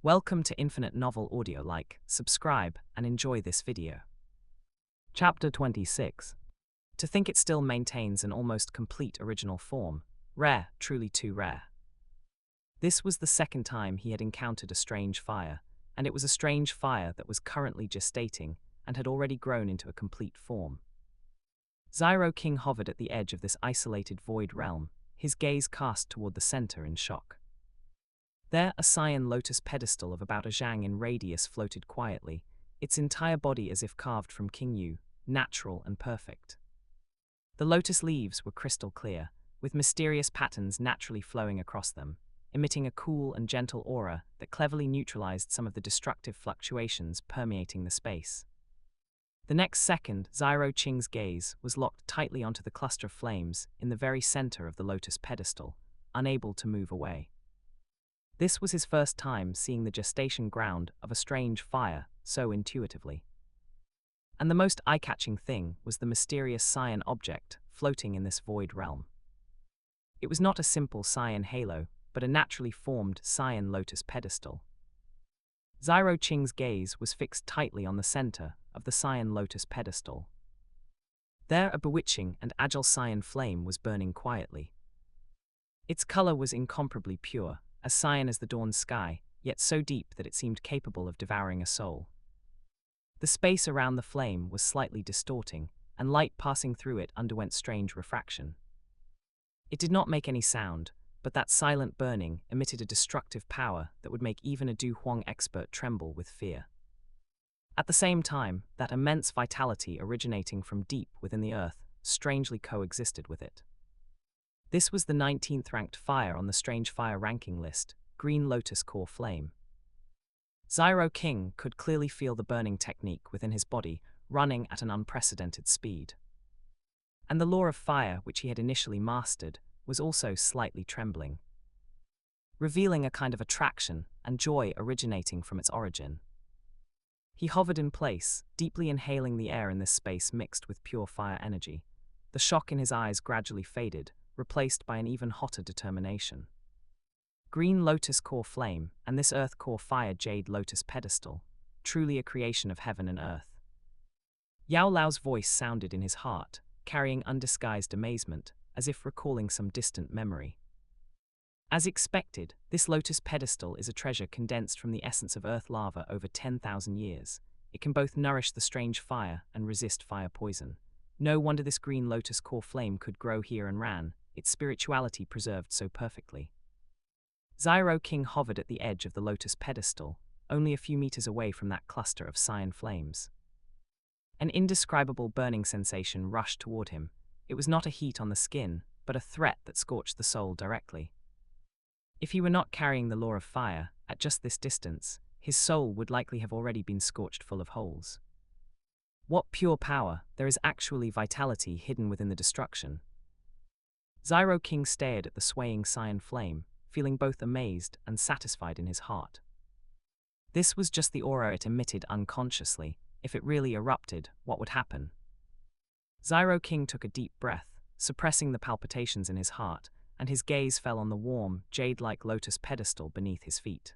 Welcome to Infinite Novel Audio. Subscribe, and enjoy this video. Chapter 26. To think it still maintains an almost complete original form. Rare, truly too rare. This was the second time he had encountered a strange fire, and it was a strange fire that was currently gestating and had already grown into a complete form. Xiao King hovered at the edge of this isolated void realm, his gaze cast toward the center in shock. There, a cyan lotus pedestal of about a zhang in radius floated quietly, its entire body as if carved from Qingyu, natural and perfect. The lotus leaves were crystal clear, with mysterious patterns naturally flowing across them, emitting a cool and gentle aura that cleverly neutralized some of the destructive fluctuations permeating the space. The next second, Xiao Qing's gaze was locked tightly onto the cluster of flames in the very center of the lotus pedestal, unable to move away. This was his first time seeing the gestation ground of a strange fire so intuitively. And the most eye-catching thing was the mysterious cyan object floating in this void realm. It was not a simple cyan halo, but a naturally formed cyan lotus pedestal. Xiao Qing's gaze was fixed tightly on the center of the cyan lotus pedestal. There, a bewitching and agile cyan flame was burning quietly. Its color was incomparably pure, as cyan as the dawn sky, yet so deep that it seemed capable of devouring a soul. The space around the flame was slightly distorting, and light passing through it underwent strange refraction. It did not make any sound, but that silent burning emitted a destructive power that would make even a Du Huang expert tremble with fear. At the same time, that immense vitality originating from deep within the earth strangely coexisted with it. This was the 19th ranked fire on the Strange Fire ranking list, Green Lotus Core Flame. Xiao King could clearly feel the burning technique within his body running at an unprecedented speed. And the law of fire, which he had initially mastered, was also slightly trembling, revealing a kind of attraction and joy originating from its origin. He hovered in place, deeply inhaling the air in this space mixed with pure fire energy. The shock in his eyes gradually faded, replaced by an even hotter determination. Green Lotus Core Flame and this Earth Core Fire Jade Lotus Pedestal, truly a creation of heaven and earth. Yao Lao's voice sounded in his heart, carrying undisguised amazement, as if recalling some distant memory. As expected, this lotus pedestal is a treasure condensed from the essence of earth lava over 10,000 years. It can both nourish the strange fire and resist fire poison. No wonder this green lotus core flame could grow here and ran, its spirituality preserved so perfectly. Xiao King hovered at the edge of the lotus pedestal, only a few meters away from that cluster of cyan flames. An indescribable burning sensation rushed toward him. It was not a heat on the skin, but a threat that scorched the soul directly. If he were not carrying the law of fire, at just this distance, his soul would likely have already been scorched full of holes. What pure power! There is actually vitality hidden within the destruction. Xiao King stared at the swaying cyan flame, feeling both amazed and satisfied in his heart. This was just the aura it emitted unconsciously. If it really erupted, what would happen? Xiao King took a deep breath, suppressing the palpitations in his heart, and his gaze fell on the warm, jade-like lotus pedestal beneath his feet.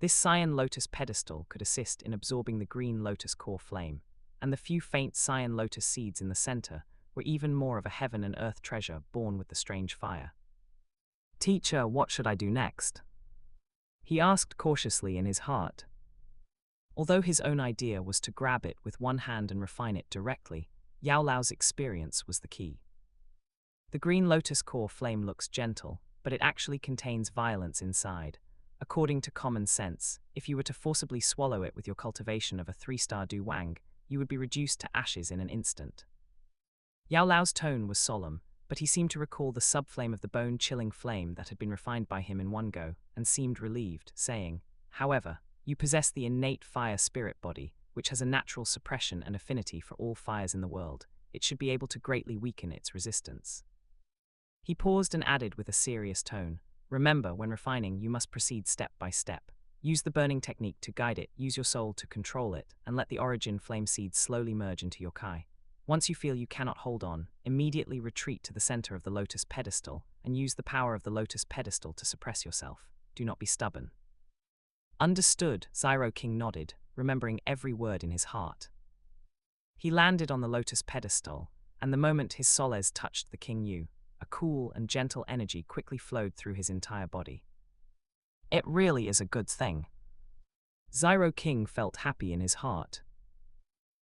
This cyan lotus pedestal could assist in absorbing the green lotus core flame, and the few faint cyan lotus seeds in the center were even more of a heaven and earth treasure born with the strange fire. "Teacher, what should I do next?" he asked cautiously in his heart. Although his own idea was to grab it with one hand and refine it directly, Yao Lao's experience was the key. The green lotus core flame looks gentle, but it actually contains violence inside. According to common sense, if you were to forcibly swallow it with your cultivation of a 3-star Du Wang, you would be reduced to ashes in an instant. Yao Lao's tone was solemn, but he seemed to recall the subflame of the bone-chilling flame that had been refined by him in one go, and seemed relieved, saying, "However, you possess the innate fire spirit body, which has a natural suppression and affinity for all fires in the world. It should be able to greatly weaken its resistance." He paused and added with a serious tone, "Remember, when refining, you must proceed step by step. Use the burning technique to guide it, use your soul to control it, and let the origin flame seeds slowly merge into your Kai. Once you feel you cannot hold on, immediately retreat to the center of the lotus pedestal, and use the power of the lotus pedestal to suppress yourself. Do not be stubborn." Understood, Xiao King nodded, remembering every word in his heart. He landed on the lotus pedestal, and the moment his soles touched the King Yu, a cool and gentle energy quickly flowed through his entire body. It really is a good thing. Xiao King felt happy in his heart.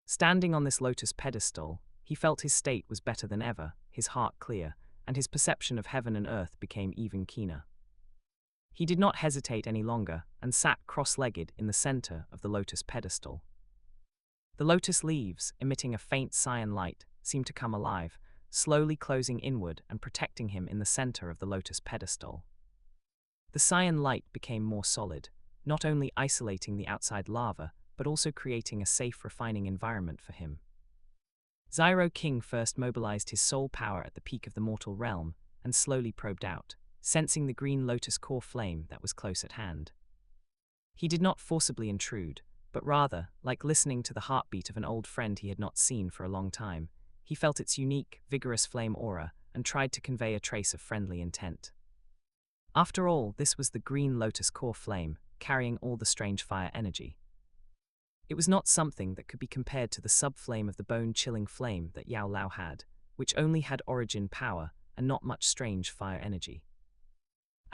Standing on this lotus pedestal, he felt his state was better than ever, his heart clear, and his perception of heaven and earth became even keener. He did not hesitate any longer and sat cross-legged in the center of the lotus pedestal. The lotus leaves, emitting a faint cyan light, seemed to come alive, slowly closing inward and protecting him in the center of the lotus pedestal. The cyan light became more solid, not only isolating the outside lava, but also creating a safe, refining environment for him. Xiao King first mobilized his soul power at the peak of the mortal realm and slowly probed out, sensing the green lotus core flame that was close at hand. He did not forcibly intrude, but rather, like listening to the heartbeat of an old friend he had not seen for a long time, he felt its unique, vigorous flame aura and tried to convey a trace of friendly intent. After all, this was the green lotus core flame, carrying all the strange fire energy. It was not something that could be compared to the sub-flame of the bone-chilling flame that Yao Lao had, which only had origin power and not much strange fire energy.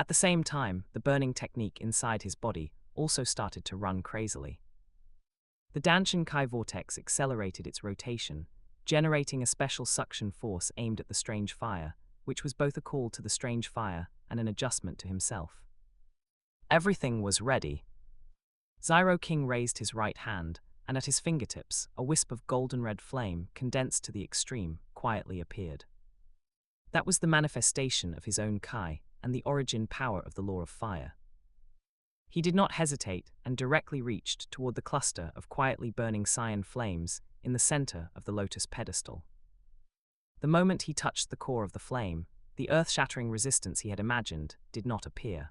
At the same time, the burning technique inside his body also started to run crazily. The Danshan Kai vortex accelerated its rotation, generating a special suction force aimed at the strange fire, which was both a call to the strange fire and an adjustment to himself. Everything was ready. Xiao King raised his right hand, and at his fingertips, a wisp of golden-red flame, condensed to the extreme, quietly appeared. That was the manifestation of his own Kai and the origin power of the law of fire. He did not hesitate and directly reached toward the cluster of quietly burning cyan flames in the center of the lotus pedestal. The moment he touched the core of the flame, the earth-shattering resistance he had imagined did not appear.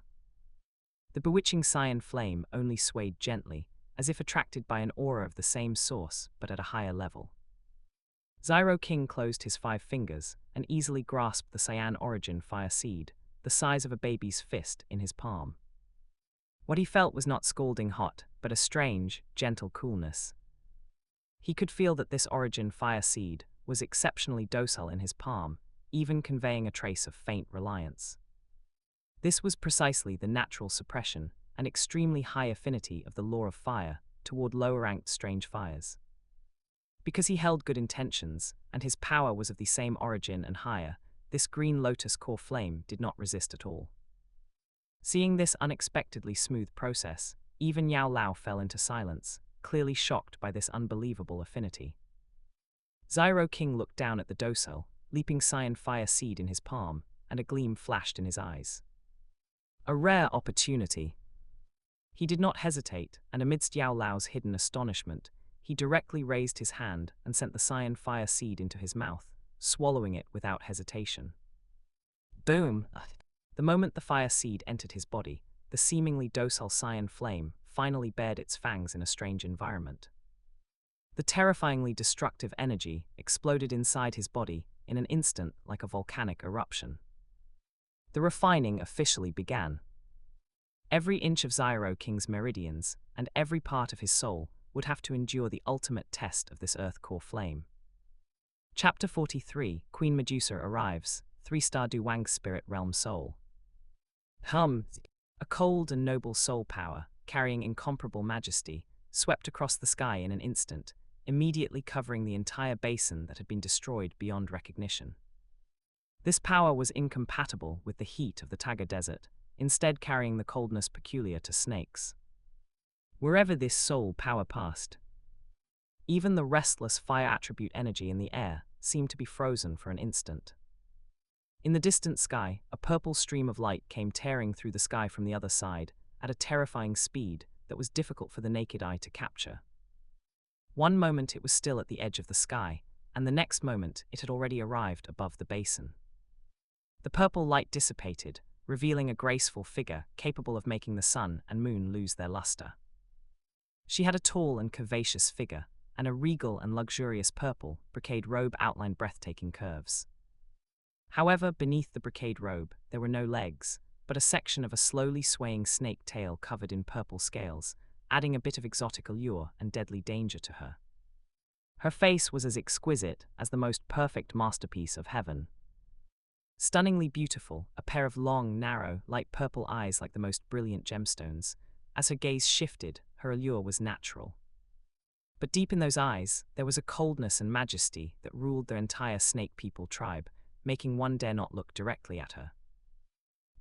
The bewitching cyan flame only swayed gently, as if attracted by an aura of the same source, but at a higher level. Xiao King closed his 5 fingers and easily grasped the cyan origin fire seed, the size of a baby's fist, in his palm. What he felt was not scalding hot, but a strange, gentle coolness. He could feel that this origin fire seed was exceptionally docile in his palm, even conveying a trace of faint reliance. This was precisely the natural suppression and extremely high affinity of the law of fire toward lower-ranked strange fires. Because he held good intentions, and his power was of the same origin and higher, this green lotus core flame did not resist at all. Seeing this unexpectedly smooth process, even Yao Lao fell into silence, clearly shocked by this unbelievable affinity. Xiao King looked down at the docile, leaping cyan fire seed in his palm, and a gleam flashed in his eyes. A rare opportunity. He did not hesitate, and amidst Yao Lao's hidden astonishment, he directly raised his hand and sent the cyan fire seed into his mouth, swallowing it without hesitation. Boom! The moment the fire seed entered his body, the seemingly docile cyan flame finally bared its fangs in a strange environment. The terrifyingly destructive energy exploded inside his body in an instant like a volcanic eruption. The refining officially began. Every inch of Xiao King's meridians and every part of his soul would have to endure the ultimate test of this earth core flame. Chapter 43, Queen Medusa Arrives, 3-star Du Wang's Spirit Realm Soul. A cold and noble soul power, carrying incomparable majesty, swept across the sky in an instant, immediately covering the entire basin that had been destroyed beyond recognition. This power was incompatible with the heat of the Taiga Desert, instead carrying the coldness peculiar to snakes. Wherever this soul power passed, even the restless fire attribute energy in the air seemed to be frozen for an instant. In the distant sky, a purple stream of light came tearing through the sky from the other side, at a terrifying speed that was difficult for the naked eye to capture. One moment it was still at the edge of the sky, and the next moment it had already arrived above the basin. The purple light dissipated, revealing a graceful figure capable of making the sun and moon lose their luster. She had a tall and curvaceous figure, and a regal and luxurious purple brocade robe outlined breathtaking curves. However, beneath the brocade robe, there were no legs, but a section of a slowly swaying snake tail covered in purple scales, adding a bit of exotic allure and deadly danger to her. Her face was as exquisite as the most perfect masterpiece of heaven. Stunningly beautiful, a pair of long, narrow, light purple eyes like the most brilliant gemstones. As her gaze shifted, her allure was natural. But deep in those eyes, there was a coldness and majesty that ruled the entire snake people tribe, making one dare not look directly at her.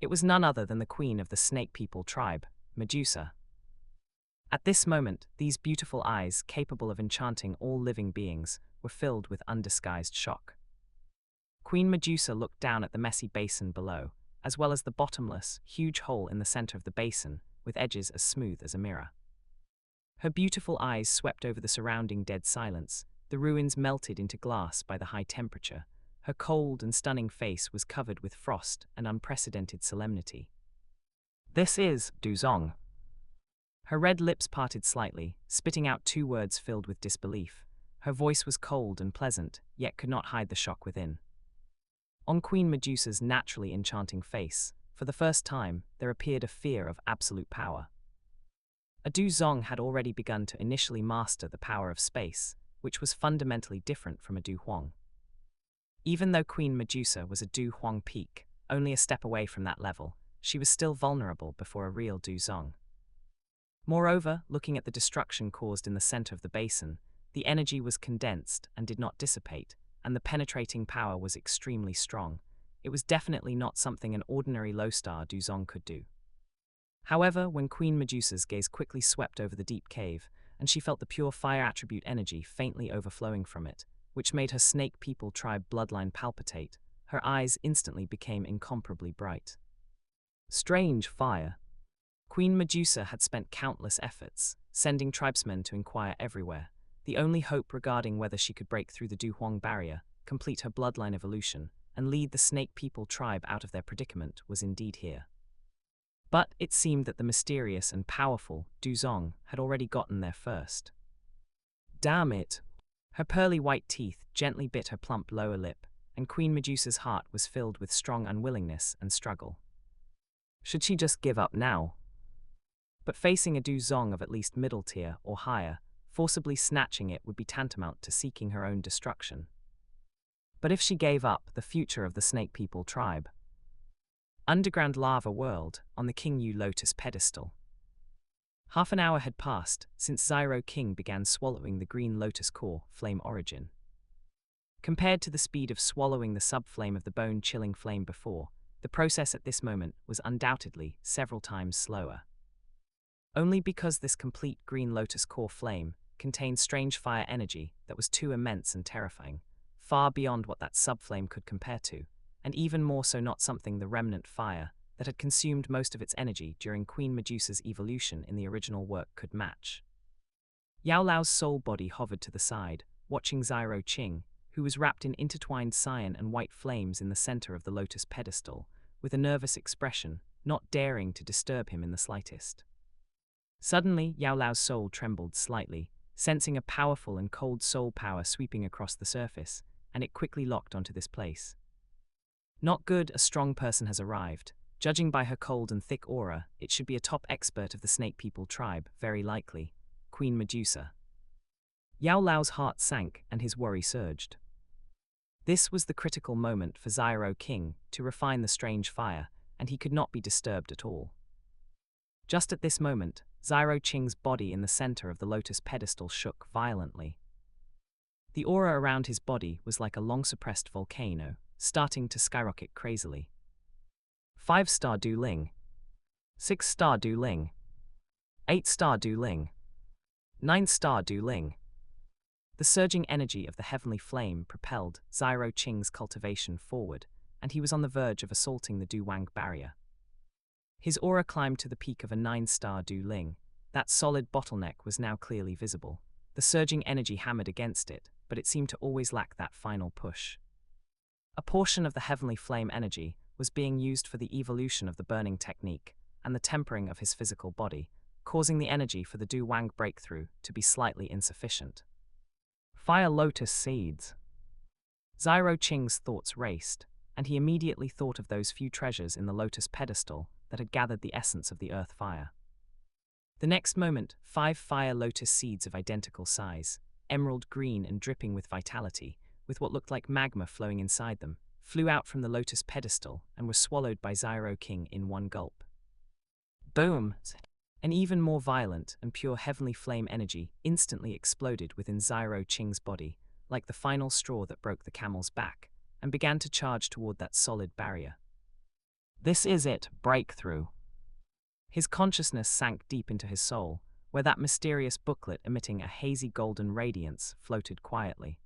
It was none other than the queen of the snake people tribe, Medusa. At this moment, these beautiful eyes, capable of enchanting all living beings, were filled with undisguised shock. Queen Medusa looked down at the messy basin below, as well as the bottomless, huge hole in the center of the basin, with edges as smooth as a mirror. Her beautiful eyes swept over the surrounding dead silence, the ruins melted into glass by the high temperature. Her cold and stunning face was covered with frost and unprecedented solemnity. "This is Dou Qi." Her red lips parted slightly, spitting out two words filled with disbelief. Her voice was cold and pleasant, yet could not hide the shock within. On Queen Medusa's naturally enchanting face, for the first time, there appeared a fear of absolute power. A Dou Qi had already begun to initially master the power of space, which was fundamentally different from a Dou Huang. Even though Queen Medusa was a Dou Huang peak, only a step away from that level, she was still vulnerable before a real Dou Qi. Moreover, looking at the destruction caused in the center of the basin, the energy was condensed and did not dissipate, and the penetrating power was extremely strong. It was definitely not something an ordinary low-star Dou Qi could do. However, when Queen Medusa's gaze quickly swept over the deep cave, and she felt the pure fire attribute energy faintly overflowing from it, which made her snake people tribe bloodline palpitate, her eyes instantly became incomparably bright. Strange fire. Queen Medusa had spent countless efforts, sending tribesmen to inquire everywhere. The only hope regarding whether she could break through the Dou Huang barrier, complete her bloodline evolution, and lead the snake people tribe out of their predicament was indeed here. But it seemed that the mysterious and powerful Dou Qi had already gotten there first. Damn it! Her pearly white teeth gently bit her plump lower lip, and Queen Medusa's heart was filled with strong unwillingness and struggle. Should she just give up now? But facing a Dou Qi of at least middle tier or higher, forcibly snatching it would be tantamount to seeking her own destruction. But if she gave up the future of the snake people tribe? Underground lava world on the King Yu Lotus pedestal. Half an hour had passed since Xiao King began swallowing the green lotus core flame origin. Compared to the speed of swallowing the subflame of the bone-chilling flame before, the process at this moment was undoubtedly several times slower. Only because this complete green lotus core flame contained strange fire energy that was too immense and terrifying, far beyond what that subflame could compare to, and even more so not something the remnant fire that had consumed most of its energy during Queen Medusa's evolution in the original work could match. Yao Lao's soul body hovered to the side, watching Xiao Qing, who was wrapped in intertwined cyan and white flames in the center of the lotus pedestal, with a nervous expression, not daring to disturb him in the slightest. Suddenly, Yao Lao's soul trembled slightly, sensing a powerful and cold soul power sweeping across the surface, and it quickly locked onto this place. Not good, a strong person has arrived. Judging by her cold and thick aura, it should be a top expert of the snake people tribe, very likely. Queen Medusa. Yao Lao's heart sank and his worry surged. This was the critical moment for Xiao King to refine the strange fire, and he could not be disturbed at all. Just at this moment, Xiao Qing's body in the center of the lotus pedestal shook violently. The aura around his body was like a long-suppressed volcano, starting to skyrocket crazily. 5-star Du Ling. 6-star Du Ling. 8-star Du Ling. 9-star Du Ling. The surging energy of the heavenly flame propelled Xiao Qing's cultivation forward, and he was on the verge of assaulting the Dou Huang barrier. His aura climbed to the peak of a 9-star Du Ling. That solid bottleneck was now clearly visible. The surging energy hammered against it, but it seemed to always lack that final push. A portion of the heavenly flame energy was being used for the evolution of the burning technique and the tempering of his physical body, causing the energy for the Dou Huang breakthrough to be slightly insufficient. Fire lotus seeds. Xiao Qing's thoughts raced, and he immediately thought of those few treasures in the lotus pedestal that had gathered the essence of the earth fire. The next moment, 5 fire lotus seeds of identical size, emerald green and dripping with vitality, with what looked like magma flowing inside them, flew out from the lotus pedestal and were swallowed by Xiao King in one gulp. Boom! An even more violent and pure heavenly flame energy instantly exploded within Xiao Qing's body, like the final straw that broke the camel's back, and began to charge toward that solid barrier. This is it, breakthrough. His consciousness sank deep into his soul, where that mysterious booklet emitting a hazy golden radiance floated quietly.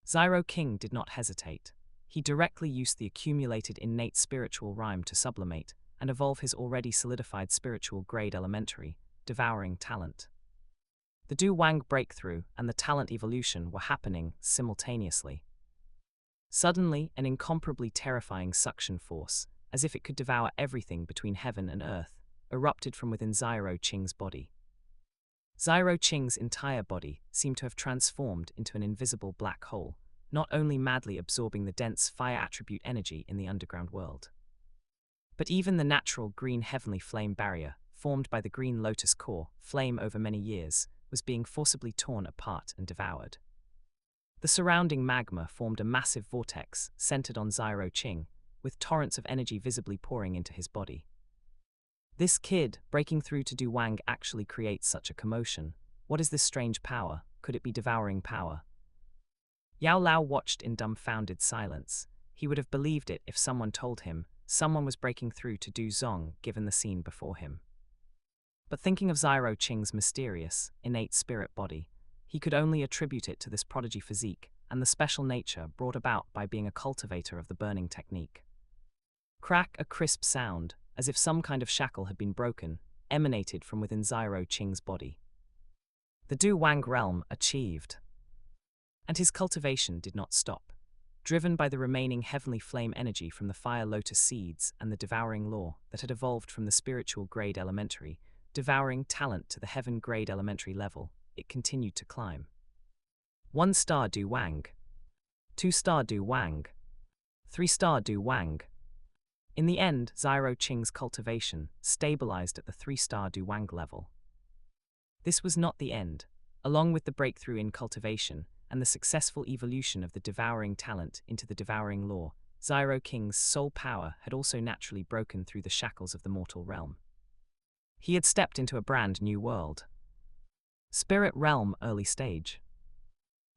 Xiao King did not hesitate. He directly used the accumulated innate spiritual rhyme to sublimate and evolve his already solidified spiritual grade elementary, devouring talent. The Du Wang breakthrough and the talent evolution were happening simultaneously. Suddenly, an incomparably terrifying suction force, as if it could devour everything between heaven and earth, erupted from within Xiao Qing's body. Xiao Qing's entire body seemed to have transformed into an invisible black hole, not only madly absorbing the dense fire attribute energy in the underground world, but even the natural green heavenly flame barrier, formed by the green lotus core, flame over many years, was being forcibly torn apart and devoured. The surrounding magma formed a massive vortex centered on Xiao Qing, with torrents of energy visibly pouring into his body. This kid, breaking through to Du Wang, actually creates such a commotion. What is this strange power? Could it be devouring power? Yao Lao watched in dumbfounded silence. He would have believed it if someone told him someone was breaking through to Du Zong given the scene before him. But thinking of Xiao Qing's mysterious, innate spirit body, he could only attribute it to this prodigy physique and the special nature brought about by being a cultivator of the burning technique. Crack, a crisp sound, as if some kind of shackle had been broken, emanated from within Xiao Qing's body. The Du Wang realm achieved. And his cultivation did not stop. Driven by the remaining heavenly flame energy from the fire lotus seeds and the devouring law that had evolved from the spiritual grade elementary, devouring talent to the heaven grade elementary level, it continued to climb. 1-star Du Wang. 2-star Du Wang. 3-star Du Wang. In the end, Xiao Qing's cultivation stabilized at the 3-star Du Wang level. This was not the end. Along with the breakthrough in cultivation and the successful evolution of the devouring talent into the devouring law, Xiao Qing's soul power had also naturally broken through the shackles of the mortal realm. He had stepped into a brand new world. Spirit Realm Early Stage.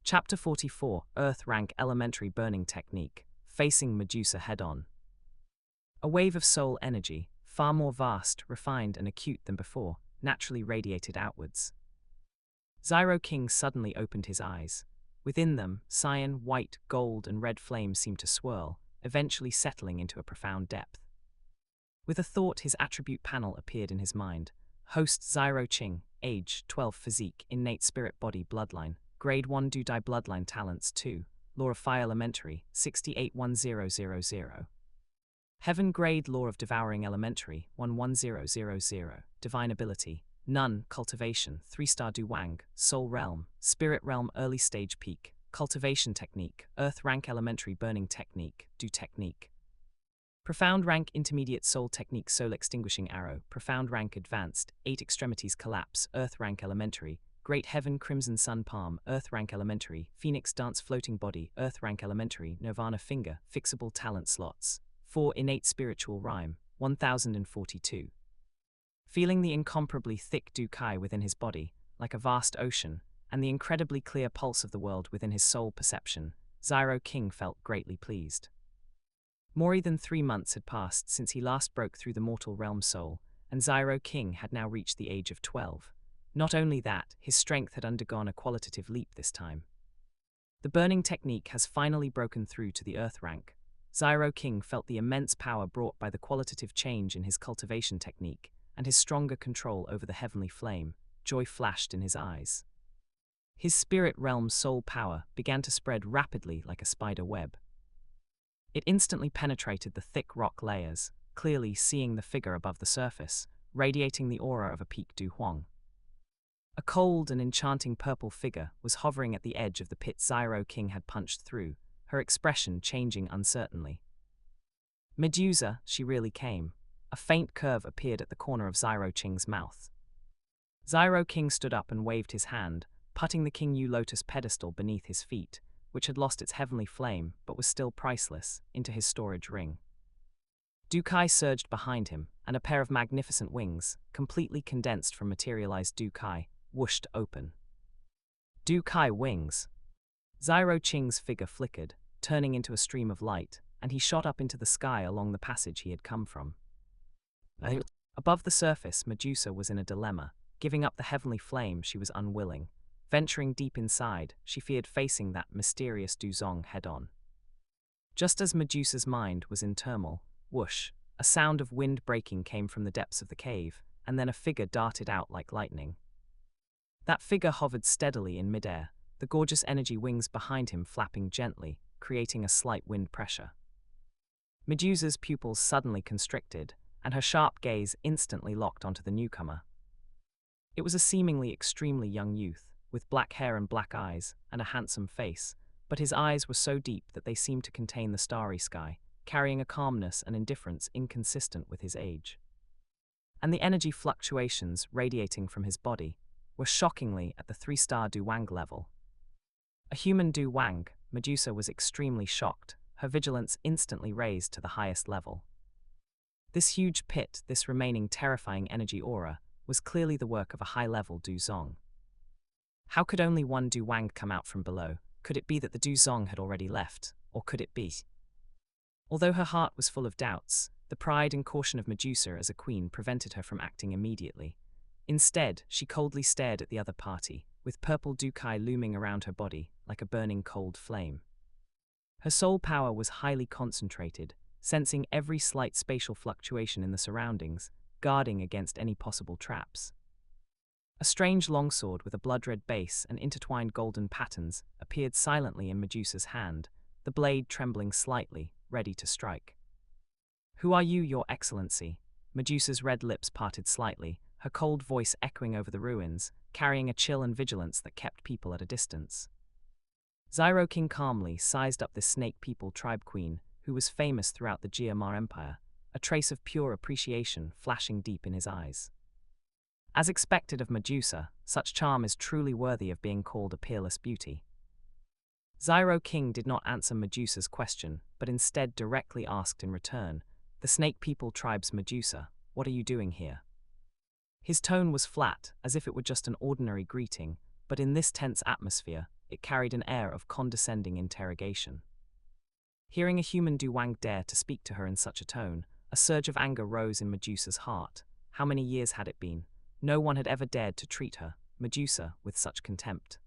Chapter 44, Earth Rank Elementary Burning Technique, Facing Medusa Head-On. A wave of soul energy, far more vast, refined and acute than before, naturally radiated outwards. Xiao King suddenly opened his eyes. Within them, cyan, white, gold and red flames seemed to swirl, eventually settling into a profound depth. With a thought, his attribute panel appeared in his mind. Host Xiao Qing, age 12, physique, innate spirit body bloodline, grade 1 Du Dai bloodline talents 2, law of fire elementary, 681000. Heaven grade law of devouring elementary, 11000, divine ability, none, cultivation, 3-star Du Wang, soul realm, spirit realm early stage peak, cultivation technique, earth rank elementary burning technique, Du technique. Profound rank intermediate soul technique soul extinguishing arrow, profound rank advanced, 8 extremities collapse, earth rank elementary, great heaven crimson sun palm, earth rank elementary, phoenix dance floating body, earth rank elementary, nirvana finger, fixable talent slots, 4 innate spiritual rhyme, 1042. Feeling the incomparably thick Du Qi within his body, like a vast ocean, and the incredibly clear pulse of the world within his soul perception, Xiao King felt greatly pleased. More than 3 months had passed since he last broke through the mortal realm soul, and Xiao King had now reached the age of 12. Not only that, his strength had undergone a qualitative leap this time. The burning technique has finally broken through to the earth rank. Xiao King felt the immense power brought by the qualitative change in his cultivation technique, and his stronger control over the heavenly flame. Joy flashed in his eyes. His spirit realm soul power began to spread rapidly like a spider web. It instantly penetrated the thick rock layers, clearly seeing the figure above the surface, radiating the aura of a peak Du Huang. A cold and enchanting purple figure was hovering at the edge of the pit Xiao King had punched through, her expression changing uncertainly. Medusa, she really came. a faint curve appeared at the corner of Xiao Qing's mouth. Xiao Qing stood up and waved his hand, putting the King Yu Lotus pedestal beneath his feet, which had lost its heavenly flame but was still priceless, into his storage ring. Dou Qi surged behind him, and a pair of magnificent wings, completely condensed from materialized Dou Qi, whooshed open. Dou Qi wings. Xiao Qing's figure flickered, turning into a stream of light, and he shot up into the sky along the passage he had come from. Above the surface, Medusa was in a dilemma. Giving up the heavenly flame, she was unwilling. Venturing deep inside, she feared facing that mysterious Duzong head-on. Just as Medusa's mind was in turmoil, whoosh, a sound of wind breaking came from the depths of the cave, and then a figure darted out like lightning. That figure hovered steadily in midair, the gorgeous energy wings behind him flapping gently, creating a slight wind pressure. Medusa's pupils suddenly constricted, and her sharp gaze instantly locked onto the newcomer. It was a seemingly extremely young youth, with black hair and black eyes, and a handsome face, but his eyes were so deep that they seemed to contain the starry sky, carrying a calmness and indifference inconsistent with his age. And the energy fluctuations radiating from his body were shockingly at the 3-star Du Wang level. A human Du Wang, Medusa was extremely shocked, her vigilance instantly raised to the highest level. This huge pit, this remaining terrifying energy aura, was clearly the work of a high-level Du Zong. How could only one Du Wang come out from below? Could it be that the Du Zong had already left, or could it be? Although her heart was full of doubts, the pride and caution of Medusa as a queen prevented her from acting immediately. Instead, she coldly stared at the other party, with purple Dou Qi looming around her body like a burning cold flame. Her soul power was highly concentrated, sensing every slight spatial fluctuation in the surroundings, guarding against any possible traps. A strange longsword with a blood-red base and intertwined golden patterns appeared silently in Medusa's hand, the blade trembling slightly, ready to strike. "Who are you, Your Excellency?" Medusa's red lips parted slightly, her cold voice echoing over the ruins, carrying a chill and vigilance that kept people at a distance. Xiao Qing calmly sized up this snake people tribe queen, who was famous throughout the Jia Ma Empire, a trace of pure appreciation flashing deep in his eyes. As expected of Medusa, such charm is truly worthy of being called a peerless beauty. Xiao Qing did not answer Medusa's question, but instead directly asked in return, "The Snake People tribe's Medusa, what are you doing here?" His tone was flat, as if it were just an ordinary greeting, but in this tense atmosphere, it carried an air of condescending interrogation. Hearing a human Du Wang dare to speak to her in such a tone, a surge of anger rose in Medusa's heart. How many years had it been? No one had ever dared to treat her, Medusa, with such contempt.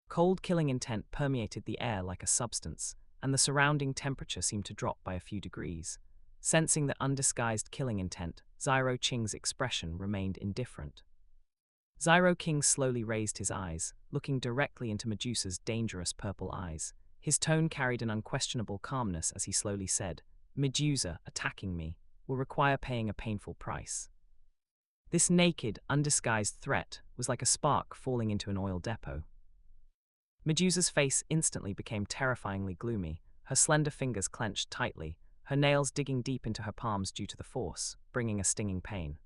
Cold killing intent permeated the air like a substance, and the surrounding temperature seemed to drop by a few degrees. Sensing that undisguised killing intent, Xiao Qing's expression remained indifferent. Xiao Qing slowly raised his eyes, looking directly into Medusa's dangerous purple eyes. His tone carried an unquestionable calmness as he slowly said, "Medusa, attacking me, will require paying a painful price." This naked, undisguised threat was like a spark falling into an oil depot. Medusa's face instantly became terrifyingly gloomy, her slender fingers clenched tightly, her nails digging deep into her palms due to the force, bringing a stinging pain.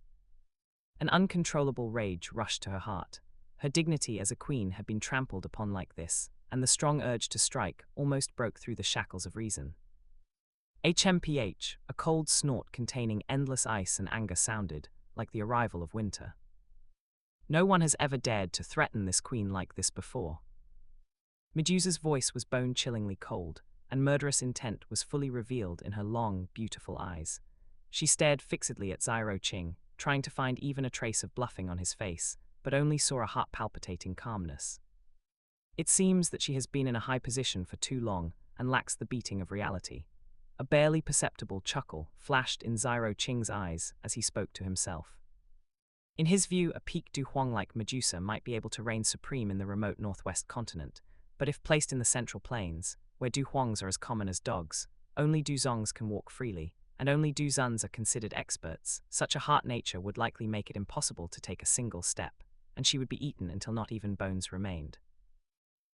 An uncontrollable rage rushed to her heart. Her dignity as a queen had been trampled upon like this, and the strong urge to strike almost broke through the shackles of reason. HMPH, a cold snort containing endless ice and anger sounded, like the arrival of winter. No one has ever dared to threaten this queen like this before. Medusa's voice was bone-chillingly cold, and murderous intent was fully revealed in her long, beautiful eyes. She stared fixedly at Xiao Qing, trying to find even a trace of bluffing on his face, but only saw a heart-palpitating calmness. It seems that she has been in a high position for too long and lacks the beating of reality. A barely perceptible chuckle flashed in Xiao Qing's eyes as he spoke to himself. In his view, a peak Du Huang-like Medusa might be able to reign supreme in the remote northwest continent, but if placed in the central plains, where Du Huangs are as common as dogs, only Du Zongs can walk freely, and only Du Zuns are considered experts, such a heart nature would likely make it impossible to take a single step, and she would be eaten until not even bones remained.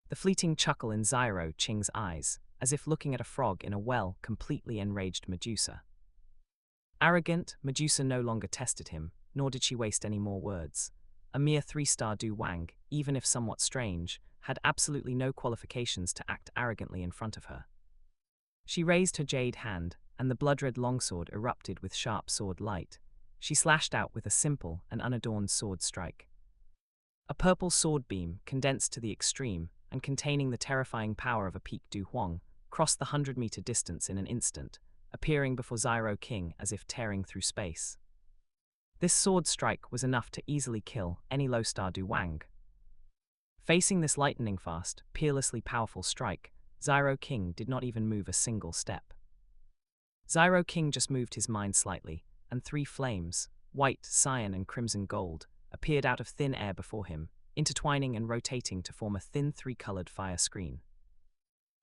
The fleeting chuckle in Xiao Qing's eyes, as if looking at a frog in a well, completely enraged Medusa. Arrogant, Medusa no longer tested him, nor did she waste any more words. A mere 3-star Du Wang, even if somewhat strange, had absolutely no qualifications to act arrogantly in front of her. She raised her jade hand, and the blood-red longsword erupted with sharp sword light. She slashed out with a simple and unadorned sword strike. A purple sword beam, condensed to the extreme, and containing the terrifying power of a peak Du Huang, crossed the 100-meter distance in an instant, appearing before Xiao King as if tearing through space. This sword strike was enough to easily kill any low-star Du Wang. Facing this lightning-fast, peerlessly powerful strike, Xiao King did not even move a single step. Xiao King just moved his mind slightly, and 3 flames, white, cyan and crimson gold, appeared out of thin air before him, intertwining and rotating to form a thin 3-colored fire screen.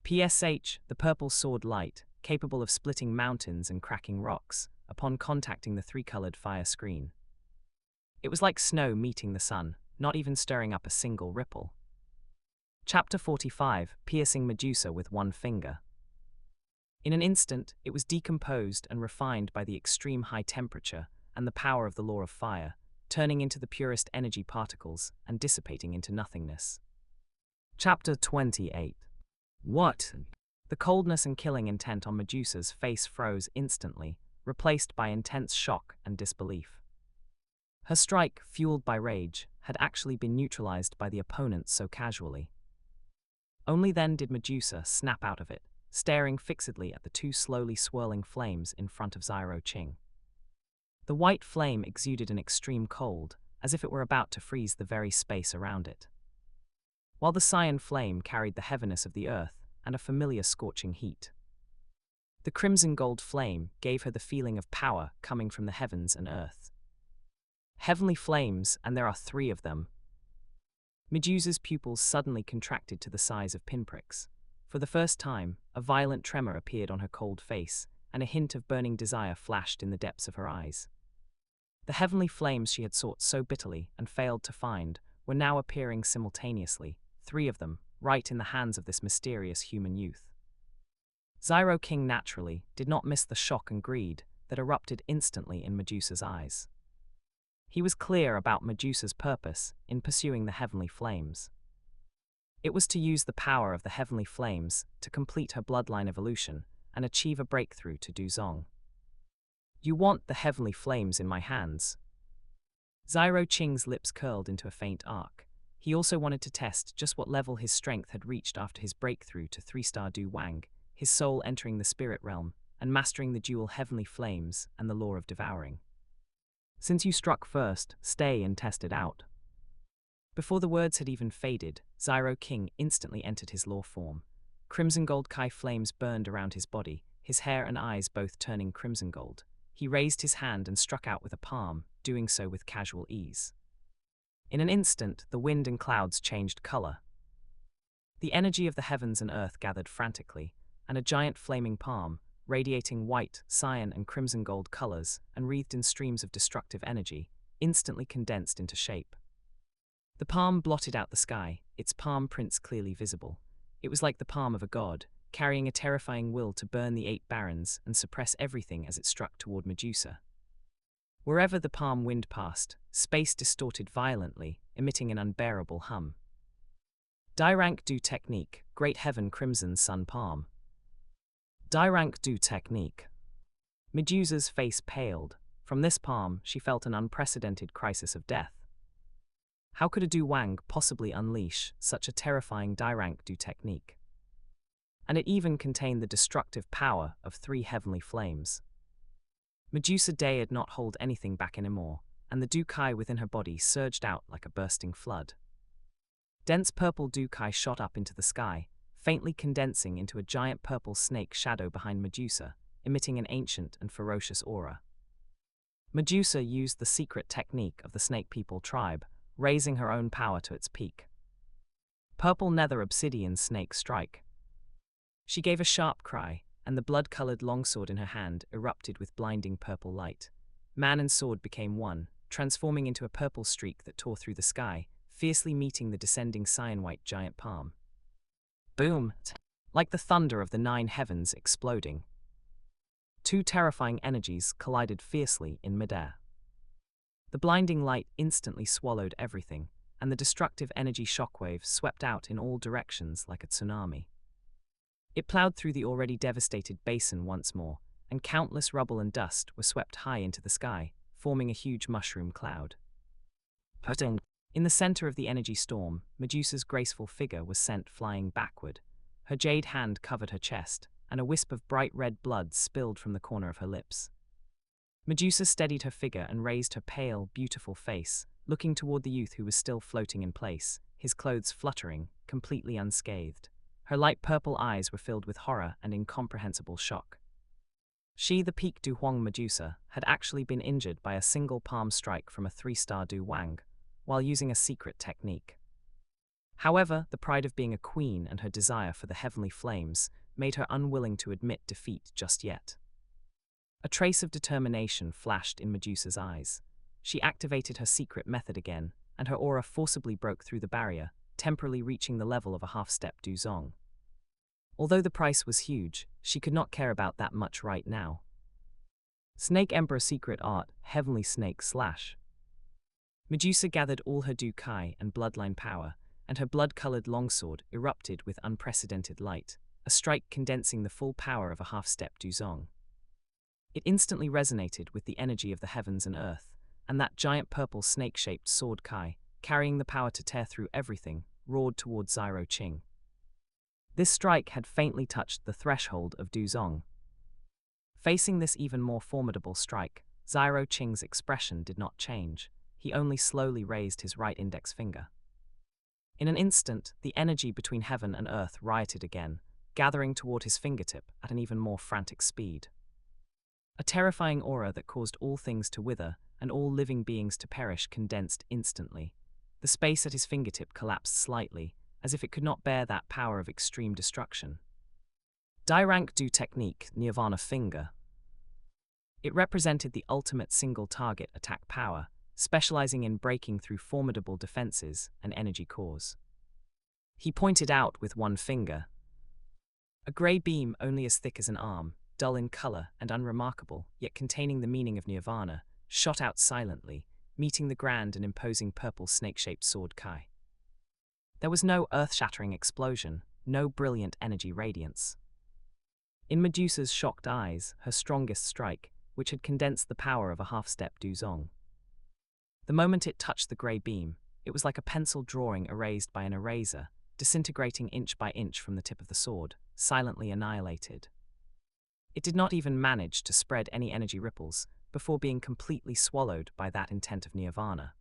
PSH, the purple sword light, capable of splitting mountains and cracking rocks, upon contacting the 3-colored fire screen. It was like snow meeting the sun, not even stirring up a single ripple. Chapter 45, Piercing Medusa with 1 finger. In an instant, it was decomposed and refined by the extreme high temperature and the power of the law of fire, turning into the purest energy particles and dissipating into nothingness. Chapter 28. What? The coldness and killing intent on Medusa's face froze instantly, replaced by intense shock and disbelief. Her strike, fueled by rage, had actually been neutralized by the opponent so casually. Only then did Medusa snap out of it, staring fixedly at the 2 slowly swirling flames in front of Xiao Qing. The white flame exuded an extreme cold, as if it were about to freeze the very space around it, while the cyan flame carried the heaviness of the earth and a familiar scorching heat. The crimson gold flame gave her the feeling of power coming from the heavens and earth. Heavenly flames, and there are 3 of them. Medusa's pupils suddenly contracted to the size of pinpricks. For the first time, a violent tremor appeared on her cold face, and a hint of burning desire flashed in the depths of her eyes. The heavenly flames she had sought so bitterly and failed to find were now appearing simultaneously, 3 of them, right in the hands of this mysterious human youth. Xiao King naturally did not miss the shock and greed that erupted instantly in Medusa's eyes. He was clear about Medusa's purpose in pursuing the heavenly flames. It was to use the power of the heavenly flames to complete her bloodline evolution and achieve a breakthrough to Du Zong. You want the heavenly flames in my hands? Xiao Qing's lips curled into a faint arc. He also wanted to test just what level his strength had reached after his breakthrough to 3-star Du Wang, his soul entering the spirit realm and mastering the dual heavenly flames and the law of devouring. Since you struck first, stay and test it out. Before the words had even faded, Xiao King instantly entered his law form. Crimson gold Kai flames burned around his body, his hair and eyes both turning crimson gold. He raised his hand and struck out with a palm, doing so with casual ease. In an instant, the wind and clouds changed color. The energy of the heavens and earth gathered frantically, and a giant flaming palm, radiating white, cyan and crimson gold colors and wreathed in streams of destructive energy, instantly condensed into shape. The palm blotted out the sky, its palm prints clearly visible. It was like the palm of a god, carrying a terrifying will to burn the 8 barons and suppress everything as it struck toward Medusa. Wherever the palm wind passed, space distorted violently, emitting an unbearable hum. Rank Du Technique, Great Heaven Crimson Sun Palm. Rank Du Technique. Medusa's face paled. From this palm, she felt an unprecedented crisis of death. How could a Du Wang possibly unleash such a terrifying Rank Du Technique? And it even contained the destructive power of 3 heavenly flames. Medusa dared not hold anything back anymore, and the Du Kai within her body surged out like a bursting flood. Dense purple Du Kai shot up into the sky, faintly condensing into a giant purple snake shadow behind Medusa, emitting an ancient and ferocious aura. Medusa used the secret technique of the Snake People tribe, raising her own power to its peak. Purple nether obsidian snake strike. She gave a sharp cry, and the blood-colored longsword in her hand erupted with blinding purple light. Man and sword became one, transforming into a purple streak that tore through the sky, fiercely meeting the descending cyan-white giant palm. Boom! Like the thunder of the 9 heavens exploding. Two terrifying energies collided fiercely in midair. The blinding light instantly swallowed everything, and the destructive energy shockwaves swept out in all directions like a tsunami. It plowed through the already devastated basin once more, and countless rubble and dust were swept high into the sky, forming a huge mushroom cloud. In the center of the energy storm, Medusa's graceful figure was sent flying backward. Her jade hand covered her chest, and a wisp of bright red blood spilled from the corner of her lips. Medusa steadied her figure and raised her pale, beautiful face, looking toward the youth who was still floating in place, his clothes fluttering, completely unscathed. Her light purple eyes were filled with horror and incomprehensible shock. She, the peak Du Huang Medusa, had actually been injured by a single palm strike from a 3-star Du Wang, while using a secret technique. However, the pride of being a queen and her desire for the heavenly flames made her unwilling to admit defeat just yet. A trace of determination flashed in Medusa's eyes. She activated her secret method again, and her aura forcibly broke through the barrier, temporarily reaching the level of a half-step Du Zong. Although the price was huge, she could not care about that much right now. Snake Emperor Secret Art, Heavenly Snake Slash. Medusa gathered all her Du Kai and bloodline power, and her blood-colored longsword erupted with unprecedented light, a strike condensing the full power of a half-step Du Zong. It instantly resonated with the energy of the heavens and earth, and that giant purple snake-shaped sword Kai, carrying the power to tear through everything, roared toward Xiao Qing. This strike had faintly touched the threshold of Du Zong. Facing this even more formidable strike, Xiao Qing's expression did not change. He only slowly raised his right index finger. In an instant, the energy between heaven and earth rioted again, gathering toward his fingertip at an even more frantic speed. A terrifying aura that caused all things to wither and all living beings to perish condensed instantly. The space at his fingertip collapsed slightly, as if it could not bear that power of extreme destruction. Rank Du Technique Nirvana Finger. It represented the ultimate single-target attack power, specializing in breaking through formidable defenses and energy cores. He pointed out with one finger. A grey beam only as thick as an arm, dull in color and unremarkable, yet containing the meaning of nirvana, shot out silently, meeting the grand and imposing purple snake-shaped sword Kai. There was no earth-shattering explosion, no brilliant energy radiance. In Medusa's shocked eyes, her strongest strike, which had condensed the power of a half-step Du Zong. The moment it touched the grey beam, it was like a pencil drawing erased by an eraser, disintegrating inch by inch from the tip of the sword, silently annihilated. It did not even manage to spread any energy ripples, before being completely swallowed by that intent of nirvana.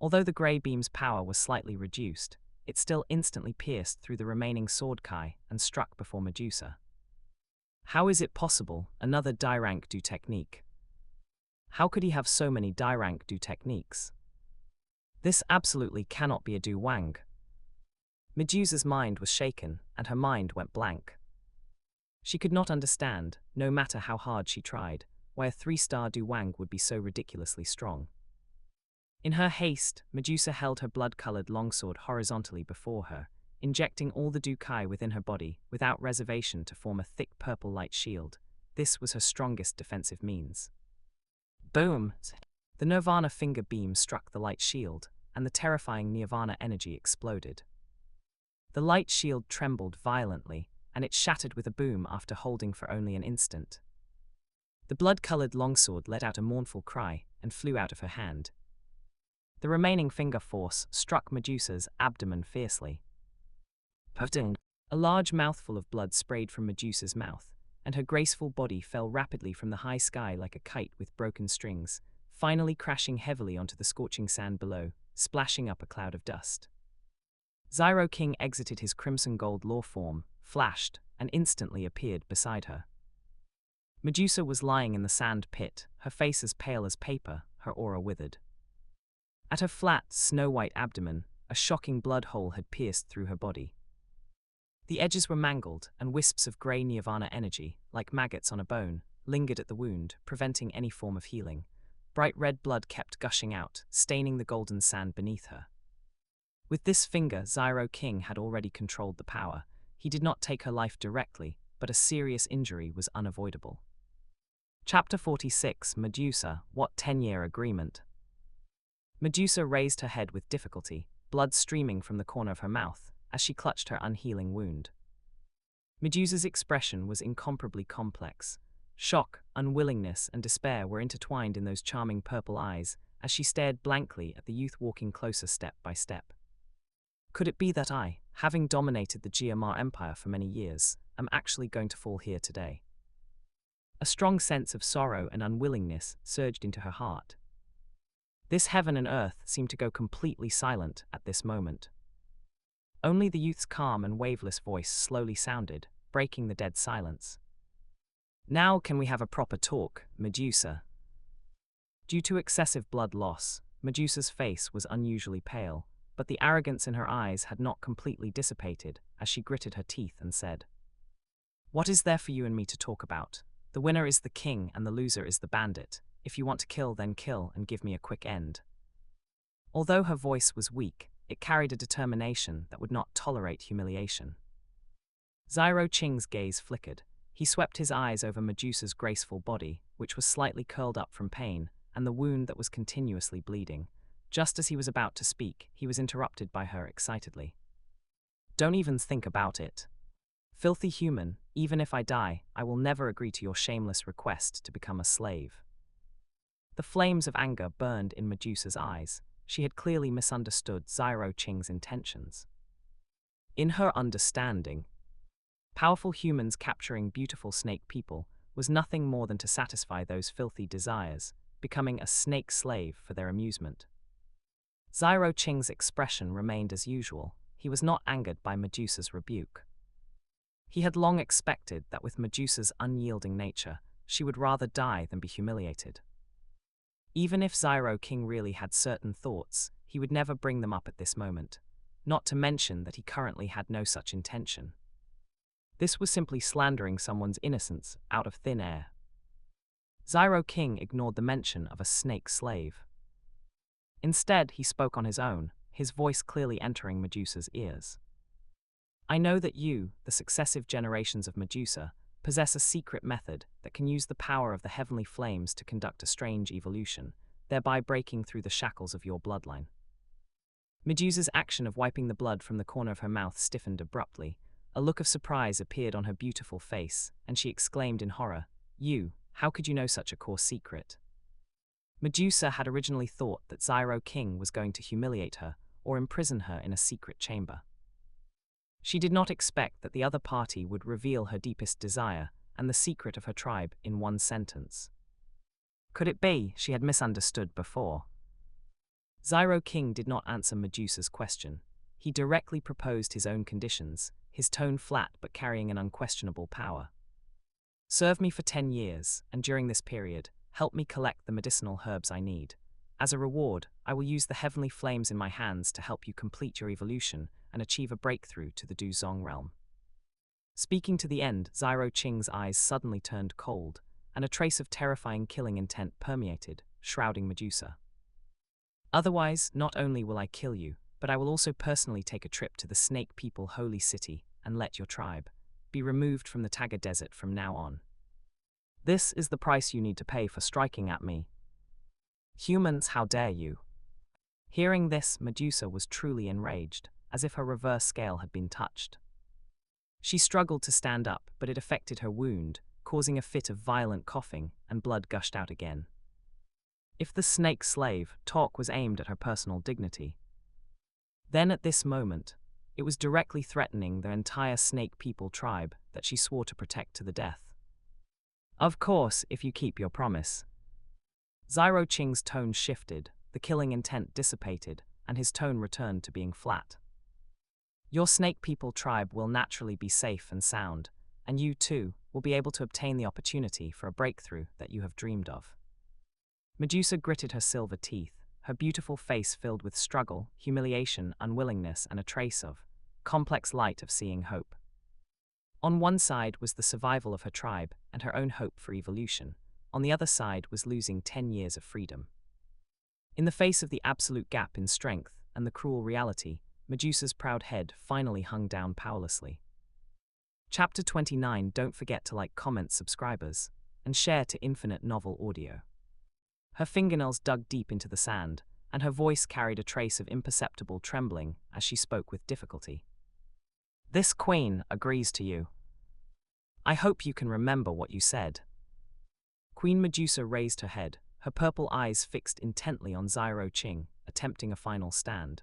Although the grey beam's power was slightly reduced, it still instantly pierced through the remaining sword Kai and struck before Medusa. How is it possible, another Rank Du technique? How could he have so many Rank Du techniques? This absolutely cannot be a Du Wang. Medusa's mind was shaken, and her mind went blank. She could not understand, no matter how hard she tried, why a 3-star Du Wang would be so ridiculously strong. In her haste, Medusa held her blood-colored longsword horizontally before her, injecting all the Du Kai within her body without reservation to form a thick purple light shield. This was her strongest defensive means. Boom! The Nirvana finger beam struck the light shield, and the terrifying Nirvana energy exploded. The light shield trembled violently, and it shattered with a boom after holding for only an instant. The blood-colored longsword let out a mournful cry and flew out of her hand. The remaining finger force struck Medusa's abdomen fiercely. A large mouthful of blood sprayed from Medusa's mouth, and her graceful body fell rapidly from the high sky like a kite with broken strings, finally crashing heavily onto the scorching sand below, splashing up a cloud of dust. Xiao Qing exited his crimson gold law form, flashed, and instantly appeared beside her. Medusa was lying in the sand pit, her face as pale as paper, her aura withered. At her flat, snow-white abdomen, a shocking blood hole had pierced through her body. The edges were mangled, and wisps of grey nirvana energy, like maggots on a bone, lingered at the wound, preventing any form of healing. Bright red blood kept gushing out, staining the golden sand beneath her. With this finger, Xiao Qing had already controlled the power. He did not take her life directly, but a serious injury was unavoidable. Chapter 46, Medusa, What 10-Year Agreement? Medusa raised her head with difficulty, blood streaming from the corner of her mouth, as she clutched her unhealing wound. Medusa's expression was incomparably complex. Shock, unwillingness, and despair were intertwined in those charming purple eyes as she stared blankly at the youth walking closer step by step. Could it be that I, having dominated the Jiamar Empire for many years, am actually going to fall here today? A strong sense of sorrow and unwillingness surged into her heart. This heaven and earth seemed to go completely silent at this moment. Only the youth's calm and waveless voice slowly sounded, breaking the dead silence. Now can we have a proper talk, Medusa? Due to excessive blood loss, Medusa's face was unusually pale, but the arrogance in her eyes had not completely dissipated as she gritted her teeth and said, "What is there for you and me to talk about? The winner is the king and the loser is the bandit. If you want to kill, then kill and give me a quick end." Although her voice was weak, it carried a determination that would not tolerate humiliation. Xiao Qing's gaze flickered. He swept his eyes over Medusa's graceful body, which was slightly curled up from pain, and the wound that was continuously bleeding. Just as he was about to speak, he was interrupted by her excitedly. "Don't even think about it. Filthy human, even if I die, I will never agree to your shameless request to become a slave." The flames of anger burned in Medusa's eyes. She had clearly misunderstood Xiao Qing's intentions. In her understanding, powerful humans capturing beautiful snake people was nothing more than to satisfy those filthy desires, becoming a snake slave for their amusement. Xiao Qing's expression remained as usual. He was not angered by Medusa's rebuke. He had long expected that with Medusa's unyielding nature, she would rather die than be humiliated. Even if Xiao Qing really had certain thoughts, he would never bring them up at this moment, not to mention that he currently had no such intention. This was simply slandering someone's innocence out of thin air. Xiao Qing ignored the mention of a snake slave. Instead, he spoke on his own, his voice clearly entering Medusa's ears. "I know that you, the successive generations of Medusa, possess a secret method that can use the power of the heavenly flames to conduct a strange evolution, thereby breaking through the shackles of your bloodline." Medusa's action of wiping the blood from the corner of her mouth stiffened abruptly. A look of surprise appeared on her beautiful face, and she exclaimed in horror, How could you know such a coarse secret?" Medusa had originally thought that Xiao Qing was going to humiliate her or imprison her in a secret chamber. She did not expect that the other party would reveal her deepest desire and the secret of her tribe in one sentence. Could it be she had misunderstood before? Xiao Qing did not answer Medusa's question. He directly proposed his own conditions, his tone flat but carrying an unquestionable power. "Serve me for 10 years, and during this period, help me collect the medicinal herbs I need. As a reward, I will use the heavenly flames in my hands to help you complete your evolution and achieve a breakthrough to the Du Zong realm." Speaking to the end, Xiao Qing's eyes suddenly turned cold, and a trace of terrifying killing intent permeated, shrouding Medusa. "Otherwise, not only will I kill you, but I will also personally take a trip to the Snake People Holy City and let your tribe be removed from the Taga Desert from now on. This is the price you need to pay for striking at me. Humans, how dare you?" Hearing this, Medusa was truly enraged, as if her reverse scale had been touched. She struggled to stand up, but it affected her wound, causing a fit of violent coughing, and blood gushed out again. If the snake slave talk was aimed at her personal dignity, then at this moment, it was directly threatening the entire Snake People tribe that she swore to protect to the death. "Of course, if you keep your promise." Xiao Qing's tone shifted, the killing intent dissipated, and his tone returned to being flat. "Your Snake People tribe will naturally be safe and sound, and you, too, will be able to obtain the opportunity for a breakthrough that you have dreamed of." Medusa gritted her silver teeth, her beautiful face filled with struggle, humiliation, unwillingness, and a trace of complex light of seeing hope. On one side was the survival of her tribe and her own hope for evolution. On the other side was losing 10 years of freedom. In the face of the absolute gap in strength and the cruel reality, Medusa's proud head finally hung down powerlessly. Chapter 29. Don't forget to like, comment, subscribers, and and share to infinite novel audio. Her fingernails dug deep into the sand, and her voice carried a trace of imperceptible trembling as she spoke with difficulty. This queen agrees to you. I hope you can remember what you said. Queen Medusa raised her head, her purple eyes fixed intently on Xiao Qing, attempting a final stand.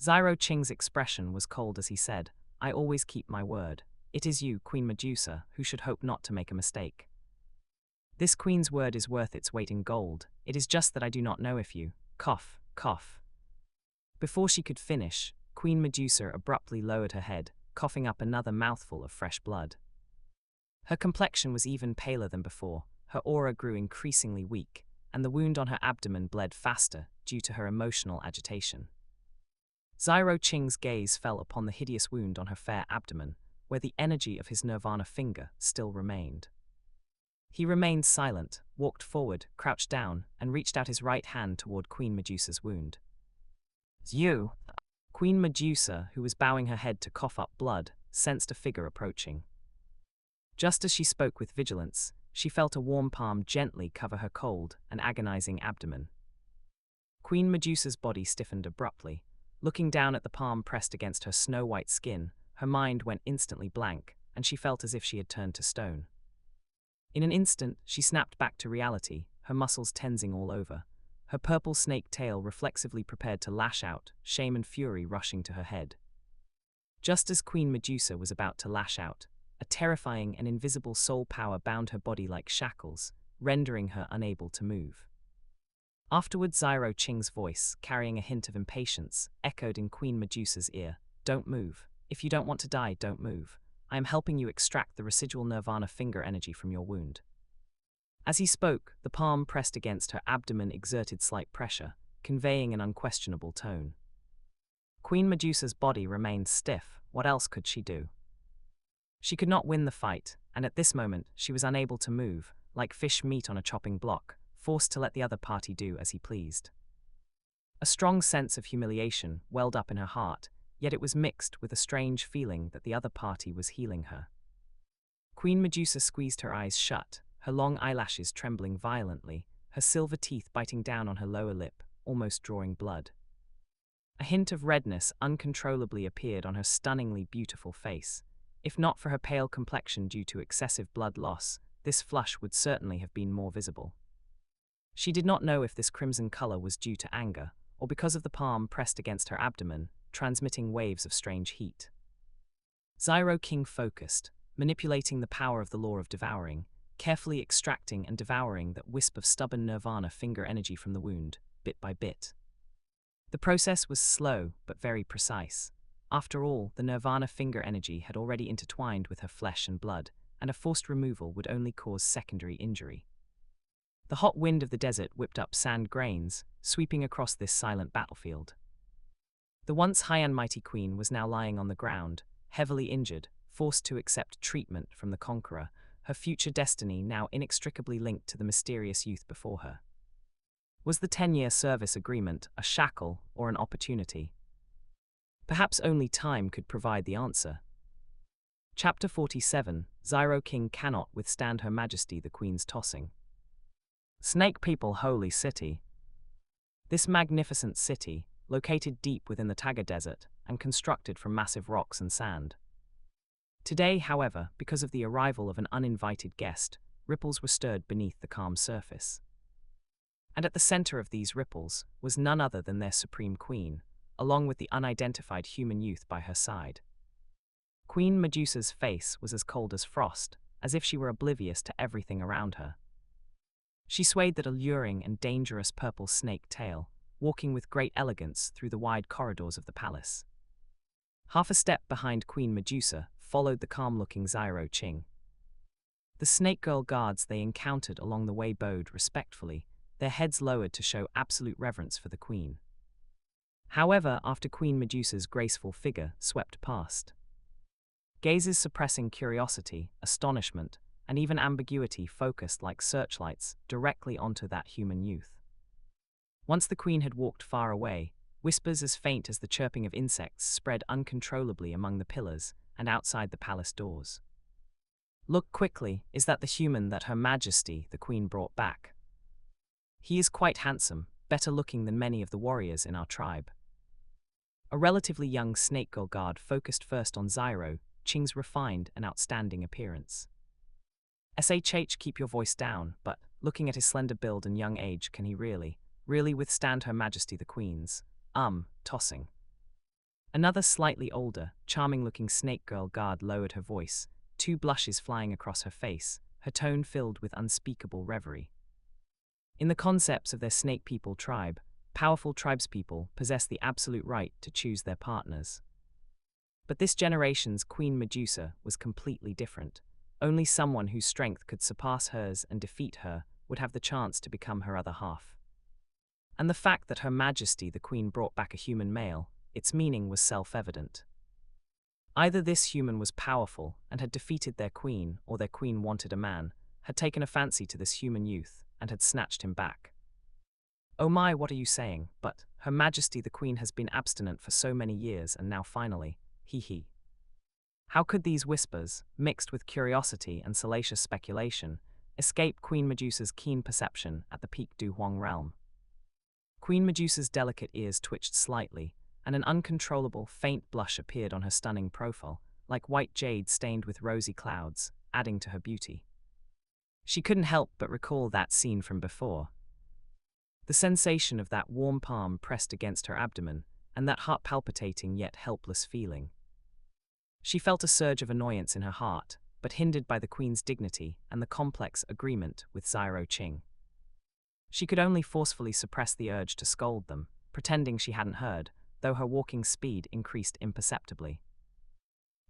Xiao Qing's expression was cold as he said, I always keep my word. It is you, Queen Medusa, who should hope not to make a mistake. This queen's word is worth its weight in gold. It is just that I do not know if you, cough, cough. Before she could finish, Queen Medusa abruptly lowered her head, coughing up another mouthful of fresh blood. Her complexion was even paler than before, her aura grew increasingly weak, and the wound on her abdomen bled faster due to her emotional agitation. Xiao Qing's gaze fell upon the hideous wound on her fair abdomen, where the energy of his nirvana finger still remained. He remained silent, walked forward, crouched down, and reached out his right hand toward Queen Medusa's wound. You! Queen Medusa, who was bowing her head to cough up blood, sensed a figure approaching. Just as she spoke with vigilance, she felt a warm palm gently cover her cold and agonizing abdomen. Queen Medusa's body stiffened abruptly. Looking down at the palm pressed against her snow-white skin, her mind went instantly blank, and she felt as if she had turned to stone. In an instant, she snapped back to reality, her muscles tensing all over, her purple snake tail reflexively prepared to lash out, shame and fury rushing to her head. Just as Queen Medusa was about to lash out, a terrifying and invisible soul power bound her body like shackles, rendering her unable to move. Afterwards, Xiao Qing's voice, carrying a hint of impatience, echoed in Queen Medusa's ear, Don't move. If you don't want to die, don't move. I am helping you extract the residual nirvana finger energy from your wound. As he spoke, the palm pressed against her abdomen exerted slight pressure, conveying an unquestionable tone. Queen Medusa's body remained stiff. What else could she do? She could not win the fight, and at this moment she was unable to move, like fish meat on a chopping block, forced to let the other party do as he pleased. A strong sense of humiliation welled up in her heart, yet it was mixed with a strange feeling that the other party was healing her. Queen Medusa squeezed her eyes shut, her long eyelashes trembling violently, her silver teeth biting down on her lower lip, almost drawing blood. A hint of redness uncontrollably appeared on her stunningly beautiful face. If not for her pale complexion due to excessive blood loss, this flush would certainly have been more visible. She did not know if this crimson color was due to anger, or because of the palm pressed against her abdomen, transmitting waves of strange heat. Xiao Qing focused, manipulating the power of the law of devouring, carefully extracting and devouring that wisp of stubborn nirvana finger energy from the wound, bit by bit. The process was slow, but very precise. After all, the nirvana finger energy had already intertwined with her flesh and blood, and a forced removal would only cause secondary injury. The hot wind of the desert whipped up sand grains, sweeping across this silent battlefield. The once high and mighty queen was now lying on the ground, heavily injured, forced to accept treatment from the conqueror, her future destiny now inextricably linked to the mysterious youth before her. Was the 10-year service agreement a shackle or an opportunity? Perhaps only time could provide the answer. Chapter 47, Xiao Qing cannot withstand Her Majesty the Queen's tossing. Snake People Holy City. This magnificent city, located deep within the Taiga Desert and constructed from massive rocks and sand. Today, however, because of the arrival of an uninvited guest, ripples were stirred beneath the calm surface. And at the center of these ripples was none other than their supreme queen, along with the unidentified human youth by her side. Queen Medusa's face was as cold as frost, as if she were oblivious to everything around her. She swayed that alluring and dangerous purple snake tail, walking with great elegance through the wide corridors of the palace. Half a step behind Queen Medusa followed the calm-looking Xiao Qing. The snake girl guards they encountered along the way bowed respectfully, their heads lowered to show absolute reverence for the queen. However, after Queen Medusa's graceful figure swept past, gazes suppressing curiosity, astonishment, and even ambiguity focused like searchlights directly onto that human youth. Once the queen had walked far away, whispers as faint as the chirping of insects spread uncontrollably among the pillars and outside the palace doors. Look quickly, is that the human that Her Majesty, the Queen, brought back? He is quite handsome, better looking than many of the warriors in our tribe. A relatively young snake girl guard focused first on Xiao Qing's refined and outstanding appearance. Shh, keep your voice down, but, looking at his slender build and young age, can he really withstand Her Majesty the Queen's, tossing? Another slightly older, charming-looking snake girl guard lowered her voice, 2 blushes flying across her face, her tone filled with unspeakable reverie. In the concepts of their snake people tribe, powerful tribespeople possess the absolute right to choose their partners. But this generation's Queen Medusa was completely different. Only someone whose strength could surpass hers and defeat her would have the chance to become her other half. And the fact that Her Majesty the Queen brought back a human male, its meaning was self-evident. Either this human was powerful and had defeated their queen, or their queen wanted a man, had taken a fancy to this human youth, and had snatched him back. Oh my, what are you saying? But Her Majesty the Queen has been abstinent for so many years, and now finally, he. How could these whispers, mixed with curiosity and salacious speculation, escape Queen Medusa's keen perception at the peak Du Huang realm? Queen Medusa's delicate ears twitched slightly, and an uncontrollable, faint blush appeared on her stunning profile, like white jade stained with rosy clouds, adding to her beauty. She couldn't help but recall that scene from before. The sensation of that warm palm pressed against her abdomen, and that heart-palpitating yet helpless feeling. She felt a surge of annoyance in her heart, but hindered by the Queen's dignity and the complex agreement with Xiao Qing. She could only forcefully suppress the urge to scold them, pretending she hadn't heard, though her walking speed increased imperceptibly.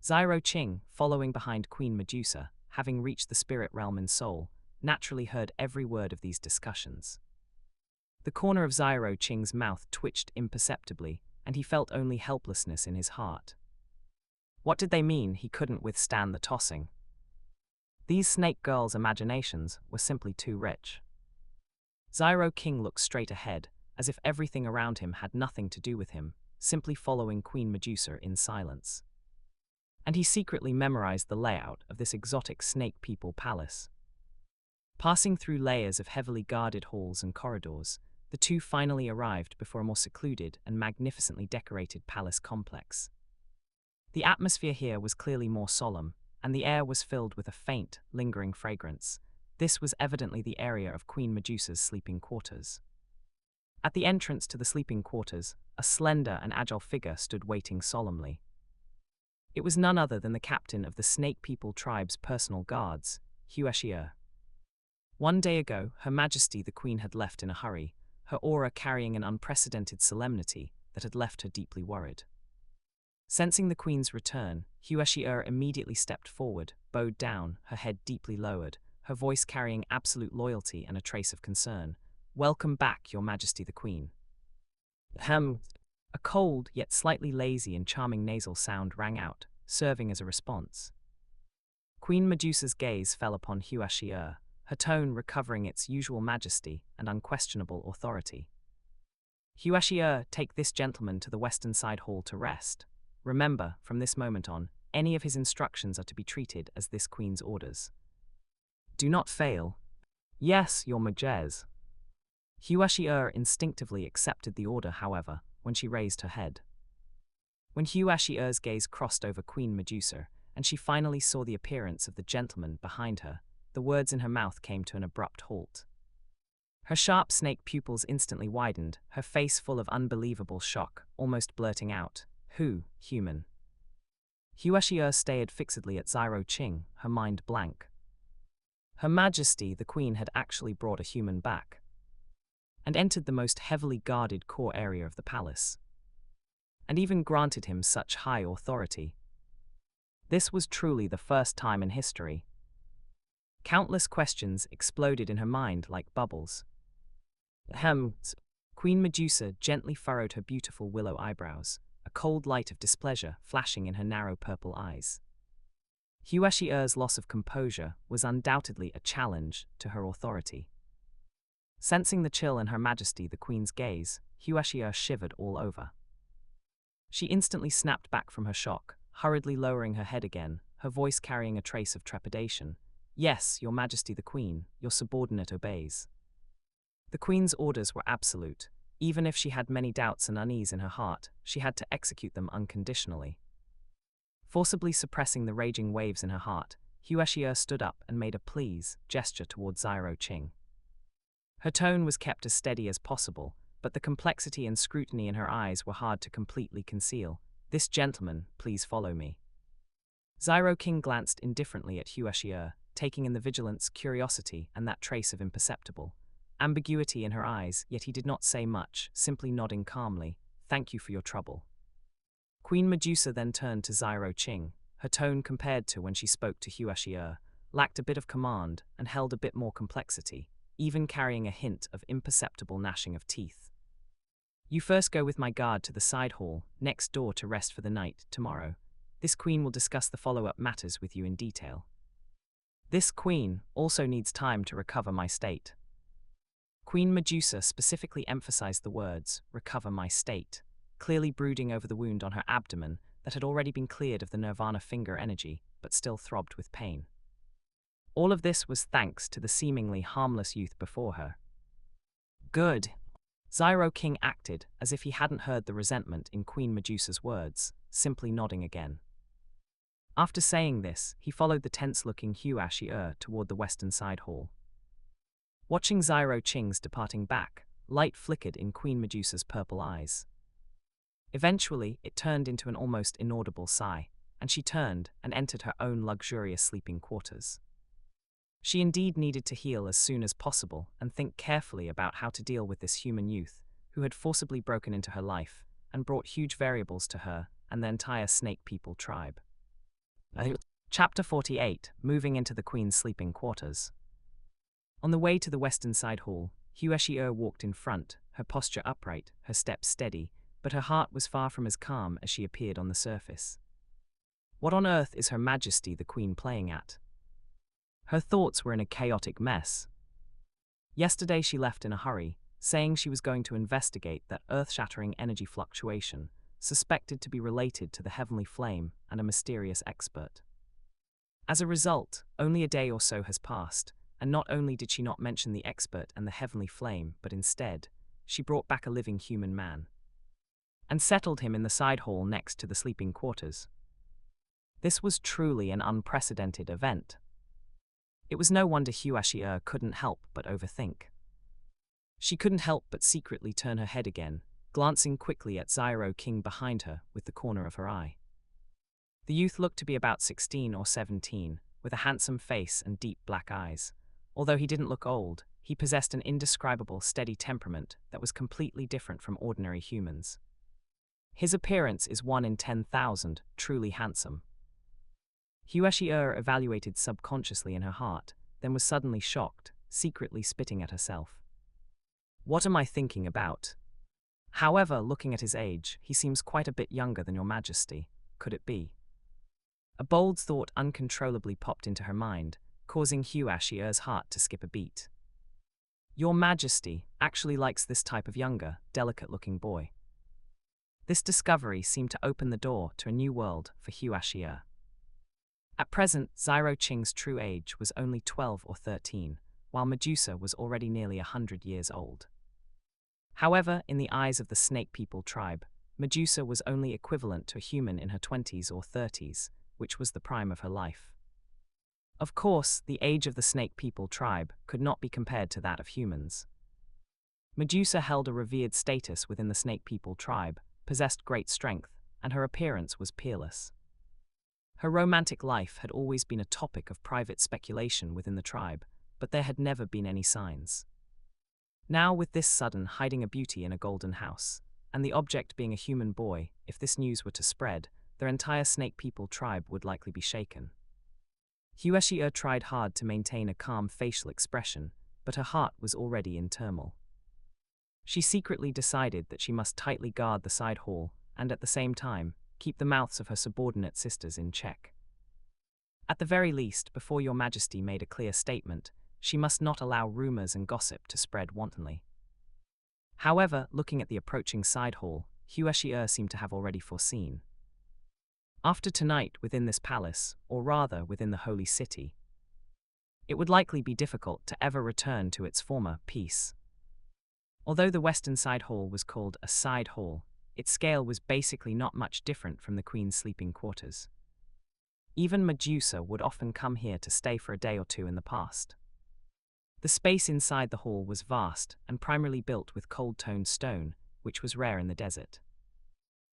Xiao Qing, following behind Queen Medusa, having reached the spirit realm in Seoul, naturally heard every word of these discussions. The corner of Xiao Qing's mouth twitched imperceptibly, and he felt only helplessness in his heart. What did they mean he couldn't withstand the tossing? These snake girls' imaginations were simply too rich. Xiao Qing looked straight ahead, as if everything around him had nothing to do with him, simply following Queen Medusa in silence. And he secretly memorized the layout of this exotic snake people palace. Passing through layers of heavily guarded halls and corridors, the two finally arrived before a more secluded and magnificently decorated palace complex. The atmosphere here was clearly more solemn, and the air was filled with a faint, lingering fragrance. This was evidently the area of Queen Medusa's sleeping quarters. At the entrance to the sleeping quarters, a slender and agile figure stood waiting solemnly. It was none other than the captain of the Snake People tribe's personal guards, Xiao. 1 day ago, Her Majesty the Queen had left in a hurry, her aura carrying an unprecedented solemnity that had left her deeply worried. Sensing the Queen's return, Xiao immediately stepped forward, bowed down, her head deeply lowered, her voice carrying absolute loyalty and a trace of concern. "Welcome back, Your Majesty the Queen." A cold, yet slightly lazy and charming nasal sound rang out, serving as a response. Queen Medusa's gaze fell upon Xiao, her tone recovering its usual majesty and unquestionable authority. "Xiao, take this gentleman to the western side hall to rest. Remember, from this moment on, any of his instructions are to be treated as this Queen's orders. Do not fail." "Yes, Your Majesty." Xiao instinctively accepted the order, however, when she raised her head. When Xiao's gaze crossed over Queen Medusa, and she finally saw the appearance of the gentleman behind her, the words in her mouth came to an abrupt halt. Her sharp snake pupils instantly widened, her face full of unbelievable shock, almost blurting out, "Who, human?" Xiao stared fixedly at Xiao Qing, her mind blank. Her Majesty the Queen had actually brought a human back, and entered the most heavily guarded core area of the palace, and even granted him such high authority. This was truly the first time in history. Countless questions exploded in her mind like bubbles. Queen Medusa gently furrowed her beautiful willow eyebrows, a cold light of displeasure flashing in her narrow purple eyes. Xiao's loss of composure was undoubtedly a challenge to her authority. Sensing the chill in Her Majesty the Queen's gaze, Xiao shivered all over. She instantly snapped back from her shock, hurriedly lowering her head again, her voice carrying a trace of trepidation. "Yes, Your Majesty the Queen, your subordinate obeys." The Queen's orders were absolute. Even if she had many doubts and unease in her heart, she had to execute them unconditionally. Forcibly suppressing the raging waves in her heart, Xiao stood up and made a please gesture towards Xiao Qing. Her tone was kept as steady as possible, but the complexity and scrutiny in her eyes were hard to completely conceal. "This gentleman, please follow me." Xiao Qing glanced indifferently at Xiao, taking in the vigilance, curiosity, and that trace of imperceptible ambiguity in her eyes, yet he did not say much, simply nodding calmly. "Thank you for your trouble." Queen Medusa then turned to Xiao Qing. Her tone, compared to when she spoke to Xiao, lacked a bit of command and held a bit more complexity, even carrying a hint of imperceptible gnashing of teeth. "You first go with my guard to the side hall, next door, to rest for the night. Tomorrow, this queen will discuss the follow-up matters with you in detail. This queen also needs time to recover my state." Queen Medusa specifically emphasized the words, "recover my state," clearly brooding over the wound on her abdomen that had already been cleared of the nirvana finger energy, but still throbbed with pain. All of this was thanks to the seemingly harmless youth before her. "Good." Xiao Qing acted as if he hadn't heard the resentment in Queen Medusa's words, simply nodding again. After saying this, he followed the tense-looking Xiao toward the western side hall. Watching Xiao Qing's departing back, light flickered in Queen Medusa's purple eyes. Eventually, it turned into an almost inaudible sigh, and she turned and entered her own luxurious sleeping quarters. She indeed needed to heal as soon as possible and think carefully about how to deal with this human youth who had forcibly broken into her life and brought huge variables to her and the entire snake people tribe. Chapter 48, Moving into the Queen's Sleeping Quarters. On the way to the western side hall, Xiao walked in front, her posture upright, her steps steady, but her heart was far from as calm as she appeared on the surface. What on earth is Her Majesty the Queen playing at? Her thoughts were in a chaotic mess. Yesterday she left in a hurry, saying she was going to investigate that earth-shattering energy fluctuation, suspected to be related to the heavenly flame and a mysterious expert. As a result, only a day or so has passed, and not only did she not mention the expert and the heavenly flame, but instead, she brought back a living human man and settled him in the side hall next to the sleeping quarters. This was truly an unprecedented event. It was no wonder Xiao couldn't help but overthink. She couldn't help but secretly turn her head again, glancing quickly at Xiao Qing behind her with the corner of her eye. The youth looked to be about 16 or 17, with a handsome face and deep black eyes. Although he didn't look old, he possessed an indescribable, steady temperament that was completely different from ordinary humans. His appearance is 1 in 10,000, truly handsome. Xiao evaluated subconsciously in her heart, then was suddenly shocked, secretly spitting at herself. What am I thinking about? However, looking at his age, he seems quite a bit younger than Your Majesty. Could it be? A bold thought uncontrollably popped into her mind, causing Xiao's heart to skip a beat. Your Majesty actually likes this type of younger, delicate-looking boy. This discovery seemed to open the door to a new world for Xiao. At present, Xiao Qing's true age was only 12 or 13, while Medusa was already nearly 100 years old. However, in the eyes of the Snake People tribe, Medusa was only equivalent to a human in her 20s or 30s, which was the prime of her life. Of course, the age of the Snake People tribe could not be compared to that of humans. Medusa held a revered status within the Snake People tribe, possessed great strength, and her appearance was peerless. Her romantic life had always been a topic of private speculation within the tribe, but there had never been any signs. Now, with this sudden hiding a beauty in a golden house, and the object being a human boy, if this news were to spread, their entire Snake People tribe would likely be shaken. Xiao tried hard to maintain a calm facial expression, but her heart was already in turmoil. She secretly decided that she must tightly guard the side hall, and at the same time, keep the mouths of her subordinate sisters in check. At the very least, before Your Majesty made a clear statement, she must not allow rumors and gossip to spread wantonly. However, looking at the approaching side hall, Xiao seemed to have already foreseen. After tonight within this palace, or rather within the holy city, it would likely be difficult to ever return to its former peace. Although the western side hall was called a side hall, its scale was basically not much different from the queen's sleeping quarters. Even Medusa would often come here to stay for a day or two in the past. The space inside the hall was vast and primarily built with cold-toned stone, which was rare in the desert.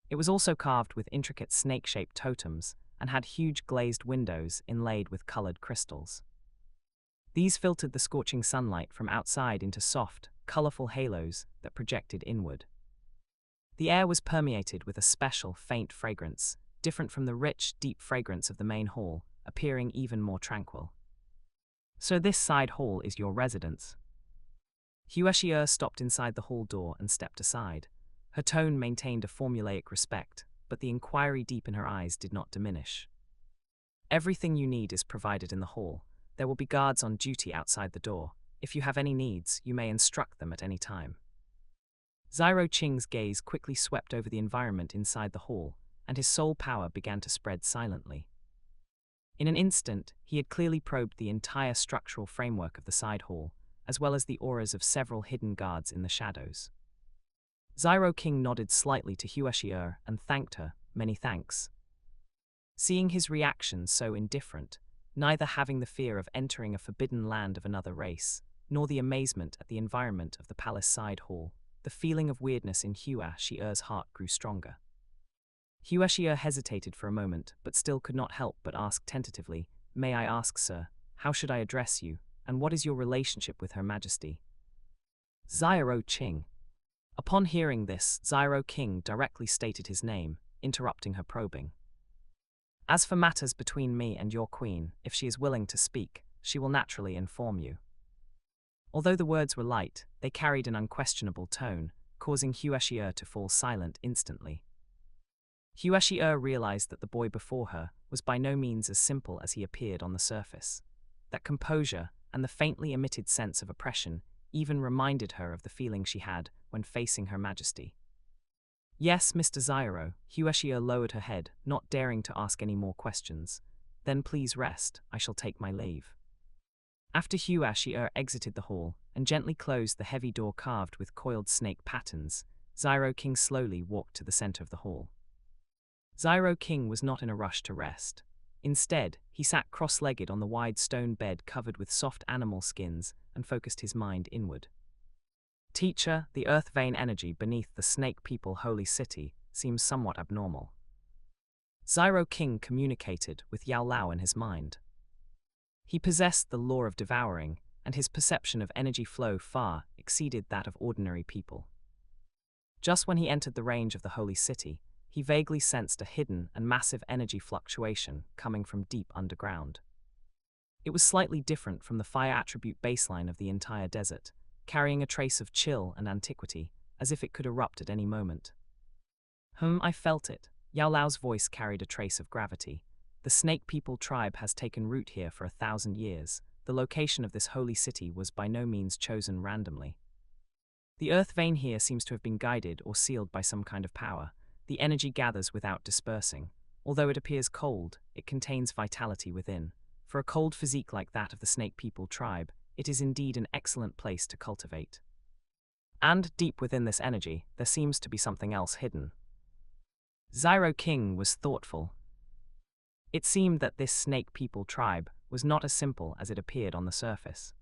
It was also carved with intricate snake-shaped totems and had huge glazed windows inlaid with colored crystals. These filtered the scorching sunlight from outside into soft, colorful halos that projected inward. The air was permeated with a special, faint fragrance, different from the rich, deep fragrance of the main hall, appearing even more tranquil. So this side hall is your residence? Xiao stopped inside the hall door and stepped aside. Her tone maintained a formulaic respect, but the inquiry deep in her eyes did not diminish. Everything you need is provided in the hall. There will be guards on duty outside the door. If you have any needs, you may instruct them at any time. Xiao Qing's gaze quickly swept over the environment inside the hall, and his soul power began to spread silently. In an instant, he had clearly probed the entire structural framework of the side hall, as well as the auras of several hidden guards in the shadows. Xiao Qing nodded slightly to Xiao and thanked her, many thanks. Seeing his reaction so indifferent, neither having the fear of entering a forbidden land of another race, nor the amazement at the environment of the palace side hall, the feeling of weirdness in Xiao's heart grew stronger. Xiao hesitated for a moment, but still could not help but ask tentatively, "May I ask, sir, how should I address you, and what is your relationship with Her Majesty?" Xiao Qing. Upon hearing this, Xiao Qing directly stated his name, interrupting her probing. "As for matters between me and your queen, if she is willing to speak, she will naturally inform you." Although the words were light, they carried an unquestionable tone, causing Xiao to fall silent instantly. Xiao realized that the boy before her was by no means as simple as he appeared on the surface. That composure and the faintly emitted sense of oppression even reminded her of the feeling she had when facing Her Majesty. "Yes, Mr. Xiao," Xiao lowered her head, not daring to ask any more questions. "Then please rest, I shall take my leave." After Xiao exited the hall and gently closed the heavy door carved with coiled snake patterns, Xiao Qing slowly walked to the center of the hall. Xiao Qing was not in a rush to rest. Instead, he sat cross-legged on the wide stone bed covered with soft animal skins and focused his mind inward. "Teacher, the earth vein energy beneath the Snake People holy city seems somewhat abnormal." Xiao Qing communicated with Yao Lao in his mind. He possessed the law of devouring, and his perception of energy flow far exceeded that of ordinary people. Just when he entered the range of the holy city, he vaguely sensed a hidden and massive energy fluctuation coming from deep underground. It was slightly different from the fire attribute baseline of the entire desert, carrying a trace of chill and antiquity, as if it could erupt at any moment. I felt it." Yao Lao's voice carried a trace of gravity. "The Snake People tribe has taken root here for 1,000 years. The location of this holy city was by no means chosen randomly. The earth vein here seems to have been guided or sealed by some kind of power. The energy gathers without dispersing. Although it appears cold, it contains vitality within. For a cold physique like that of the Snake People tribe, it is indeed an excellent place to cultivate. And deep within this energy, there seems to be something else hidden." Xiao Qing was thoughtful. It seemed that this Snake People tribe was not as simple as it appeared on the surface.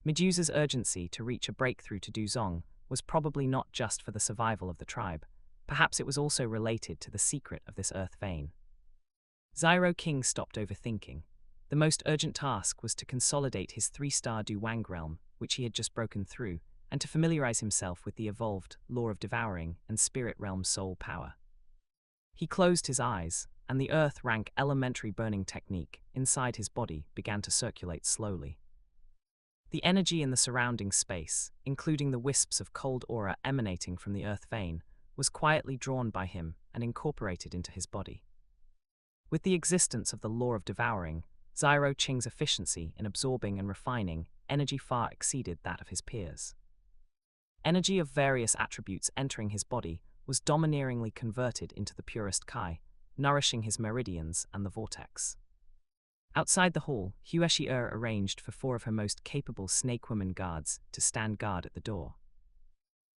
Medusa's urgency to reach a breakthrough to Duzong was probably not just for the survival of the tribe. Perhaps it was also related to the secret of this earth vein. Xiao Qing stopped overthinking. The most urgent task was to consolidate his 3-star Duwang realm, which he had just broken through, and to familiarize himself with the evolved law of devouring and spirit realm soul power. He closed his eyes, and the earth rank elementary burning technique inside his body began to circulate slowly. The energy in the surrounding space, including the wisps of cold aura emanating from the earth vein, was quietly drawn by him and incorporated into his body. With the existence of the law of devouring, Xiao Qing's efficiency in absorbing and refining energy far exceeded that of his peers. Energy of various attributes entering his body was domineeringly converted into the purest Kai, nourishing his meridians and the vortex. Outside the hall, Hueshi arranged for 4 of her most capable snake woman guards to stand guard at the door.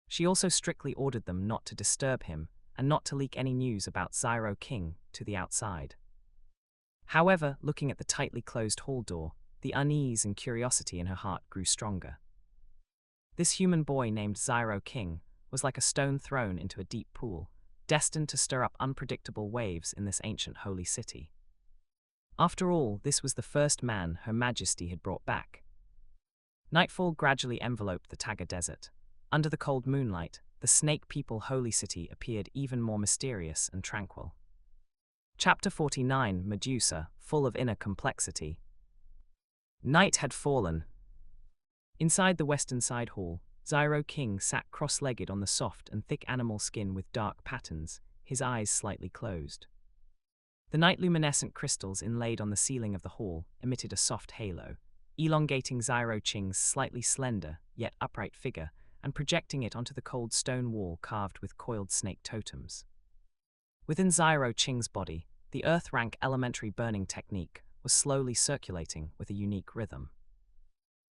She also strictly ordered them not to disturb him and not to leak any news about Xiao King to the outside. However, looking at the tightly closed hall door, the unease and curiosity in her heart grew stronger. This human boy named Xiao King was like a stone thrown into a deep pool, destined to stir up unpredictable waves in this ancient holy city. After all, this was the first man Her Majesty had brought back. Nightfall gradually enveloped the Taga Desert. Under the cold moonlight, the Snake People holy city appeared even more mysterious and tranquil. Chapter 49, Medusa, full of inner complexity. Night had fallen. Inside the western side hall, Xiao King sat cross-legged on the soft and thick animal skin with dark patterns, his eyes slightly closed. The night-luminescent crystals inlaid on the ceiling of the hall emitted a soft halo, elongating Xiao Qing's slightly slender, yet upright figure and projecting it onto the cold stone wall carved with coiled snake totems. Within Xiao Qing's body, the earth-rank elementary burning technique was slowly circulating with a unique rhythm.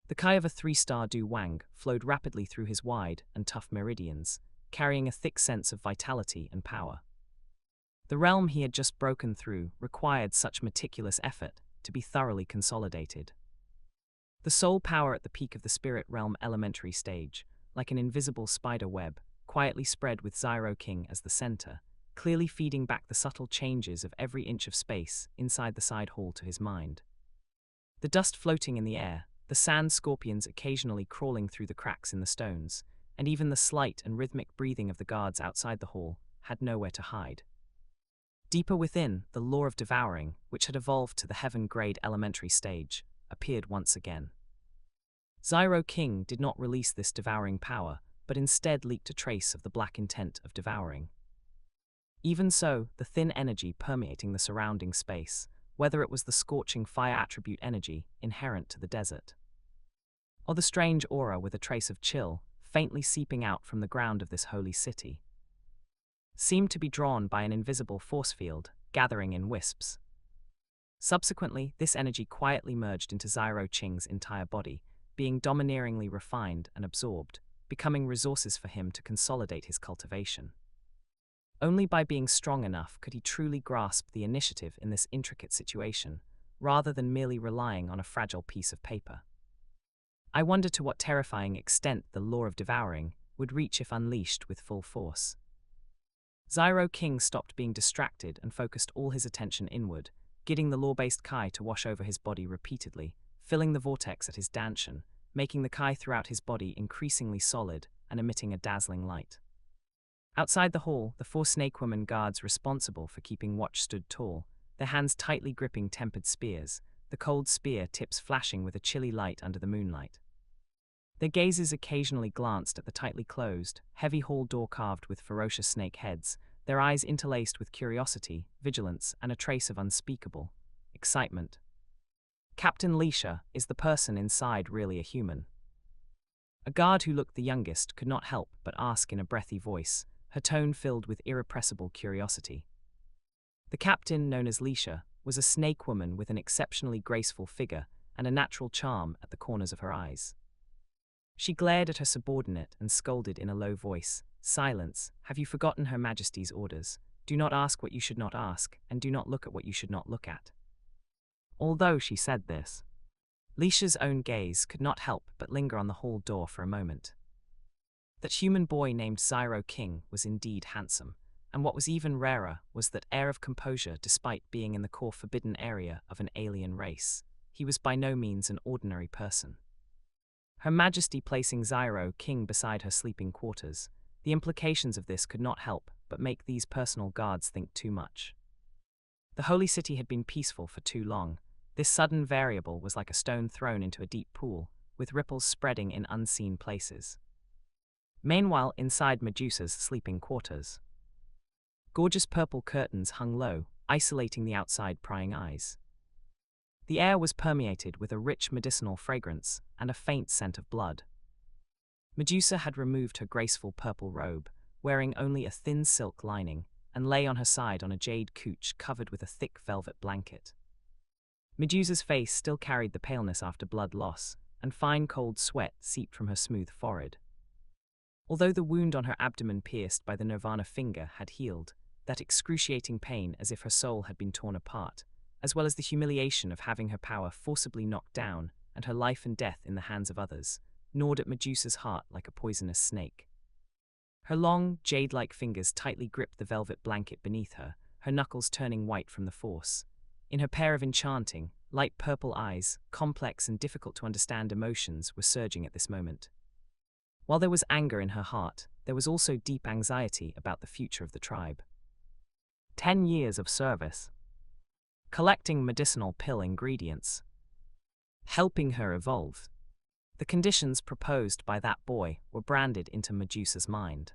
The Qi of a 3-star Du Wang flowed rapidly through his wide and tough meridians, carrying a thick sense of vitality and power. The realm he had just broken through required such meticulous effort to be thoroughly consolidated. The soul power at the peak of the spirit realm elementary stage, like an invisible spider web, quietly spread with Xiao King as the center, clearly feeding back the subtle changes of every inch of space inside the side hall to his mind. The dust floating in the air, the sand scorpions occasionally crawling through the cracks in the stones, and even the slight and rhythmic breathing of the guards outside the hall had nowhere to hide. Deeper within, the law of devouring, which had evolved to the heaven-grade elementary stage, appeared once again. Xiao King did not release this devouring power, but instead leaked a trace of the black intent of devouring. Even so, the thin energy permeating the surrounding space, whether it was the scorching fire attribute energy inherent to the desert, or the strange aura with a trace of chill faintly seeping out from the ground of this holy city, seemed to be drawn by an invisible force field, gathering in wisps. Subsequently, this energy quietly merged into Xiao Qing's entire body, being domineeringly refined and absorbed, becoming resources for him to consolidate his cultivation. Only by being strong enough could he truly grasp the initiative in this intricate situation, rather than merely relying on a fragile piece of paper. I wonder to what terrifying extent the law of devouring would reach if unleashed with full force. Xiao King stopped being distracted and focused all his attention inward, getting the law-based Qi to wash over his body repeatedly, filling the vortex at his dantian, making the Qi throughout his body increasingly solid and emitting a dazzling light. Outside the hall, the 4 snake women guards responsible for keeping watch stood tall, their hands tightly gripping tempered spears, the cold spear tips flashing with a chilly light under the moonlight. Their gazes occasionally glanced at the tightly closed, heavy hall door carved with ferocious snake heads, their eyes interlaced with curiosity, vigilance, and a trace of unspeakable excitement. Captain Lisha, is the person inside really a human? A guard who looked the youngest could not help but ask in a breathy voice, her tone filled with irrepressible curiosity. The captain, known as Lisha, was a snake woman with an exceptionally graceful figure and a natural charm at the corners of her eyes. She glared at her subordinate and scolded in a low voice, "Silence, have you forgotten Her Majesty's orders? Do not ask what you should not ask, and do not look at what you should not look at." Although she said this, Lisha's own gaze could not help but linger on the hall door for a moment. That human boy named Xiao King was indeed handsome, and what was even rarer was that air of composure despite being in the core forbidden area of an alien race. He was by no means an ordinary person. Her Majesty placing Xiao King beside her sleeping quarters, the implications of this could not help but make these personal guards think too much. The holy city had been peaceful for too long. This sudden variable was like a stone thrown into a deep pool, with ripples spreading in unseen places. Meanwhile, inside Medusa's sleeping quarters, gorgeous purple curtains hung low, isolating the outside prying eyes. The air was permeated with a rich medicinal fragrance and a faint scent of blood. Medusa had removed her graceful purple robe, wearing only a thin silk lining, and lay on her side on a jade couch covered with a thick velvet blanket. Medusa's face still carried the paleness after blood loss, and fine cold sweat seeped from her smooth forehead. Although the wound on her abdomen pierced by the Nirvana finger had healed, that excruciating pain as if her soul had been torn apart, as well as the humiliation of having her power forcibly knocked down and her life and death in the hands of others, gnawed at Medusa's heart like a poisonous snake. Her long, jade-like fingers tightly gripped the velvet blanket beneath her, her knuckles turning white from the force. In her pair of enchanting, light purple eyes, complex and difficult to understand emotions were surging at this moment. While there was anger in her heart, there was also deep anxiety about the future of the tribe. 10 years of service. Collecting medicinal pill ingredients. Helping her evolve. The conditions proposed by that boy were branded into Medusa's mind.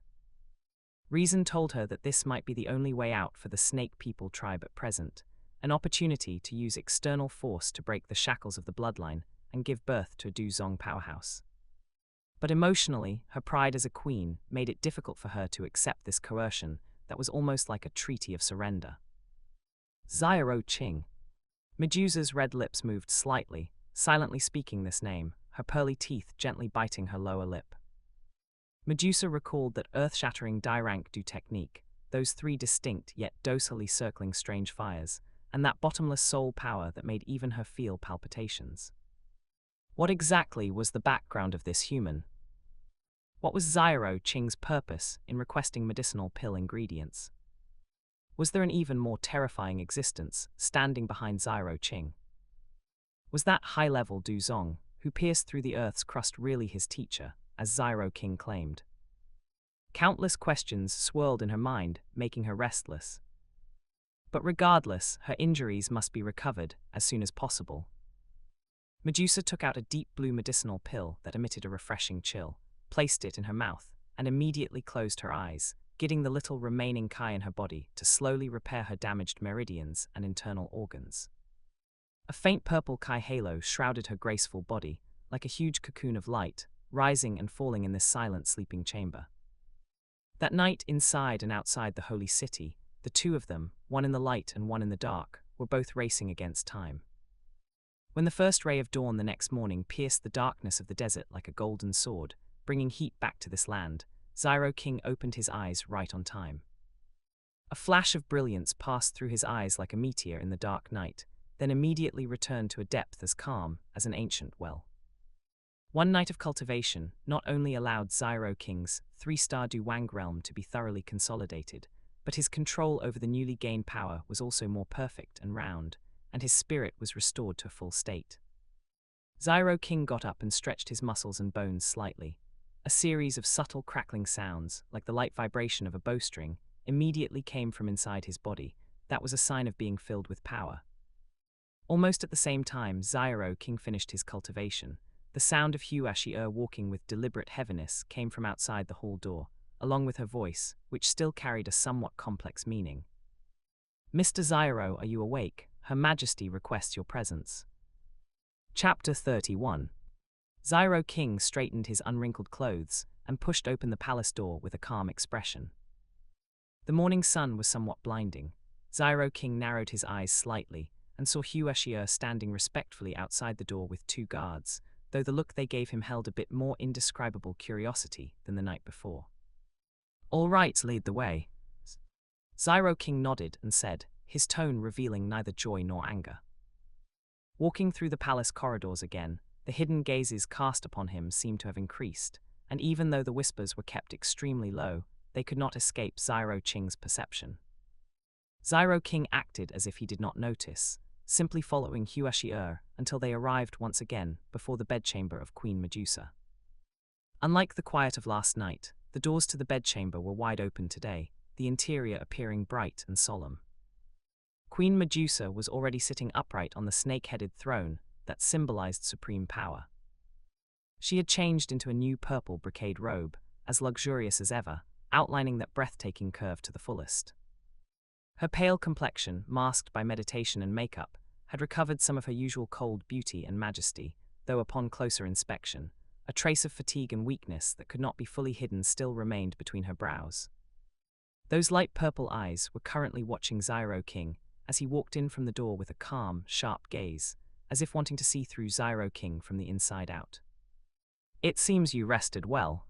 Reason told her that this might be the only way out for the Snake People tribe at present, an opportunity to use external force to break the shackles of the bloodline and give birth to a Dou Qi powerhouse. But emotionally, her pride as a queen made it difficult for her to accept this coercion that was almost like a treaty of surrender. Xiao Qing. Medusa's red lips moved slightly, silently speaking this name, her pearly teeth gently biting her lower lip. Medusa recalled that earth-shattering die-rank do technique, those 3 distinct yet docilely circling strange fires, and that bottomless soul power that made even her feel palpitations. What exactly was the background of this human? What was Xiao Qing's purpose in requesting medicinal pill ingredients? Was there an even more terrifying existence standing behind Xiao Qing? Was that high-level Dou Qi, who pierced through the earth's crust, really his teacher, as Xiao Qing claimed? Countless questions swirled in her mind, making her restless. But regardless, her injuries must be recovered as soon as possible. Medusa took out a deep blue medicinal pill that emitted a refreshing chill, placed it in her mouth, and immediately closed her eyes, giving the little remaining Qi in her body to slowly repair her damaged meridians and internal organs. A faint purple Qi halo shrouded her graceful body, like a huge cocoon of light, rising and falling in this silent sleeping chamber. That night, inside and outside the holy city, the 2 of them, one in the light and one in the dark, were both racing against time. When the first ray of dawn the next morning pierced the darkness of the desert like a golden sword, bringing heat back to this land, Xiao Qing opened his eyes right on time. A flash of brilliance passed through his eyes like a meteor in the dark night, then immediately returned to a depth as calm as an ancient well. One night of cultivation not only allowed Xiao Qing's 3-star Dou Wang realm to be thoroughly consolidated, but his control over the newly gained power was also more perfect and round, and his spirit was restored to a full state. Xiao Qing got up and stretched his muscles and bones slightly. A series of subtle crackling sounds, like the light vibration of a bowstring, immediately came from inside his body. That was a sign of being filled with power. Almost at the same time, Xiao Qing finished his cultivation. The sound of Xiao walking with deliberate heaviness came from outside the hall door, along with her voice, which still carried a somewhat complex meaning. "Mr. Xiao, are you awake? Her Majesty requests your presence." Chapter 31. Xiao Qing straightened his unwrinkled clothes and pushed open the palace door with a calm expression. The morning sun was somewhat blinding. Xiao Qing narrowed his eyes slightly and saw Xiao standing respectfully outside the door with 2 guards, though the look they gave him held a bit more indescribable curiosity than the night before. "All right, lead the way." Xiao Qing nodded and said, his tone revealing neither joy nor anger. Walking through the palace corridors again, the hidden gazes cast upon him seemed to have increased, and even though the whispers were kept extremely low, they could not escape Xiao Qing's perception. Xiao Qing acted as if he did not notice, simply following Xiao until they arrived once again before the bedchamber of Queen Medusa. Unlike the quiet of last night, the doors to the bedchamber were wide open today, the interior appearing bright and solemn. Queen Medusa was already sitting upright on the snake-headed throne that symbolized supreme power. She had changed into a new purple brocade robe, as luxurious as ever, outlining that breathtaking curve to the fullest. Her pale complexion, masked by meditation and makeup, had recovered some of her usual cold beauty and majesty, though upon closer inspection, a trace of fatigue and weakness that could not be fully hidden still remained between her brows. Those light purple eyes were currently watching Xiao King as he walked in from the door with a calm, sharp gaze, as if wanting to see through Xiao King from the inside out. It seems you rested well.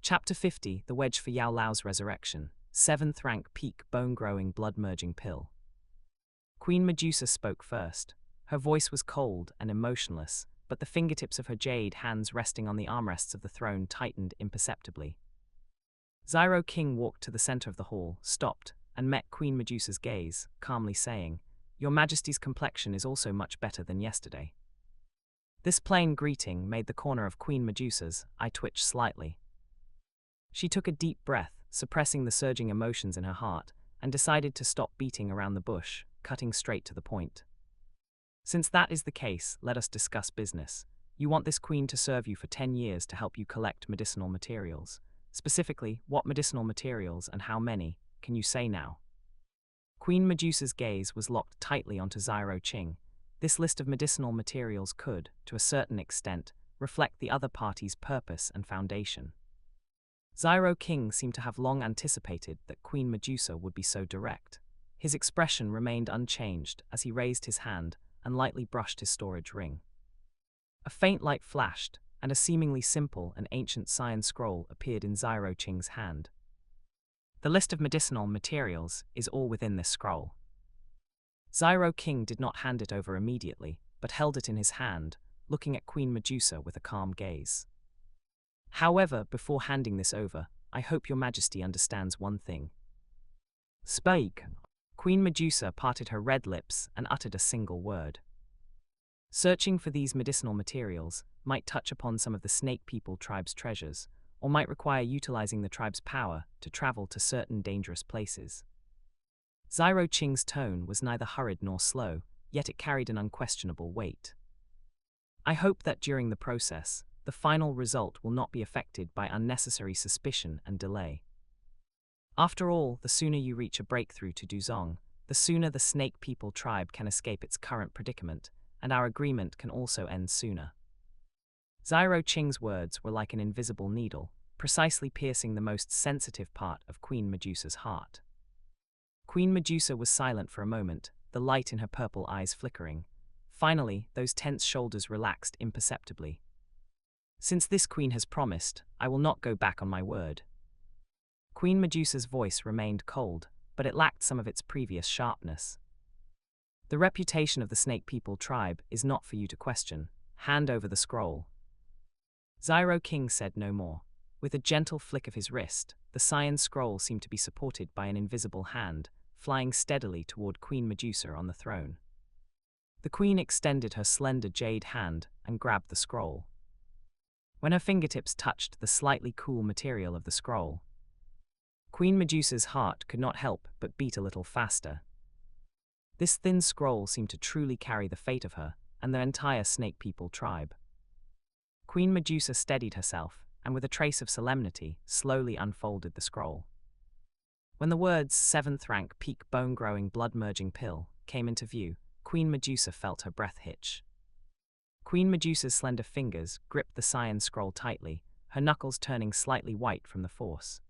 Chapter 50, The Wedge for Yao Lao's Resurrection, 7th rank peak bone-growing blood-merging pill. Queen Medusa spoke first. Her voice was cold and emotionless, but the fingertips of her jade hands resting on the armrests of the throne tightened imperceptibly. Xiao King walked to the center of the hall, stopped, and met Queen Medusa's gaze, calmly saying, "Your Majesty's complexion is also much better than yesterday." This plain greeting made the corner of Queen Medusa's eye twitch slightly. She took a deep breath, suppressing the surging emotions in her heart, and decided to stop beating around the bush, cutting straight to the point. "Since that is the case, let us discuss business. You want this queen to serve you for 10 years to help you collect medicinal materials. Specifically, what medicinal materials and how many, can you say now?" Queen Medusa's gaze was locked tightly onto Xiao Qing. This list of medicinal materials could, to a certain extent, reflect the other party's purpose and foundation. Xiao King seemed to have long anticipated that Queen Medusa would be so direct. His expression remained unchanged as he raised his hand and lightly brushed his storage ring. A faint light flashed, and a seemingly simple and ancient cyan scroll appeared in Xiao Qing's hand. The list of medicinal materials is all within this scroll. Xiao King did not hand it over immediately, but held it in his hand, looking at Queen Medusa with a calm gaze. "However, before handing this over, I hope your Majesty understands one thing." "Speak." Queen Medusa parted her red lips and uttered a single word. "Searching for these medicinal materials might touch upon some of the Snake People tribe's treasures, or might require utilizing the tribe's power to travel to certain dangerous places." Xiao Qing's tone was neither hurried nor slow, yet it carried an unquestionable weight. "I hope that during the process, the final result will not be affected by unnecessary suspicion and delay. After all, the sooner you reach a breakthrough to Duzong, the sooner the Snake People tribe can escape its current predicament, and our agreement can also end sooner." Xiao Qing's words were like an invisible needle, precisely piercing the most sensitive part of Queen Medusa's heart. Queen Medusa was silent for a moment, the light in her purple eyes flickering. Finally, those tense shoulders relaxed imperceptibly. "Since this queen has promised, I will not go back on my word." Queen Medusa's voice remained cold, but it lacked some of its previous sharpness. "The reputation of the Snake People tribe is not for you to question. Hand over the scroll." Xiao King said no more. With a gentle flick of his wrist, the cyan scroll seemed to be supported by an invisible hand, flying steadily toward Queen Medusa on the throne. The queen extended her slender jade hand and grabbed the scroll. When her fingertips touched the slightly cool material of the scroll, Queen Medusa's heart could not help but beat a little faster. This thin scroll seemed to truly carry the fate of her and the entire Snake People tribe. Queen Medusa steadied herself, and with a trace of solemnity, slowly unfolded the scroll. When the words 7th rank peak bone-growing blood-merging pill came into view, Queen Medusa felt her breath hitch. Queen Medusa's slender fingers gripped the cyan scroll tightly, her knuckles turning slightly white from the force.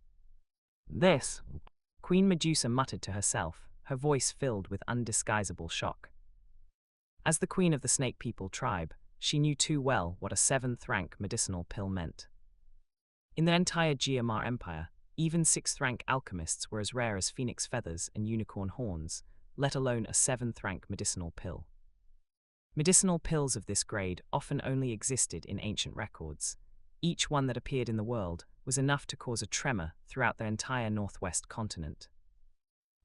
"This," Queen Medusa muttered to herself, her voice filled with undisguisable shock. As the queen of the Snake People tribe, she knew too well what a 7th rank medicinal pill meant. In the entire Jiamar Empire, even 6th rank alchemists were as rare as phoenix feathers and unicorn horns, let alone a 7th rank medicinal pill. Medicinal pills of this grade often only existed in ancient records. Each one that appeared in the world was enough to cause a tremor throughout the entire northwest continent.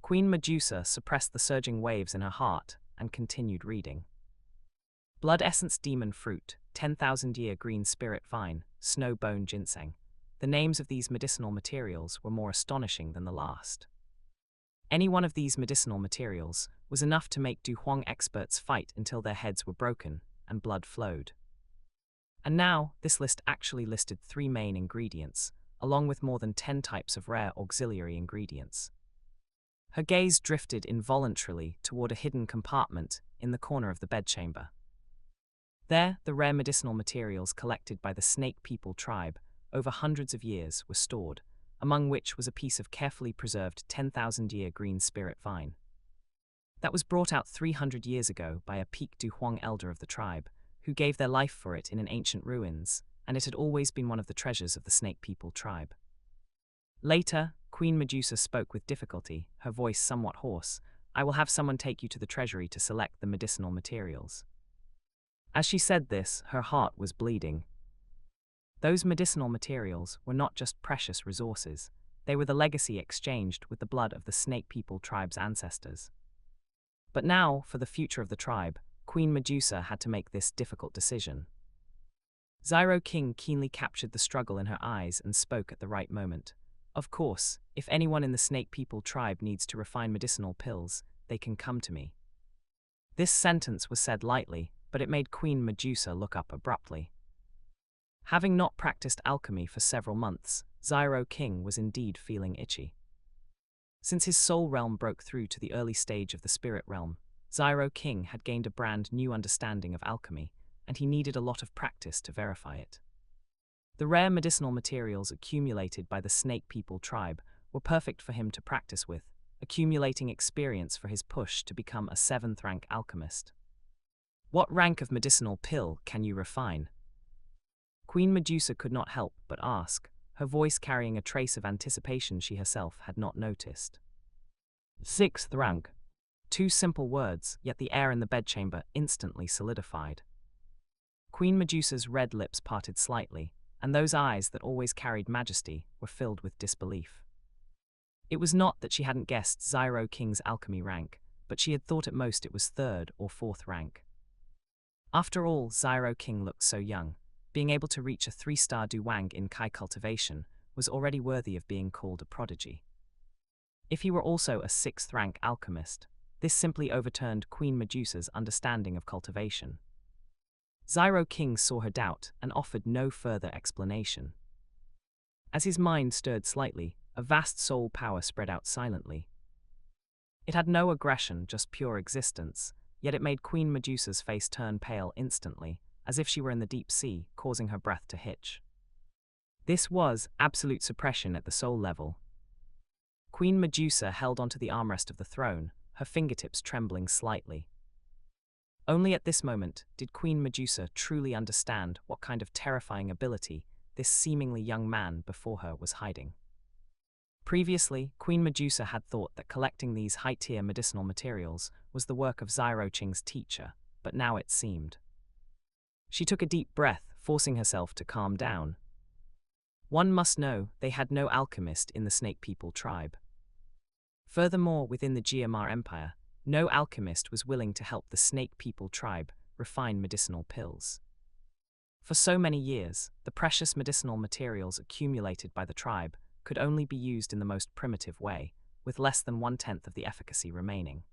Queen Medusa suppressed the surging waves in her heart and continued reading. Blood Essence Demon Fruit, 10,000-year green spirit vine, snow bone ginseng. The names of these medicinal materials were more astonishing than the last. Any one of these medicinal materials was enough to make Du Huang experts fight until their heads were broken and blood flowed. And now, this list actually listed 3 main ingredients, along with more than 10 types of rare auxiliary ingredients. Her gaze drifted involuntarily toward a hidden compartment in the corner of the bedchamber. There, the rare medicinal materials collected by the Snake People tribe over hundreds of years were stored, among which was a piece of carefully preserved 10,000-year green spirit vine. That was brought out 300 years ago by a Peak Du Huang elder of the tribe, who gave their life for it in an ancient ruins, and it had always been one of the treasures of the Snake People tribe. Later, Queen Medusa spoke with difficulty, her voice somewhat hoarse. "I will have someone take you to the treasury to select the medicinal materials." As she said this, her heart was bleeding. Those medicinal materials were not just precious resources, they were the legacy exchanged with the blood of the Snake People tribe's ancestors. But now, for the future of the tribe, Queen Medusa had to make this difficult decision. Xiao King keenly captured the struggle in her eyes and spoke at the right moment. "Of course, if anyone in the Snake People tribe needs to refine medicinal pills, they can come to me." This sentence was said lightly, but it made Queen Medusa look up abruptly. Having not practiced alchemy for several months, Xiao King was indeed feeling itchy. Since his soul realm broke through to the early stage of the spirit realm, Xiao King had gained a brand new understanding of alchemy, and he needed a lot of practice to verify it. The rare medicinal materials accumulated by the Snake People tribe were perfect for him to practice with, accumulating experience for his push to become a 7th-rank alchemist. "What rank of medicinal pill can you refine?" Queen Medusa could not help but ask, her voice carrying a trace of anticipation she herself had not noticed. "6th rank." 2 simple words, yet the air in the bedchamber instantly solidified. Queen Medusa's red lips parted slightly, and those eyes that always carried majesty were filled with disbelief. It was not that she hadn't guessed Xiao King's alchemy rank, but she had thought at most it was 3rd or 4th rank. After all, Xiao King looked so young. Being able to reach a 3-star Du Wang in Cultivation was already worthy of being called a prodigy. If he were also a 6th-rank alchemist, this simply overturned Queen Medusa's understanding of cultivation. Xiao King saw her doubt and offered no further explanation. As his mind stirred slightly, a vast soul power spread out silently. It had no aggression, just pure existence, yet it made Queen Medusa's face turn pale instantly, as if she were in the deep sea, causing her breath to hitch. This was absolute suppression at the soul level. Queen Medusa held onto the armrest of the throne, her fingertips trembling slightly. Only at this moment did Queen Medusa truly understand what kind of terrifying ability this seemingly young man before her was hiding. Previously, Queen Medusa had thought that collecting these high-tier medicinal materials was the work of Xiao King's teacher, but now it seemed. She took a deep breath, forcing herself to calm down. One must know they had no alchemist in the Snake People tribe. Furthermore, within the Jiamar Empire, no alchemist was willing to help the Snake People tribe refine medicinal pills. For so many years, the precious medicinal materials accumulated by the tribe could only be used in the most primitive way, with less than 1/10 of the efficacy remaining.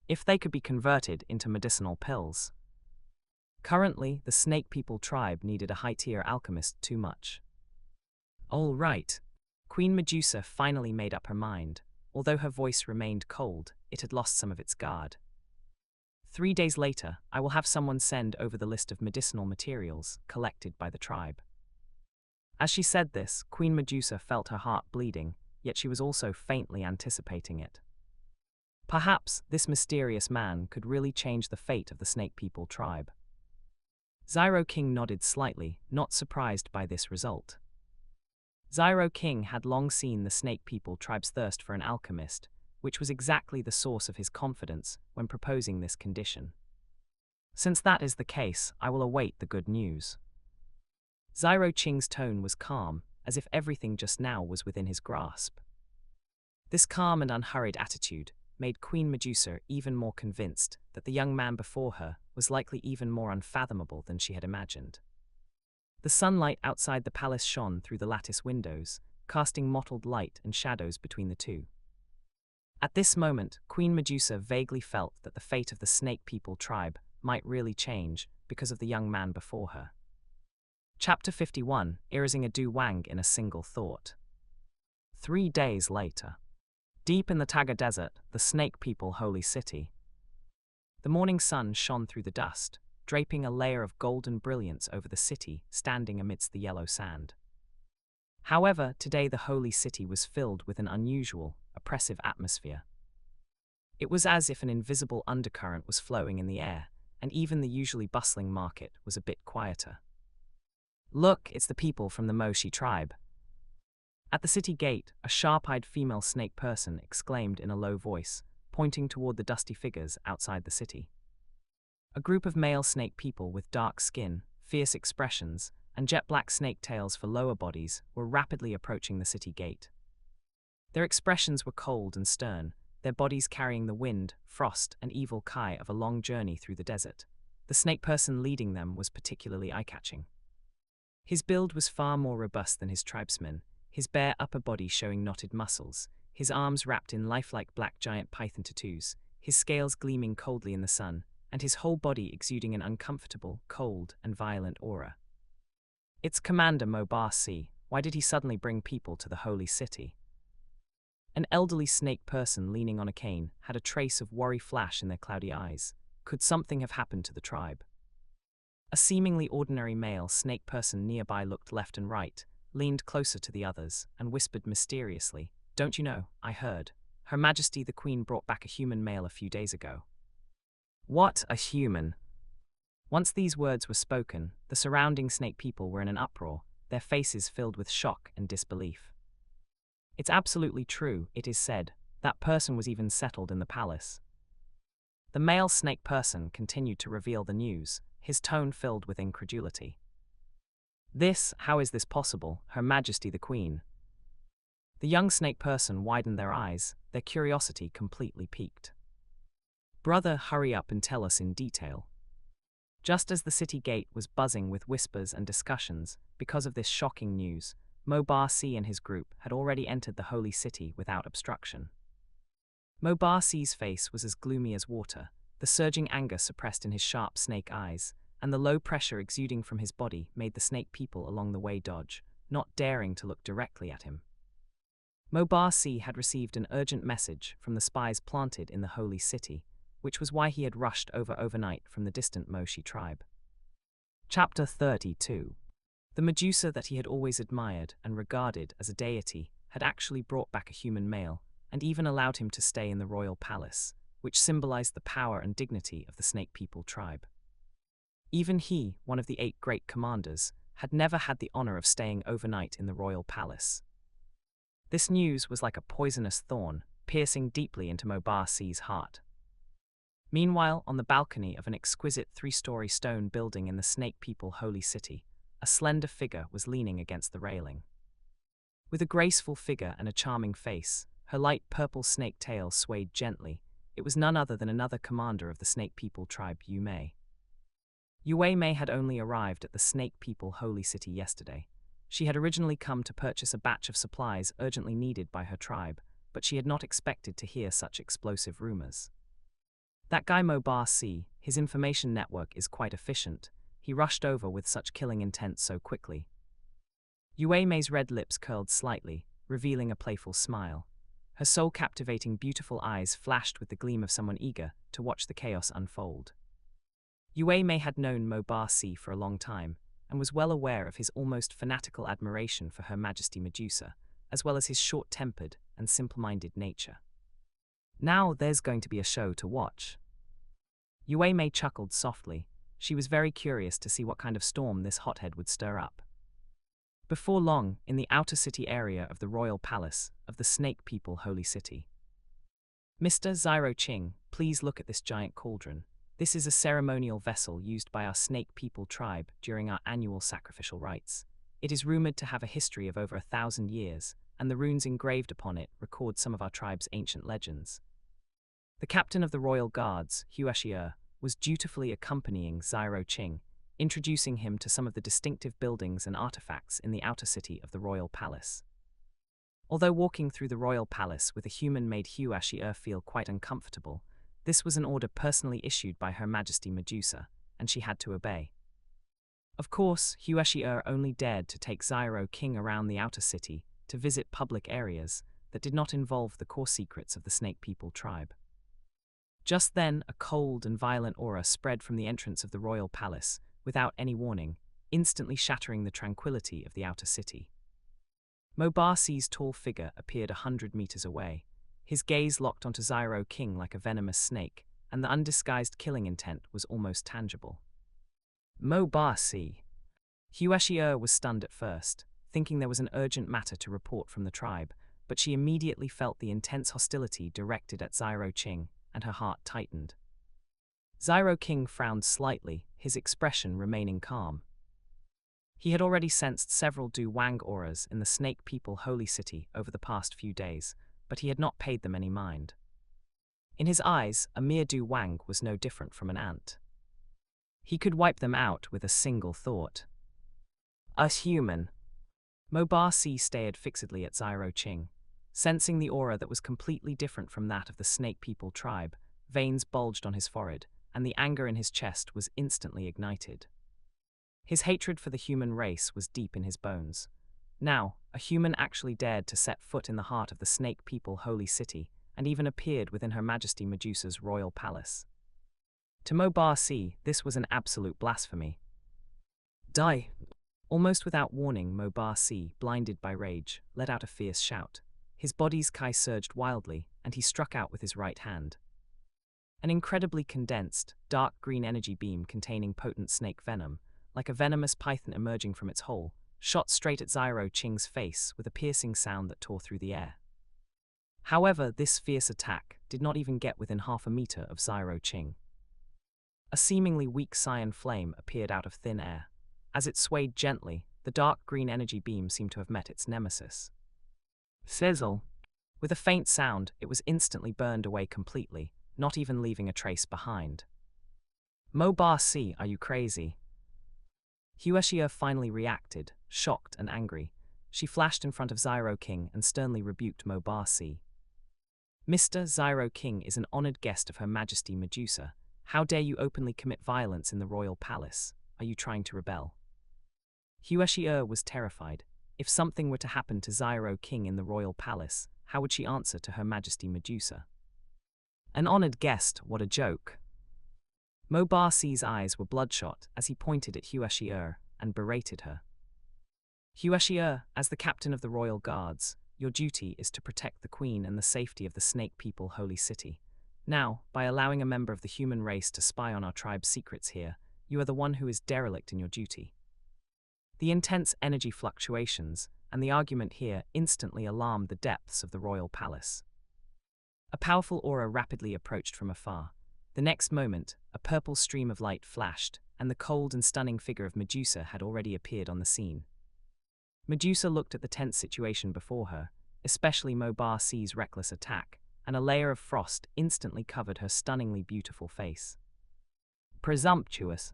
If they could be converted into medicinal pills. Currently, the Snake People tribe needed a high-tier alchemist too much. All right. Queen Medusa finally made up her mind. Although her voice remained cold, it had lost some of its guard. 3 days later, I will have someone send over the list of medicinal materials collected by the tribe. As she said this, Queen Medusa felt her heart bleeding, yet she was also faintly anticipating it. Perhaps this mysterious man could really change the fate of the Snake People tribe. Xiao King nodded slightly, not surprised by this result. Xiao King had long seen the Snake People tribe's thirst for an alchemist, which was exactly the source of his confidence when proposing this condition. Since that is the case, I will await the good news. Xiao Qing's tone was calm, as if everything just now was within his grasp. This calm and unhurried attitude made Queen Medusa even more convinced that the young man before her was likely even more unfathomable than she had imagined. The sunlight outside the palace shone through the lattice windows, casting mottled light and shadows between the two. At this moment, Queen Medusa vaguely felt that the fate of the Snake People tribe might really change because of the young man before her. Chapter 51, Erasing a Du Wang in a Single Thought. 3 days later. Deep in the Taga Desert, the Snake People holy city. The morning sun shone through the dust, draping a layer of golden brilliance over the city standing amidst the yellow sand. However, today the holy city was filled with an unusual, oppressive atmosphere. It was as if an invisible undercurrent was flowing in the air, and even the usually bustling market was a bit quieter. "Look, it's the people from the Moshi tribe." At the city gate, a sharp-eyed female snake person exclaimed in a low voice, pointing toward the dusty figures outside the city. A group of male snake people with dark skin, fierce expressions, and jet-black snake tails for lower bodies were rapidly approaching the city gate. Their expressions were cold and stern, their bodies carrying the wind, frost, and evil kai of a long journey through the desert. The snake person leading them was particularly eye-catching. His build was far more robust than his tribesmen, his bare upper body showing knotted muscles, his arms wrapped in lifelike black giant python tattoos, his scales gleaming coldly in the sun, and his whole body exuding an uncomfortable, cold, and violent aura. "It's Commander Mobasi. Why did he suddenly bring people to the holy city?" An elderly snake person leaning on a cane had a trace of worry flash in their cloudy eyes. Could something have happened to the tribe? A seemingly ordinary male snake person nearby looked left and right, leaned closer to the others, and whispered mysteriously, "Don't you know, I heard. Her Majesty the Queen brought back a human male a few days ago." "What, a human?" Once these words were spoken, the surrounding snake people were in an uproar, their faces filled with shock and disbelief. "It's absolutely true, it is said. That person was even settled in the palace." The male snake person continued to reveal the news, his tone filled with incredulity. How is this possible, Her Majesty the Queen?" The young snake person widened their eyes, their curiosity completely piqued. "Brother, hurry up and tell us in detail." Just as the city gate was buzzing with whispers and discussions, because of this shocking news, Mobasi and his group had already entered the holy city without obstruction. Mobasi's face was as gloomy as water, the surging anger suppressed in his sharp snake eyes, and the low pressure exuding from his body made the snake people along the way dodge, not daring to look directly at him. Mobasi had received an urgent message from the spies planted in the holy city, which was why he had rushed over overnight from the distant Moshi tribe. Chapter 32. The Medusa that he had always admired and regarded as a deity had actually brought back a human male, and even allowed him to stay in the royal palace, which symbolized the power and dignity of the Snake People tribe. Even he, one of the 8 great commanders, had never had the honor of staying overnight in the royal palace. This news was like a poisonous thorn, piercing deeply into Mobasi's heart. Meanwhile, on the balcony of an exquisite 3-story stone building in the Snake People holy city, a slender figure was leaning against the railing. With a graceful figure and a charming face, her light purple snake tail swayed gently. It was none other than another commander of the Snake People tribe, Yu Mei. Yu Mei had only arrived at the Snake People holy city yesterday. She had originally come to purchase a batch of supplies urgently needed by her tribe, but she had not expected to hear such explosive rumors. "That guy Mobasi, his information network is quite efficient. He rushed over with such killing intent so quickly." Yu Mei's red lips curled slightly, revealing a playful smile. Her soul-captivating beautiful eyes flashed with the gleam of someone eager to watch the chaos unfold. Yu Mei had known Mobasi for a long time, and was well aware of his almost fanatical admiration for Her Majesty Medusa, as well as his short-tempered and simple-minded nature. "Now there's going to be a show to watch." Yu Mei chuckled softly. She was very curious to see what kind of storm this hothead would stir up. Before long, in the outer city area of the royal palace of the Snake People holy city. "Mr. Xiao Qing, please look at this giant cauldron. This is a ceremonial vessel used by our Snake People tribe during our annual sacrificial rites. It is rumored to have a history of over 1,000 years, and the runes engraved upon it record some of our tribe's ancient legends." The captain of the royal guards, Xiao, was dutifully accompanying Xiao Qing, introducing him to some of the distinctive buildings and artifacts in the outer city of the royal palace. Although walking through the royal palace with a human made Xiao feel quite uncomfortable, this was an order personally issued by Her Majesty Medusa, and she had to obey. Of course, Xiao only dared to take Xiao Qing around the outer city to visit public areas that did not involve the core secrets of the Snake People tribe. Just then, a cold and violent aura spread from the entrance of the royal palace, without any warning, instantly shattering the tranquility of the outer city. Mobasi's tall figure appeared 100 meters away, his gaze locked onto Xiao King like a venomous snake, and the undisguised killing intent was almost tangible. Mobasi. Xiao was stunned at first, thinking there was an urgent matter to report from the tribe, but she immediately felt the intense hostility directed at Xiao Qing, and her heart tightened. Xiao King frowned slightly, his expression remaining calm. He had already sensed several Du Wang auras in the Snake People Holy City over the past few days, but he had not paid them any mind. In his eyes, a mere Du Wang was no different from an ant. He could wipe them out with a single thought. A human. Mobasi stared fixedly at Xiao Qing, sensing the aura that was completely different from that of the Snake People tribe. Veins bulged on his forehead, and the anger in his chest was instantly ignited. His hatred for the human race was deep in his bones. Now, a human actually dared to set foot in the heart of the Snake People Holy City, and even appeared within Her Majesty Medusa's royal palace. To Mobasi, this was an absolute blasphemy. Die! Almost without warning, Mobasi, blinded by rage, let out a fierce shout. His body's Kai surged wildly, and he struck out with his right hand. An incredibly condensed, dark green energy beam containing potent snake venom, like a venomous python emerging from its hole, shot straight at Xiao Qing's face with a piercing sound that tore through the air. However, this fierce attack did not even get within half a meter of Xiao Qing. A seemingly weak cyan flame appeared out of thin air. As it swayed gently, the dark green energy beam seemed to have met its nemesis. Sizzle! With a faint sound, it was instantly burned away completely, not even leaving a trace behind. Mobasi, are you crazy? Xiao finally reacted, shocked and angry. She flashed in front of Xiao King and sternly rebuked Mobasi. Mr. Xiao King is an honored guest of Her Majesty Medusa. How dare you openly commit violence in the royal palace? Are you trying to rebel? Xiao was terrified. If something were to happen to Xiao King in the royal palace, how would she answer to Her Majesty Medusa? An honored guest, what a joke. Mobasi's eyes were bloodshot as he pointed at Xiao and berated her. Xiao, as the captain of the royal guards, your duty is to protect the queen and the safety of the Snake People Holy City. Now, by allowing a member of the human race to spy on our tribe's secrets here, you are the one who is derelict in your duty. The intense energy fluctuations and the argument here instantly alarmed the depths of the royal palace. A powerful aura rapidly approached from afar. The next moment, a purple stream of light flashed, and the cold and stunning figure of Medusa had already appeared on the scene. Medusa looked at the tense situation before her, especially Mobasi's reckless attack, and a layer of frost instantly covered her stunningly beautiful face. Presumptuous.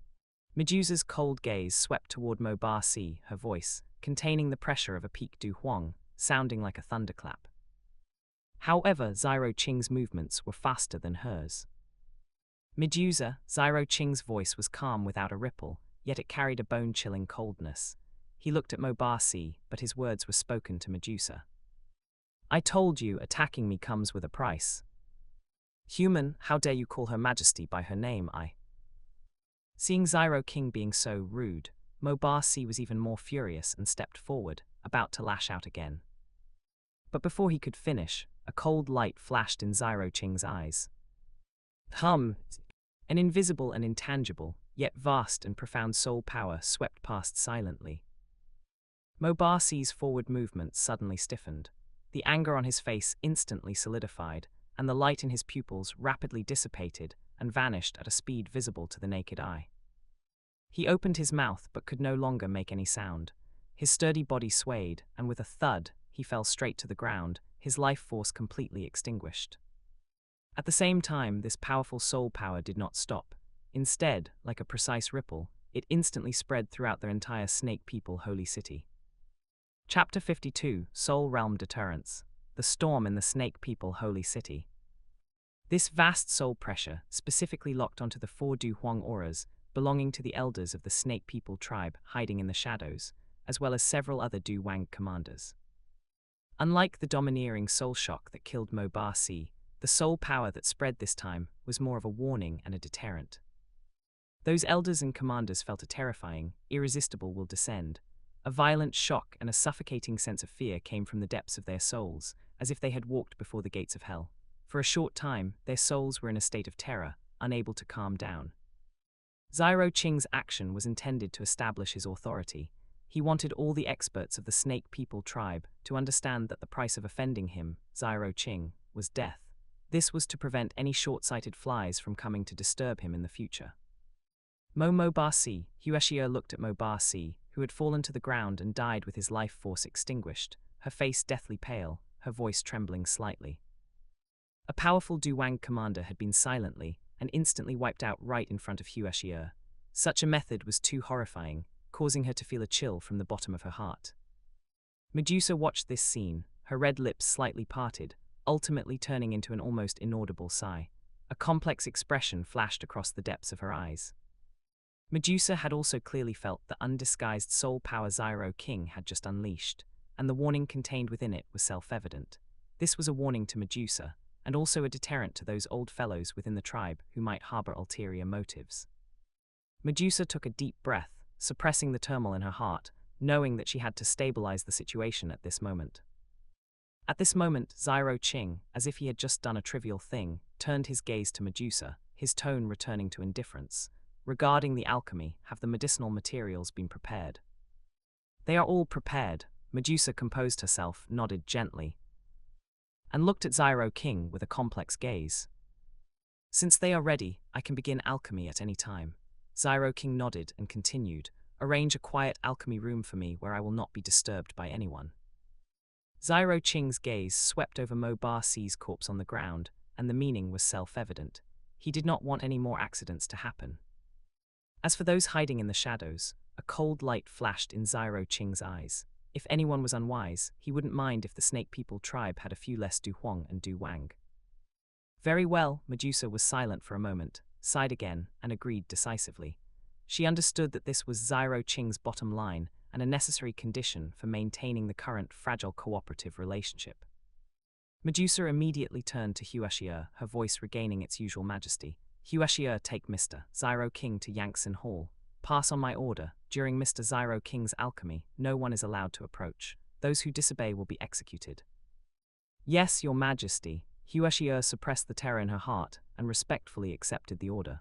Medusa's cold gaze swept toward Mobasi, her voice, containing the pressure of a peak du huang, sounding like a thunderclap. However, Xiao Qing's movements were faster than hers. Medusa, Xiao Qing's voice was calm without a ripple, yet it carried a bone-chilling coldness. He looked at Mobasi, but his words were spoken to Medusa. I told you, attacking me comes with a price. Human, how dare you call Her Majesty by her name, Seeing Xiao King being so rude, Mobasi was even more furious and stepped forward, about to lash out again. But before he could finish, a cold light flashed in Xiao Qing's eyes. An invisible and intangible, yet vast and profound soul power swept past silently. Mobasi's forward movement suddenly stiffened. The anger on his face instantly solidified, and the light in his pupils rapidly dissipated and vanished at a speed visible to the naked eye. He opened his mouth but could no longer make any sound. His sturdy body swayed, and with a thud, he fell straight to the ground, his life force completely extinguished. At the same time, this powerful soul power did not stop. Instead, like a precise ripple, it instantly spread throughout their entire Snake People Holy City. Chapter 52, Soul Realm Deterrence. The Storm in the Snake People Holy City. This vast soul pressure specifically locked onto the 4 Du Huang auras belonging to the elders of the Snake People tribe hiding in the shadows, as well as several other Du Wang commanders. Unlike the domineering soul shock that killed Mobasi, the soul power that spread this time was more of a warning and a deterrent. Those elders and commanders felt a terrifying, irresistible will descend, A violent shock and a suffocating sense of fear came from the depths of their souls, as if they had walked before the gates of hell. For a short time, their souls were in a state of terror, unable to calm down. Xiao Qing's action was intended to establish his authority. He wanted all the experts of the Snake People tribe to understand that the price of offending him, Xiao Qing, was death. This was to prevent any short-sighted flies from coming to disturb him in the future. Mo Ba Si, Xiao looked at Mo Ba Si, who had fallen to the ground and died with his life force extinguished, her face deathly pale, her voice trembling slightly. A powerful Du Wang commander had been silently and instantly wiped out right in front of Xiao. Such a method was too horrifying, causing her to feel a chill from the bottom of her heart. Medusa watched this scene, her red lips slightly parted, ultimately turning into an almost inaudible sigh. A complex expression flashed across the depths of her eyes. Medusa had also clearly felt the undisguised soul power Xiao Qing had just unleashed, and the warning contained within it was self-evident. This was a warning to Medusa, and also a deterrent to those old fellows within the tribe who might harbor ulterior motives. Medusa took a deep breath, suppressing the turmoil in her heart, knowing that she had to stabilize the situation at this moment. At this moment, Xiao Qing, as if he had just done a trivial thing, turned his gaze to Medusa, his tone returning to indifference. Regarding the alchemy, have the medicinal materials been prepared? They are all prepared. Medusa composed herself, nodded gently, and looked at Xiao Qing with a complex gaze. Since they are ready, I can begin alchemy at any time. Xiao Qing nodded and continued, arrange a quiet alchemy room for me where I will not be disturbed by anyone. Xiao Qing's gaze swept over Mo Ba Si's corpse on the ground, and the meaning was self-evident. He did not want any more accidents to happen. As for those hiding in the shadows, a cold light flashed in Xiao Qing's eyes. If anyone was unwise, he wouldn't mind if the Snake People tribe had a few less Du Huang and Du Wang. Very well, Medusa was silent for a moment, sighed again, and agreed decisively. She understood that this was Xiao Qing's bottom line and a necessary condition for maintaining the current fragile cooperative relationship. Medusa immediately turned to Xiao, her voice regaining its usual majesty. Xiao, take Mr. Xiao Qing to Yangtze Hall. Pass on my order. During Mr. Xiao Qing's alchemy, no one is allowed to approach. Those who disobey will be executed. Yes, your majesty. Xiao suppressed the terror in her heart and respectfully accepted the order.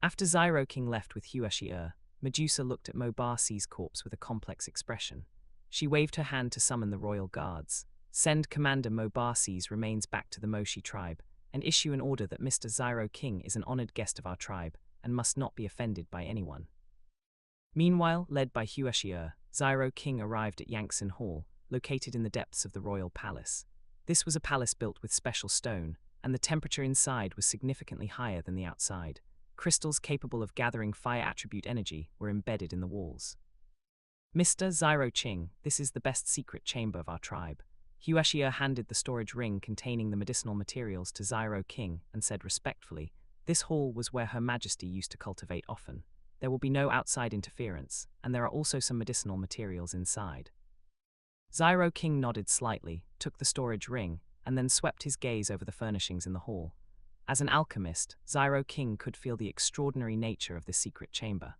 After Xiao Qing left with Xiao, Medusa looked at Mo Ba Si's corpse with a complex expression. She waved her hand to summon the royal guards. Send Commander Mo Ba Si's remains back to the Moshi tribe, and issue an order that Mr. Xiao Qing is an honored guest of our tribe and must not be offended by anyone. Meanwhile, led by Xiao, Xiao Qing arrived at Yangtze Hall, located in the depths of the royal palace. This was a palace built with special stone, and the temperature inside was significantly higher than the outside. Crystals capable of gathering fire attribute energy were embedded in the walls. Mr. Xiao Qing, this is the best secret chamber of our tribe. Xiao handed the storage ring containing the medicinal materials to Xiao Qing and said respectfully, this hall was where Her Majesty used to cultivate often. There will be no outside interference, and there are also some medicinal materials inside. Xiao Qing nodded slightly, took the storage ring, and then swept his gaze over the furnishings in the hall. As an alchemist, Xiao Qing could feel the extraordinary nature of this secret chamber.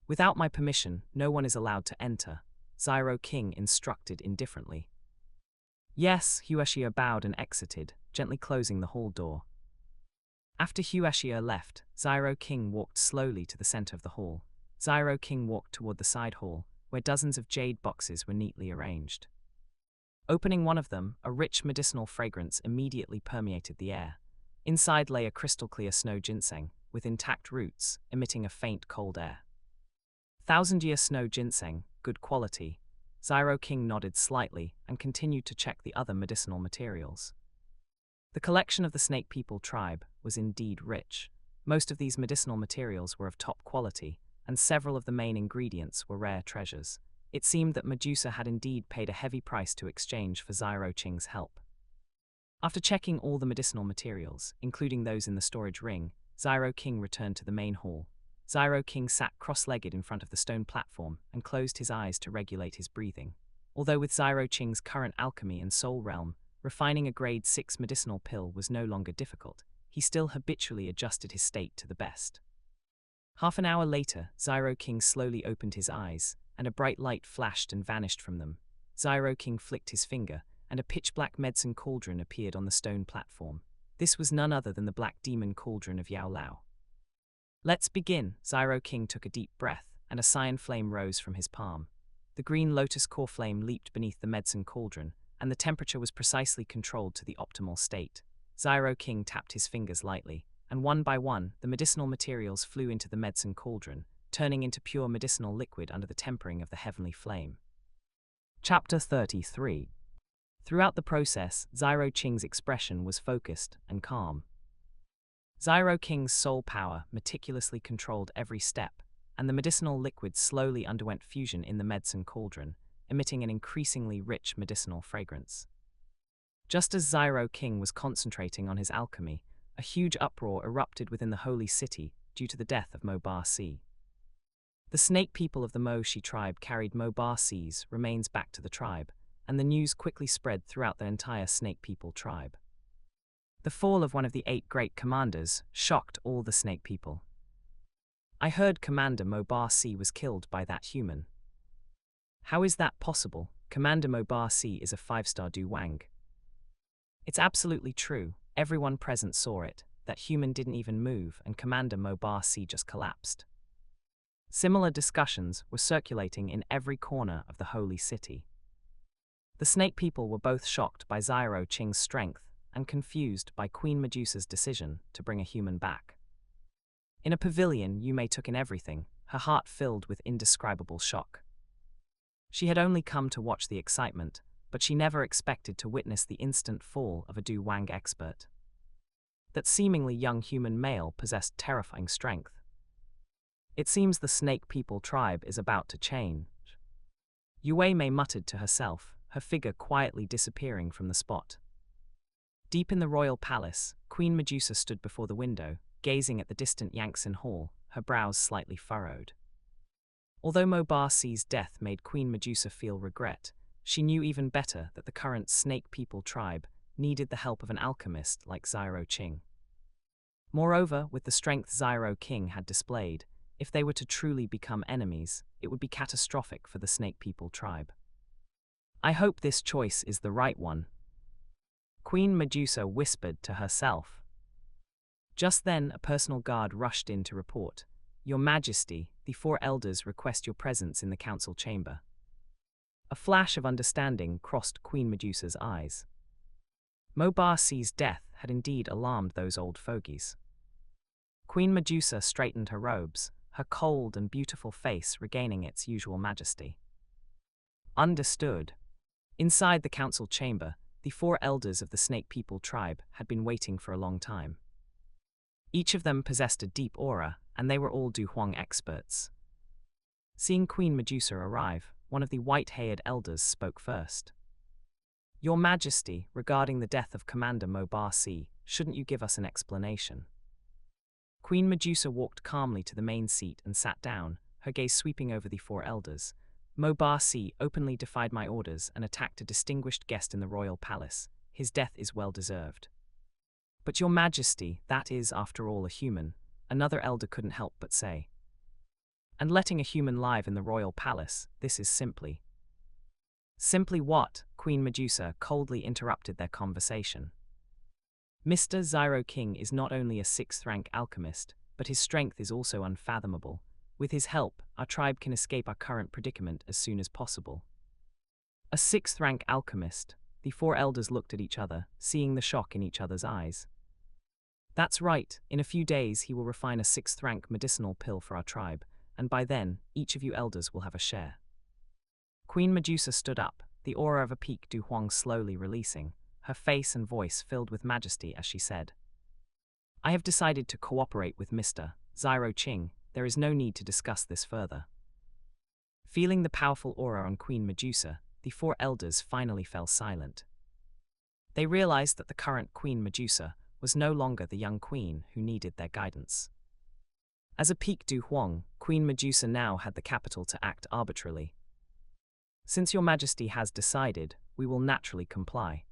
Without my permission, no one is allowed to enter, Xiao Qing instructed indifferently. Yes, Xiao bowed and exited, gently closing the hall door. After Xiao left, Xiao Qing walked slowly to the center of the hall. Xiao Qing walked toward the side hall, where dozens of jade boxes were neatly arranged. Opening one of them, a rich medicinal fragrance immediately permeated the air. Inside lay a crystal-clear snow ginseng, with intact roots, emitting a faint cold air. 1000-year snow ginseng, good quality. Xiao Qing nodded slightly and continued to check the other medicinal materials. The collection of the Snake People tribe was indeed rich. Most of these medicinal materials were of top quality, and several of the main ingredients were rare treasures. It seemed that Medusa had indeed paid a heavy price to exchange for Xiao Qing's help. After checking all the medicinal materials, including those in the storage ring, Xiao Qing returned to the main hall. Xiao Qing sat cross-legged in front of the stone platform and closed his eyes to regulate his breathing. Although with Xiao Qing's current alchemy and soul realm, refining a grade 6 medicinal pill was no longer difficult, he still habitually adjusted his state to the best. Half an hour later, Xiao Qing slowly opened his eyes, and a bright light flashed and vanished from them. Xiao King flicked his finger, and a pitch-black medicine cauldron appeared on the stone platform. This was none other than the black demon cauldron of Yao Lao. "Let's begin." Xiao King took a deep breath, and a cyan flame rose from his palm. The green lotus core flame leaped beneath the medicine cauldron, and the temperature was precisely controlled to the optimal state. Xiao King tapped his fingers lightly, and one by one, the medicinal materials flew into the medicine cauldron, turning into pure medicinal liquid under the tempering of the heavenly flame. Chapter 33. Throughout the process, Xiao Qing's expression was focused and calm. Xiao King's soul power meticulously controlled every step, and the medicinal liquid slowly underwent fusion in the medicine cauldron, emitting an increasingly rich medicinal fragrance. Just as Xiao King was concentrating on his alchemy, a huge uproar erupted within the holy city due to the death of Mo Ba Si. The snake people of the Mo Shi tribe carried Mo Ba Si's remains back to the tribe, and the news quickly spread throughout the entire snake people tribe. The fall of one of the 8 great commanders shocked all the snake people. "I heard Commander Mo Ba Si was killed by that human." "How is that possible? Commander Mo Ba Si is a 5-star Du Wang." "It's absolutely true. Everyone present saw it. That human didn't even move, and Commander Mo Ba Si just collapsed." Similar discussions were circulating in every corner of the holy city. The snake people were both shocked by Xiao Qing's strength and confused by Queen Medusa's decision to bring a human back. In a pavilion, Yume took in everything, her heart filled with indescribable shock. She had only come to watch the excitement, but she never expected to witness the instant fall of a Du Wang expert. That seemingly young human male possessed terrifying strength. "It seems the snake people tribe is about to change." Yume muttered to herself, her figure quietly disappearing from the spot. Deep in the royal palace, Queen Medusa stood before the window, gazing at the distant Yangtze Hall, her brows slightly furrowed. Although Mo Ba Si's death made Queen Medusa feel regret, she knew even better that the current snake people tribe needed the help of an alchemist like Xiao Qing. Moreover, with the strength Xiao King had displayed, if they were to truly become enemies, it would be catastrophic for the snake people tribe. "I hope this choice is the right one," Queen Medusa whispered to herself. Just then, a personal guard rushed in to report, "Your Majesty, the 4 elders request your presence in the council chamber." A flash of understanding crossed Queen Medusa's eyes. Mo Ba Si's death had indeed alarmed those old fogies. Queen Medusa straightened her robes, her cold and beautiful face regaining its usual majesty. "Understood." Inside the council chamber, the 4 elders of the snake people tribe had been waiting for a long time. Each of them possessed a deep aura, and they were all Du Huang experts. Seeing Queen Medusa arrive, one of the white-haired elders spoke first. "Your Majesty, regarding the death of Commander Mo Ba Si, shouldn't you give us an explanation?" Queen Medusa walked calmly to the main seat and sat down, her gaze sweeping over the 4 elders. "Mo Ba Si openly defied my orders and attacked a distinguished guest in the royal palace. His death is well deserved." "But your Majesty, that is, after all, a human," another elder couldn't help but say. "And letting a human live in the royal palace, this is simply..." "Simply what?" Queen Medusa coldly interrupted their conversation. "Mr. Xiao King is not only a 6th-rank alchemist, but his strength is also unfathomable. With his help, our tribe can escape our current predicament as soon as possible." A 6th-rank alchemist. The 4 elders looked at each other, seeing the shock in each other's eyes. "That's right. In a few days he will refine a 6th-rank medicinal pill for our tribe, and by then, each of you elders will have a share." Queen Medusa stood up, the aura of a peak Du Huang slowly releasing, her face and voice filled with majesty as she said, "I have decided to cooperate with Mr. Xiao Qing. There is no need to discuss this further." Feeling the powerful aura on Queen Medusa, the 4 elders finally fell silent. They realized that the current Queen Medusa was no longer the young queen who needed their guidance. As a peak Du Huang, Queen Medusa now had the capital to act arbitrarily. "Since your Majesty has decided, we will naturally comply."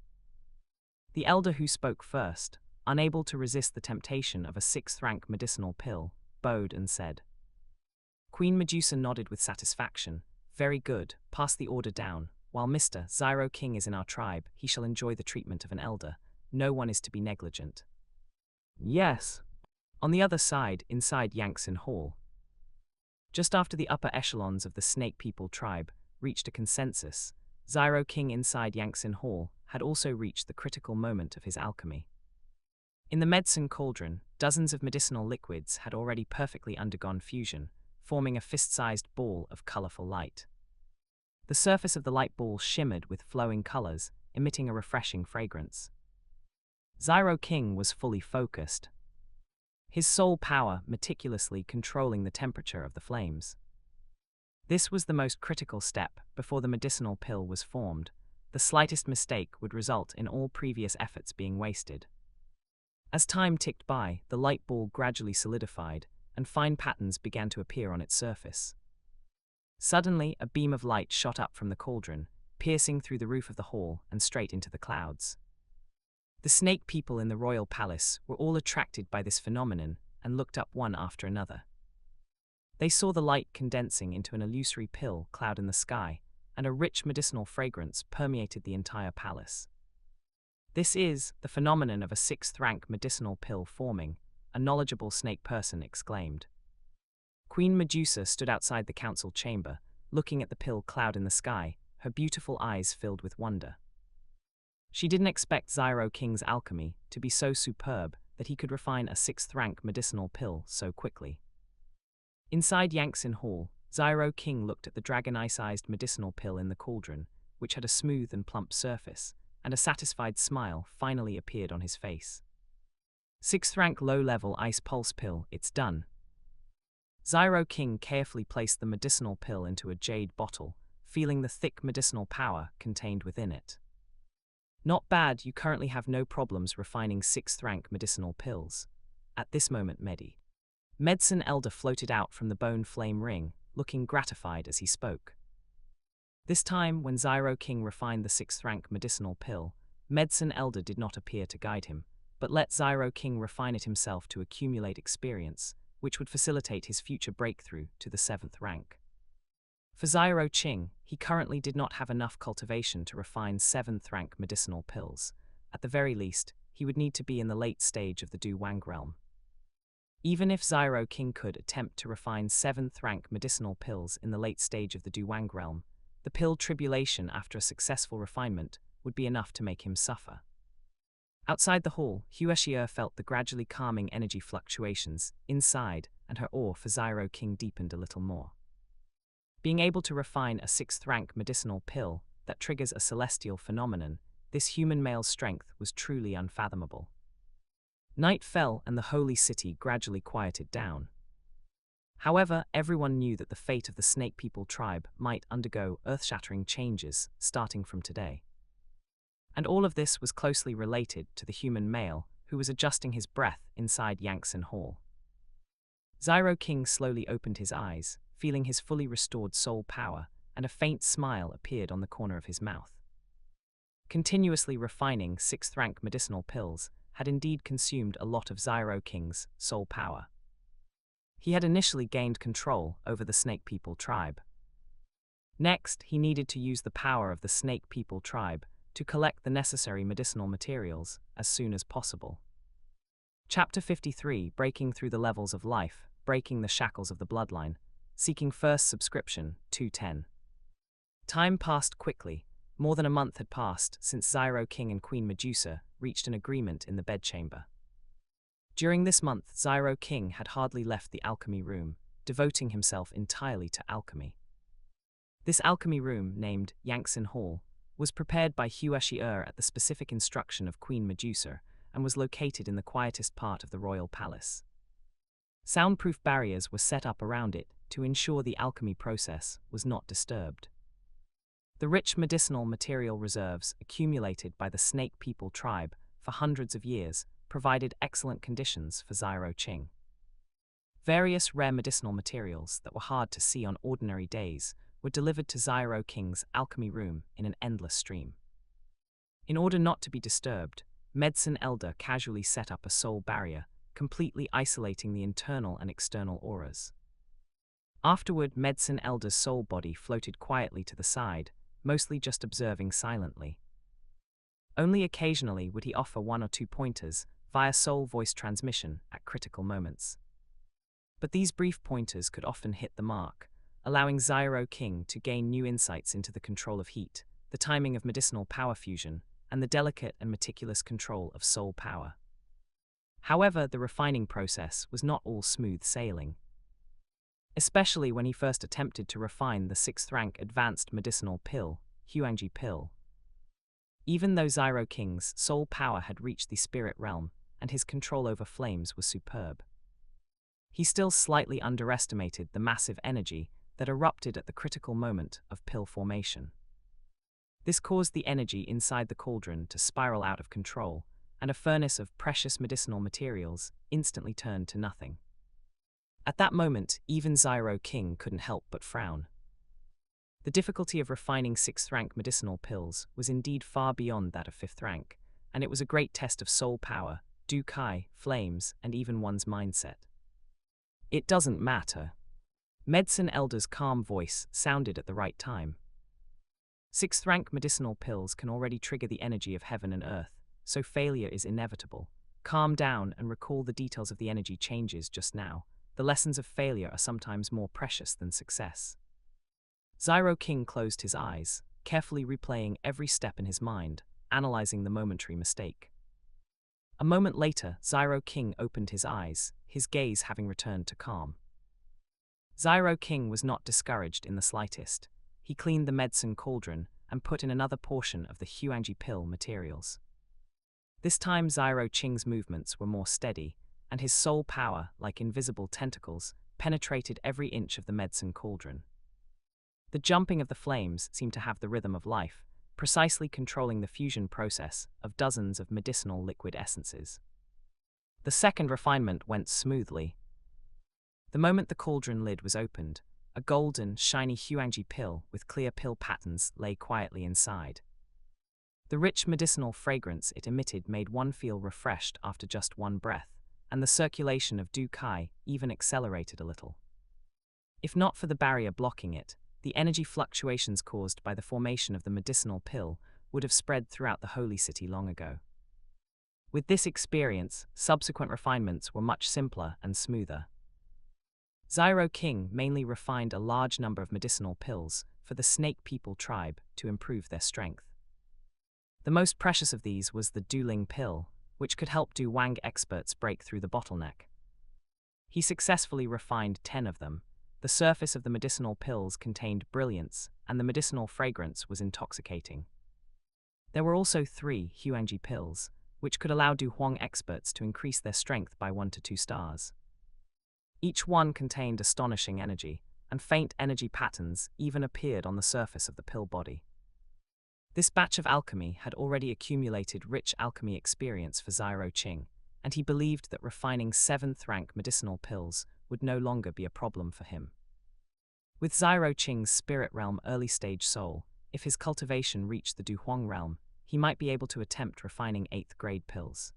The elder who spoke first, unable to resist the temptation of a 6th-rank medicinal pill, bowed and said. Queen Medusa nodded with satisfaction, Very good, pass the order down. While Mr. Xiao King is in our tribe, he shall enjoy the treatment of an elder. No one is to be negligent. Yes. On the other side, inside Yangtze Hall, just after the upper echelons of the Snake People tribe reached a consensus, Xiao King inside Yangtze Hall had also reached the critical moment of his alchemy. In the medicine cauldron, dozens of medicinal liquids had already perfectly undergone fusion, forming a fist-sized ball of colorful light. The surface of the light ball shimmered with flowing colors, emitting a refreshing fragrance. Xiao King was fully focused, his soul power meticulously controlling the temperature of the flames. This was the most critical step before the medicinal pill was formed. The slightest mistake would result in all previous efforts being wasted. As time ticked by, the light ball gradually solidified, and fine patterns began to appear on its surface. Suddenly, a beam of light shot up from the cauldron, piercing through the roof of the hall and straight into the clouds. The Snake People in the royal palace were all attracted by this phenomenon and looked up one after another. They saw the light condensing into an illusory pill cloud in the sky, and a rich medicinal fragrance permeated the entire palace. This is the phenomenon of a sixth-rank medicinal pill forming, a knowledgeable snake person exclaimed. Queen Medusa stood outside the council chamber, looking at the pill cloud in the sky, her beautiful eyes filled with wonder. She didn't expect Xiao King's alchemy to be so superb that he could refine a sixth-rank medicinal pill so quickly. Inside Yangtze Hall, Xiao King looked at the dragon-eye-sized medicinal pill in the cauldron, which had a smooth and plump surface, and a satisfied smile finally appeared on his face. Sixth-rank low-level ice pulse pill, it's done. Xiao King carefully placed the medicinal pill into a jade bottle, feeling the thick medicinal power contained within it. Not bad, you currently have no problems refining sixth-rank medicinal pills. At this moment Medicine Elder floated out from the bone flame ring, looking gratified as he spoke. This time, when Xiao King refined the sixth-rank medicinal pill, Medicine Elder did not appear to guide him, but let Xiao King refine it himself to accumulate experience, which would facilitate his future breakthrough to the seventh rank. For Xiao Qing, he currently did not have enough cultivation to refine seventh-rank medicinal pills. At the very least, he would need to be in the late stage of the Du Wang realm. Even if Xiao King could attempt to refine seventh-rank medicinal pills in the late stage of the Du Wang realm, the pill tribulation after a successful refinement would be enough to make him suffer. Outside the hall, Xiao felt the gradually calming energy fluctuations inside, and her awe for Xiao King deepened a little more. Being able to refine a sixth-rank medicinal pill that triggers a celestial phenomenon, this human male's strength was truly unfathomable. Night fell and the holy city gradually quieted down. However, everyone knew that the fate of the Snake People tribe might undergo earth-shattering changes starting from today. And all of this was closely related to the human male who was adjusting his breath inside Yangtze Hall. Xiao King slowly opened his eyes, feeling his fully restored soul power, and a faint smile appeared on the corner of his mouth. Continuously refining sixth-rank medicinal pills had indeed consumed a lot of Xiao King's soul power. He had initially gained control over the Snake People tribe. Next, he needed to use the power of the Snake People tribe to collect the necessary medicinal materials as soon as possible. Chapter 53, Breaking Through the Levels of Life, Breaking the Shackles of the Bloodline, Seeking First Subscription, 210. Time passed quickly. More than a month had passed since Xiao King and Queen Medusa reached an agreement in the bedchamber. During this month, Xiao King had hardly left the alchemy room, devoting himself entirely to alchemy. This alchemy room, named Yangtze Hall, was prepared by Xiao at the specific instruction of Queen Medusa and was located in the quietest part of the royal palace. Soundproof barriers were set up around it to ensure the alchemy process was not disturbed. The rich medicinal material reserves accumulated by the Snake People tribe for hundreds of years provided excellent conditions for Xiao Qing. Various rare medicinal materials that were hard to see on ordinary days were delivered to Xiao King's alchemy room in an endless stream. In order not to be disturbed, Medicine Elder casually set up a soul barrier, completely isolating the internal and external auras. Afterward, Medicine Elder's soul body floated quietly to the side, mostly just observing silently. Only occasionally would he offer one or two pointers via soul voice transmission at critical moments. But these brief pointers could often hit the mark, allowing Xiao King to gain new insights into the control of heat, the timing of medicinal power fusion, and the delicate and meticulous control of soul power. However, the refining process was not all smooth sailing. Especially when he first attempted to refine the 6th-rank advanced medicinal pill, Huangji pill. Even though Xiao King's soul power had reached the spirit realm, and his control over flames was superb, he still slightly underestimated the massive energy that erupted at the critical moment of pill formation. This caused the energy inside the cauldron to spiral out of control, and a furnace of precious medicinal materials instantly turned to nothing. At that moment, even Xiao King couldn't help but frown. The difficulty of refining 6th-rank medicinal pills was indeed far beyond that of 5th rank, and it was a great test of soul power, Dou Qi, flames, and even one's mindset. It doesn't matter. Medicine Elder's calm voice sounded at the right time. 6th-rank medicinal pills can already trigger the energy of heaven and earth, so failure is inevitable. Calm down and recall the details of the energy changes just now. The lessons of failure are sometimes more precious than success. Xiao King closed his eyes, carefully replaying every step in his mind, analyzing the momentary mistake. A moment later, Xiao King opened his eyes, his gaze having returned to calm. Xiao King was not discouraged in the slightest. He cleaned the medicine cauldron and put in another portion of the Huangji pill materials. This time Xiao Qing's movements were more steady, and his soul power, like invisible tentacles, penetrated every inch of the medicine cauldron. The jumping of the flames seemed to have the rhythm of life, precisely controlling the fusion process of dozens of medicinal liquid essences. The second refinement went smoothly. The moment the cauldron lid was opened, a golden, shiny Huangji pill with clear pill patterns lay quietly inside. The rich medicinal fragrance it emitted made one feel refreshed after just one breath, and the circulation of Dou Qi even accelerated a little. If not for the barrier blocking it, the energy fluctuations caused by the formation of the medicinal pill would have spread throughout the holy city long ago. With this experience, subsequent refinements were much simpler and smoother. Xiao King mainly refined a large number of medicinal pills for the Snake People tribe to improve their strength. The most precious of these was the Duling pill, which could help Du Wang experts break through the bottleneck. He successfully refined 10 of them. The surface of the medicinal pills contained brilliance, and the medicinal fragrance was intoxicating. There were also 3 Huangji pills, which could allow Du Huang experts to increase their strength by 1 to 2 stars. Each one contained astonishing energy, and faint energy patterns even appeared on the surface of the pill body. This batch of alchemy had already accumulated rich alchemy experience for Xiao Qing, and he believed that refining 7th-rank medicinal pills would no longer be a problem for him. With Xiao Qing's spirit realm early-stage soul, if his cultivation reached the Du Huang realm, he might be able to attempt refining 8th-grade pills.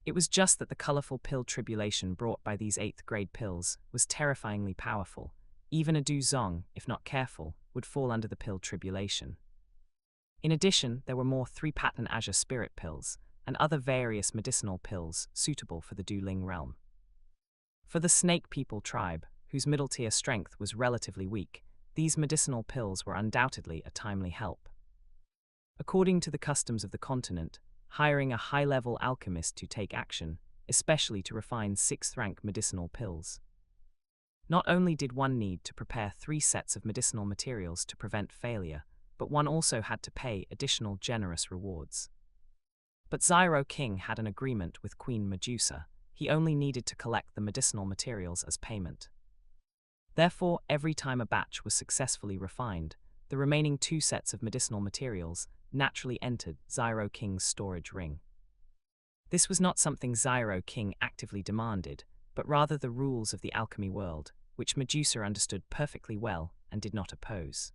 It was just that the colorful pill tribulation brought by these 8th-grade pills was terrifyingly powerful. Even a Du Zong, if not careful, would fall under the pill tribulation. In addition, there were more 3-pattern azure spirit pills, and other various medicinal pills suitable for the Duling realm. For the Snake People tribe, whose middle-tier strength was relatively weak, these medicinal pills were undoubtedly a timely help. According to the customs of the continent, hiring a high-level alchemist to take action, especially to refine 6th-rank medicinal pills. Not only did one need to prepare 3 sets of medicinal materials to prevent failure, but one also had to pay additional generous rewards. But Xiao King had an agreement with Queen Medusa. He only needed to collect the medicinal materials as payment. Therefore, every time a batch was successfully refined, the remaining 2 sets of medicinal materials naturally entered Xiao King's storage ring. This was not something Xiao King actively demanded, but rather the rules of the alchemy world, which Medusa understood perfectly well and did not oppose.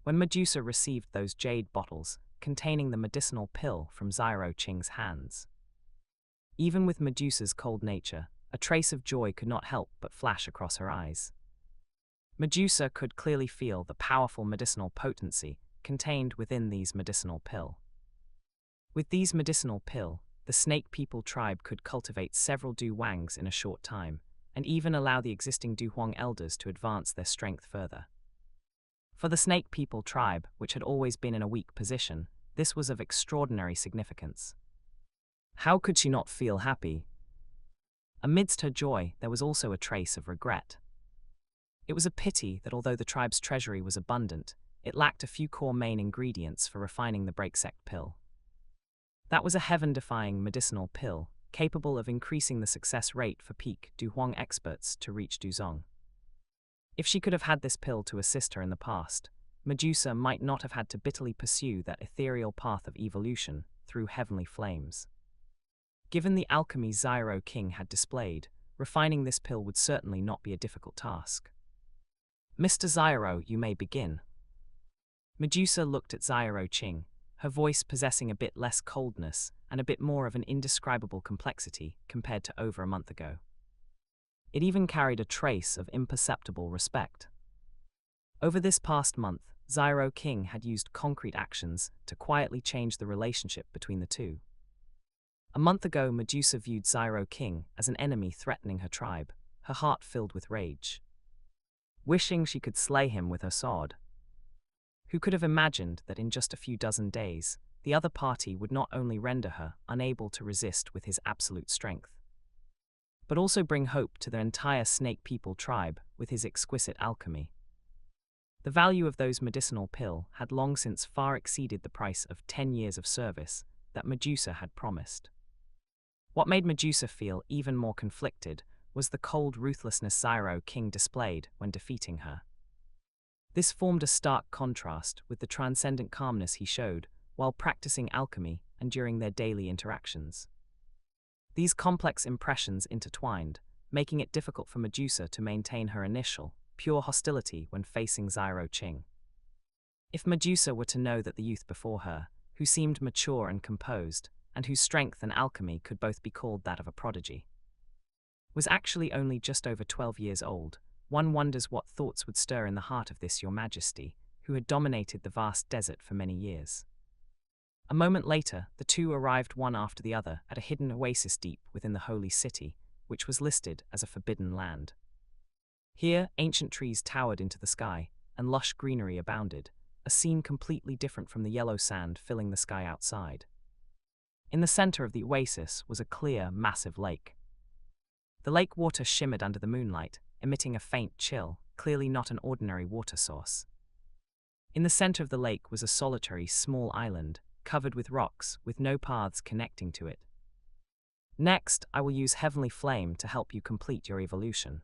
When Medusa received those jade bottles containing the medicinal pill from Xiao Qing's hands, even with Medusa's cold nature, a trace of joy could not help but flash across her eyes. Medusa could clearly feel the powerful medicinal potency contained within these medicinal pill. With these medicinal pill, the snake people tribe could cultivate several Du Wangs in a short time, and even allow the existing Du Huang elders to advance their strength further. For the snake people tribe, which had always been in a weak position, this was of extraordinary significance. How could she not feel happy? Amidst her joy, there was also a trace of regret. It was a pity that although the tribe's treasury was abundant, it lacked a few core main ingredients for refining the breaksect pill. That was a heaven-defying medicinal pill, capable of increasing the success rate for peak Du Huang experts to reach Du Zong. If she could have had this pill to assist her in the past, Medusa might not have had to bitterly pursue that ethereal path of evolution through heavenly flames. Given the alchemy Xiao King had displayed, refining this pill would certainly not be a difficult task. Mr. Xiao, you may begin. Medusa looked at Xiao Qing, her voice possessing a bit less coldness and a bit more of an indescribable complexity compared to over a month ago. It even carried a trace of imperceptible respect. Over this past month, Xiao King had used concrete actions to quietly change the relationship between the two. A month ago, Medusa viewed Xiao King as an enemy threatening her tribe, her heart filled with rage. Wishing she could slay him with her sword. Who could have imagined that in just a few dozen days, the other party would not only render her unable to resist with his absolute strength, but also bring hope to the entire snake people tribe with his exquisite alchemy. The value of those medicinal pill had long since far exceeded the price of 10 years of service that Medusa had promised. What made Medusa feel even more conflicted was the cold ruthlessness Xiao King displayed when defeating her. This formed a stark contrast with the transcendent calmness he showed while practicing alchemy and during their daily interactions. These complex impressions intertwined, making it difficult for Medusa to maintain her initial, pure hostility when facing Xiao Qing. If Medusa were to know that the youth before her, who seemed mature and composed, and whose strength and alchemy could both be called that of a prodigy, was actually only just over 12 years old, one wonders what thoughts would stir in the heart of this Your Majesty, who had dominated the vast desert for many years. A moment later, the two arrived one after the other at a hidden oasis deep within the holy city, which was listed as a forbidden land. Here, ancient trees towered into the sky, and lush greenery abounded, a scene completely different from the yellow sand filling the sky outside. In the center of the oasis was a clear, massive lake. The lake water shimmered under the moonlight, emitting a faint chill, clearly not an ordinary water source. In the center of the lake was a solitary, small island, covered with rocks, with no paths connecting to it. Next, I will use Heavenly Flame to help you complete your evolution.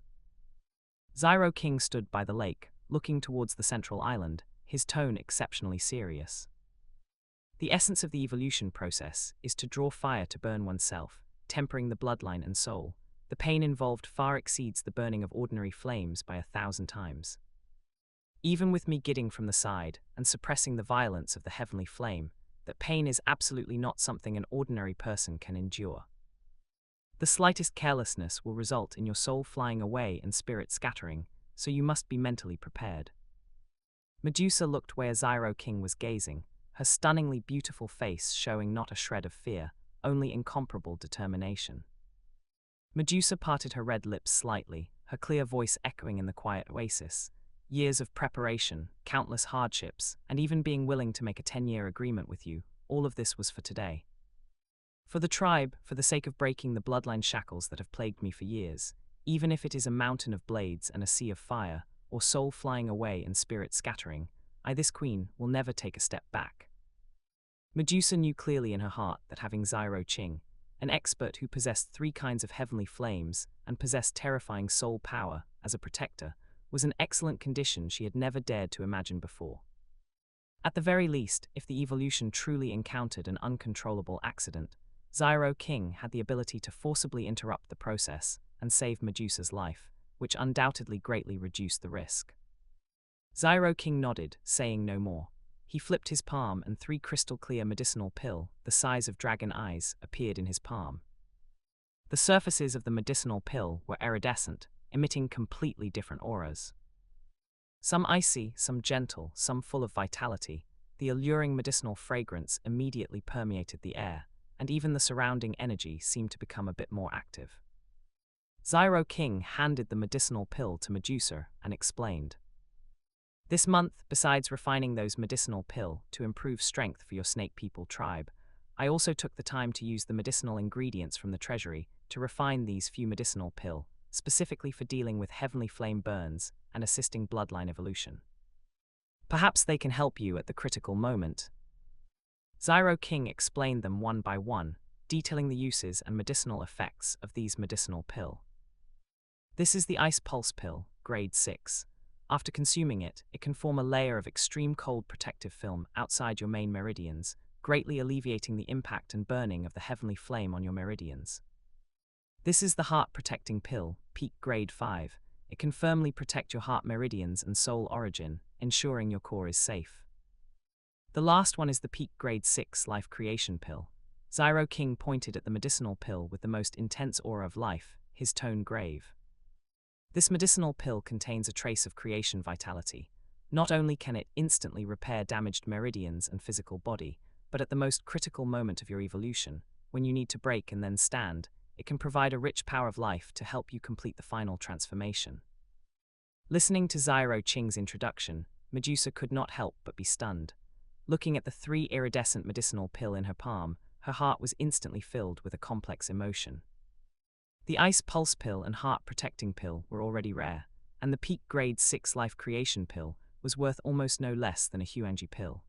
Xiao King stood by the lake, looking towards the central island, his tone exceptionally serious. The essence of the evolution process is to draw fire to burn oneself, tempering the bloodline and soul. The pain involved far exceeds the burning of ordinary flames by 1,000 times. Even with me gidding from the side and suppressing the violence of the heavenly flame, that pain is absolutely not something an ordinary person can endure. The slightest carelessness will result in your soul flying away and spirit scattering, so you must be mentally prepared. Medusa looked where Xiao King was gazing, her stunningly beautiful face showing not a shred of fear, only incomparable determination. Medusa parted her red lips slightly, her clear voice echoing in the quiet oasis. Years of preparation, countless hardships, and even being willing to make a 10-year agreement with you, all of this was for today. For the tribe, for the sake of breaking the bloodline shackles that have plagued me for years, even if it is a mountain of blades and a sea of fire, or soul flying away and spirit scattering, I, this queen, will never take a step back. Medusa knew clearly in her heart that having Xiao Qing, an expert who possessed 3 kinds of heavenly flames and possessed terrifying soul power as a protector, was an excellent condition she had never dared to imagine before. At the very least, if the evolution truly encountered an uncontrollable accident, Xiao King had the ability to forcibly interrupt the process and save Medusa's life, which undoubtedly greatly reduced the risk. Xiao King nodded, saying no more. He flipped his palm and 3 crystal-clear medicinal pill, the size of dragon eyes, appeared in his palm. The surfaces of the medicinal pill were iridescent, emitting completely different auras. Some icy, some gentle, some full of vitality, the alluring medicinal fragrance immediately permeated the air, and even the surrounding energy seemed to become a bit more active. Xiao King handed the medicinal pill to Medusa and explained, "This month, besides refining those medicinal pill to improve strength for your snake people tribe, I also took the time to use the medicinal ingredients from the treasury to refine these few medicinal pill, specifically for dealing with heavenly flame burns and assisting bloodline evolution. Perhaps they can help you at the critical moment." Xiao King explained them one by one, detailing the uses and medicinal effects of these medicinal pill. This is the Ice Pulse Pill, grade 6. After consuming it, it can form a layer of extreme cold protective film outside your main meridians, greatly alleviating the impact and burning of the heavenly flame on your meridians. This is the Heart Protecting Pill, Peak Grade 5. It can firmly protect your heart meridians and soul origin, ensuring your core is safe. The last one is the Peak Grade 6 Life Creation Pill. Xiao King pointed at the medicinal pill with the most intense aura of life, his tone grave. This medicinal pill contains a trace of creation vitality. Not only can it instantly repair damaged meridians and physical body, but at the most critical moment of your evolution, when you need to break and then stand, it can provide a rich power of life to help you complete the final transformation. Listening to Xiao Qing's introduction, Medusa could not help but be stunned. Looking at the 3 iridescent medicinal pill in her palm, her heart was instantly filled with a complex emotion. The Ice Pulse Pill and Heart Protecting Pill were already rare, and the Peak Grade 6 Life Creation Pill was worth almost no less than a Huanji pill.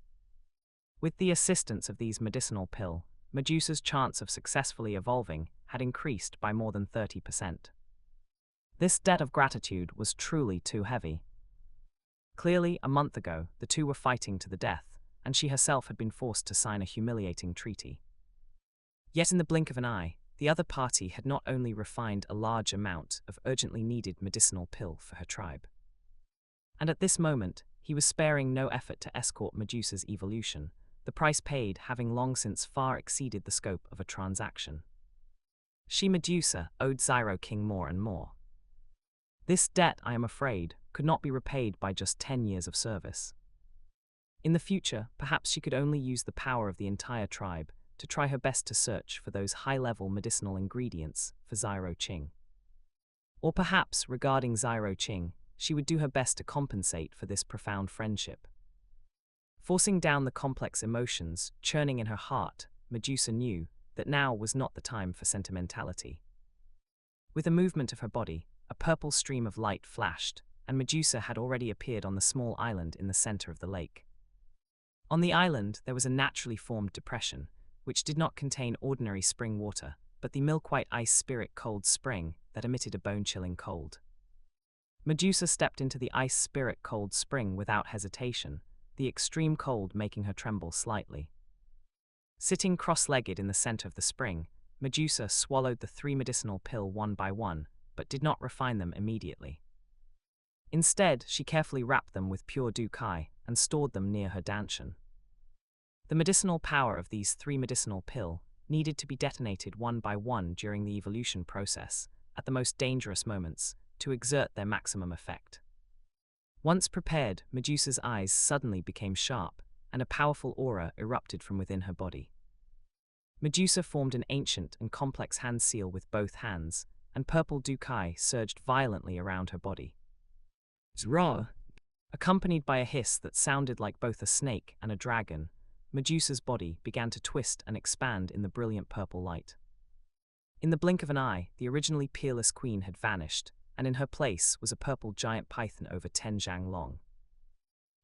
With the assistance of these medicinal pill, Medusa's chance of successfully evolving had increased by more than 30%. This debt of gratitude was truly too heavy. Clearly, a month ago, the two were fighting to the death, and she herself had been forced to sign a humiliating treaty. Yet in the blink of an eye, the other party had not only refined a large amount of urgently needed medicinal pill for her tribe. And at this moment, he was sparing no effort to escort Medusa's evolution, the price paid having long since far exceeded the scope of a transaction. She, Medusa, owed Xiao King more and more. This debt, I am afraid, could not be repaid by just 10 years of service. In the future, perhaps she could only use the power of the entire tribe to try her best to search for those high-level medicinal ingredients for Xiao Qing. Or perhaps, regarding Xiao Qing, she would do her best to compensate for this profound friendship. Forcing down the complex emotions churning in her heart, Medusa knew that now was not the time for sentimentality. With a movement of her body, a purple stream of light flashed, and Medusa had already appeared on the small island in the center of the lake. On the island, there was a naturally formed depression, which did not contain ordinary spring water, but the milk-white ice spirit cold spring that emitted a bone-chilling cold. Medusa stepped into the ice spirit cold spring without hesitation, the extreme cold making her tremble slightly. Sitting cross-legged in the center of the spring, Medusa swallowed the 3 medicinal pill one by one, but did not refine them immediately. Instead, she carefully wrapped them with pure Dou Qi and stored them near her dantian. The medicinal power of these 3 medicinal pill needed to be detonated one by one during the evolution process, at the most dangerous moments, to exert their maximum effect. Once prepared, Medusa's eyes suddenly became sharp, and a powerful aura erupted from within her body. Medusa formed an ancient and complex hand seal with both hands, and purple Dou Qi surged violently around her body. Zra! Accompanied by a hiss that sounded like both a snake and a dragon, Medusa's body began to twist and expand in the brilliant purple light. In the blink of an eye, the originally peerless queen had vanished, and in her place was a purple giant python over 10 zhang long.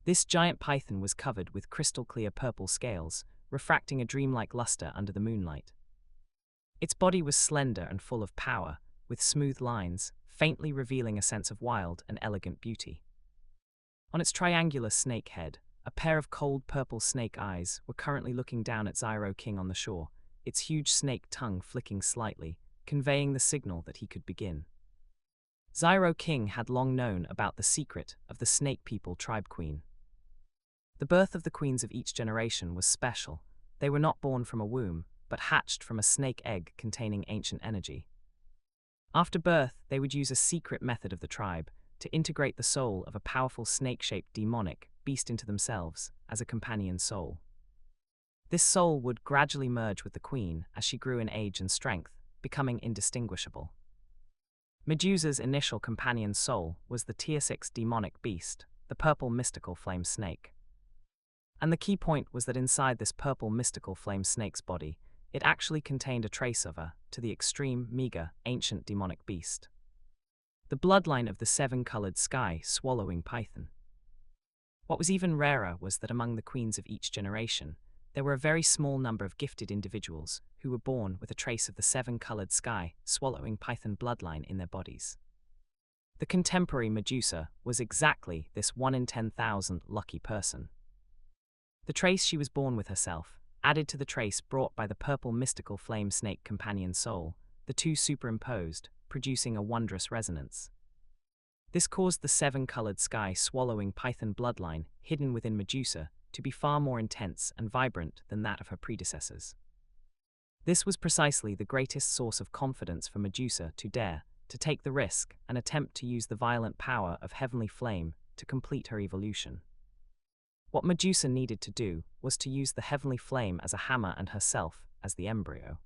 This giant python was covered with crystal-clear purple scales, refracting a dreamlike luster under the moonlight. Its body was slender and full of power, with smooth lines, faintly revealing a sense of wild and elegant beauty. On its triangular snake head, a pair of cold purple snake eyes were currently looking down at Xiao King on the shore, its huge snake tongue flicking slightly, conveying the signal that he could begin. Xiao King had long known about the secret of the Snake People tribe queen. The birth of the queens of each generation was special. They were not born from a womb, but hatched from a snake egg containing ancient energy. After birth, they would use a secret method of the tribe to integrate the soul of a powerful snake-shaped demonic beast into themselves as a companion soul. This soul would gradually merge with the queen as she grew in age and strength, becoming indistinguishable. Medusa's initial companion soul was the Tier 6 demonic beast, the purple mystical flame snake. And the key point was that inside this purple mystical flame snake's body, it actually contained a trace of her, to the extreme, meager, ancient demonic beast. The bloodline of the seven-colored sky swallowing python. What was even rarer was that among the queens of each generation, there were a very small number of gifted individuals who were born with a trace of the seven-colored sky swallowing python bloodline in their bodies. The contemporary Medusa was exactly this 1 in 10,000 lucky person. The trace she was born with herself, added to the trace brought by the purple mystical flame snake companion soul, the two superimposed, producing a wondrous resonance. This caused the seven-colored sky swallowing python bloodline hidden within Medusa to be far more intense and vibrant than that of her predecessors. This was precisely the greatest source of confidence for Medusa to dare to take the risk and attempt to use the violent power of heavenly flame to complete her evolution. What Medusa needed to do was to use the heavenly flame as a hammer and herself as the embryo,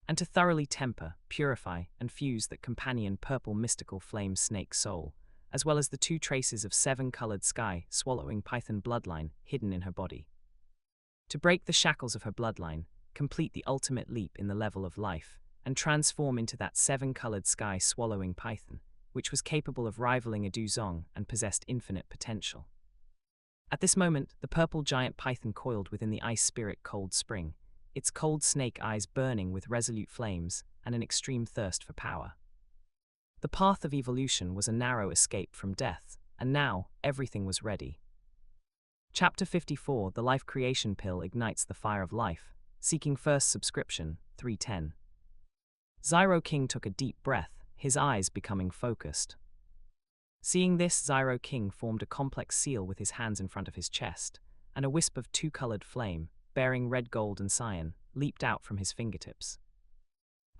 and to thoroughly temper, purify, and fuse that companion purple mystical flame snake soul, as well as the two traces of seven-colored sky swallowing python bloodline hidden in her body. To break the shackles of her bloodline, complete the ultimate leap in the level of life, and transform into that seven-colored sky swallowing python, which was capable of rivaling a Dou Zong and possessed infinite potential. At this moment, the purple giant python coiled within the ice spirit cold spring, its cold snake eyes burning with resolute flames and an extreme thirst for power. The path of evolution was a narrow escape from death, and now everything was ready. Chapter 54, The Life Creation Pill Ignites the Fire of Life, Seeking First Subscription, 310. Xiao King took a deep breath, his eyes becoming focused. Seeing this, Xiao King formed a complex seal with his hands in front of his chest, and a wisp of two-colored flame, bearing red gold and cyan, leaped out from his fingertips.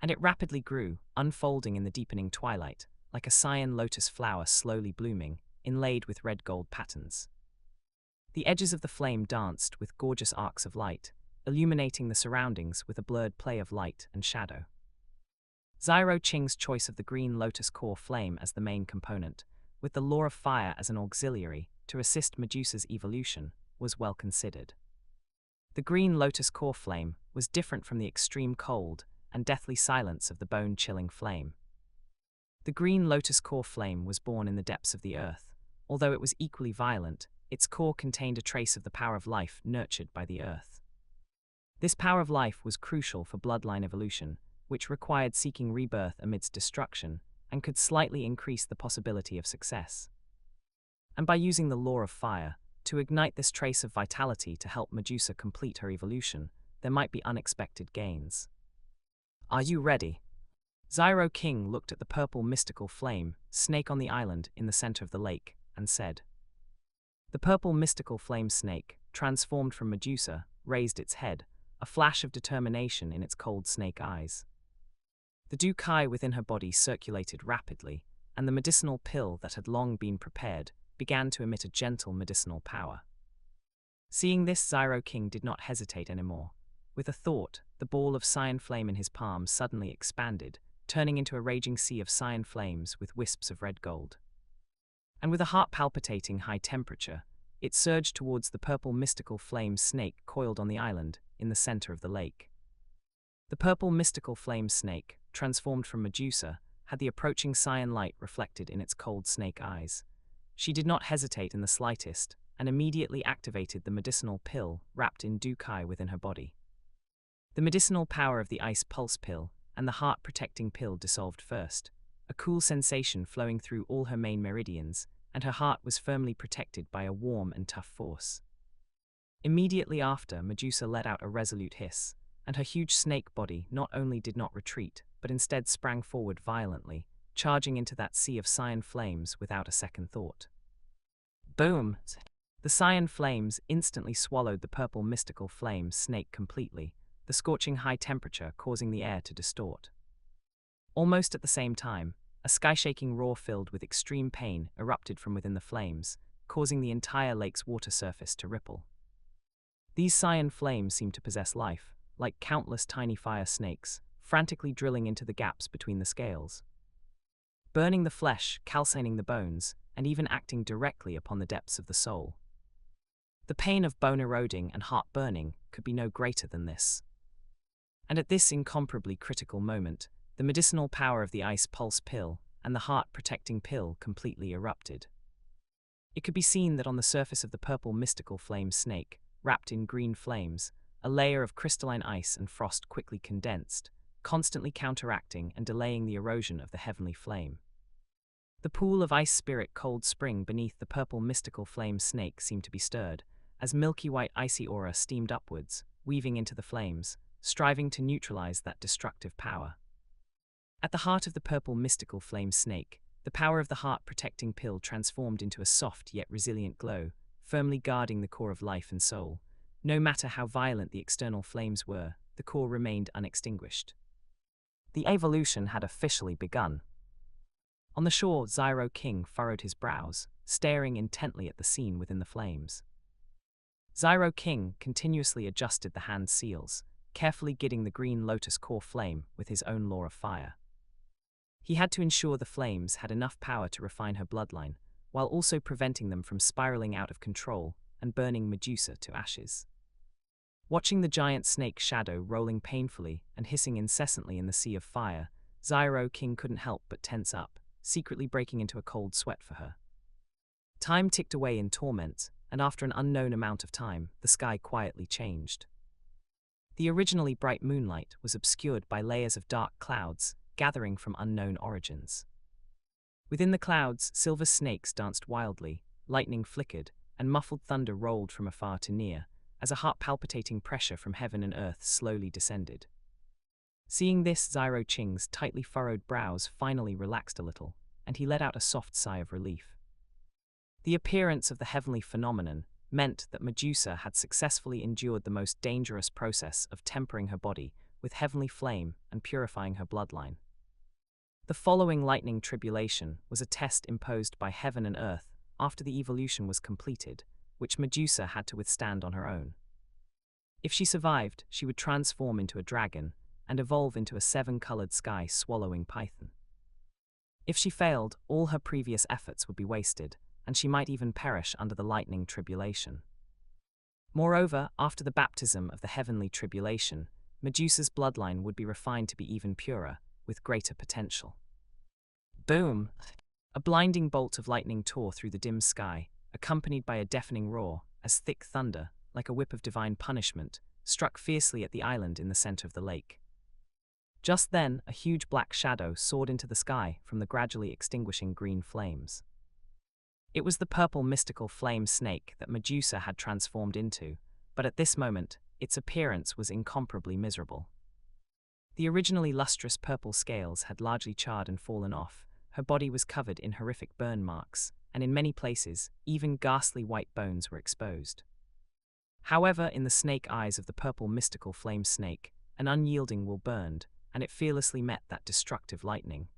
And it rapidly grew, unfolding in the deepening twilight, like a cyan lotus flower slowly blooming, inlaid with red gold patterns. The edges of the flame danced with gorgeous arcs of light, illuminating the surroundings with a blurred play of light and shadow. Xiao Qing's choice of the green lotus core flame as the main component, with the law of fire as an auxiliary to assist Medusa's evolution, was well considered. The green lotus core flame was different from the extreme cold and deathly silence of the bone-chilling flame. The green lotus core flame was born in the depths of the earth. Although it was equally violent, its core contained a trace of the power of life nurtured by the earth. This power of life was crucial for bloodline evolution, which required seeking rebirth amidst destruction, and could slightly increase the possibility of success. And by using the law of fire, to ignite this trace of vitality to help Medusa complete her evolution, there might be unexpected gains. Are you ready? Xiao King looked at the purple mystical flame snake on the island in the center of the lake, and said. The purple mystical flame snake, transformed from Medusa, raised its head, a flash of determination in its cold snake eyes. The Dou Qi within her body circulated rapidly, and the medicinal pill that had long been prepared began to emit a gentle medicinal power. Seeing this, Xiao King did not hesitate anymore. With a thought, the ball of cyan flame in his palm suddenly expanded, turning into a raging sea of cyan flames with wisps of red gold. And with a heart palpitating high temperature, it surged towards the purple mystical flame snake coiled on the island in the center of the lake. The purple mystical flame snake, transformed from Medusa, had the approaching cyan light reflected in its cold snake eyes. She did not hesitate in the slightest, and immediately activated the medicinal pill wrapped in Dou Qi within her body. The medicinal power of the ice pulse pill and the heart-protecting pill dissolved first, a cool sensation flowing through all her main meridians, and her heart was firmly protected by a warm and tough force. Immediately after, Medusa let out a resolute hiss, and her huge snake body not only did not retreat, but instead sprang forward violently, charging into that sea of cyan flames without a second thought. Boom! The cyan flames instantly swallowed the purple mystical flame snake completely, the scorching high temperature causing the air to distort. Almost at the same time, a sky-shaking roar filled with extreme pain erupted from within the flames, causing the entire lake's water surface to ripple. These cyan flames seemed to possess life, like countless tiny fire snakes, frantically drilling into the gaps between the scales, burning the flesh, calcining the bones, and even acting directly upon the depths of the soul. The pain of bone eroding and heart burning could be no greater than this. And at this incomparably critical moment, the medicinal power of the ice pulse pill and the heart-protecting pill completely erupted. It could be seen that on the surface of the purple mystical flame snake, wrapped in green flames, a layer of crystalline ice and frost quickly condensed, constantly counteracting and delaying the erosion of the heavenly flame. The pool of ice spirit cold spring beneath the purple mystical flame snake seemed to be stirred, as milky white icy aura steamed upwards, weaving into the flames, striving to neutralize that destructive power. At the heart of the purple mystical flame snake, the power of the heart-protecting pill transformed into a soft yet resilient glow, firmly guarding the core of life and soul. No matter how violent the external flames were, the core remained unextinguished. The evolution had officially begun. On the shore, Xiao King furrowed his brows, staring intently at the scene within the flames. Xiao King continuously adjusted the hand seals, carefully guiding the green lotus core flame with his own law of fire. He had to ensure the flames had enough power to refine her bloodline, while also preventing them from spiraling out of control and burning Medusa to ashes. Watching the giant snake shadow rolling painfully and hissing incessantly in the sea of fire, Xiao King couldn't help but tense up, secretly breaking into a cold sweat for her. Time ticked away in torment, and after an unknown amount of time, the sky quietly changed. The originally bright moonlight was obscured by layers of dark clouds, gathering from unknown origins. Within the clouds, silver snakes danced wildly, lightning flickered, and muffled thunder rolled from afar to near, as a heart-palpitating pressure from heaven and earth slowly descended. Seeing this, Xiao Qing's tightly furrowed brows finally relaxed a little, and he let out a soft sigh of relief. The appearance of the heavenly phenomenon meant that Medusa had successfully endured the most dangerous process of tempering her body with heavenly flame and purifying her bloodline. The following lightning tribulation was a test imposed by heaven and earth after the evolution was completed, which Medusa had to withstand on her own. If she survived, she would transform into a dragon and evolve into a seven-colored sky-swallowing python. If she failed, all her previous efforts would be wasted, and she might even perish under the lightning tribulation. Moreover, after the baptism of the heavenly tribulation, Medusa's bloodline would be refined to be even purer, with greater potential. Boom! A blinding bolt of lightning tore through the dim sky, accompanied by a deafening roar, as thick thunder, like a whip of divine punishment, struck fiercely at the island in the center of the lake. Just then, a huge black shadow soared into the sky from the gradually extinguishing green flames. It was the purple mystical flame snake that Medusa had transformed into, but at this moment, its appearance was incomparably miserable. The originally lustrous purple scales had largely charred and fallen off, her body was covered in horrific burn marks, and in many places, even ghastly white bones were exposed. However, in the snake eyes of the purple mystical flame snake, an unyielding will burned, and it fearlessly met that destructive lightning.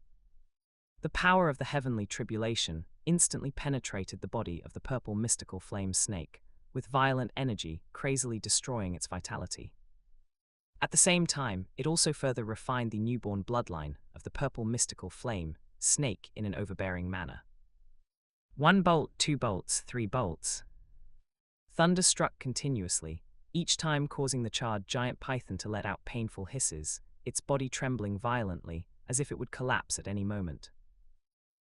The power of the heavenly tribulation instantly penetrated the body of the purple mystical flame snake, with violent energy crazily destroying its vitality. At the same time, it also further refined the newborn bloodline of the purple mystical flame snake in an overbearing manner. 1 bolt, 2 bolts, 3 bolts. Thunder struck continuously, each time causing the charred giant python to let out painful hisses, its body trembling violently, as if it would collapse at any moment.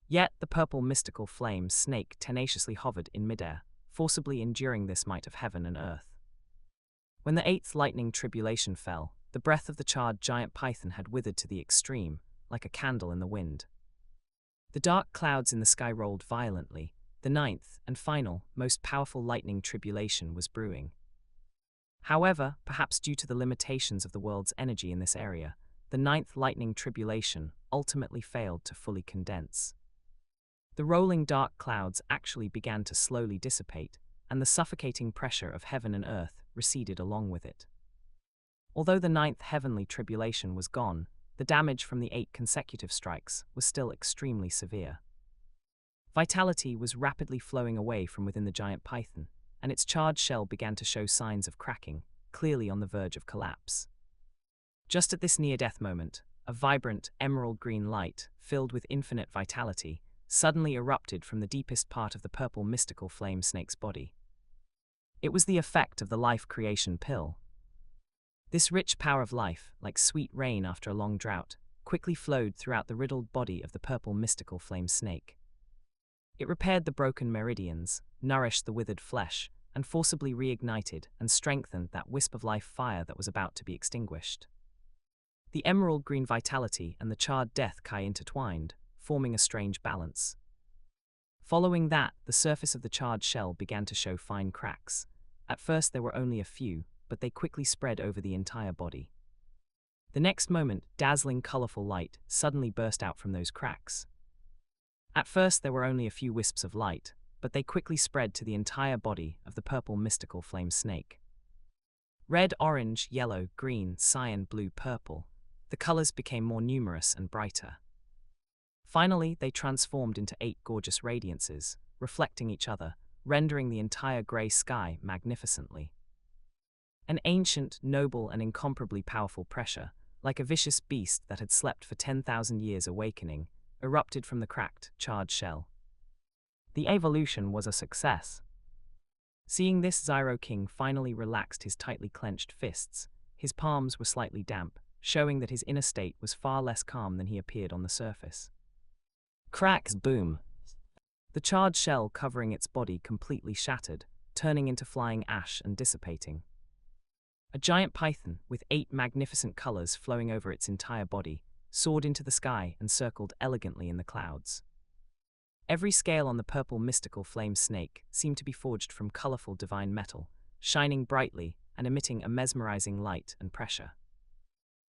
Yet the purple mystical flame snake tenaciously hovered in midair, forcibly enduring this might of heaven and earth. When the 8th lightning tribulation fell, the breath of the charred giant python had withered to the extreme, like a candle in the wind. The dark clouds in the sky rolled violently. The 9th and final, most powerful lightning tribulation was brewing. However, perhaps due to the limitations of the world's energy in this area, the 9th lightning tribulation ultimately failed to fully condense. The rolling dark clouds actually began to slowly dissipate, and the suffocating pressure of heaven and earth receded along with it. Although the 9th heavenly tribulation was gone, the damage from the 8 consecutive strikes was still extremely severe. Vitality was rapidly flowing away from within the giant python, and its charred shell began to show signs of cracking, clearly on the verge of collapse. Just at this near-death moment, a vibrant, emerald-green light, filled with infinite vitality, suddenly erupted from the deepest part of the purple mystical flame snake's body. It was the effect of the life creation pill. This rich power of life, like sweet rain after a long drought, quickly flowed throughout the riddled body of the purple mystical flame snake. It repaired the broken meridians, nourished the withered flesh, and forcibly reignited and strengthened that wisp of life fire that was about to be extinguished. The emerald green vitality and the charred death Kai intertwined, forming a strange balance. Following that, the surface of the charred shell began to show fine cracks. At first there were only a few, but they quickly spread over the entire body. The next moment, dazzling, colorful light suddenly burst out from those cracks. At first there were only a few wisps of light, but they quickly spread to the entire body of the purple mystical flame snake. Red, orange, yellow, green, cyan, blue, purple. The colors became more numerous and brighter. Finally, they transformed into 8 gorgeous radiances, reflecting each other, rendering the entire gray sky magnificently. An ancient, noble, and incomparably powerful pressure, like a vicious beast that had slept for 10,000 years awakening, erupted from the cracked, charred shell. The evolution was a success. Seeing this, Xiao King finally relaxed his tightly clenched fists. His palms were slightly damp, showing that his inner state was far less calm than he appeared on the surface. Cracks, boom. The charred shell covering its body completely shattered, turning into flying ash and dissipating. A giant python, with 8 magnificent colors flowing over its entire body, soared into the sky and circled elegantly in the clouds. Every scale on the purple mystical flame snake seemed to be forged from colorful divine metal, shining brightly and emitting a mesmerizing light and pressure.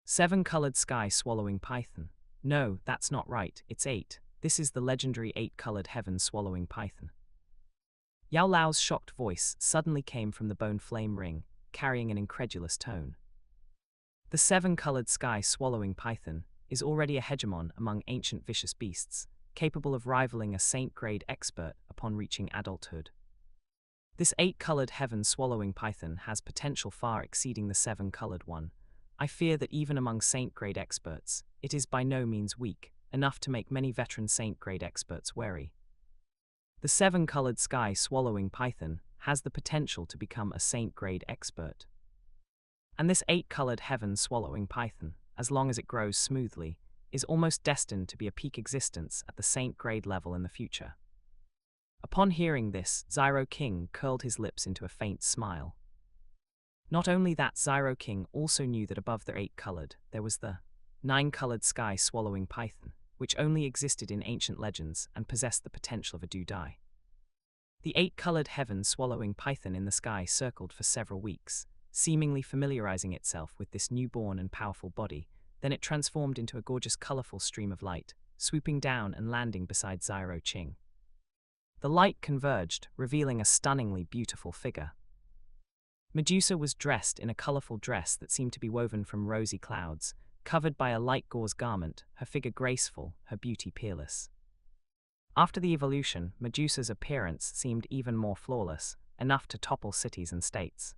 7-colored sky swallowing python. No, that's not right, it's 8. This is the legendary 8-colored heaven swallowing python. Yao Lao's shocked voice suddenly came from the bone flame ring, carrying an incredulous tone. The 7-colored sky swallowing python is already a hegemon among ancient vicious beasts, capable of rivaling a saint-grade expert upon reaching adulthood. This 8-colored heaven swallowing python has potential far exceeding the 7-colored one. I fear that even among saint-grade experts, it is by no means weak, enough to make many veteran saint-grade experts wary. The 7-colored sky swallowing python has the potential to become a saint-grade expert. And this 8-colored heaven swallowing python, as long as it grows smoothly, is almost destined to be a peak existence at the saint-grade level in the future. Upon hearing this, Xiao King curled his lips into a faint smile. Not only that, Xiao King also knew that above the 8-colored, there was the 9-colored sky swallowing python, which only existed in ancient legends and possessed the potential of a Dou Qi. The 8-colored heaven swallowing python in the sky circled for several weeks, seemingly familiarizing itself with this newborn and powerful body. Then it transformed into a gorgeous, colorful stream of light, swooping down and landing beside Xiao Qing. The light converged, revealing a stunningly beautiful figure. Medusa was dressed in a colorful dress that seemed to be woven from rosy clouds, covered by a light gauze garment, her figure graceful, her beauty peerless. After the evolution, Medusa's appearance seemed even more flawless, enough to topple cities and states.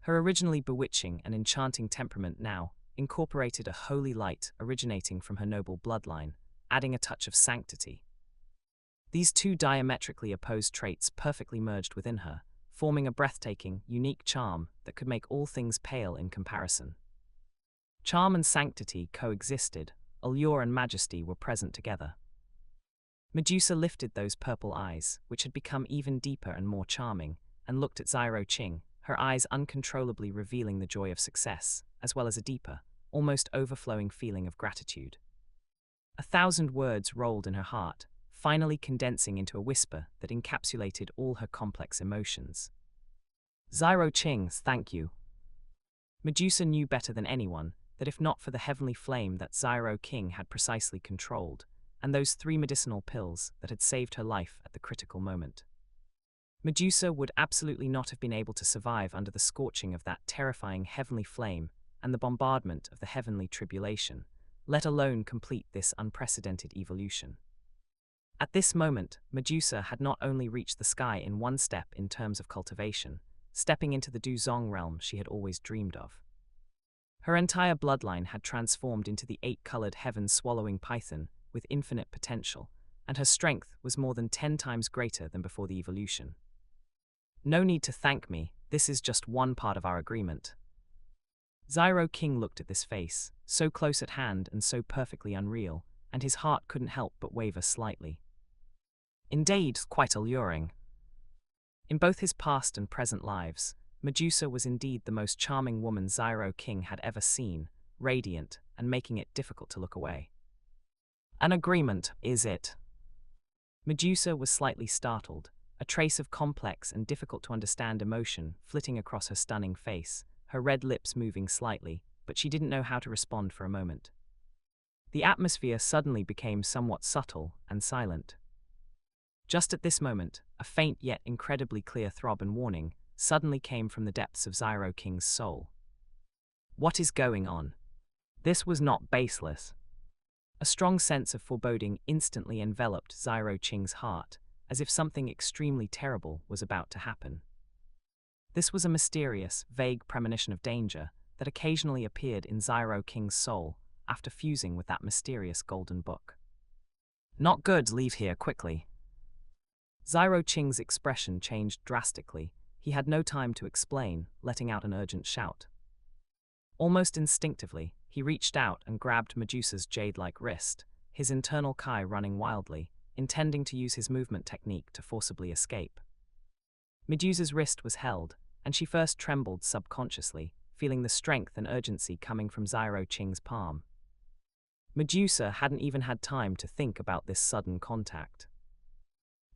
Her originally bewitching and enchanting temperament now incorporated a holy light originating from her noble bloodline, adding a touch of sanctity. These 2 diametrically opposed traits perfectly merged within her, forming a breathtaking, unique charm that could make all things pale in comparison. Charm and sanctity coexisted, allure and majesty were present together. Medusa lifted those purple eyes, which had become even deeper and more charming, and looked at Xiao Qing, her eyes uncontrollably revealing the joy of success, as well as a deeper, almost overflowing feeling of gratitude. 1,000 words rolled in her heart, finally condensing into a whisper that encapsulated all her complex emotions. Xiao Qing, thank you. Medusa knew better than anyone that if not for the heavenly flame that Xiao Qing had precisely controlled, and those 3 medicinal pills that had saved her life at the critical moment, Medusa would absolutely not have been able to survive under the scorching of that terrifying heavenly flame and the bombardment of the heavenly tribulation, let alone complete this unprecedented evolution. At this moment, Medusa had not only reached the sky in one step in terms of cultivation, stepping into the Dou Qi realm she had always dreamed of. Her entire bloodline had transformed into the 8-colored heaven-swallowing python with infinite potential, and her strength was more than 10 times greater than before the evolution. No need to thank me, this is just one part of our agreement. Xiao King looked at this face, so close at hand and so perfectly unreal, and his heart couldn't help but waver slightly. Indeed, quite alluring. In both his past and present lives, Medusa was indeed the most charming woman Xiao King had ever seen, radiant and making it difficult to look away. An agreement, is it? Medusa was slightly startled, a trace of complex and difficult-to-understand emotion flitting across her stunning face, her red lips moving slightly, but she didn't know how to respond for a moment. The atmosphere suddenly became somewhat subtle and silent. Just at this moment, a faint yet incredibly clear throb and warning suddenly came from the depths of Xiao King's soul. What is going on? This was not baseless. A strong sense of foreboding instantly enveloped Xiao Qing's heart, as if something extremely terrible was about to happen. This was a mysterious, vague premonition of danger that occasionally appeared in Xiao King's soul after fusing with that mysterious golden book. Not good, leave here quickly. Xiao Qing's expression changed drastically. He had no time to explain, letting out an urgent shout. Almost instinctively, he reached out and grabbed Medusa's jade-like wrist, his internal Kai running wildly, intending to use his movement technique to forcibly escape. Medusa's wrist was held, and she first trembled subconsciously, feeling the strength and urgency coming from Xiao Qing's palm. Medusa hadn't even had time to think about this sudden contact.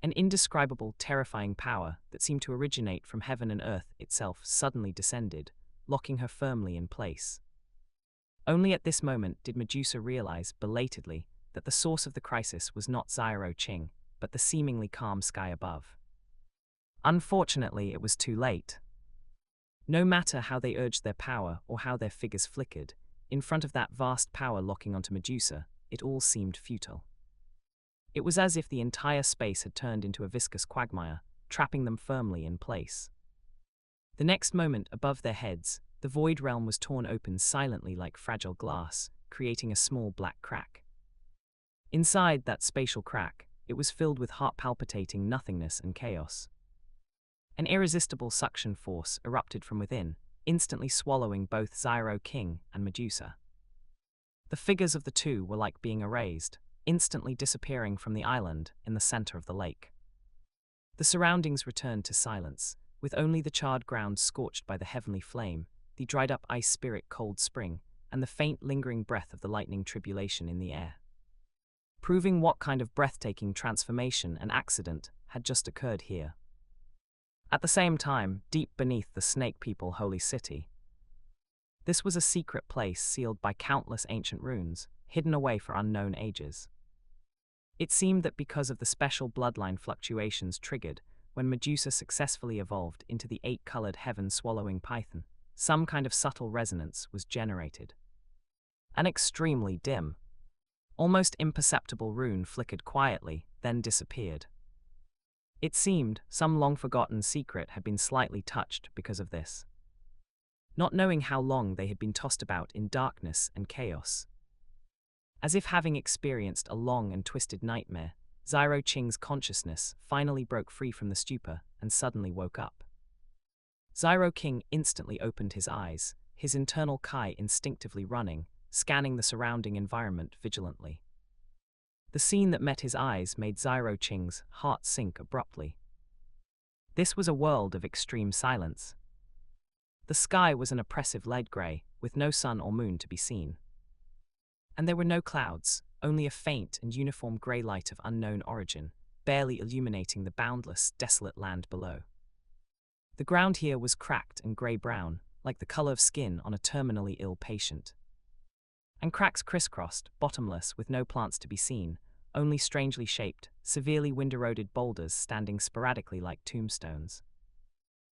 An indescribable, terrifying power that seemed to originate from heaven and earth itself suddenly descended, locking her firmly in place. Only at this moment did Medusa realize, belatedly, that the source of the crisis was not Xiao Qing, but the seemingly calm sky above. Unfortunately, it was too late. No matter how they urged their power or how their figures flickered, in front of that vast power locking onto Medusa, it all seemed futile. It was as if the entire space had turned into a viscous quagmire, trapping them firmly in place. The next moment, above their heads, the void realm was torn open silently like fragile glass, creating a small black crack. Inside that spatial crack, it was filled with heart-palpitating nothingness and chaos. An irresistible suction force erupted from within, instantly swallowing both Xiao King and Medusa. The figures of the two were like being erased, instantly disappearing from the island in the center of the lake. The surroundings returned to silence, with only the charred ground scorched by the heavenly flame, the dried-up ice spirit cold spring, and the faint lingering breath of the lightning tribulation in the air. Proving what kind of breathtaking transformation and accident had just occurred here. At the same time, deep beneath the Snake People holy city. This was a secret place sealed by countless ancient runes, hidden away for unknown ages. It seemed that because of the special bloodline fluctuations triggered when Medusa successfully evolved into the 8-colored heaven-swallowing python, some kind of subtle resonance was generated. An extremely dim, almost imperceptible rune flickered quietly, then disappeared. It seemed some long-forgotten secret had been slightly touched because of this. Not knowing how long they had been tossed about in darkness and chaos. As if having experienced a long and twisted nightmare, Xiao Qing's consciousness finally broke free from the stupor and suddenly woke up. Xiao King instantly opened his eyes, his internal Kai instinctively running, scanning the surrounding environment vigilantly. The scene that met his eyes made Xiao Qing's heart sink abruptly. This was a world of extreme silence. The sky was an oppressive lead grey, with no sun or moon to be seen. And there were no clouds, only a faint and uniform grey light of unknown origin, barely illuminating the boundless, desolate land below. The ground here was cracked and grey-brown, like the colour of skin on a terminally ill patient. And cracks crisscrossed, bottomless, with no plants to be seen, only strangely shaped, severely wind-eroded boulders standing sporadically like tombstones.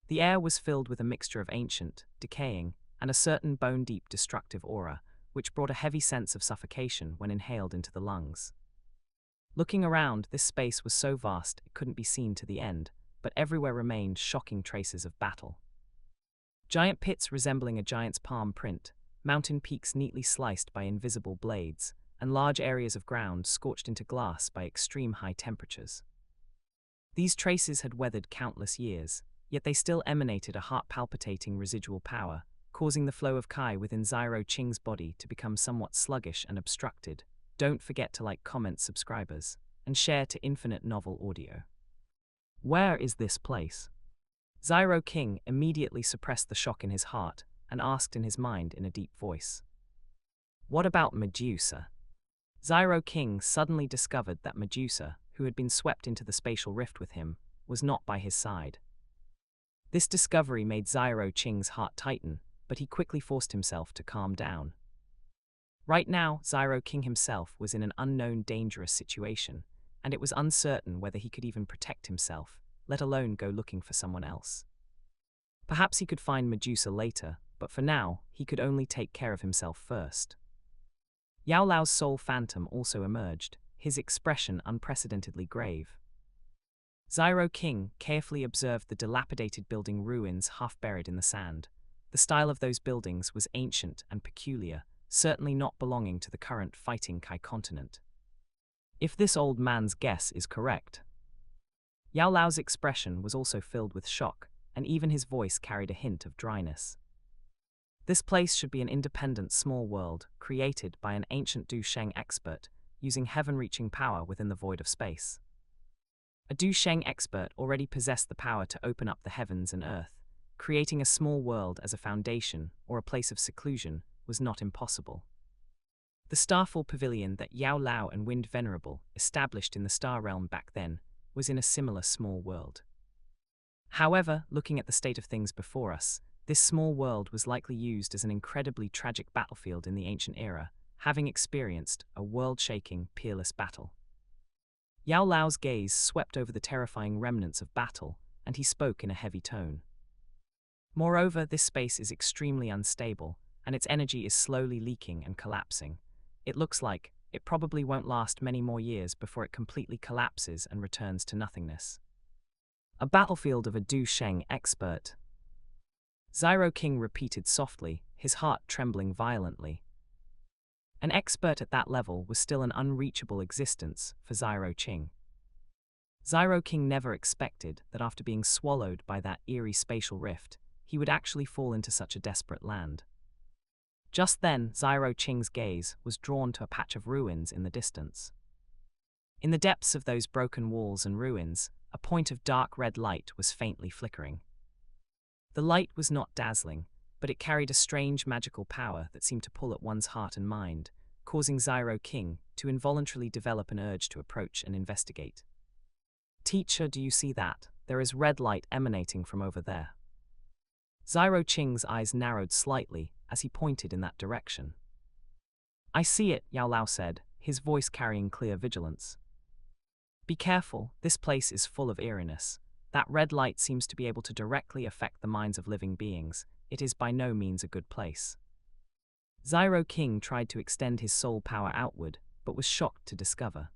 The air was filled with a mixture of ancient, decaying, and a certain bone-deep destructive aura, which brought a heavy sense of suffocation when inhaled into the lungs. Looking around, this space was so vast it couldn't be seen to the end, but everywhere remained shocking traces of battle. Giant pits resembling a giant's palm print, mountain peaks neatly sliced by invisible blades, and large areas of ground scorched into glass by extreme high temperatures. These traces had weathered countless years, yet they still emanated a heart-palpitating residual power, causing the flow of Qi within Xiao Qing's body to become somewhat sluggish and obstructed. Don't forget to like, comment, subscribers, and share to Infinite Novel Audio. Where is this place? Xiao Qing immediately suppressed the shock in his heart and asked in his mind in a deep voice. What about Medusa? Xiao Qing suddenly discovered that Medusa, who had been swept into the spatial rift with him, was not by his side. This discovery made Xiao Qing's heart tighten, but he quickly forced himself to calm down. Right now, Xiao Qing himself was in an unknown dangerous situation, and it was uncertain whether he could even protect himself, let alone go looking for someone else. Perhaps he could find Medusa later, but for now, he could only take care of himself first. Yao Lao's soul phantom also emerged, his expression unprecedentedly grave. Xiao Qing carefully observed the dilapidated building ruins half buried in the sand. The style of those buildings was ancient and peculiar, certainly not belonging to the current fighting Qi continent. If this old man's guess is correct. Yao Lao's expression was also filled with shock, and even his voice carried a hint of dryness. This place should be an independent small world, created by an ancient Dou Qi expert, using heaven-reaching power within the void of space. A Dou Qi expert already possessed the power to open up the heavens and earth. Creating a small world as a foundation, or a place of seclusion, was not impossible. The Starfall Pavilion that Yao Lao and Wind Venerable established in the Star Realm back then was in a similar small world. However, looking at the state of things before us, this small world was likely used as an incredibly tragic battlefield in the ancient era, having experienced a world-shaking, peerless battle. Yao Lao's gaze swept over the terrifying remnants of battle, and he spoke in a heavy tone. Moreover, this space is extremely unstable, and its energy is slowly leaking and collapsing. It looks like it probably won't last many more years before it completely collapses and returns to nothingness. A battlefield of a Dou Qi expert. Xiao Qing repeated softly, his heart trembling violently. An expert at that level was still an unreachable existence for Xiao Qing. Xiao Qing never expected that after being swallowed by that eerie spatial rift, he would actually fall into such a desperate land. Just then, Xiao Qing's gaze was drawn to a patch of ruins in the distance. In the depths of those broken walls and ruins, a point of dark red light was faintly flickering. The light was not dazzling, but it carried a strange magical power that seemed to pull at one's heart and mind, causing Xiao Qing to involuntarily develop an urge to approach and investigate. Teacher, do you see that? There is red light emanating from over there. Xiao Qing's eyes narrowed slightly as he pointed in that direction. I see it, Yao Lao said, his voice carrying clear vigilance. Be careful, this place is full of eeriness. That red light seems to be able to directly affect the minds of living beings. It is by no means a good place. Xiao Qing tried to extend his soul power outward, but was shocked to discover.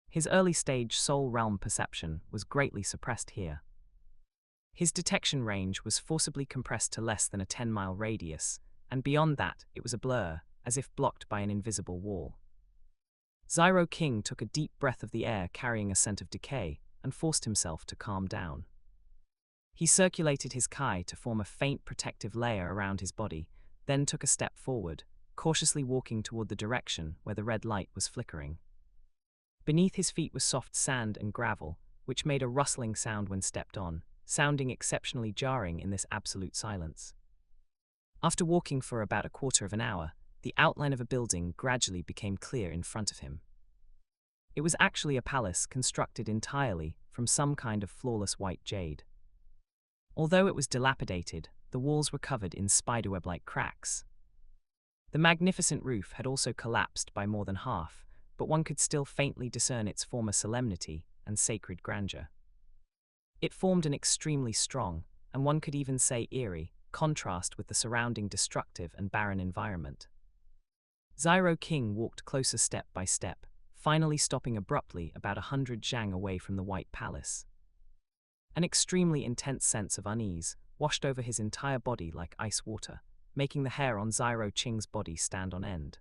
His early-stage soul realm perception was greatly suppressed here. His detection range was forcibly compressed to less than a 10-mile radius, and beyond that it was a blur, as if blocked by an invisible wall. Xiao Qing took a deep breath of the air carrying a scent of decay, and forced himself to calm down. He circulated his Qi to form a faint protective layer around his body, then took a step forward, cautiously walking toward the direction where the red light was flickering. Beneath his feet was soft sand and gravel, which made a rustling sound when stepped on, sounding exceptionally jarring in this absolute silence. After walking for about a quarter of an hour, the outline of a building gradually became clear in front of him. It was actually a palace constructed entirely from some kind of flawless white jade. Although it was dilapidated, the walls were covered in spiderweb-like cracks. The magnificent roof had also collapsed by more than half, but one could still faintly discern its former solemnity and sacred grandeur. It formed an extremely strong, and one could even say eerie, contrast with the surrounding destructive and barren environment. Xiao King walked closer step by step, finally stopping abruptly about 100 zhang away from the White Palace. An extremely intense sense of unease washed over his entire body like ice water, making the hair on Xiao Qing's body stand on end.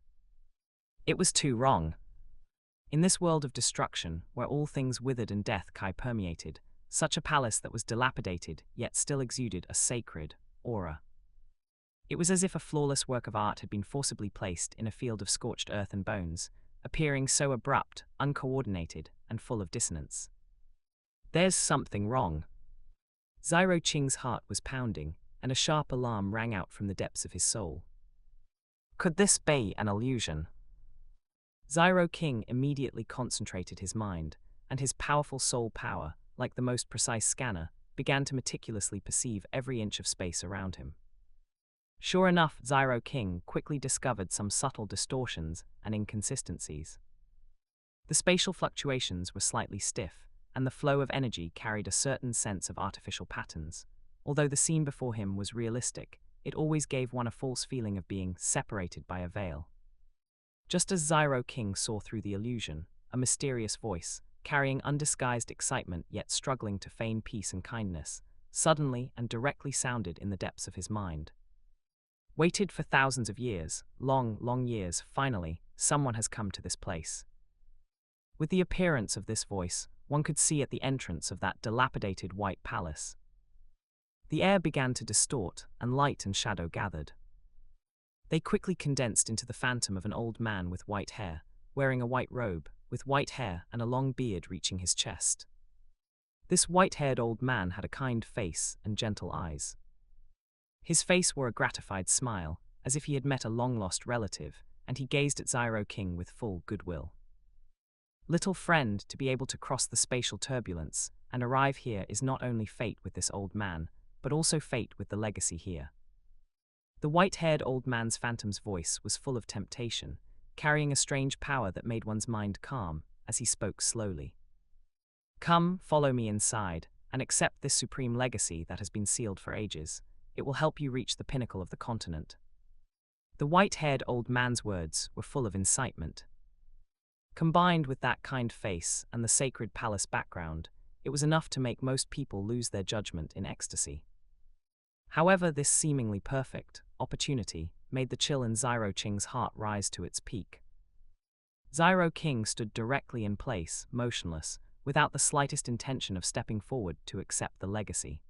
It was too wrong. In this world of destruction, where all things withered and death permeated, such a palace that was dilapidated yet still exuded a sacred aura. It was as if a flawless work of art had been forcibly placed in a field of scorched earth and bones, appearing so abrupt, uncoordinated, and full of dissonance. There's something wrong. Xiao Qing's heart was pounding, and a sharp alarm rang out from the depths of his soul. Could this be an illusion? Xiao King immediately concentrated his mind, and his powerful soul power, like the most precise scanner, began to meticulously perceive every inch of space around him. Sure enough, Xiao King quickly discovered some subtle distortions and inconsistencies. The spatial fluctuations were slightly stiff, and the flow of energy carried a certain sense of artificial patterns. Although the scene before him was realistic, it always gave one a false feeling of being separated by a veil. Just as Xiao King saw through the illusion, a mysterious voice, carrying undisguised excitement yet struggling to feign peace and kindness, suddenly and directly sounded in the depths of his mind. Waited for thousands of years, long years, finally, someone has come to this place. With the appearance of this voice, one could see at the entrance of that dilapidated White Palace. The air began to distort, and light and shadow gathered. They quickly condensed into the phantom of an old man with white hair, wearing a white robe, with white hair and a long beard reaching his chest. This white-haired old man had a kind face and gentle eyes. His face wore a gratified smile, as if he had met a long-lost relative, and he gazed at Xiao King with full goodwill. Little friend, to be able to cross the spatial turbulence and arrive here is not only fate with this old man, but also fate with the legacy here. The white-haired old man's phantom's voice was full of temptation, carrying a strange power that made one's mind calm as he spoke slowly. Come, follow me inside, and accept this supreme legacy that has been sealed for ages. It will help you reach the pinnacle of the continent. The white-haired old man's words were full of incitement. Combined with that kind face and the sacred palace background, it was enough to make most people lose their judgment in ecstasy. However, this seemingly perfect opportunity made the chill in Xiao Qing's heart rise to its peak. Xiao King stood directly in place, motionless, without the slightest intention of stepping forward to accept the legacy.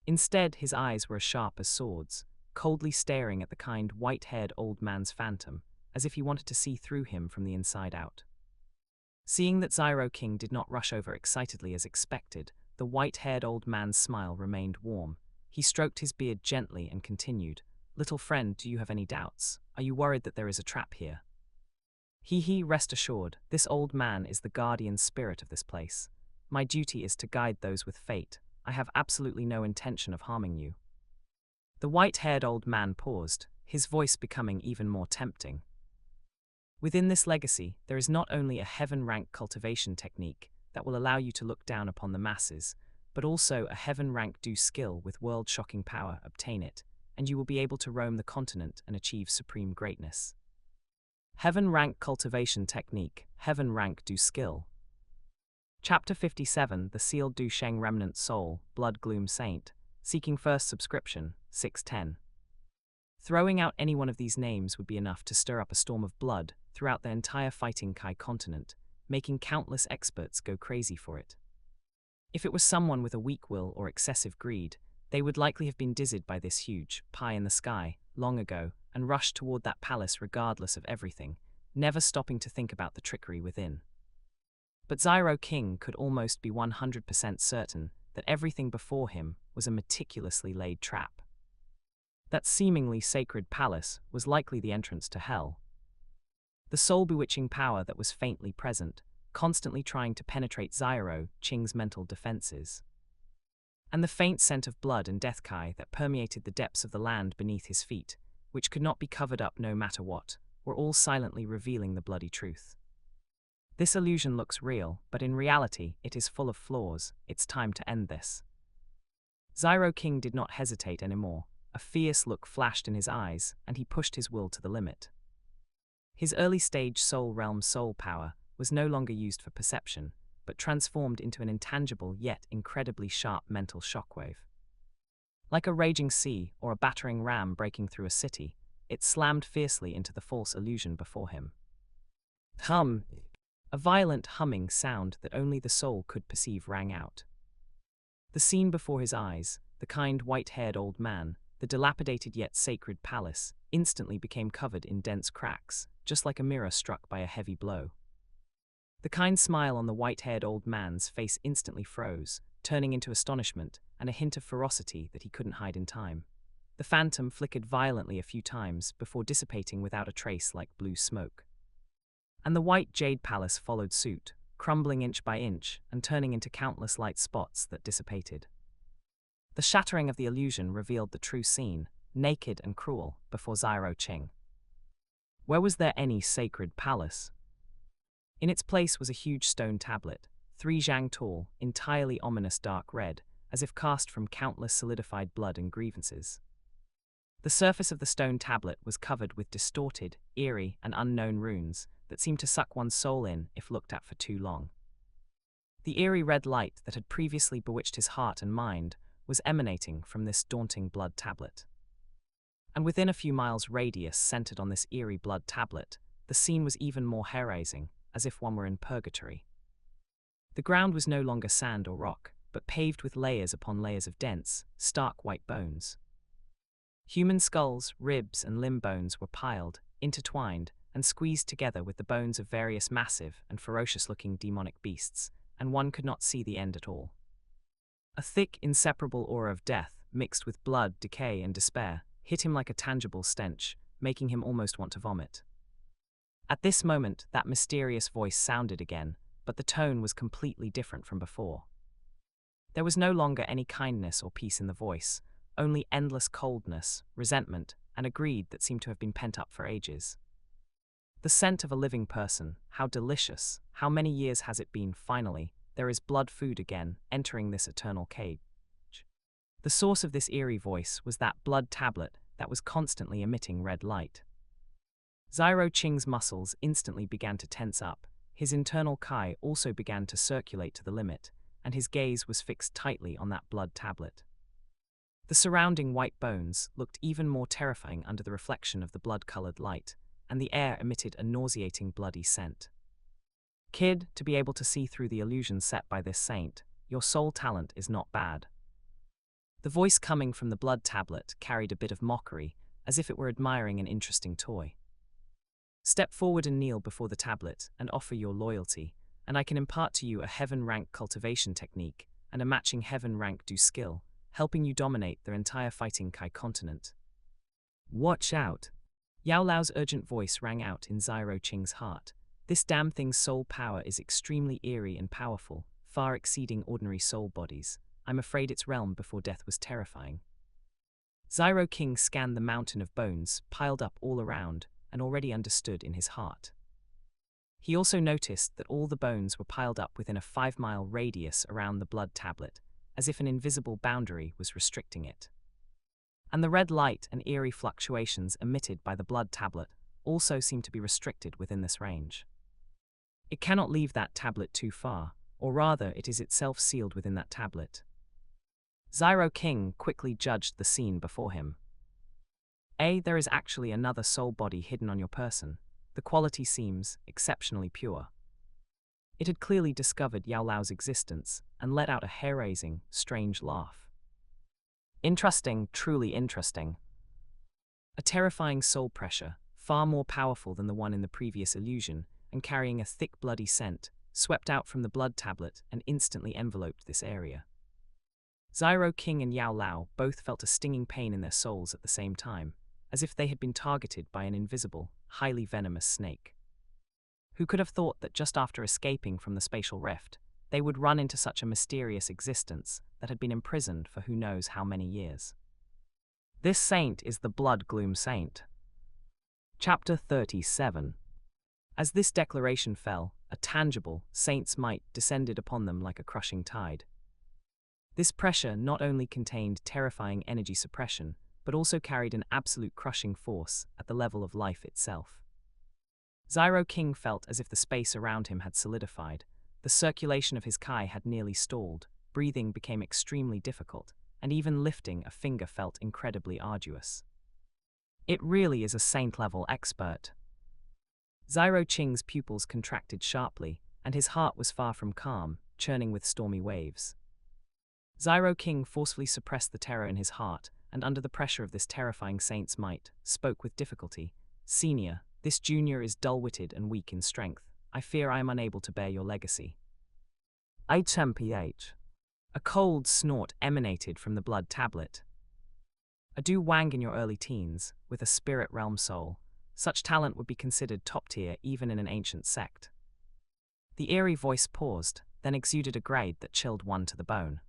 Instead, his eyes were as sharp as swords, coldly staring at the kind white-haired old man's phantom, as if he wanted to see through him from the inside out. Seeing that Xiao King did not rush over excitedly as expected, the white-haired old man's smile remained warm. He stroked his beard gently and continued, "Little friend, do you have any doubts? Are you worried that there is a trap here?" Rest assured, this old man is the guardian spirit of this place. My duty is to guide those with fate. I have absolutely no intention of harming you. The white-haired old man paused, his voice becoming even more tempting. Within this legacy, there is not only a heaven-rank cultivation technique that will allow you to look down upon the masses, but also a heaven-rank Dou skill with world-shocking power. Obtain it, and you will be able to roam the continent and achieve supreme greatness. Heaven-rank cultivation technique, heaven-rank Dou skill. Chapter 57, The Sealed Du Sheng Remnant Soul, Blood Gloom Saint, seeking first subscription, 610. Throwing out any one of these names would be enough to stir up a storm of blood throughout the entire Fighting Kai continent, making countless experts go crazy for it. If it was someone with a weak will or excessive greed, they would likely have been dizzied by this huge pie in the sky long ago and rushed toward that palace regardless of everything, never stopping to think about the trickery within. But Xiao King could almost be 100% certain that everything before him was a meticulously laid trap. That seemingly sacred palace was likely the entrance to hell. The soul-bewitching power that was faintly present, constantly trying to penetrate Xiao Qing's mental defenses. And the faint scent of blood and death kai that permeated the depths of the land beneath his feet, which could not be covered up no matter what, were all silently revealing the bloody truth. This illusion looks real, but in reality, it is full of flaws. It's time to end this. Xiao King did not hesitate anymore. A fierce look flashed in his eyes, and he pushed his will to the limit. His early-stage soul realm soul power was no longer used for perception, but transformed into an intangible yet incredibly sharp mental shockwave. Like a raging sea or a battering ram breaking through a city, it slammed fiercely into the false illusion before him. Hum! A violent humming sound that only the soul could perceive rang out. The scene before his eyes, the kind white-haired old man, the dilapidated yet sacred palace, instantly became covered in dense cracks, just like a mirror struck by a heavy blow. The kind smile on the white-haired old man's face instantly froze, turning into astonishment and a hint of ferocity that he couldn't hide in time. The phantom flickered violently a few times before dissipating without a trace like blue smoke. And the white jade palace followed suit, crumbling inch by inch and turning into countless light spots that dissipated. The shattering of the illusion revealed the true scene, naked and cruel, before Xiao Qing. Where was there any sacred palace? In its place was a huge stone tablet, 3 zhang tall, entirely ominous dark red, as if cast from countless solidified blood and grievances. The surface of the stone tablet was covered with distorted, eerie, and unknown runes that seemed to suck one's soul in if looked at for too long. The eerie red light that had previously bewitched his heart and mind was emanating from this daunting blood tablet. And within a few miles' radius centered on this eerie blood tablet, the scene was even more hair-raising, as if one were in purgatory. The ground was no longer sand or rock, but paved with layers upon layers of dense, stark white bones. Human skulls, ribs, and limb bones were piled, intertwined, and squeezed together with the bones of various massive and ferocious-looking demonic beasts, and one could not see the end at all. A thick, inseparable aura of death, mixed with blood, decay, and despair, hit him like a tangible stench, making him almost want to vomit. At this moment, that mysterious voice sounded again, but the tone was completely different from before. There was no longer any kindness or peace in the voice, only endless coldness, resentment, and a greed that seemed to have been pent up for ages. The scent of a living person, how delicious, how many years has it been, finally, there is blood food again, entering this eternal cage. The source of this eerie voice was that blood tablet that was constantly emitting red light. Xiao Qing's muscles instantly began to tense up, his internal chi also began to circulate to the limit, and his gaze was fixed tightly on that blood tablet. The surrounding white bones looked even more terrifying under the reflection of the blood-colored light, and the air emitted a nauseating bloody scent. Kid, to be able to see through the illusion set by this saint, your soul talent is not bad. The voice coming from the blood tablet carried a bit of mockery, as if it were admiring an interesting toy. Step forward and kneel before the tablet and offer your loyalty, and I can impart to you a heaven-rank cultivation technique and a matching heaven-rank do skill, helping you dominate their entire fighting Qi continent. Watch out! Yao Lao's urgent voice rang out in Xiao Qing's heart. This damn thing's soul power is extremely eerie and powerful, far exceeding ordinary soul bodies. I'm afraid its realm before death was terrifying. Xiao Qing scanned the mountain of bones piled up all around and already understood in his heart. He also noticed that all the bones were piled up within a 5-mile radius around the blood tablet, as if an invisible boundary was restricting it. And the red light and eerie fluctuations emitted by the blood tablet also seemed to be restricted within this range. It cannot leave that tablet too far, or rather it is itself sealed within that tablet. Xiao Qing quickly judged the scene before him. There is actually another soul body hidden on your person. The quality seems exceptionally pure. It had clearly discovered Yao Lao's existence and let out a hair-raising, strange laugh. Interesting, truly interesting. A terrifying soul pressure, far more powerful than the one in the previous illusion, and carrying a thick bloody scent, swept out from the blood tablet and instantly enveloped this area. Xiao Qing and Yao Lao both felt a stinging pain in their souls at the same time, as if they had been targeted by an invisible, highly venomous snake. Who could have thought that just after escaping from the spatial rift, they would run into such a mysterious existence that had been imprisoned for who knows how many years? This saint is the Blood Gloom Saint. Chapter 37. As this declaration fell, a tangible, saint's might descended upon them like a crushing tide. This pressure not only contained terrifying energy suppression, but also carried an absolute crushing force at the level of life itself. Zyro King felt as if the space around him had solidified. The circulation of his Kai had nearly stalled, breathing became extremely difficult, and even lifting a finger felt incredibly arduous. It really is a saint-level expert. Zyro Qing's pupils contracted sharply, and his heart was far from calm, churning with stormy waves. Zyro King forcefully suppressed the terror in his heart, and under the pressure of this terrifying saint's might, spoke with difficulty. "Senior, this junior is dull-witted and weak in strength. I fear I am unable to bear your legacy." HMPH. A cold snort emanated from the blood tablet. A Dou Wang in your early teens, with a spirit realm soul. Such talent would be considered top-tier even in an ancient sect. The eerie voice paused, then exuded a grade that chilled one to the bone.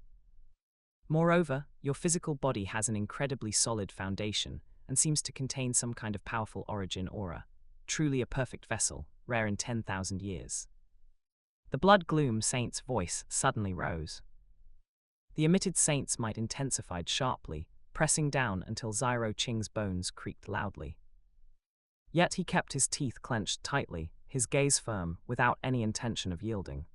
Moreover, your physical body has an incredibly solid foundation and seems to contain some kind of powerful origin aura. Truly a perfect vessel, rare in 10,000 years. The blood gloom saint's voice suddenly rose. The emitted saint's might intensified sharply, pressing down until Zyro Qing's bones creaked loudly. Yet he kept his teeth clenched tightly, his gaze firm, without any intention of yielding.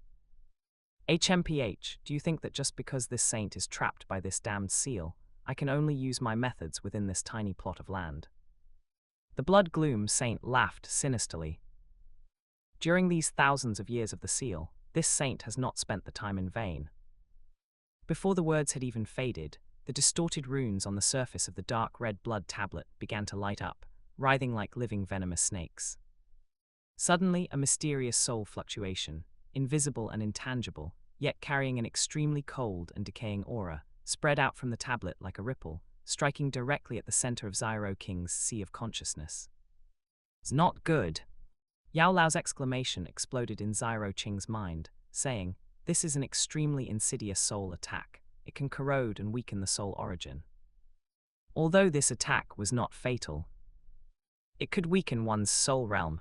HMPH, do you think that just because this saint is trapped by this damned seal, I can only use my methods within this tiny plot of land? The blood gloom saint laughed sinisterly. During these thousands of years of the seal, this saint has not spent the time in vain. Before the words had even faded, the distorted runes on the surface of the dark red blood tablet began to light up, writhing like living venomous snakes. Suddenly, a mysterious soul fluctuation, invisible and intangible, yet carrying an extremely cold and decaying aura, spread out from the tablet like a ripple, striking directly at the center of Zyro King's sea of consciousness. "It's not good." Yao Lao's exclamation exploded in Zyro Qing's mind, saying, "This is an extremely insidious soul attack. It can corrode and weaken the soul origin." Although this attack was not fatal, it could weaken one's soul realm.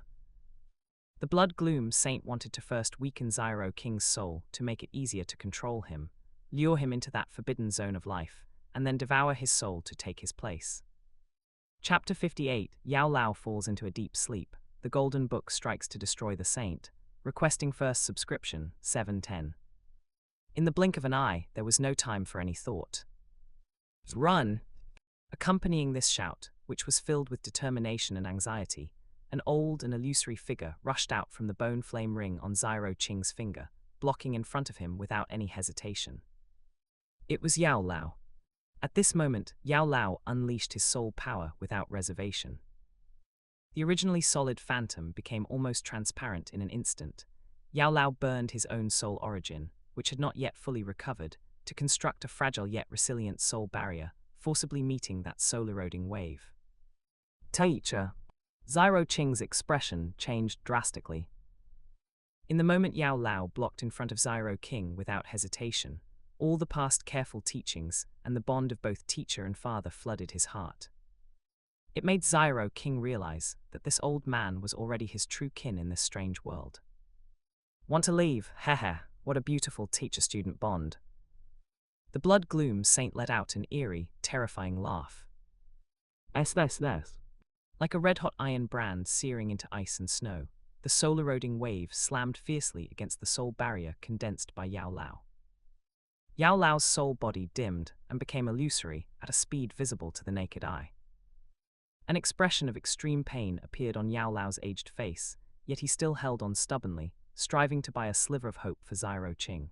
The blood gloom saint wanted to first weaken Zyro King's soul to make it easier to control him, lure him into that forbidden zone of life, and then devour his soul to take his place. Chapter 58, Yao Lao falls into a deep sleep. The golden book strikes to destroy the saint, requesting first subscription, 710. In the blink of an eye, there was no time for any thought. "Run!" Accompanying this shout, which was filled with determination and anxiety, an old and illusory figure rushed out from the bone flame ring on Zyro Qing's finger, blocking in front of him without any hesitation. It was Yao Lao. At this moment, Yao Lao unleashed his soul power without reservation. The originally solid phantom became almost transparent in an instant. Yao Lao burned his own soul origin, which had not yet fully recovered, to construct a fragile yet resilient soul barrier, forcibly meeting that soul-eroding wave. "Teacher." Zyro Qing's expression changed drastically. In the moment Yao Lao blocked in front of Zyro King without hesitation, all the past careful teachings and the bond of both teacher and father flooded his heart. It made Zyro King realize that this old man was already his true kin in this strange world. "Want to leave? Hehe, what a beautiful teacher-student bond." The blood gloom saint let out an eerie, terrifying laugh. "S. Like a red-hot iron brand searing into ice and snow, the soul-eroding wave slammed fiercely against the soul barrier condensed by Yao Lao. Yao Lao's soul body dimmed and became illusory at a speed visible to the naked eye. An expression of extreme pain appeared on Yao Lao's aged face, yet he still held on stubbornly, striving to buy a sliver of hope for Zyro Qing.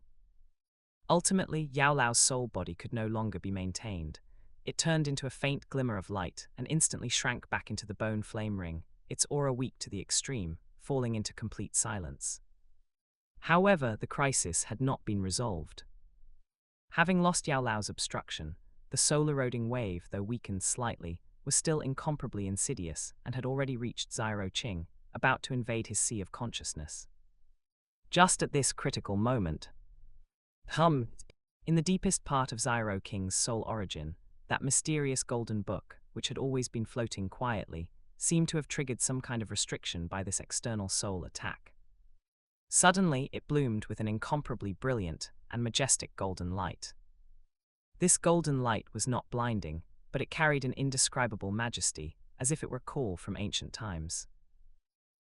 Ultimately, Yao Lao's soul body could no longer be maintained. It turned into a faint glimmer of light and instantly shrank back into the bone flame ring, its aura weak to the extreme, falling into complete silence. However, the crisis had not been resolved. Having lost Yao Lao's obstruction, the soul-eroding wave, though weakened slightly, was still incomparably insidious and had already reached Zyro Qing, about to invade his sea of consciousness. Just at this critical moment, in the deepest part of Zyro King's soul origin, that mysterious golden book, which had always been floating quietly, seemed to have triggered some kind of restriction by this external soul attack. Suddenly, it bloomed with an incomparably brilliant and majestic golden light. This golden light was not blinding, but it carried an indescribable majesty, as if it were a call from ancient times.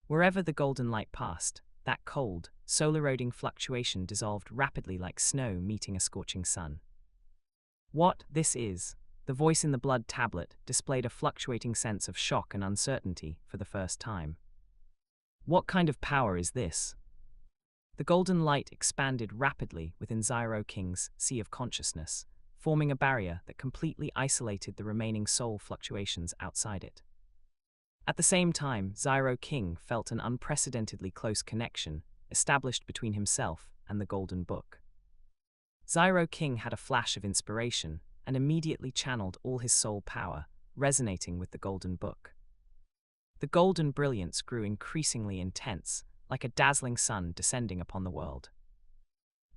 Wherever the golden light passed, that cold, soul-eroding fluctuation dissolved rapidly like snow meeting a scorching sun. What this is, the voice in the blood tablet displayed a fluctuating sense of shock and uncertainty for the first time. What kind of power is this? The golden light expanded rapidly within Xiao Qing's sea of consciousness, forming a barrier that completely isolated the remaining soul fluctuations outside it. At the same time, Xiao Qing felt an unprecedentedly close connection established between himself and the Golden Book. Xiao Qing had a flash of inspiration and immediately channeled all his soul power, resonating with the Golden Book. The golden brilliance grew increasingly intense, like a dazzling sun descending upon the world.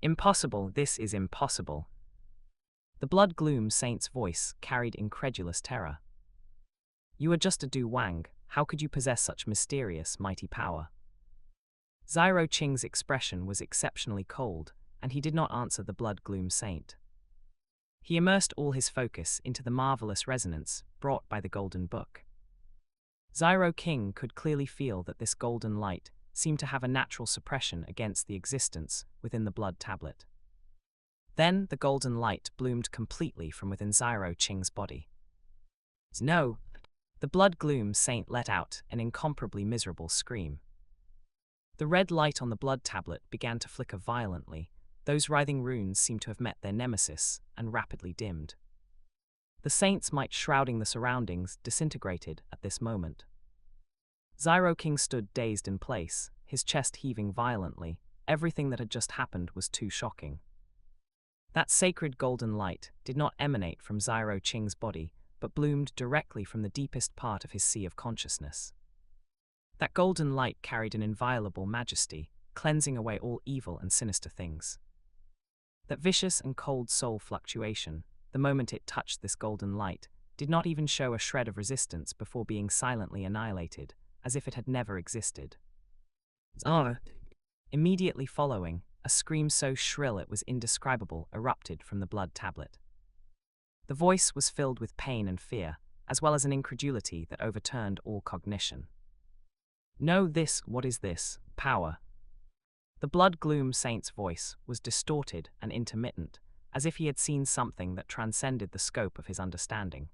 Impossible, this is impossible. The blood gloom saint's voice carried incredulous terror. You are just a Du Wang, how could you possess such mysterious, mighty power? Xiao Qing's expression was exceptionally cold, and he did not answer the blood gloom saint. He immersed all his focus into the marvelous resonance brought by the Golden Book. Xiao Qing could clearly feel that this golden light seemed to have a natural suppression against the existence within the blood tablet. Then the golden light bloomed completely from within Xiao Qing's body. No! The blood gloom saint let out an incomparably miserable scream. The red light on the blood tablet began to flicker violently. Those writhing runes seemed to have met their nemesis and rapidly dimmed. The saint's might shrouding the surroundings disintegrated at this moment. Xiao Qing stood dazed in place, his chest heaving violently. Everything that had just happened was too shocking. That sacred golden light did not emanate from Xiao Qing's body, but bloomed directly from the deepest part of his sea of consciousness. That golden light carried an inviolable majesty, cleansing away all evil and sinister things. That vicious and cold soul fluctuation, the moment it touched this golden light, did not even show a shred of resistance before being silently annihilated, as if it had never existed. Immediately following, a scream so shrill it was indescribable erupted from the blood tablet. The voice was filled with pain and fear, as well as an incredulity that overturned all cognition. No, what is this, power? The blood gloom saint's voice was distorted and intermittent, as if he had seen something that transcended the scope of his understanding.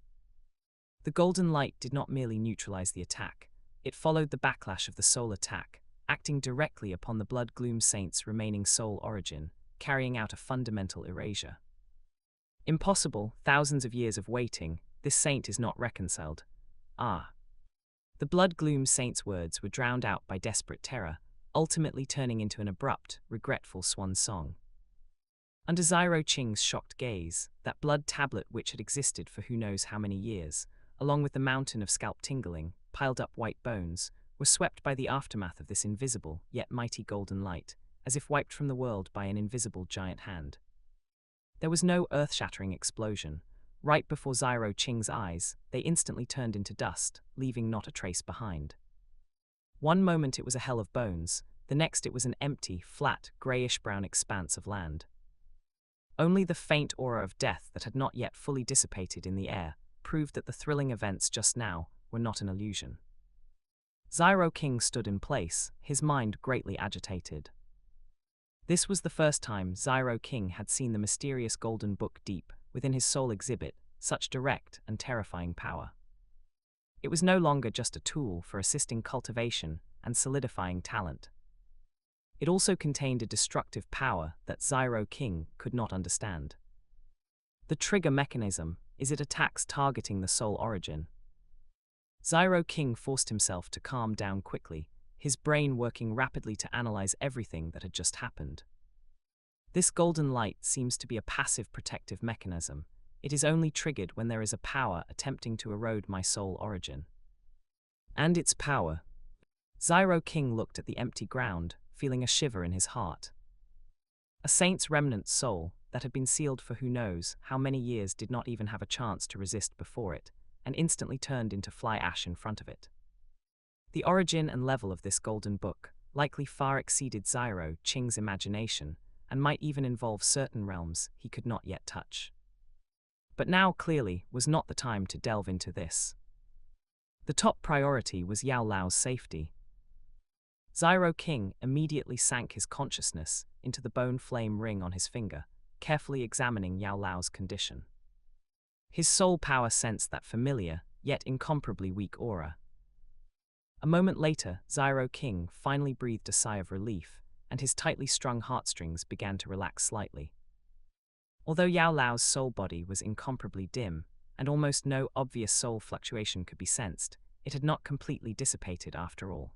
The golden light did not merely neutralize the attack, it followed the backlash of the soul attack, acting directly upon the blood gloom saint's remaining soul origin, carrying out a fundamental erasure. Impossible, thousands of years of waiting, this saint is not reconciled. The blood gloom saint's words were drowned out by desperate terror, ultimately turning into an abrupt, regretful swan song. Under Xiao Qing's shocked gaze, that blood tablet which had existed for who knows how many years, along with the mountain of scalp-tingling, piled-up white bones, were swept by the aftermath of this invisible, yet mighty golden light, as if wiped from the world by an invisible giant hand. There was no earth-shattering explosion. Right before Xiao Qing's eyes, they instantly turned into dust, leaving not a trace behind. One moment it was a hell of bones, the next it was an empty, flat, greyish-brown expanse of land. Only the faint aura of death that had not yet fully dissipated in the air proved that the thrilling events just now were not an illusion. Xiao Qing stood in place, his mind greatly agitated. This was the first time Xiao Qing had seen the mysterious Golden Book deep within his soul exhibit such direct and terrifying power. It was no longer just a tool for assisting cultivation and solidifying talent. It also contained a destructive power that Xiao Qing could not understand. The trigger mechanism is it attacks targeting the soul origin. Xiao Qing forced himself to calm down quickly, his brain working rapidly to analyze everything that had just happened. This golden light seems to be a passive protective mechanism. It is only triggered when there is a power attempting to erode my soul origin. And its power. Xiao Qing looked at the empty ground, feeling a shiver in his heart. A saint's remnant soul that had been sealed for who knows how many years did not even have a chance to resist before it, and instantly turned into fly ash in front of it. The origin and level of this golden book likely far exceeded Xiao Qing's imagination, and might even involve certain realms he could not yet touch. But now clearly was not the time to delve into this. The top priority was Yao Lao's safety. Zyro King immediately sank his consciousness into the bone flame ring on his finger, carefully examining Yao Lao's condition. His soul power sensed that familiar, yet incomparably weak aura. A moment later, Zyro King finally breathed a sigh of relief, and his tightly strung heartstrings began to relax slightly. Although Yao Lao's soul body was incomparably dim, and almost no obvious soul fluctuation could be sensed, it had not completely dissipated after all.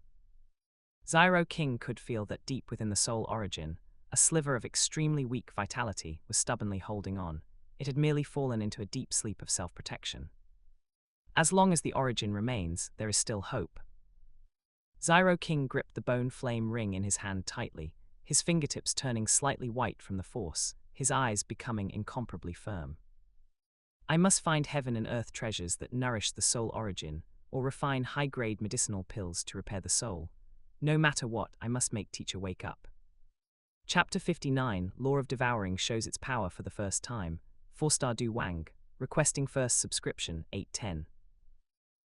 Zyro King could feel that deep within the soul origin, a sliver of extremely weak vitality was stubbornly holding on. It had merely fallen into a deep sleep of self-protection. As long as the origin remains, there is still hope. Zyro King gripped the bone flame ring in his hand tightly, his fingertips turning slightly white from the force, his eyes becoming incomparably firm. I must find heaven and earth treasures that nourish the soul origin, or refine high-grade medicinal pills to repair the soul. No matter what, I must make teacher wake up. Chapter 59, Law of Devouring shows its power for the first time. 4-star Du Wang, requesting first subscription, 810.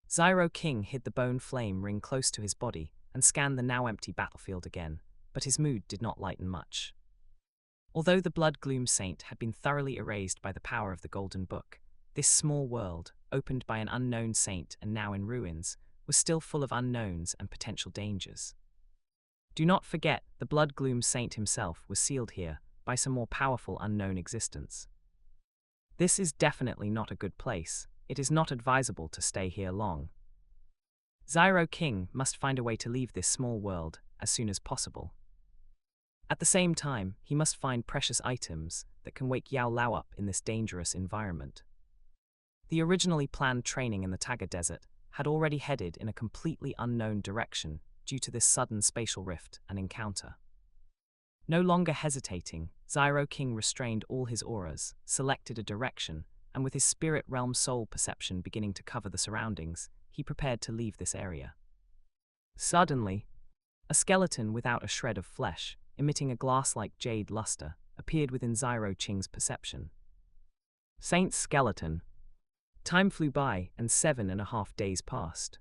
Zyro King hid the bone flame ring close to his body and scanned the now empty battlefield again, but his mood did not lighten much. Although the Blood Gloom Saint had been thoroughly erased by the power of the Golden Book, this small world, opened by an unknown saint and now in ruins, was still full of unknowns and potential dangers. Do not forget, the Blood Gloom Saint himself was sealed here by some more powerful unknown existence. This is definitely not a good place. It is not advisable to stay here long. Zyro King must find a way to leave this small world as soon as possible. At the same time, he must find precious items that can wake Yao Lao up in this dangerous environment. The originally planned training in the Taga Desert had already headed in a completely unknown direction due to this sudden spatial rift and encounter. No longer hesitating, Zyro King restrained all his auras, selected a direction, and with his spirit realm soul perception beginning to cover the surroundings, he prepared to leave this area. Suddenly, a skeleton without a shred of flesh, emitting a glass-like jade luster, appeared within Zyro King's perception. Saint's skeleton. Time flew by, and 7.5 days passed.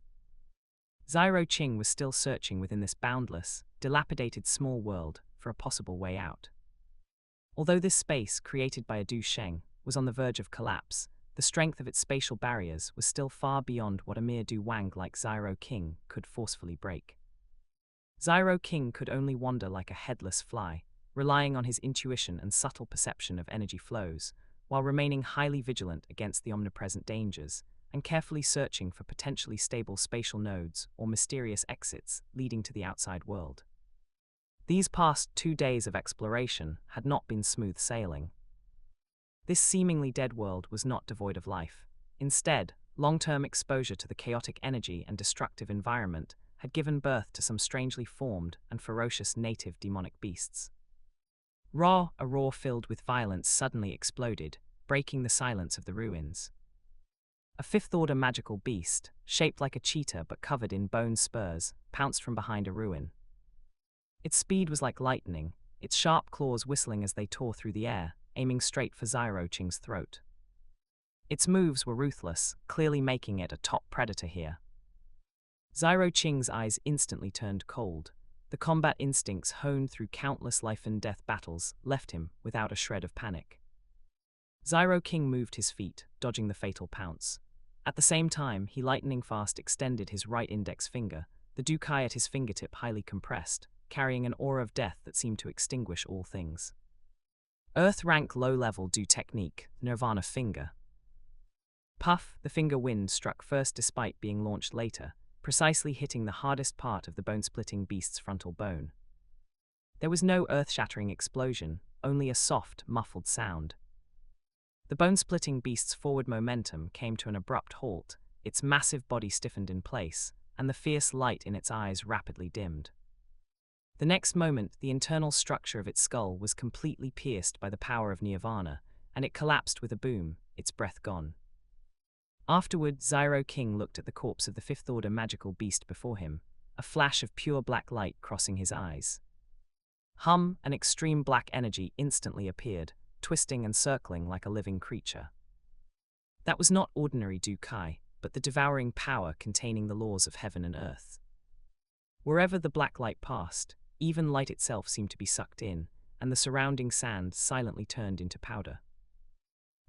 Zyro King was still searching within this boundless, dilapidated small world for a possible way out. Although this space, created by a Du Sheng, was on the verge of collapse, the strength of its spatial barriers was still far beyond what a mere Du Wang like Zyro King could forcefully break. Zyro King could only wander like a headless fly, relying on his intuition and subtle perception of energy flows, while remaining highly vigilant against the omnipresent dangers, and carefully searching for potentially stable spatial nodes or mysterious exits leading to the outside world. These past 2 days of exploration had not been smooth sailing. This seemingly dead world was not devoid of life. Instead, long-term exposure to the chaotic energy and destructive environment had given birth to some strangely formed and ferocious native demonic beasts. A roar filled with violence suddenly exploded, breaking the silence of the ruins. A fifth-order magical beast, shaped like a cheetah but covered in bone spurs, pounced from behind a ruin. Its speed was like lightning, its sharp claws whistling as they tore through the air, aiming straight for Zyro King's throat. Its moves were ruthless, clearly making it a top predator here. Zyro King's eyes instantly turned cold. The combat instincts honed through countless life-and-death battles left him without a shred of panic. Zyro King moved his feet, dodging the fatal pounce. At the same time, he lightning fast extended his right index finger, the Du Qi at his fingertip highly compressed, carrying an aura of death that seemed to extinguish all things. Earth rank low-level Du technique, Nirvana finger. Puff, the finger wind struck first despite being launched later, precisely hitting the hardest part of the bone-splitting beast's frontal bone. There was no earth-shattering explosion, only a soft, muffled sound. The bone-splitting beast's forward momentum came to an abrupt halt, its massive body stiffened in place, and the fierce light in its eyes rapidly dimmed. The next moment, the internal structure of its skull was completely pierced by the power of Nirvana, and it collapsed with a boom, its breath gone. Afterward, Zyro King looked at the corpse of the fifth-order magical beast before him, a flash of pure black light crossing his eyes. An extreme black energy instantly appeared, twisting and circling like a living creature. That was not ordinary Du Qi, but the devouring power containing the laws of heaven and earth. Wherever the black light passed, even light itself seemed to be sucked in, and the surrounding sand silently turned into powder.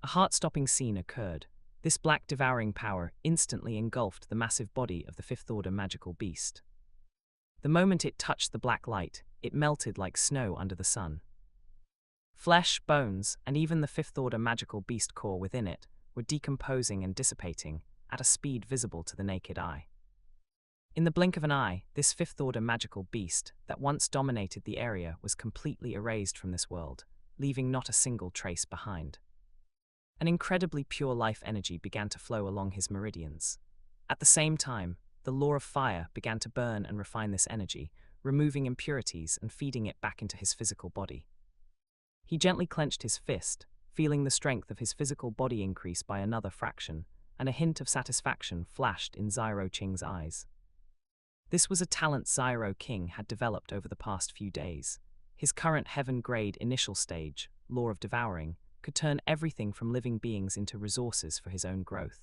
A heart-stopping scene occurred. This black devouring power instantly engulfed the massive body of the fifth-order magical beast. The moment it touched the black light, it melted like snow under the sun. Flesh, bones, and even the fifth-order magical beast core within it were decomposing and dissipating at a speed visible to the naked eye. In the blink of an eye, this fifth-order magical beast that once dominated the area was completely erased from this world, leaving not a single trace behind. An incredibly pure life energy began to flow along his meridians. At the same time, the law of fire began to burn and refine this energy, removing impurities and feeding it back into his physical body. He gently clenched his fist, feeling the strength of his physical body increase by another fraction, and a hint of satisfaction flashed in Xiao Qing's eyes. This was a talent Xiao Qing had developed over the past few days. His current heaven-grade initial stage, Law of Devouring, could turn everything from living beings into resources for his own growth.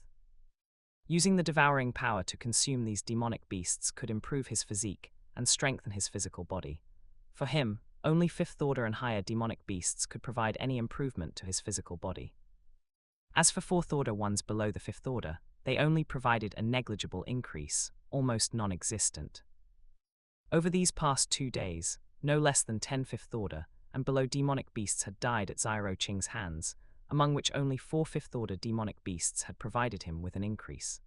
Using the devouring power to consume these demonic beasts could improve his physique and strengthen his physical body. For him, only fifth-order and higher demonic beasts could provide any improvement to his physical body. As for fourth-order ones below the fifth order, they only provided a negligible increase, almost non-existent. Over these past 2 days, no less than 10 fifth-order and below demonic beasts had died at Xiao Qing's hands, among which only 4 fifth-order demonic beasts had provided him with an increase.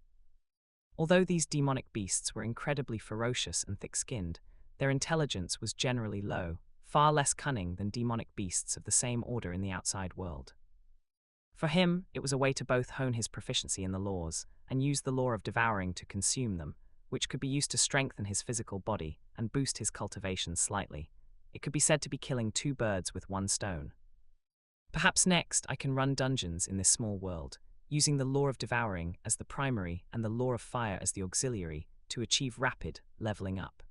Although these demonic beasts were incredibly ferocious and thick-skinned, their intelligence was generally low, far less cunning than demonic beasts of the same order in the outside world. For him, it was a way to both hone his proficiency in the laws and use the law of devouring to consume them, which could be used to strengthen his physical body and boost his cultivation slightly. It could be said to be killing 2 birds with 1 stone. Perhaps next I can run dungeons in this small world, using the law of devouring as the primary and the law of fire as the auxiliary to achieve rapid leveling up.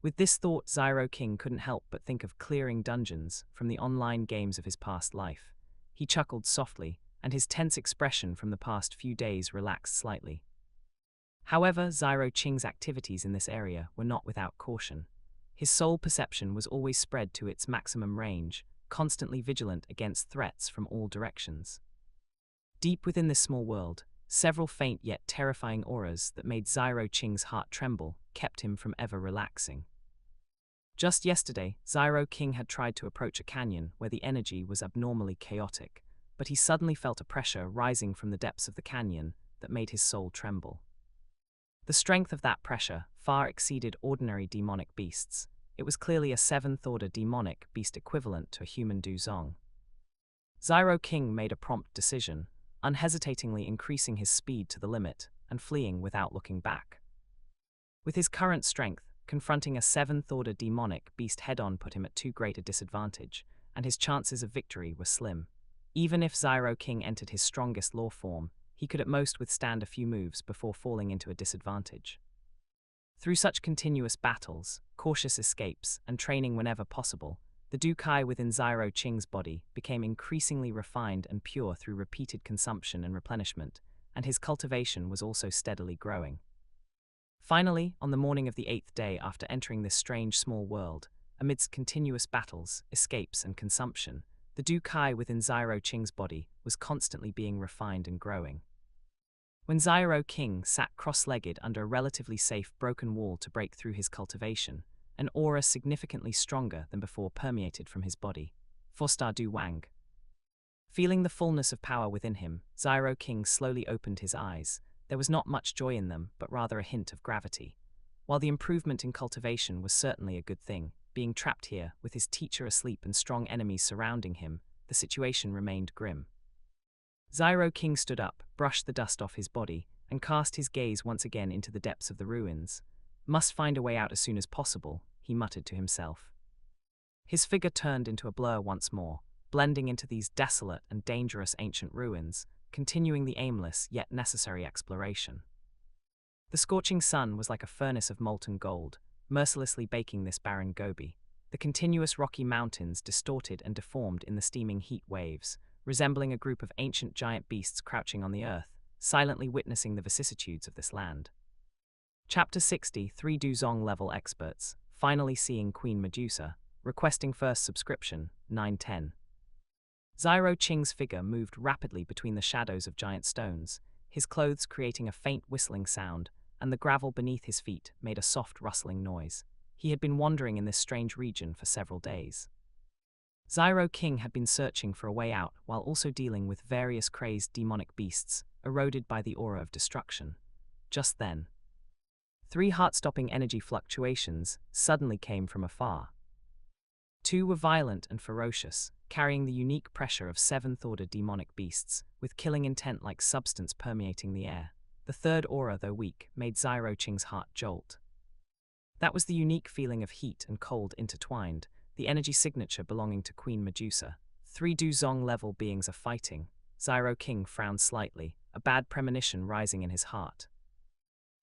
With this thought, Xiao Qing couldn't help but think of clearing dungeons from the online games of his past life. He chuckled softly, and his tense expression from the past few days relaxed slightly. However, Xiao Qing's activities in this area were not without caution. His soul perception was always spread to its maximum range, constantly vigilant against threats from all directions. Deep within this small world, several faint yet terrifying auras that made Xiao Qing's heart tremble kept him from ever relaxing. Just yesterday, Xiao Qing had tried to approach a canyon where the energy was abnormally chaotic, but he suddenly felt a pressure rising from the depths of the canyon that made his soul tremble. The strength of that pressure far exceeded ordinary demonic beasts. It was clearly a 7th-order demonic beast equivalent to a human Dou Qi. Xiao Qing made a prompt decision, unhesitatingly increasing his speed to the limit and fleeing without looking back. With his current strength, confronting a 7th-order demonic beast head-on put him at too great a disadvantage, and his chances of victory were slim. Even if Xiao Qing entered his strongest law form, he could at most withstand a few moves before falling into a disadvantage. Through such continuous battles, cautious escapes, and training whenever possible, the Dou Qi within Xiao Qing's body became increasingly refined and pure through repeated consumption and replenishment, and his cultivation was also steadily growing. Finally, on the morning of the 8th day after entering this strange small world, amidst continuous battles, escapes, and consumption, the Dou Qi within Xiao Qing's body was constantly being refined and growing. When Xiao Qing sat cross-legged under a relatively safe broken wall to break through his cultivation, an aura significantly stronger than before permeated from his body. 4-star Du Wang. Feeling the fullness of power within him, Xiao Qing slowly opened his eyes. There was not much joy in them, but rather a hint of gravity. While the improvement in cultivation was certainly a good thing, being trapped here, with his teacher asleep and strong enemies surrounding him, the situation remained grim. Xiao Qing stood up, brushed the dust off his body, and cast his gaze once again into the depths of the ruins. Must find a way out as soon as possible, he muttered to himself. His figure turned into a blur once more, blending into these desolate and dangerous ancient ruins, continuing the aimless yet necessary exploration. The scorching sun was like a furnace of molten gold, mercilessly baking this barren Gobi. The continuous rocky mountains distorted and deformed in the steaming heat waves, resembling a group of ancient giant beasts crouching on the earth, silently witnessing the vicissitudes of this land. Chapter 60, 3 Duzong level experts, finally seeing Queen Medusa, requesting first subscription, 910. Xiao Qing's figure moved rapidly between the shadows of giant stones, his clothes creating a faint whistling sound, and the gravel beneath his feet made a soft rustling noise. He had been wandering in this strange region for several days. Xiao Qing had been searching for a way out while also dealing with various crazed demonic beasts, eroded by the aura of destruction. Just then, 3 heart-stopping energy fluctuations suddenly came from afar. 2 were violent and ferocious, carrying the unique pressure of 7th-order demonic beasts, with killing intent like substance permeating the air. The third aura, though weak, made Xiao Qing's heart jolt. That was the unique feeling of heat and cold intertwined, the energy signature belonging to Queen Medusa. 3 Duzong-level beings are fighting. Xiao Qing frowned slightly, a bad premonition rising in his heart.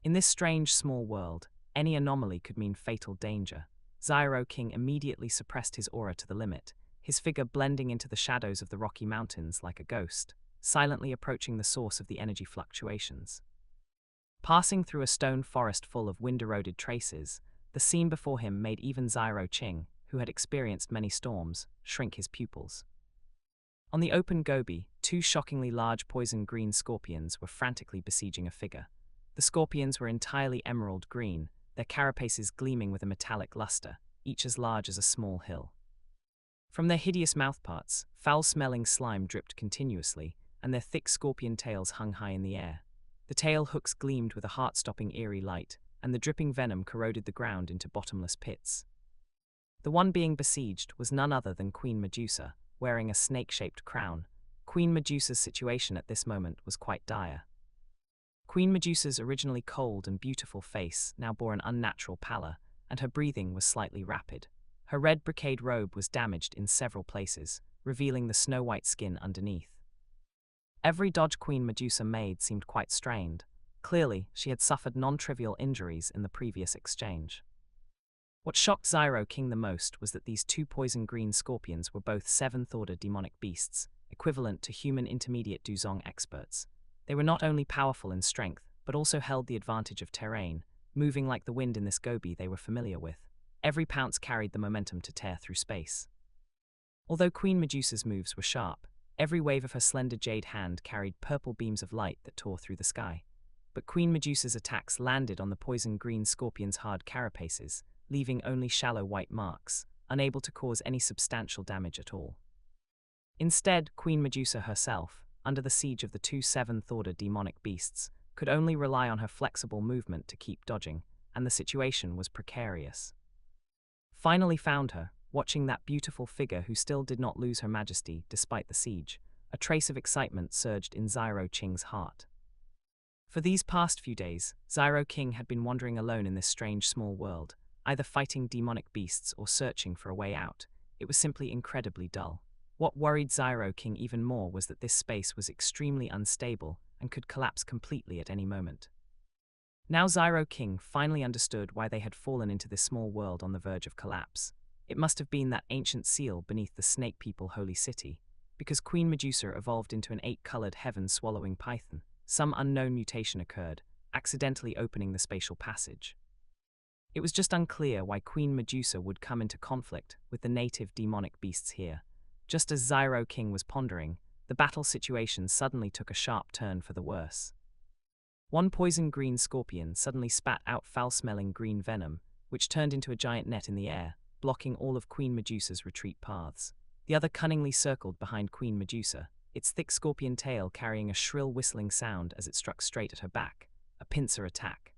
In this strange, small world, any anomaly could mean fatal danger. Xiao Qing immediately suppressed his aura to the limit, his figure blending into the shadows of the Rocky Mountains like a ghost, silently approaching the source of the energy fluctuations. Passing through a stone forest full of wind-eroded traces, the scene before him made even Xiao Qing, who had experienced many storms, shrink his pupils. On the open gobi, 2 shockingly large poison-green scorpions were frantically besieging a figure. The scorpions were entirely emerald green, their carapaces gleaming with a metallic luster, each as large as a small hill. From their hideous mouthparts, foul-smelling slime dripped continuously, and their thick scorpion tails hung high in the air. The tail hooks gleamed with a heart-stopping eerie light, and the dripping venom corroded the ground into bottomless pits. The one being besieged was none other than Queen Medusa, wearing a snake-shaped crown. Queen Medusa's situation at this moment was quite dire. Queen Medusa's originally cold and beautiful face now bore an unnatural pallor, and her breathing was slightly rapid. Her red brocade robe was damaged in several places, revealing the snow-white skin underneath. Every dodge Queen Medusa made seemed quite strained. Clearly, she had suffered non-trivial injuries in the previous exchange. What shocked Xiao Qing the most was that these 2 poison-green scorpions were both 7th-order demonic beasts, equivalent to human intermediate Duzong experts. They were not only powerful in strength, but also held the advantage of terrain, moving like the wind in this gobi they were familiar with. Every pounce carried the momentum to tear through space. Although Queen Medusa's moves were sharp, every wave of her slender jade hand carried purple beams of light that tore through the sky. But Queen Medusa's attacks landed on the poison-green scorpion's hard carapaces, leaving only shallow white marks, unable to cause any substantial damage at all. Instead, Queen Medusa herself, under the siege of the 2 7th-order demonic beasts, could only rely on her flexible movement to keep dodging, and the situation was precarious. Finally found her, watching that beautiful figure who still did not lose her majesty despite the siege, a trace of excitement surged in Xiao Qing's heart. For these past few days, Xiao Qing had been wandering alone in this strange small world, either fighting demonic beasts or searching for a way out. It was simply incredibly dull. What worried Xiao Qing even more was that this space was extremely unstable and could collapse completely at any moment. Now Xiao Qing finally understood why they had fallen into this small world on the verge of collapse. It must have been that ancient seal beneath the Snake People holy city, because Queen Medusa evolved into an 8-colored heaven-swallowing python. Some unknown mutation occurred, accidentally opening the spatial passage. It was just unclear why Queen Medusa would come into conflict with the native demonic beasts here. Just as Xiao Qing was pondering, the battle situation suddenly took a sharp turn for the worse. One poison-green scorpion suddenly spat out foul-smelling green venom, which turned into a giant net in the air, blocking all of Queen Medusa's retreat paths. The other cunningly circled behind Queen Medusa, its thick scorpion tail carrying a shrill whistling sound as it struck straight at her back, a pincer attack.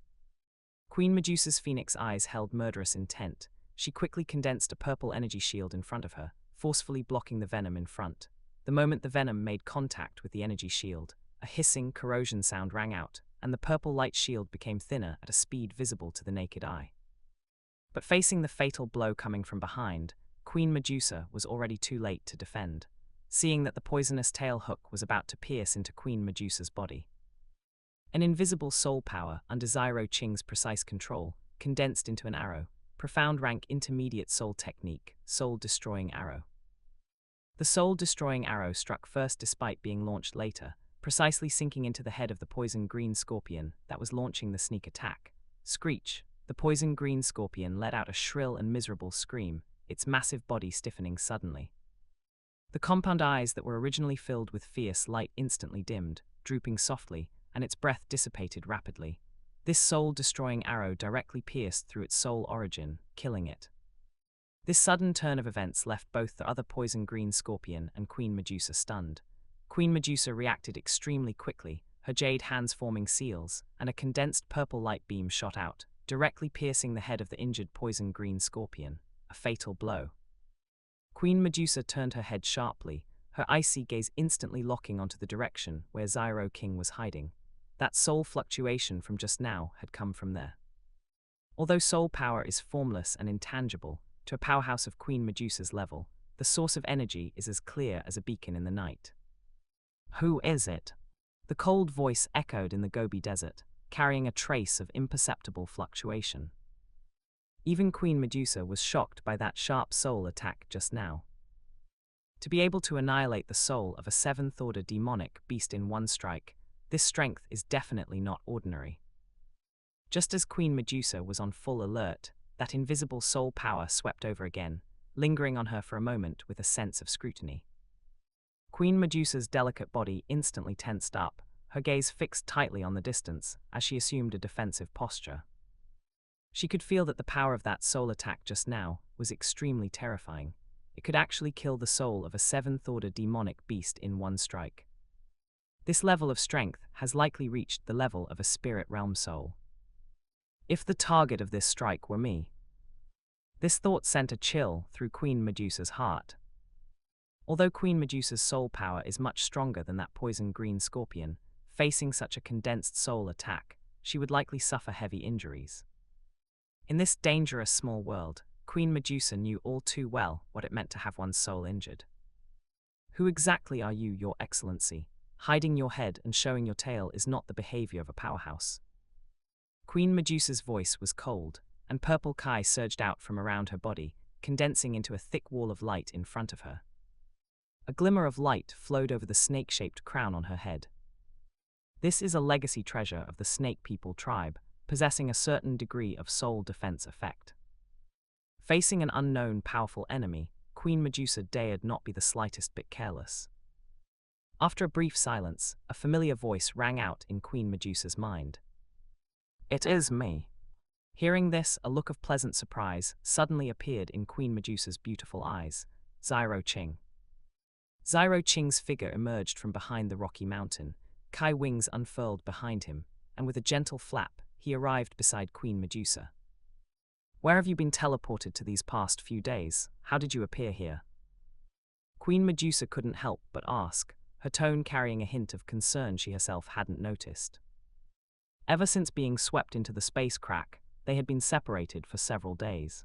Queen Medusa's phoenix eyes held murderous intent. She quickly condensed a purple energy shield in front of her, forcefully blocking the venom in front. The moment the venom made contact with the energy shield, a hissing corrosion sound rang out, and the purple light shield became thinner at a speed visible to the naked eye. But facing the fatal blow coming from behind, Queen Medusa was already too late to defend, seeing that the poisonous tail hook was about to pierce into Queen Medusa's body. An invisible soul power under Xiao Qing's precise control, condensed into an arrow, profound rank intermediate soul technique, soul-destroying arrow. The soul-destroying arrow struck first despite being launched later, precisely sinking into the head of the poison-green scorpion that was launching the sneak attack. Screech, the poison green scorpion let out a shrill and miserable scream, its massive body stiffening suddenly. The compound eyes that were originally filled with fierce light instantly dimmed, drooping softly, and its breath dissipated rapidly. This soul-destroying arrow directly pierced through its soul origin, killing it. This sudden turn of events left both the other poison green scorpion and Queen Medusa stunned. Queen Medusa reacted extremely quickly, her jade hands forming seals, and a condensed purple light beam shot out, directly piercing the head of the injured poison green scorpion, a fatal blow. Queen Medusa turned her head sharply, her icy gaze instantly locking onto the direction where Xiao King was hiding. That soul fluctuation from just now had come from there. Although soul power is formless and intangible, to a powerhouse of Queen Medusa's level, the source of energy is as clear as a beacon in the night. Who is it? The cold voice echoed in the Gobi Desert, carrying a trace of imperceptible fluctuation. Even Queen Medusa was shocked by that sharp soul attack just now. To be able to annihilate the soul of a seventh-order demonic beast in one strike, this strength is definitely not ordinary. Just as Queen Medusa was on full alert, that invisible soul power swept over again, lingering on her for a moment with a sense of scrutiny. Queen Medusa's delicate body instantly tensed up, her gaze fixed tightly on the distance as she assumed a defensive posture. She could feel that the power of that soul attack just now was extremely terrifying. It could actually kill the soul of a seventh-order demonic beast in one strike. This level of strength has likely reached the level of a spirit realm soul. If the target of this strike were me. This thought sent a chill through Queen Medusa's heart. Although Queen Medusa's soul power is much stronger than that poison green scorpion, facing such a condensed soul attack, she would likely suffer heavy injuries. In this dangerous small world, Queen Medusa knew all too well what it meant to have one's soul injured. Who exactly are you, Your Excellency? Hiding your head and showing your tail is not the behavior of a powerhouse. Queen Medusa's voice was cold, and purple kai surged out from around her body, condensing into a thick wall of light in front of her. A glimmer of light flowed over the snake-shaped crown on her head. This is a legacy treasure of the Snake People tribe, possessing a certain degree of soul defense effect. Facing an unknown, powerful enemy, Queen Medusa dared not be the slightest bit careless. After a brief silence, a familiar voice rang out in Queen Medusa's mind. It is me. Hearing this, a look of pleasant surprise suddenly appeared in Queen Medusa's beautiful eyes. Xiao Qing. Xiao Qing's figure emerged from behind the rocky mountain, kai wings unfurled behind him, and with a gentle flap, he arrived beside Queen Medusa. Where have you been teleported to these past few days? How did you appear here? Queen Medusa couldn't help but ask, her tone carrying a hint of concern she herself hadn't noticed. Ever since being swept into the space crack, they had been separated for several days.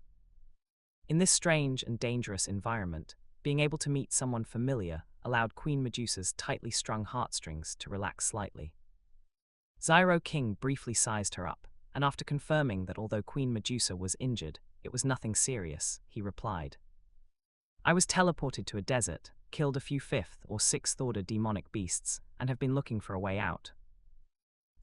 In this strange and dangerous environment, being able to meet someone familiar allowed Queen Medusa's tightly strung heartstrings to relax slightly. Xiao Qing briefly sized her up, and after confirming that although Queen Medusa was injured, it was nothing serious, he replied. I was teleported to a desert, killed a few 5th or 6th order demonic beasts, and have been looking for a way out.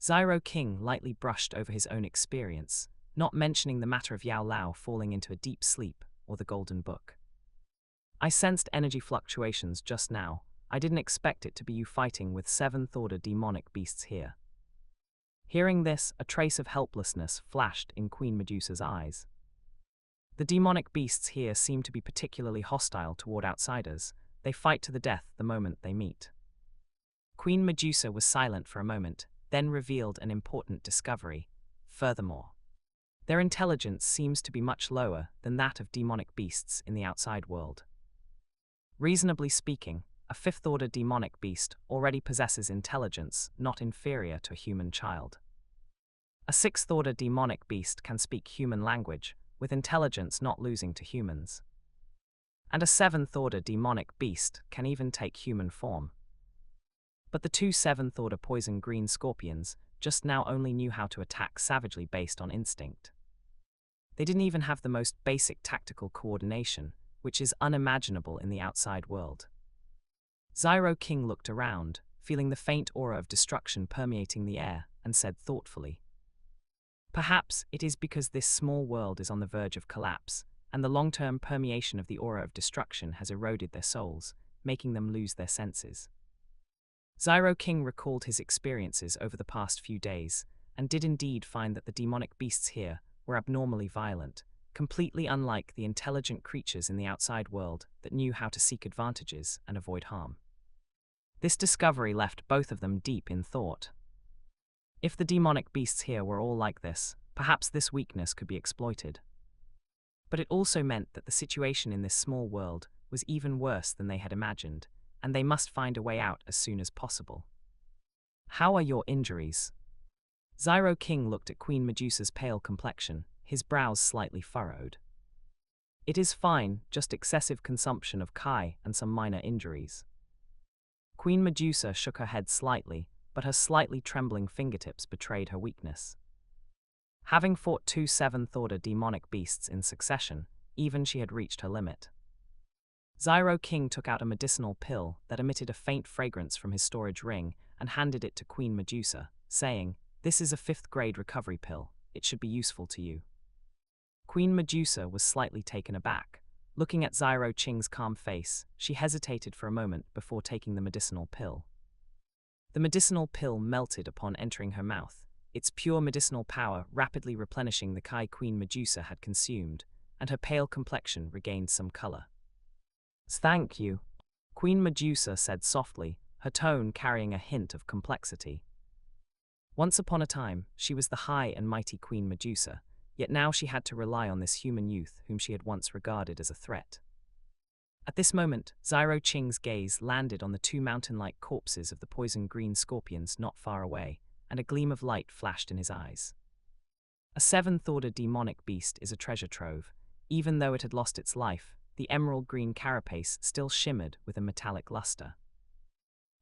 Xiao Qing lightly brushed over his own experience, not mentioning the matter of Yao Lao falling into a deep sleep or the Golden Book. I sensed energy fluctuations just now. I didn't expect it to be you fighting with 7th order demonic beasts here. Hearing this, a trace of helplessness flashed in Queen Medusa's eyes. The demonic beasts here seem to be particularly hostile toward outsiders. They fight to the death the moment they meet. Queen Medusa was silent for a moment, then revealed an important discovery. Furthermore, their intelligence seems to be much lower than that of demonic beasts in the outside world. Reasonably speaking, a 5th order demonic beast already possesses intelligence not inferior to a human child. A 6th order demonic beast can speak human language, with intelligence not losing to humans. And a 7th order demonic beast can even take human form. But the two 7th order poison green scorpions just now only knew how to attack savagely based on instinct. They didn't even have the most basic tactical coordination, which is unimaginable in the outside world. Xiao Qing looked around, feeling the faint aura of destruction permeating the air, and said thoughtfully, Perhaps it is because this small world is on the verge of collapse, and the long-term permeation of the aura of destruction has eroded their souls, making them lose their senses. Xiao King recalled his experiences over the past few days, and did indeed find that the demonic beasts here were abnormally violent, completely unlike the intelligent creatures in the outside world that knew how to seek advantages and avoid harm. This discovery left both of them deep in thought. If the demonic beasts here were all like this, perhaps this weakness could be exploited. But it also meant that the situation in this small world was even worse than they had imagined, and they must find a way out as soon as possible. How are your injuries? Xiao King looked at Queen Medusa's pale complexion, his brows slightly furrowed. It is fine, just excessive consumption of Kai and some minor injuries. Queen Medusa shook her head slightly, but her slightly trembling fingertips betrayed her weakness. Having fought 2 7th-order demonic beasts in succession, even she had reached her limit. Xiao King took out a medicinal pill that emitted a faint fragrance from his storage ring and handed it to Queen Medusa, saying, "This is a 5th-grade recovery pill. It should be useful to you." Queen Medusa was slightly taken aback. Looking at Xiao Qing's calm face, she hesitated for a moment before taking the medicinal pill. The medicinal pill melted upon entering her mouth, its pure medicinal power rapidly replenishing the Kai Queen Medusa had consumed, and her pale complexion regained some color. "Thank you," Queen Medusa said softly, her tone carrying a hint of complexity. Once upon a time, she was the high and mighty Queen Medusa, yet now she had to rely on this human youth whom she had once regarded as a threat. At this moment, Xiao Qing's gaze landed on the 2 mountain-like corpses of the poison-green scorpions not far away, and a gleam of light flashed in his eyes. A 7th-order demonic beast is a treasure trove. Even though it had lost its life, the emerald-green carapace still shimmered with a metallic luster.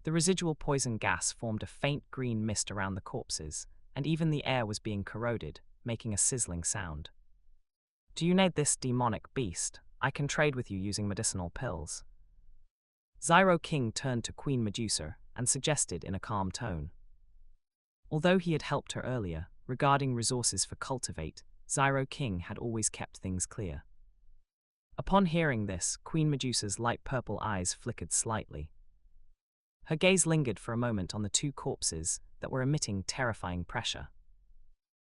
The residual poison gas formed a faint green mist around the corpses, and even the air was being corroded, making a sizzling sound. "Do you need this demonic beast? I can trade with you using medicinal pills." Xiao King turned to Queen Medusa and suggested in a calm tone. Although he had helped her earlier, regarding resources for Cultivate, Xiao King had always kept things clear. Upon hearing this, Queen Medusa's light purple eyes flickered slightly. Her gaze lingered for a moment on the 2 corpses that were emitting terrifying pressure.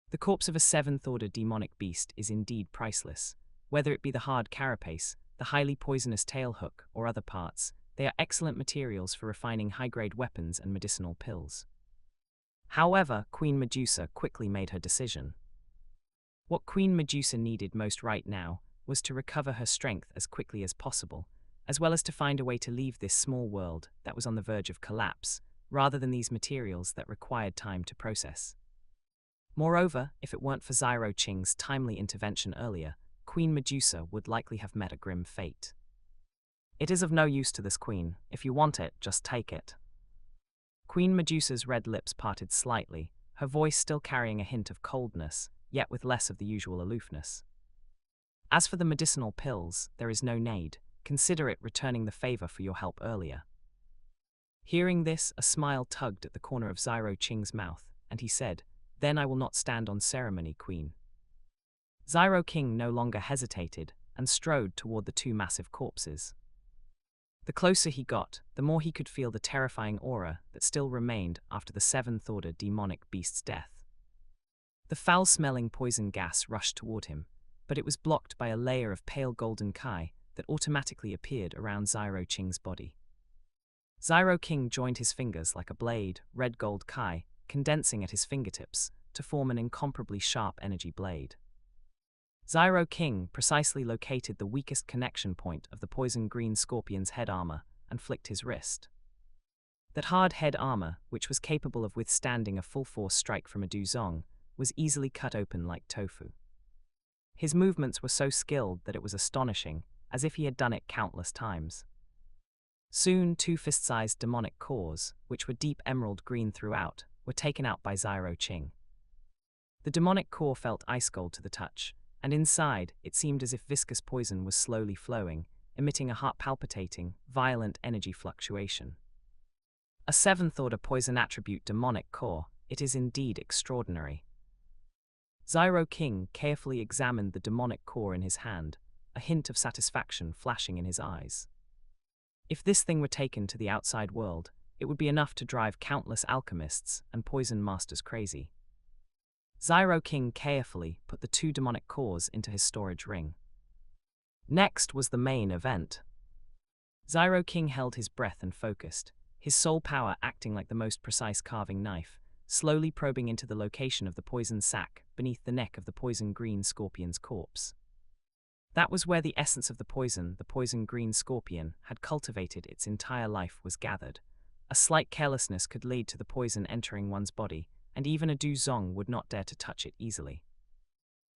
The corpse of a 7th-order demonic beast is indeed priceless. Whether it be the hard carapace, the highly poisonous tailhook, or other parts, they are excellent materials for refining high-grade weapons and medicinal pills. However, Queen Medusa quickly made her decision. What Queen Medusa needed most right now was to recover her strength as quickly as possible, as well as to find a way to leave this small world that was on the verge of collapse, rather than these materials that required time to process. Moreover, if it weren't for Xiao Qing's timely intervention earlier, Queen Medusa would likely have met a grim fate. "It is of no use to this queen. If you want it, just take it." Queen Medusa's red lips parted slightly, her voice still carrying a hint of coldness, yet with less of the usual aloofness. "As for the medicinal pills, there is no need. Consider it returning the favor for your help earlier." Hearing this, a smile tugged at the corner of Xiao Qing's mouth, and he said, "Then I will not stand on ceremony, Queen." Xiao King no longer hesitated and strode toward the 2 massive corpses. The closer he got, the more he could feel the terrifying aura that still remained after the 7th-order demonic beast's death. The foul-smelling poison gas rushed toward him, but it was blocked by a layer of pale golden Kai that automatically appeared around Xiao Qing's body. Xiao King joined his fingers like a blade, red gold Kai, condensing at his fingertips to form an incomparably sharp energy blade. Xiao King precisely located the weakest connection point of the poison-green scorpion's head armor and flicked his wrist. That hard head armor, which was capable of withstanding a full-force strike from a Duzong, was easily cut open like tofu. His movements were so skilled that it was astonishing, as if he had done it countless times. Soon 2 fist-sized demonic cores, which were deep emerald green throughout, were taken out by Xiao Qing. The demonic core felt ice-cold to the touch, and inside it seemed as if viscous poison was slowly flowing, emitting a heart-palpitating, violent energy fluctuation. A 7th-order poison attribute demonic core, it is indeed extraordinary. Zyro King carefully examined the demonic core in his hand, a hint of satisfaction flashing in his eyes. If this thing were taken to the outside world, it would be enough to drive countless alchemists and poison masters crazy. Zyro King carefully put the two demonic cores into his storage ring. Next was the main event. Zyro King held his breath and focused, his soul power acting like the most precise carving knife, slowly probing into the location of the poison sac beneath the neck of the poison green scorpion's corpse. That was where the essence of the poison green scorpion, had cultivated its entire life was gathered. A slight carelessness could lead to the poison entering one's body, and even a Du Zong would not dare to touch it easily.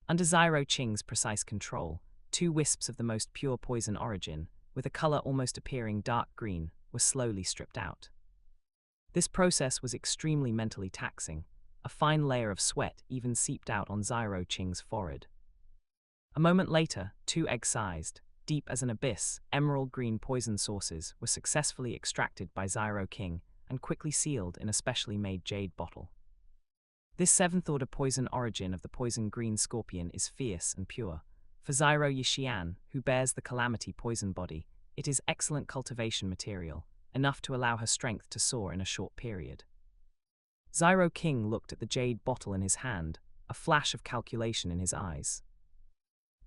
Under Zyro Qing's precise control, 2 wisps of the most pure poison origin, with a color almost appearing dark green, were slowly stripped out. This process was extremely mentally taxing. A fine layer of sweat even seeped out on Zyro Qing's forehead. A moment later, 2 egg-sized, deep as an abyss, emerald green poison sources were successfully extracted by Zyro King and quickly sealed in a specially made jade bottle. This 7th-order poison origin of the poison green scorpion is fierce and pure. For Zyro Yixian, who bears the calamity poison body, it is excellent cultivation material, enough to allow her strength to soar in a short period. Zyro King looked at the jade bottle in his hand, a flash of calculation in his eyes.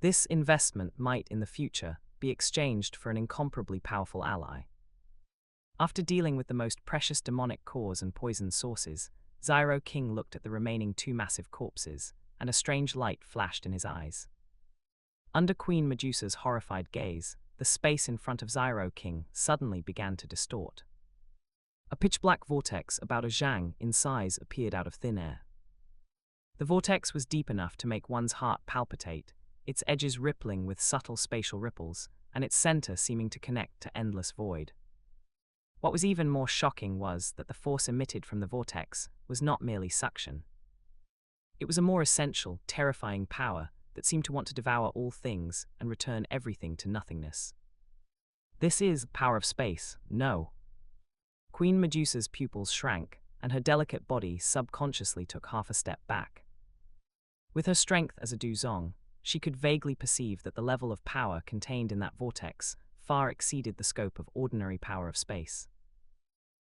This investment might, in the future, be exchanged for an incomparably powerful ally. After dealing with the most precious demonic cores and poison sources, Zyro King looked at the remaining 2 massive corpses, and a strange light flashed in his eyes. Under Queen Medusa's horrified gaze, the space in front of Zyro King suddenly began to distort. A pitch-black vortex about a zhang in size appeared out of thin air. The vortex was deep enough to make one's heart palpitate, its edges rippling with subtle spatial ripples, and its center seeming to connect to endless void. What was even more shocking was that the force emitted from the vortex was not merely suction. It was a more essential, terrifying power that seemed to want to devour all things and return everything to nothingness. This is power of space, no. Queen Medusa's pupils shrank, and her delicate body subconsciously took half a step back. With her strength as a Du Zong, she could vaguely perceive that the level of power contained in that vortex far exceeded the scope of ordinary power of space.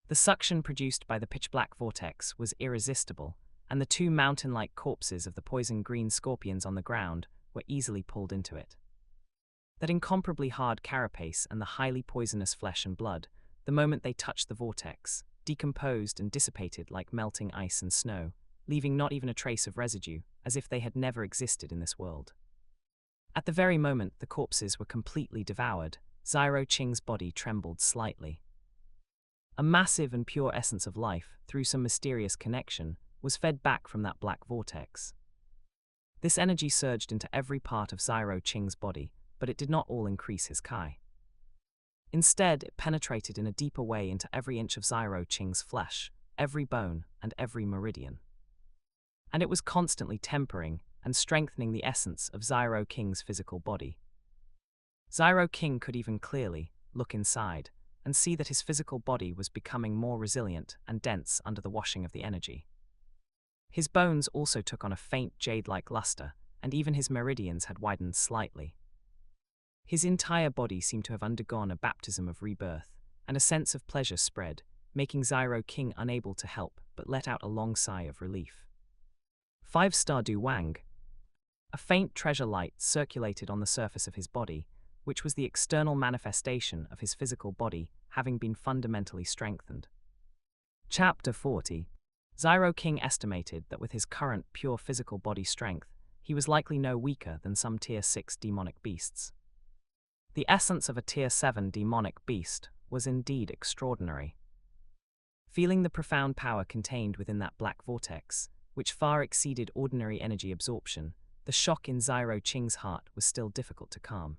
The suction produced by the pitch-black vortex was irresistible, and the 2 mountain-like corpses of the poison-green scorpions on the ground were easily pulled into it. That incomparably hard carapace and the highly poisonous flesh and blood, the moment they touched the vortex, decomposed and dissipated like melting ice and snow, leaving not even a trace of residue, as if they had never existed in this world. At the very moment the corpses were completely devoured, Zyro Qing's body trembled slightly. A massive and pure essence of life, through some mysterious connection, was fed back from that black vortex. This energy surged into every part of Zyro Qing's body, but it did not all increase his Kai. Instead, it penetrated in a deeper way into every inch of Zyro Qing's flesh, every bone, and every meridian. And it was constantly tempering and strengthening the essence of Zyro King's physical body. Zyro King could even clearly look inside and see that his physical body was becoming more resilient and dense under the washing of the energy. His bones also took on a faint jade-like luster, and even his meridians had widened slightly. His entire body seemed to have undergone a baptism of rebirth, and a sense of pleasure spread, making Zyro King unable to help but let out a long sigh of relief. 5-star Du Wang. A faint treasure light circulated on the surface of his body, which was the external manifestation of his physical body having been fundamentally strengthened. Chapter 40. Zyro King estimated that with his current pure physical body strength, he was likely no weaker than some Tier 6 demonic beasts. The essence of a Tier 7 demonic beast was indeed extraordinary. Feeling the profound power contained within that black vortex, which far exceeded ordinary energy absorption, the shock in Zyro Qing's heart was still difficult to calm.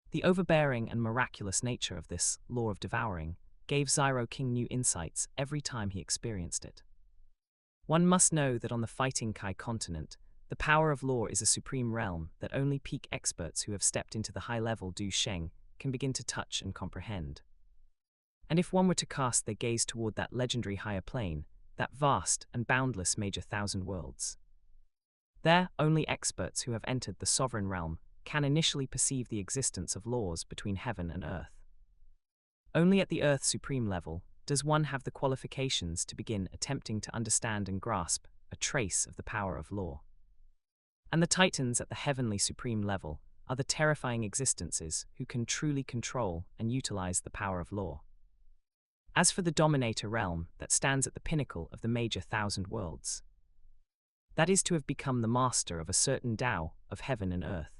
The overbearing and miraculous nature of this law of devouring gave Zyro King new insights every time he experienced it. One must know that on the Fighting Kai continent, the power of law is a supreme realm that only peak experts who have stepped into the high-level Du Sheng can begin to touch and comprehend. And if one were to cast their gaze toward that legendary higher plane, that vast and boundless major thousand worlds, There, only experts who have entered the sovereign realm can initially perceive the existence of laws between heaven and earth. Only at the Earth Supreme level does one have the qualifications to begin attempting to understand and grasp a trace of the power of law. And the Titans at the Heavenly Supreme level are the terrifying existences who can truly control and utilize the power of law. As for the Dominator realm that stands at the pinnacle of the major thousand worlds, that is to have become the master of a certain Tao of heaven and earth.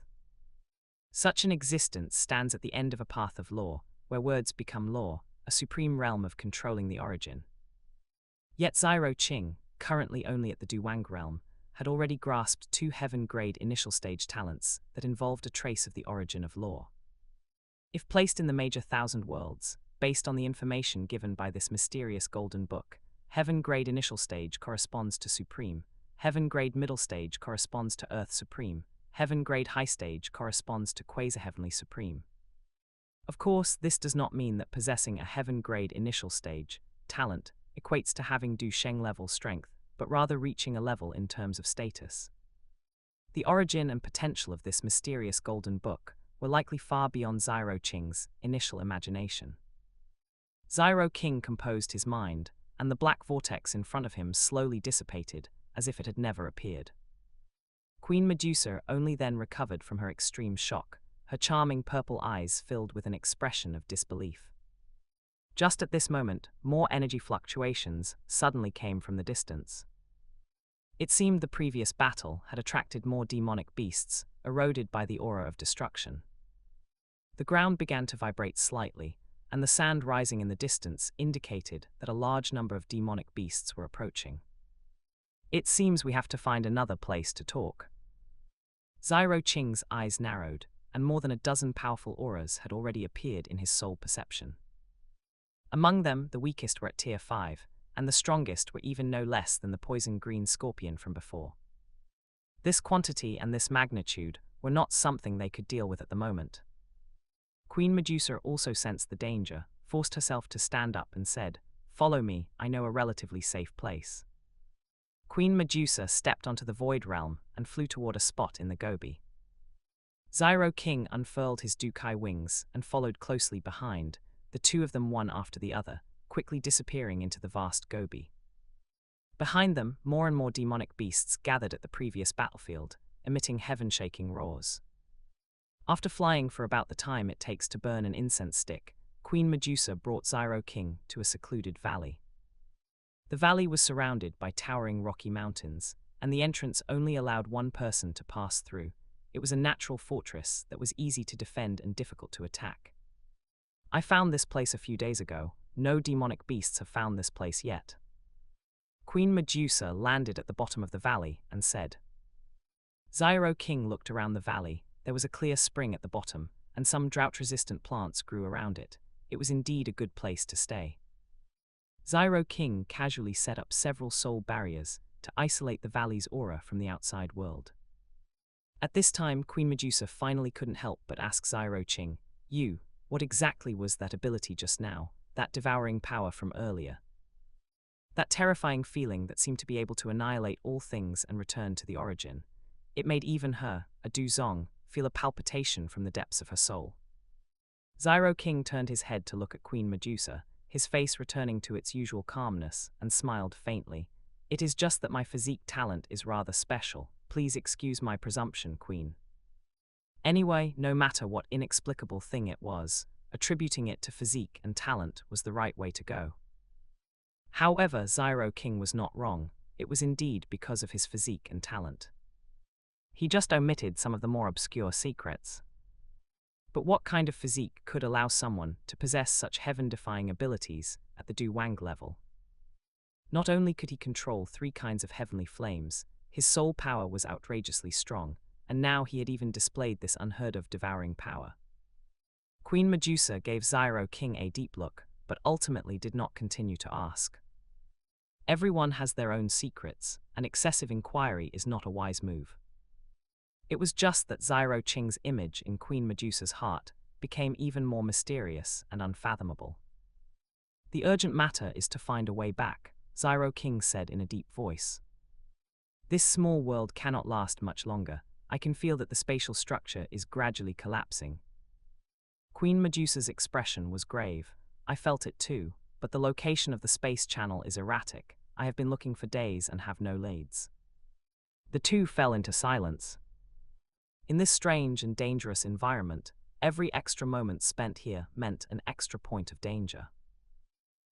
Such an existence stands at the end of a path of law, where words become law, a supreme realm of controlling the origin. Yet Xiao Qing, currently only at the Duwang realm, had already grasped 2 heaven-grade initial stage talents that involved a trace of the origin of law. If placed in the major thousand worlds, based on the information given by this mysterious golden book, heaven-grade initial stage corresponds to supreme, heaven-grade middle stage corresponds to earth supreme, heaven-grade high stage corresponds to quasi-heavenly supreme. Of course, this does not mean that possessing a heaven-grade initial stage talent equates to having Du Sheng level strength, but rather reaching a level in terms of status. The origin and potential of this mysterious golden book were likely far beyond Xiao Qing's initial imagination. Xiao Qing composed his mind, and the black vortex in front of him slowly dissipated, as if it had never appeared. Queen Medusa only then recovered from her extreme shock, her charming purple eyes filled with an expression of disbelief. Just at this moment, more energy fluctuations suddenly came from the distance. It seemed the previous battle had attracted more demonic beasts, eroded by the aura of destruction. The ground began to vibrate slightly, and the sand rising in the distance indicated that a large number of demonic beasts were approaching. It seems we have to find another place to talk. Xiao Qing's eyes narrowed, and more than a dozen powerful auras had already appeared in his soul perception. Among them, the weakest were at tier 5, and the strongest were even no less than the poison-green scorpion from before. This quantity and this magnitude were not something they could deal with at the moment. Queen Medusa also sensed the danger, forced herself to stand up and said, "Follow me, I know a relatively safe place." Queen Medusa stepped onto the void realm and flew toward a spot in the Gobi. Xiao Qing unfurled his Du Qi wings and followed closely behind, the 2 of them one after the other, quickly disappearing into the vast Gobi. Behind them, more and more demonic beasts gathered at the previous battlefield, emitting heaven-shaking roars. After flying for about the time it takes to burn an incense stick, Queen Medusa brought Xiao Qing to a secluded valley. The valley was surrounded by towering rocky mountains, and the entrance only allowed one person to pass through. It was a natural fortress that was easy to defend and difficult to attack. "I found this place a few days ago. No demonic beasts have found this place yet." Queen Medusa landed at the bottom of the valley and said. Xiao Qing looked around the valley. There was a clear spring at the bottom, and some drought-resistant plants grew around it. It was indeed a good place to stay. Xiao Qing casually set up several soul barriers to isolate the valley's aura from the outside world. At this time, Queen Medusa finally couldn't help but ask Xiao Qing, what exactly was that ability just now, that devouring power from earlier? That terrifying feeling that seemed to be able to annihilate all things and return to the origin. It made even her, a Du Zong, feel a palpitation from the depths of her soul. Xiao Qing turned his head to look at Queen Medusa, his face returning to its usual calmness, and smiled faintly. "It is just that my physique talent is rather special. Please excuse my presumption, Queen." Anyway, no matter what inexplicable thing it was, attributing it to physique and talent was the right way to go. However, Xiao Qing was not wrong. It was indeed because of his physique and talent. He just omitted some of the more obscure secrets. But what kind of physique could allow someone to possess such heaven-defying abilities at the Du Wang level? Not only could he control 3 kinds of heavenly flames, his soul power was outrageously strong, and now he had even displayed this unheard-of devouring power. Queen Medusa gave Xiao Qing a deep look, but ultimately did not continue to ask. Everyone has their own secrets, and excessive inquiry is not a wise move. It was just that Xiao Qing's image in Queen Medusa's heart became even more mysterious and unfathomable. "The urgent matter is to find a way back," Xiao Qing said in a deep voice. This small world cannot last much longer. I can feel that the spatial structure is gradually collapsing. Queen Medusa's expression was grave. I felt it too, but the location of the space channel is erratic. I have been looking for days and have no leads. The two fell into silence. In this strange and dangerous environment, every extra moment spent here meant an extra point of danger.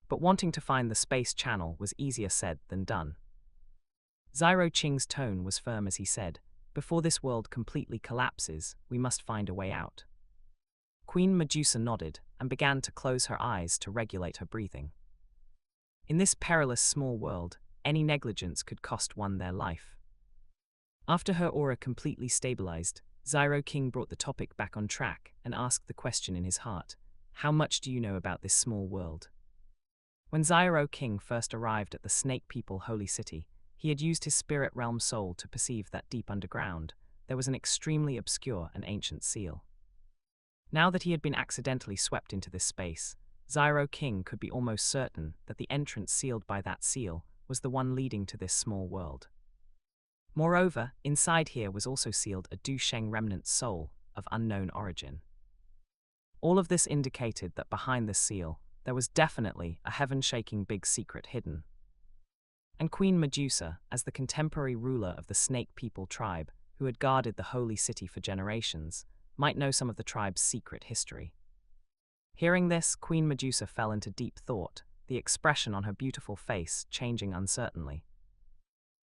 But wanting to find the space channel was easier said than done. Xiao Qing's tone was firm as he said, "Before this world completely collapses, we must find a way out." Queen Medusa nodded and began to close her eyes to regulate her breathing. In this perilous small world, any negligence could cost one their life. After her aura completely stabilized, Xiao Qing brought the topic back on track and asked the question in his heart, "How much do you know about this small world?" When Xiao Qing first arrived at the Snake People Holy City, he had used his spirit realm soul to perceive that deep underground, there was an extremely obscure and ancient seal. Now that he had been accidentally swept into this space, Xiao Qing could be almost certain that the entrance sealed by that seal was the one leading to this small world. Moreover, inside here was also sealed a Du Sheng remnant soul of unknown origin. All of this indicated that behind this seal, there was definitely a heaven-shaking big secret hidden. And Queen Medusa, as the contemporary ruler of the Snake People tribe, who had guarded the holy city for generations, might know some of the tribe's secret history. Hearing this, Queen Medusa fell into deep thought, the expression on her beautiful face changing uncertainly.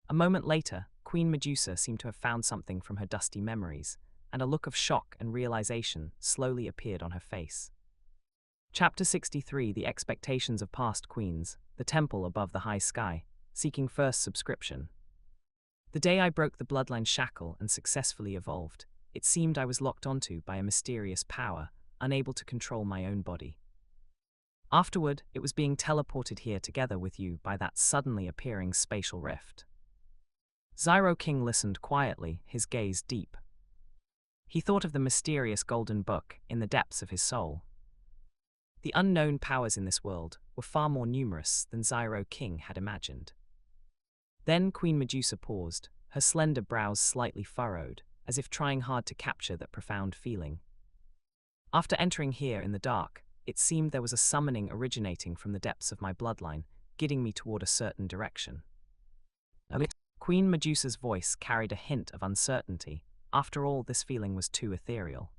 A moment later, Queen Medusa seemed to have found something from her dusty memories, and a look of shock and realization slowly appeared on her face. Chapter 63: The Expectations of Past Queens, the Temple Above the High Sky, Seeking First Subscription. The day I broke the bloodline shackle and successfully evolved, it seemed I was locked onto by a mysterious power, unable to control my own body. Afterward, it was being teleported here together with you by that suddenly appearing spatial rift. Xiao Qing listened quietly, his gaze deep. He thought of the mysterious golden book in the depths of his soul. The unknown powers in this world were far more numerous than Xiao Qing had imagined. Then Queen Medusa paused, her slender brows slightly furrowed, as if trying hard to capture that profound feeling. After entering here in the dark, it seemed there was a summoning originating from the depths of my bloodline, guiding me toward a certain direction. Queen Medusa's voice carried a hint of uncertainty. After all, this feeling was too ethereal.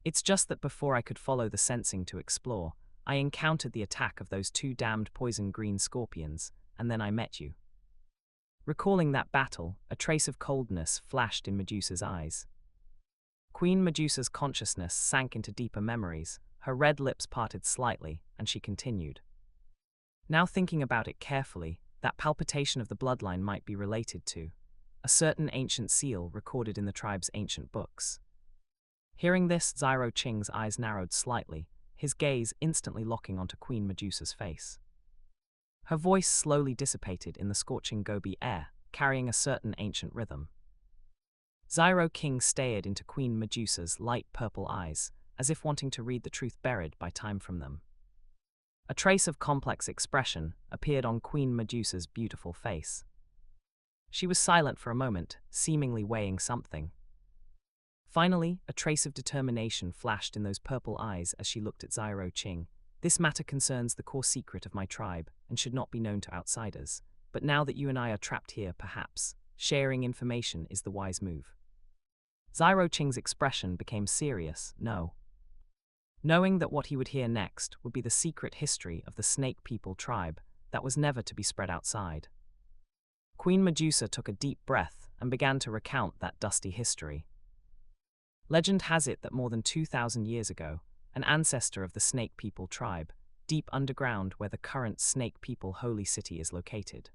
It's just that before I could follow the sensing to explore, I encountered the attack of those two damned poison green scorpions, and then I met you. Recalling that battle, a trace of coldness flashed in Medusa's eyes. Queen Medusa's consciousness sank into deeper memories, her red lips parted slightly, and she continued. Now thinking about it carefully, that palpitation of the bloodline might be related to a certain ancient seal recorded in the tribe's ancient books. Hearing this, Xiao Qing's eyes narrowed slightly, his gaze instantly locking onto Queen Medusa's face. Her voice slowly dissipated in the scorching Gobi air, carrying a certain ancient rhythm. Xiao Qing stared into Queen Medusa's light purple eyes, as if wanting to read the truth buried by time from them. A trace of complex expression appeared on Queen Medusa's beautiful face. She was silent for a moment, seemingly weighing something. Finally, a trace of determination flashed in those purple eyes as she looked at Xiao Qing. "This matter concerns the core secret of my tribe and should not be known to outsiders. But now that you and I are trapped here, perhaps sharing information is the wise move." Xiao Qing's expression became serious. No. Knowing that what he would hear next would be the secret history of the Snake People tribe that was never to be spread outside. Queen Medusa took a deep breath and began to recount that dusty history. Legend has it that more than 2,000 years ago, an ancestor of the Snake People tribe, deep underground where the current Snake People holy city is located,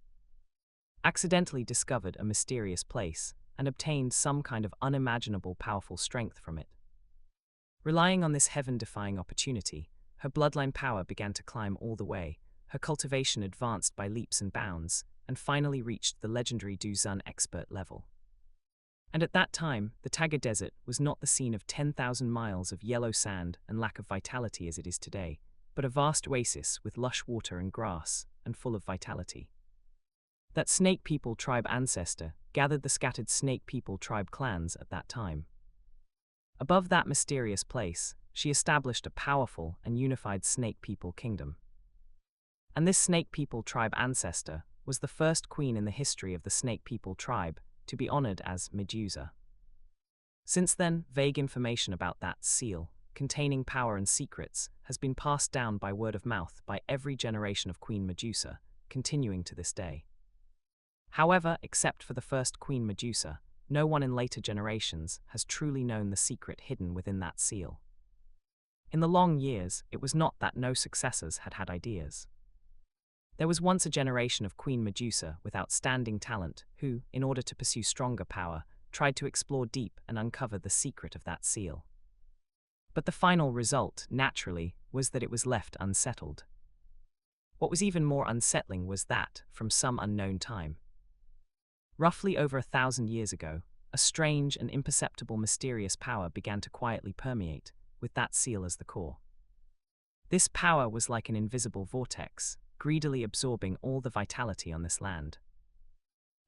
accidentally discovered a mysterious place and obtained some kind of unimaginable powerful strength from it. Relying on this heaven-defying opportunity, her bloodline power began to climb all the way, her cultivation advanced by leaps and bounds, and finally reached the legendary Dou Qi expert level. And at that time, the Taga Desert was not the scene of 10,000 miles of yellow sand and lack of vitality as it is today, but a vast oasis with lush water and grass, and full of vitality. That Snake People tribe ancestor gathered the scattered Snake People tribe clans at that time. Above that mysterious place, she established a powerful and unified Snake People kingdom. And this Snake People tribe ancestor was the first queen in the history of the Snake People tribe to be honored as Medusa. Since then, vague information about that seal, containing power and secrets, has been passed down by word of mouth by every generation of Queen Medusa, continuing to this day. However, except for the first Queen Medusa, no one in later generations has truly known the secret hidden within that seal. In the long years, it was not that no successors had had ideas. There was once a generation of Queen Medusa with outstanding talent who, in order to pursue stronger power, tried to explore deep and uncover the secret of that seal. But the final result, naturally, was that it was left unsettled. What was even more unsettling was that, from some unknown time, roughly over 1,000 years ago, a strange and imperceptible mysterious power began to quietly permeate, with that seal as the core. This power was like an invisible vortex, greedily absorbing all the vitality on this land.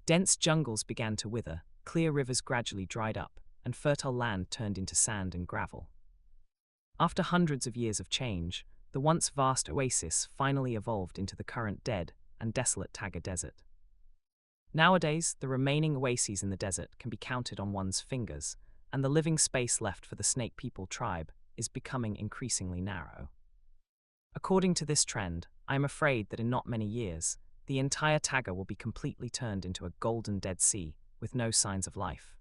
Dense jungles began to wither, clear rivers gradually dried up, and fertile land turned into sand and gravel. After hundreds of years of change, the once vast oasis finally evolved into the current dead and desolate Taiga Desert. Nowadays, the remaining oases in the desert can be counted on one's fingers, and the living space left for the Snake People tribe is becoming increasingly narrow. According to this trend, I am afraid that in not many years, the entire Taiga will be completely turned into a golden Dead Sea with no signs of life.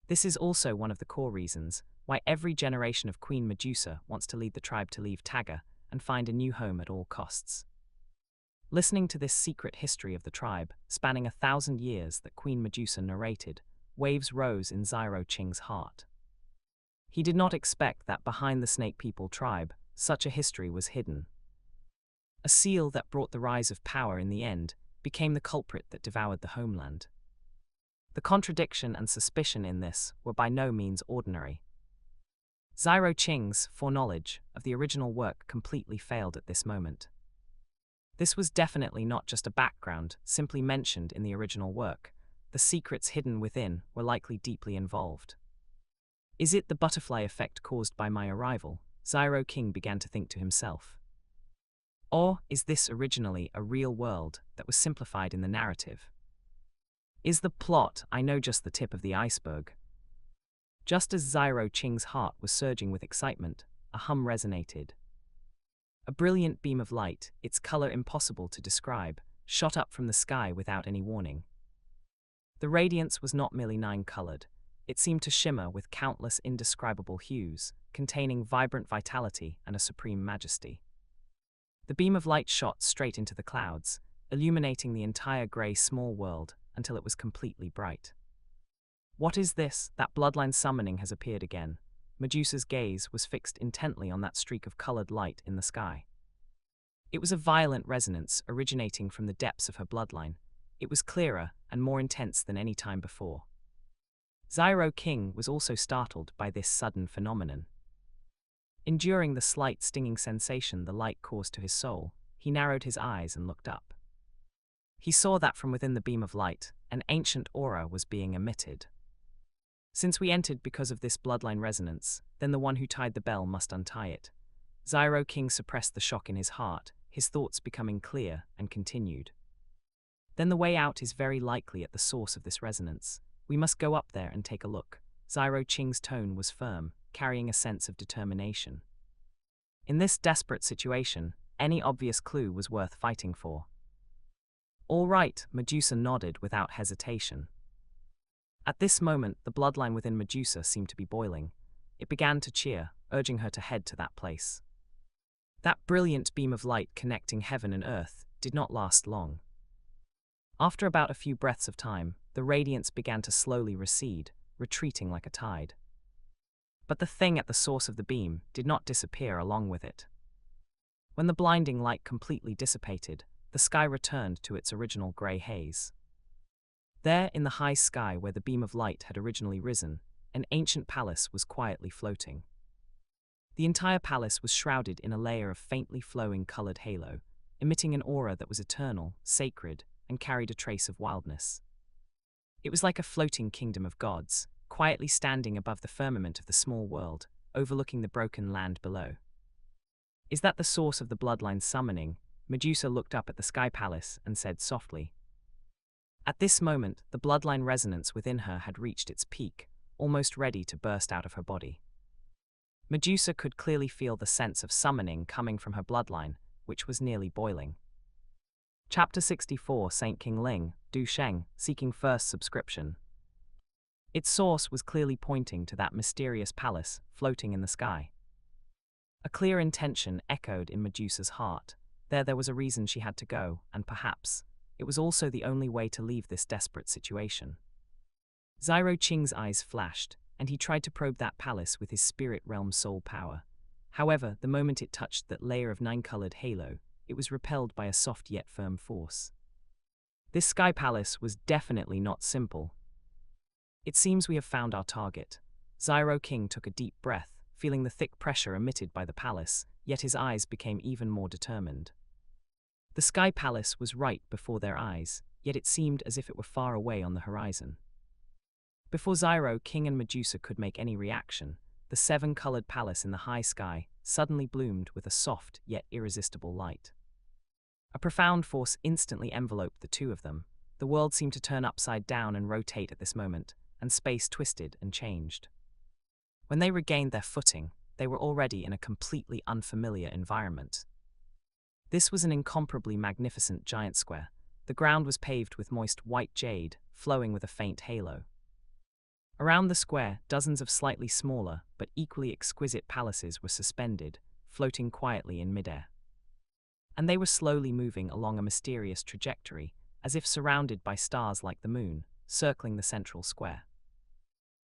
This is also one of the core reasons why every generation of Queen Medusa wants to lead the tribe to leave Taiga and find a new home at all costs. Listening to this secret history of the tribe, spanning 1,000 years that Queen Medusa narrated, waves rose in Xiao Qing's heart. He did not expect that behind the Snake People tribe, such a history was hidden. A seal that brought the rise of power in the end became the culprit that devoured the homeland. The contradiction and suspicion in this were by no means ordinary. Xiao Qing's foreknowledge of the original work completely failed at this moment. This was definitely not just a background simply mentioned in the original work. The secrets hidden within were likely deeply involved. Is it the butterfly effect caused by my arrival? Xiao Qing began to think to himself. Or is this originally a real world that was simplified in the narrative? Is the plot, I know, just the tip of the iceberg? Just as Xiao Qing's heart was surging with excitement, a hum resonated. A brilliant beam of light, its color impossible to describe, shot up from the sky without any warning. The radiance was not merely nine-colored. It seemed to shimmer with countless indescribable hues, containing vibrant vitality and a supreme majesty. The beam of light shot straight into the clouds, illuminating the entire gray small world until it was completely bright. What is this? That bloodline summoning has appeared again. Medusa's gaze was fixed intently on that streak of colored light in the sky. It was a violent resonance originating from the depths of her bloodline. It was clearer and more intense than any time before. Xiao Qing was also startled by this sudden phenomenon. Enduring the slight stinging sensation the light caused to his soul, he narrowed his eyes and looked up. He saw that from within the beam of light, an ancient aura was being emitted. Since we entered because of this bloodline resonance, then the one who tied the bell must untie it. Xiao Qing suppressed the shock in his heart, his thoughts becoming clear, and continued. Then the way out is very likely at the source of this resonance. We must go up there and take a look. Xiao Qing's tone was firm, carrying a sense of determination. In this desperate situation, any obvious clue was worth fighting for. All right, Medusa nodded without hesitation. At this moment, the bloodline within Medusa seemed to be boiling. It began to cheer, urging her to head to that place. That brilliant beam of light connecting heaven and earth did not last long. After about a few breaths of time, the radiance began to slowly recede, retreating like a tide. But the thing at the source of the beam did not disappear along with it. When the blinding light completely dissipated, the sky returned to its original gray haze. There, in the high sky where the beam of light had originally risen, an ancient palace was quietly floating. The entire palace was shrouded in a layer of faintly flowing colored halo, emitting an aura that was eternal, sacred, and carried a trace of wildness. It was like a floating kingdom of gods, quietly standing above the firmament of the small world, overlooking the broken land below. "Is that the source of the bloodline summoning?" Medusa looked up at the sky palace and said softly. At this moment, the bloodline resonance within her had reached its peak, almost ready to burst out of her body. Medusa could clearly feel the sense of summoning coming from her bloodline, which was nearly boiling. Chapter 64, Saint King Ling, Du Sheng, seeking first subscription. Its source was clearly pointing to that mysterious palace floating in the sky. A clear intention echoed in Medusa's heart. There was a reason she had to go, and perhaps it was also the only way to leave this desperate situation. Xiao Qing's eyes flashed, and he tried to probe that palace with his spirit realm soul power. However, the moment it touched that layer of nine-colored halo, it was repelled by a soft yet firm force. This sky palace was definitely not simple. "It seems we have found our target." Xiao Qing took a deep breath, feeling the thick pressure emitted by the palace, yet his eyes became even more determined. The sky palace was right before their eyes, yet it seemed as if it were far away on the horizon. Before Xiao Qing and Medusa could make any reaction, the seven-colored palace in the high sky suddenly bloomed with a soft yet irresistible light. A profound force instantly enveloped the two of them. The world seemed to turn upside down and rotate at this moment, and space twisted and changed. When they regained their footing, they were already in a completely unfamiliar environment. This was an incomparably magnificent giant square. The ground was paved with moist white jade, flowing with a faint halo. Around the square, dozens of slightly smaller but equally exquisite palaces were suspended, floating quietly in midair. And they were slowly moving along a mysterious trajectory, as if surrounded by stars like the moon, circling the central square.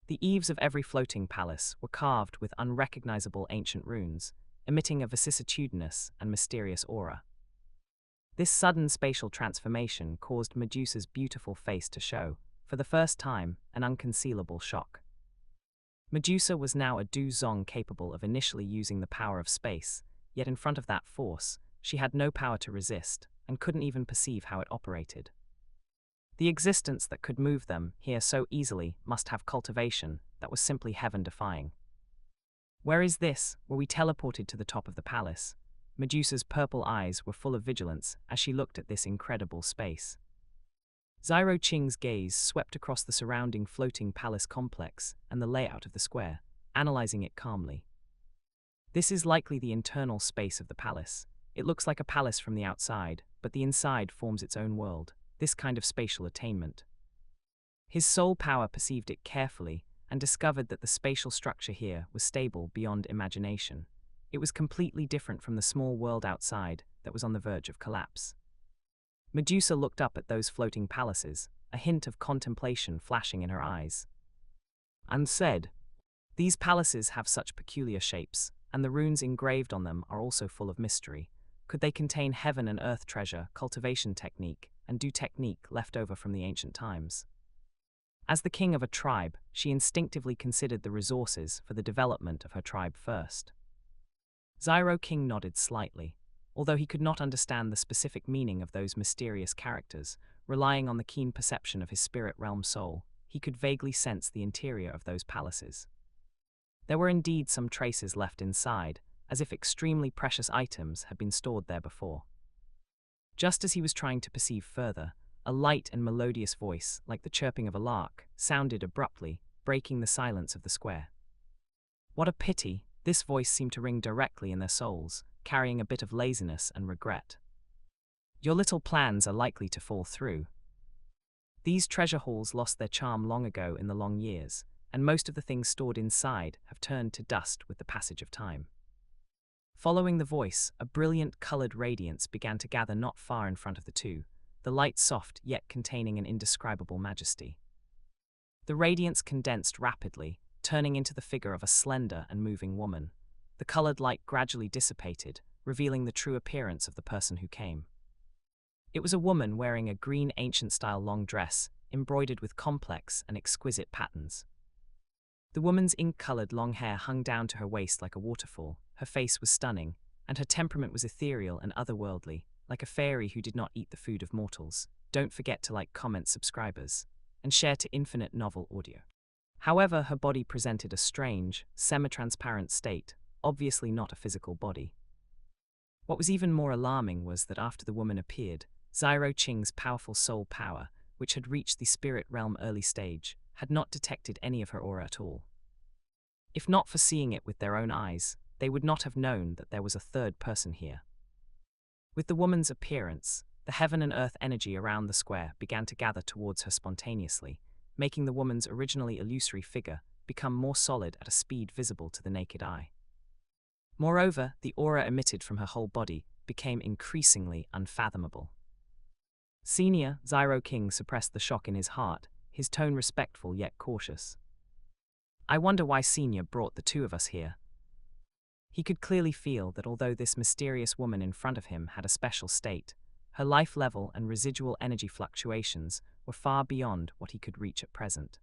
The eaves of every floating palace were carved with unrecognizable ancient runes, emitting a vicissitudinous and mysterious aura. This sudden spatial transformation caused Medusa's beautiful face to show, for the first time, an unconcealable shock. Medusa was now a Du Zong capable of initially using the power of space, yet in front of that force, she had no power to resist, and couldn't even perceive how it operated. The existence that could move them here so easily must have cultivation that was simply heaven-defying. "Where is this?" Were we teleported to the top of the palace? Medusa's purple eyes were full of vigilance as she looked at this incredible space. Xiao Qing's gaze swept across the surrounding floating palace complex and the layout of the square, analyzing it calmly. "This is likely the internal space of the palace. It looks like a palace from the outside, but the inside forms its own world, this kind of spatial attainment." His soul power perceived it carefully and discovered that the spatial structure here was stable beyond imagination. It was completely different from the small world outside that was on the verge of collapse. Medusa looked up at those floating palaces, a hint of contemplation flashing in her eyes, and said, "These palaces have such peculiar shapes, and the runes engraved on them are also full of mystery. Could they contain heaven and earth treasure, cultivation technique, and Dou technique left over from the ancient times?" As the king of a tribe, she instinctively considered the resources for the development of her tribe first. Xiao Qing nodded slightly. Although he could not understand the specific meaning of those mysterious characters, relying on the keen perception of his spirit realm soul, he could vaguely sense the interior of those palaces. There were indeed some traces left inside, as if extremely precious items had been stored there before. Just as he was trying to perceive further, a light and melodious voice, like the chirping of a lark, sounded abruptly, breaking the silence of the square. What a pity! This voice seemed to ring directly in their souls, carrying a bit of laziness and regret. "Your little plans are likely to fall through. These treasure halls lost their charm long ago in the long years, and most of the things stored inside have turned to dust with the passage of time." Following the voice, a brilliant colored radiance began to gather not far in front of the two, the light soft yet containing an indescribable majesty. The radiance condensed rapidly, turning into the figure of a slender and moving woman. The colored light gradually dissipated, revealing the true appearance of the person who came. It was a woman wearing a green ancient-style long dress, embroidered with complex and exquisite patterns. The woman's ink-colored long hair hung down to her waist like a waterfall, her face was stunning, and her temperament was ethereal and otherworldly, like a fairy who did not eat the food of mortals. don't forget to like, comment, subscribers, and share to Infinite Novel Audio. However, her body presented a strange, semi-transparent state, obviously not a physical body. What was even more alarming was that after the woman appeared, Xiao Qing's powerful soul power, which had reached the spirit realm early stage, had not detected any of her aura at all. If not for seeing it with their own eyes, they would not have known that there was a third person here. With the woman's appearance, the heaven and earth energy around the square began to gather towards her spontaneously, making the woman's originally illusory figure become more solid at a speed visible to the naked eye. Moreover, the aura emitted from her whole body became increasingly unfathomable. Senior Xiao Qing suppressed the shock in his heart, his tone respectful yet cautious. I wonder why Senior brought the two of us here. He could clearly feel that although this mysterious woman in front of him had a special state, her life level and residual energy fluctuations were far beyond what he could reach at present.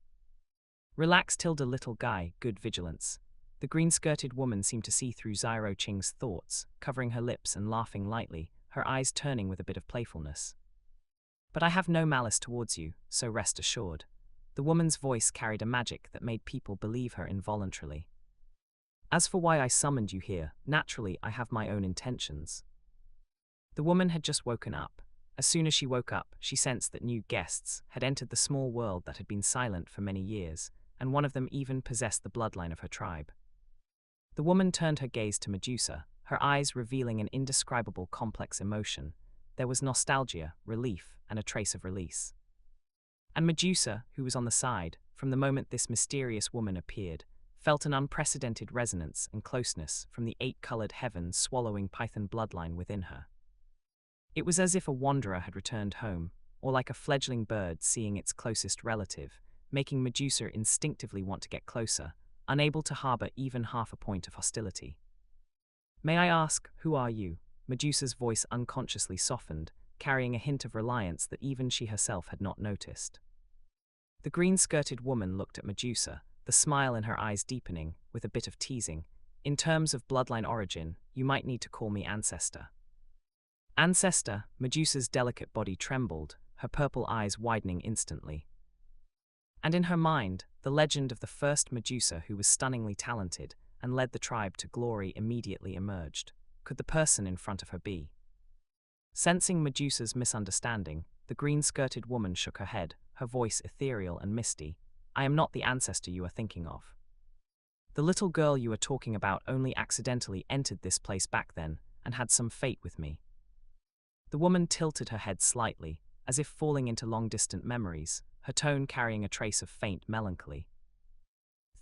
Relax, tilde little guy, good vigilance. The green-skirted woman seemed to see through Xiao Qing's thoughts, covering her lips and laughing lightly, her eyes turning with a bit of playfulness. But I have no malice towards you, so rest assured. The woman's voice carried a magic that made people believe her involuntarily. As for why I summoned you here, naturally I have my own intentions. The woman had just woken up. As soon as she woke up, she sensed that new guests had entered the small world that had been silent for many years, and one of them even possessed the bloodline of her tribe. The woman turned her gaze to Medusa, her eyes revealing an indescribable complex emotion. There was nostalgia, relief, and a trace of release. And Medusa, who was on the side, from the moment this mysterious woman appeared, felt an unprecedented resonance and closeness from the eight-colored heavens swallowing python bloodline within her. It was as if a wanderer had returned home, or like a fledgling bird seeing its closest relative, making Medusa instinctively want to get closer, unable to harbor even half a point of hostility. May I ask, who are you? Medusa's voice unconsciously softened, carrying a hint of reliance that even she herself had not noticed. The green-skirted woman looked at Medusa, the smile in her eyes deepening, with a bit of teasing. In terms of bloodline origin, you might need to call me Ancestor. Ancestor, Medusa's delicate body trembled, her purple eyes widening instantly. And in her mind, the legend of the first Medusa who was stunningly talented and led the tribe to glory immediately emerged. Could the person in front of her be? Sensing Medusa's misunderstanding, the green-skirted woman shook her head, her voice ethereal and misty. I am not the ancestor you are thinking of. The little girl you are talking about only accidentally entered this place back then and had some fate with me. The woman tilted her head slightly, as if falling into long-distant memories, her tone carrying a trace of faint melancholy.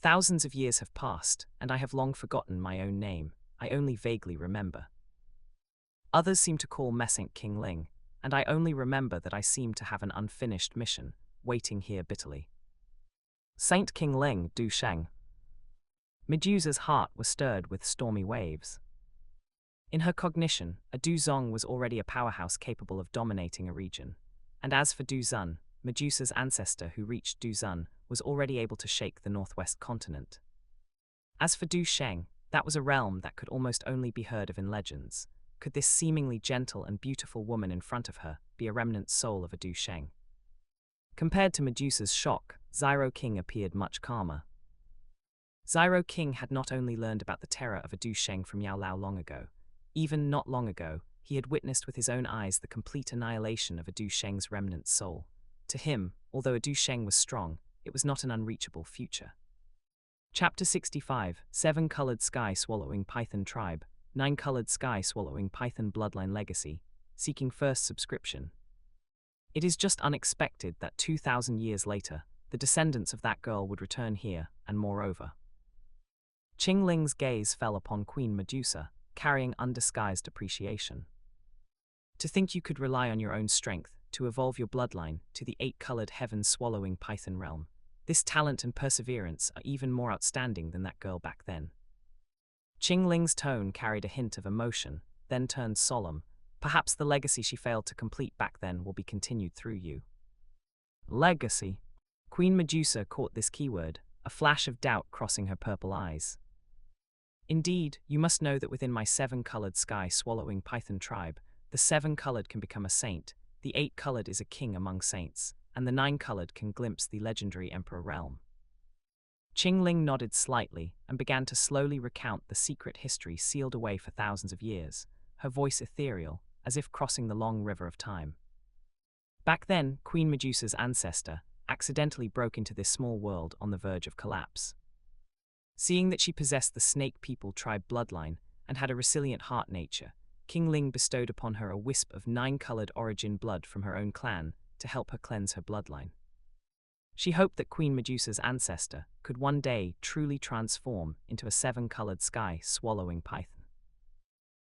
Thousands of years have passed, and I have long forgotten my own name. I only vaguely remember. Others seem to call me Saint King Ling, and I only remember that I seem to have an unfinished mission, waiting here bitterly. Saint King Ling, Dou Qi. Medusa's heart was stirred with stormy waves. In her cognition, a Du Zong was already a powerhouse capable of dominating a region. And as for Du Zun, Medusa's ancestor who reached Du Zun was already able to shake the northwest continent. As for Du Qi, that was a realm that could almost only be heard of in legends. Could this seemingly gentle and beautiful woman in front of her be a remnant soul of a Du Qi? Compared to Medusa's shock, Xiao Qing appeared much calmer. Xiao Qing had not only learned about the terror of a Du Qi from Yao Lao long ago, even not long ago, he had witnessed with his own eyes the complete annihilation of a Du Qi's remnant soul. To him, although a Du Qi was strong, it was not an unreachable future. Chapter 65, 7-Colored Sky Swallowing Python Tribe, 9-Colored Sky Swallowing Python Bloodline Legacy, Seeking First Subscription. It is just unexpected that 2,000 years later, the descendants of that girl would return here, and moreover. Qing Ling's gaze fell upon Queen Medusa, carrying undisguised appreciation. To think you could rely on your own strength to evolve your bloodline to the 8-colored heaven-swallowing python realm. This talent and perseverance are even more outstanding than that girl back then. Qing Ling's tone carried a hint of emotion, then turned solemn. Perhaps the legacy she failed to complete back then will be continued through you. Legacy. Queen Medusa caught this keyword, a flash of doubt crossing her purple eyes. Indeed, you must know that within my 7-colored sky-swallowing python tribe, the 7-colored can become a saint, the 8-colored is a king among saints, and the 9-colored can glimpse the legendary emperor realm. Qingling nodded slightly and began to slowly recount the secret history sealed away for thousands of years, her voice ethereal, as if crossing the long river of time. Back then, Queen Medusa's ancestor accidentally broke into this small world on the verge of collapse. Seeing that she possessed the Snake People tribe bloodline and had a resilient heart nature, Qingling bestowed upon her a wisp of 9-colored origin blood from her own clan to help her cleanse her bloodline. She hoped that Queen Medusa's ancestor could one day truly transform into a 7-colored sky-swallowing python,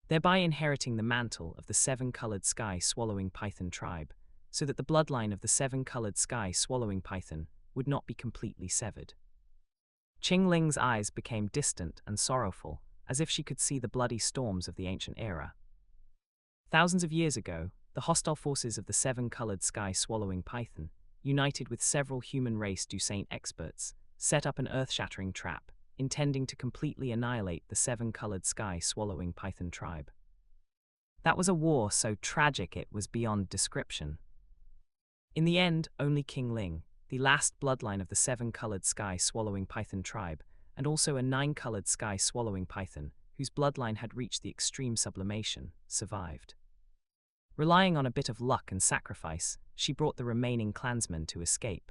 thereby inheriting the mantle of the 7-colored sky-swallowing python tribe, so that the bloodline of the 7-colored sky-swallowing python would not be completely severed. Qingling's eyes became distant and sorrowful, as if she could see the bloody storms of the ancient era. Thousands of years ago, the hostile forces of the 7-colored sky-swallowing python, united with several human race Dou Qi experts, set up an earth-shattering trap, intending to completely annihilate the 7-colored sky-swallowing python tribe. That was a war so tragic it was beyond description. In the end, only Qingling, the last bloodline of the 7-colored sky-swallowing python tribe, and also a 9-colored sky-swallowing python, whose bloodline had reached the extreme sublimation, survived. Relying on a bit of luck and sacrifice, she brought the remaining clansmen to escape.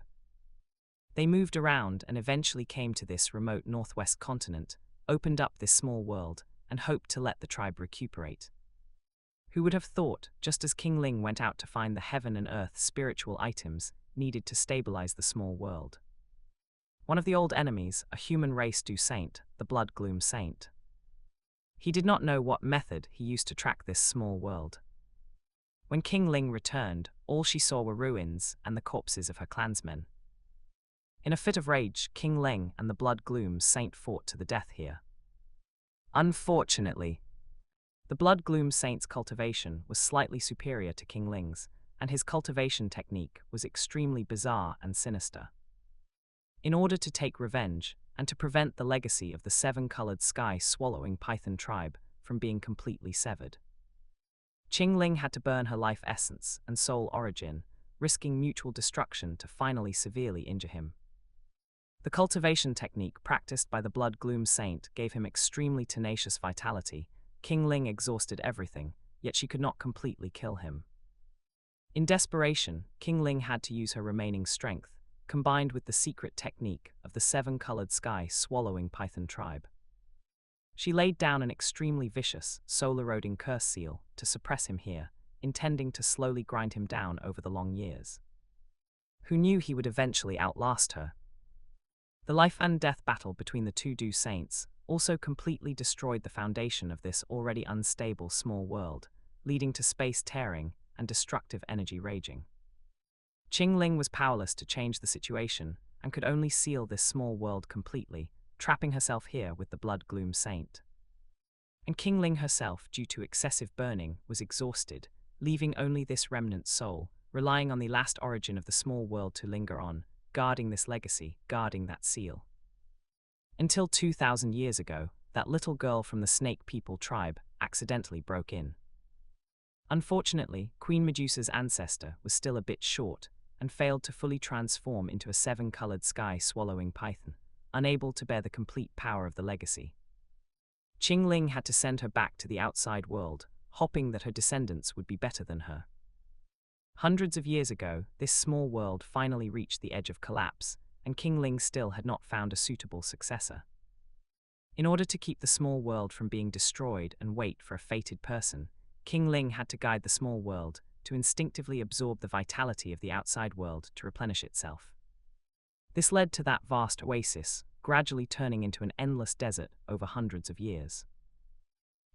They moved around and eventually came to this remote northwest continent, opened up this small world, and hoped to let the tribe recuperate. Who would have thought, just as Qingling went out to find the heaven and earth spiritual items needed to stabilize the small world? One of the old enemies, a human race Dou Saint, the Blood Gloom Saint. He did not know what method he used to track this small world. When Qingling returned, all she saw were ruins and the corpses of her clansmen. In a fit of rage, Qingling and the Blood Gloom Saint fought to the death here. Unfortunately, the Blood Gloom Saint's cultivation was slightly superior to Qingling's, and his cultivation technique was extremely bizarre and sinister. In order to take revenge, and to prevent the legacy of the 7-colored sky-swallowing python tribe from being completely severed, Qingling had to burn her life essence and soul origin, risking mutual destruction to finally severely injure him. The cultivation technique practiced by the Blood Gloom Saint gave him extremely tenacious vitality. Qingling exhausted everything, yet she could not completely kill him. In desperation, Qingling had to use her remaining strength, combined with the secret technique of the 7-colored sky-swallowing python tribe. She laid down an extremely vicious, soul-eroding curse seal to suppress him here, intending to slowly grind him down over the long years. Who knew he would eventually outlast her? The life-and-death battle between the two Dou Saints also completely destroyed the foundation of this already unstable small world, leading to space tearing and destructive energy raging. Qingling was powerless to change the situation and could only seal this small world completely, trapping herself here with the Blood Gloom Saint. And Qingling herself, due to excessive burning, was exhausted, leaving only this remnant soul, relying on the last origin of the small world to linger on, guarding this legacy, guarding that seal. Until 2,000 years ago, that little girl from the Snake People tribe accidentally broke in. Unfortunately, Queen Medusa's ancestor was still a bit short and failed to fully transform into a 7-colored sky-swallowing python, unable to bear the complete power of the legacy. Qingling had to send her back to the outside world, hoping that her descendants would be better than her. Hundreds of years ago, this small world finally reached the edge of collapse, and Qingling still had not found a suitable successor. In order to keep the small world from being destroyed and wait for a fated person, Qingling had to guide the small world to instinctively absorb the vitality of the outside world to replenish itself. This led to that vast oasis, gradually turning into an endless desert over hundreds of years.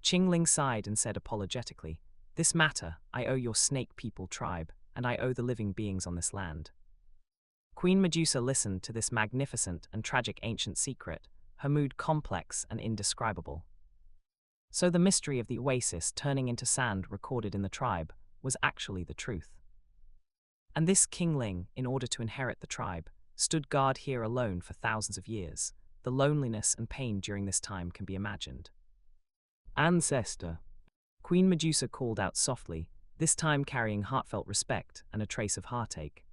Qingling sighed and said apologetically, "This matter I owe your Snake People tribe, and I owe the living beings on this land." Queen Medusa listened to this magnificent and tragic ancient secret, her mood complex and indescribable. So the mystery of the oasis turning into sand recorded in the tribe was actually the truth. And this Qingling, in order to inherit the tribe, stood guard here alone for thousands of years. The loneliness and pain during this time can be imagined. "Ancestor," Queen Medusa called out softly, this time carrying heartfelt respect and a trace of heartache.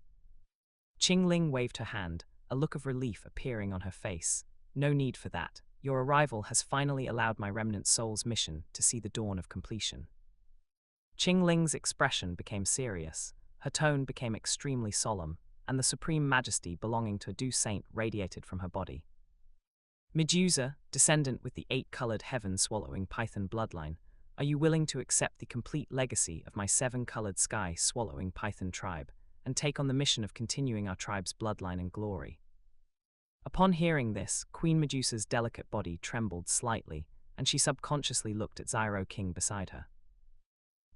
Qingling waved her hand, a look of relief appearing on her face. No need for that. Your arrival has finally allowed my remnant soul's mission to see the dawn of completion. Qingling's expression became serious, her tone became extremely solemn, and the supreme majesty belonging to a Dou saint radiated from her body. Medusa, descendant with the 8-colored heaven-swallowing python bloodline, are you willing to accept the complete legacy of my 7-colored sky-swallowing python tribe, and take on the mission of continuing our tribe's bloodline and glory? Upon hearing this, Queen Medusa's delicate body trembled slightly, and she subconsciously looked at Xiao King beside her.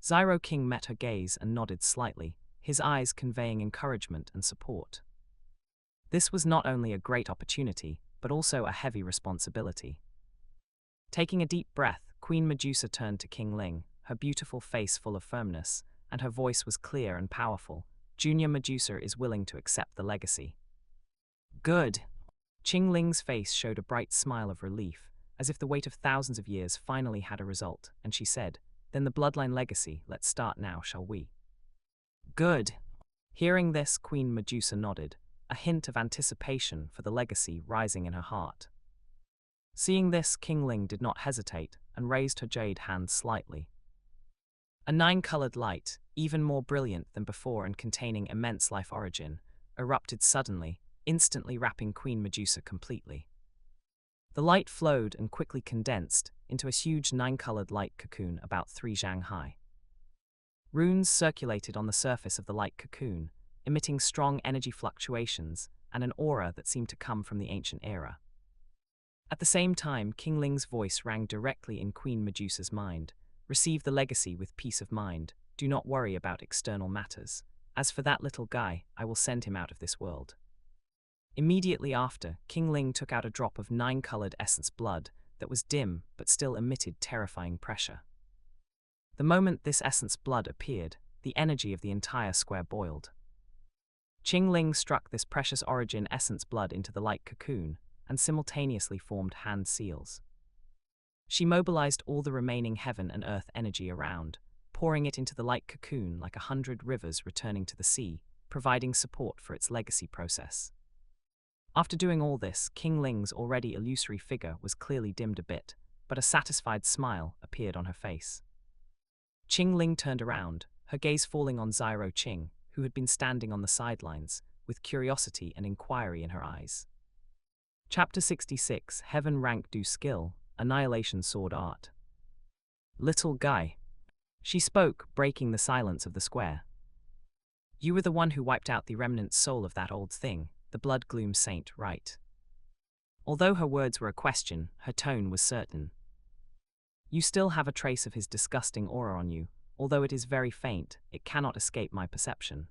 Xiao King met her gaze and nodded slightly, his eyes conveying encouragement and support. This was not only a great opportunity, but also a heavy responsibility. Taking a deep breath, Queen Medusa turned to Qingling, her beautiful face full of firmness, and her voice was clear and powerful. Junior Medusa is willing to accept the legacy. Good. Qingling's face showed a bright smile of relief, as if the weight of thousands of years finally had a result, and she said, "Then the bloodline legacy, let's start now, shall we?" Good. Hearing this, Queen Medusa nodded, a hint of anticipation for the legacy rising in her heart. Seeing this, Qingling did not hesitate and raised her jade hand slightly. A 9-colored light, even more brilliant than before and containing immense life origin, erupted suddenly, instantly wrapping Queen Medusa completely. The light flowed and quickly condensed into a huge 9-colored light cocoon about 3 zhang high. Runes circulated on the surface of the light cocoon, emitting strong energy fluctuations and an aura that seemed to come from the ancient era. At the same time, Qingling's voice rang directly in Queen Medusa's mind. Receive the legacy with peace of mind. Do not worry about external matters. As for that little guy, I will send him out of this world. Immediately after, Qingling took out a drop of 9-colored essence blood that was dim but still emitted terrifying pressure. The moment this essence blood appeared, the energy of the entire square boiled. Qingling struck this precious origin essence blood into the light cocoon and simultaneously formed hand seals. She mobilized all the remaining heaven and earth energy around, pouring it into the light cocoon like 100 rivers returning to the sea, providing support for its legacy process. After doing all this, Qingling's already illusory figure was clearly dimmed a bit, but a satisfied smile appeared on her face. Qingling turned around, her gaze falling on Xiao Qing, who had been standing on the sidelines, with curiosity and inquiry in her eyes. Chapter 66, Heaven Rank Dou Skill, Annihilation Sword Art. Little guy. She spoke, breaking the silence of the square. You were the one who wiped out the remnant soul of that old thing, the Blood Gloom Saint, right? Although her words were a question, her tone was certain. You still have a trace of his disgusting aura on you, although it is very faint, it cannot escape my perception.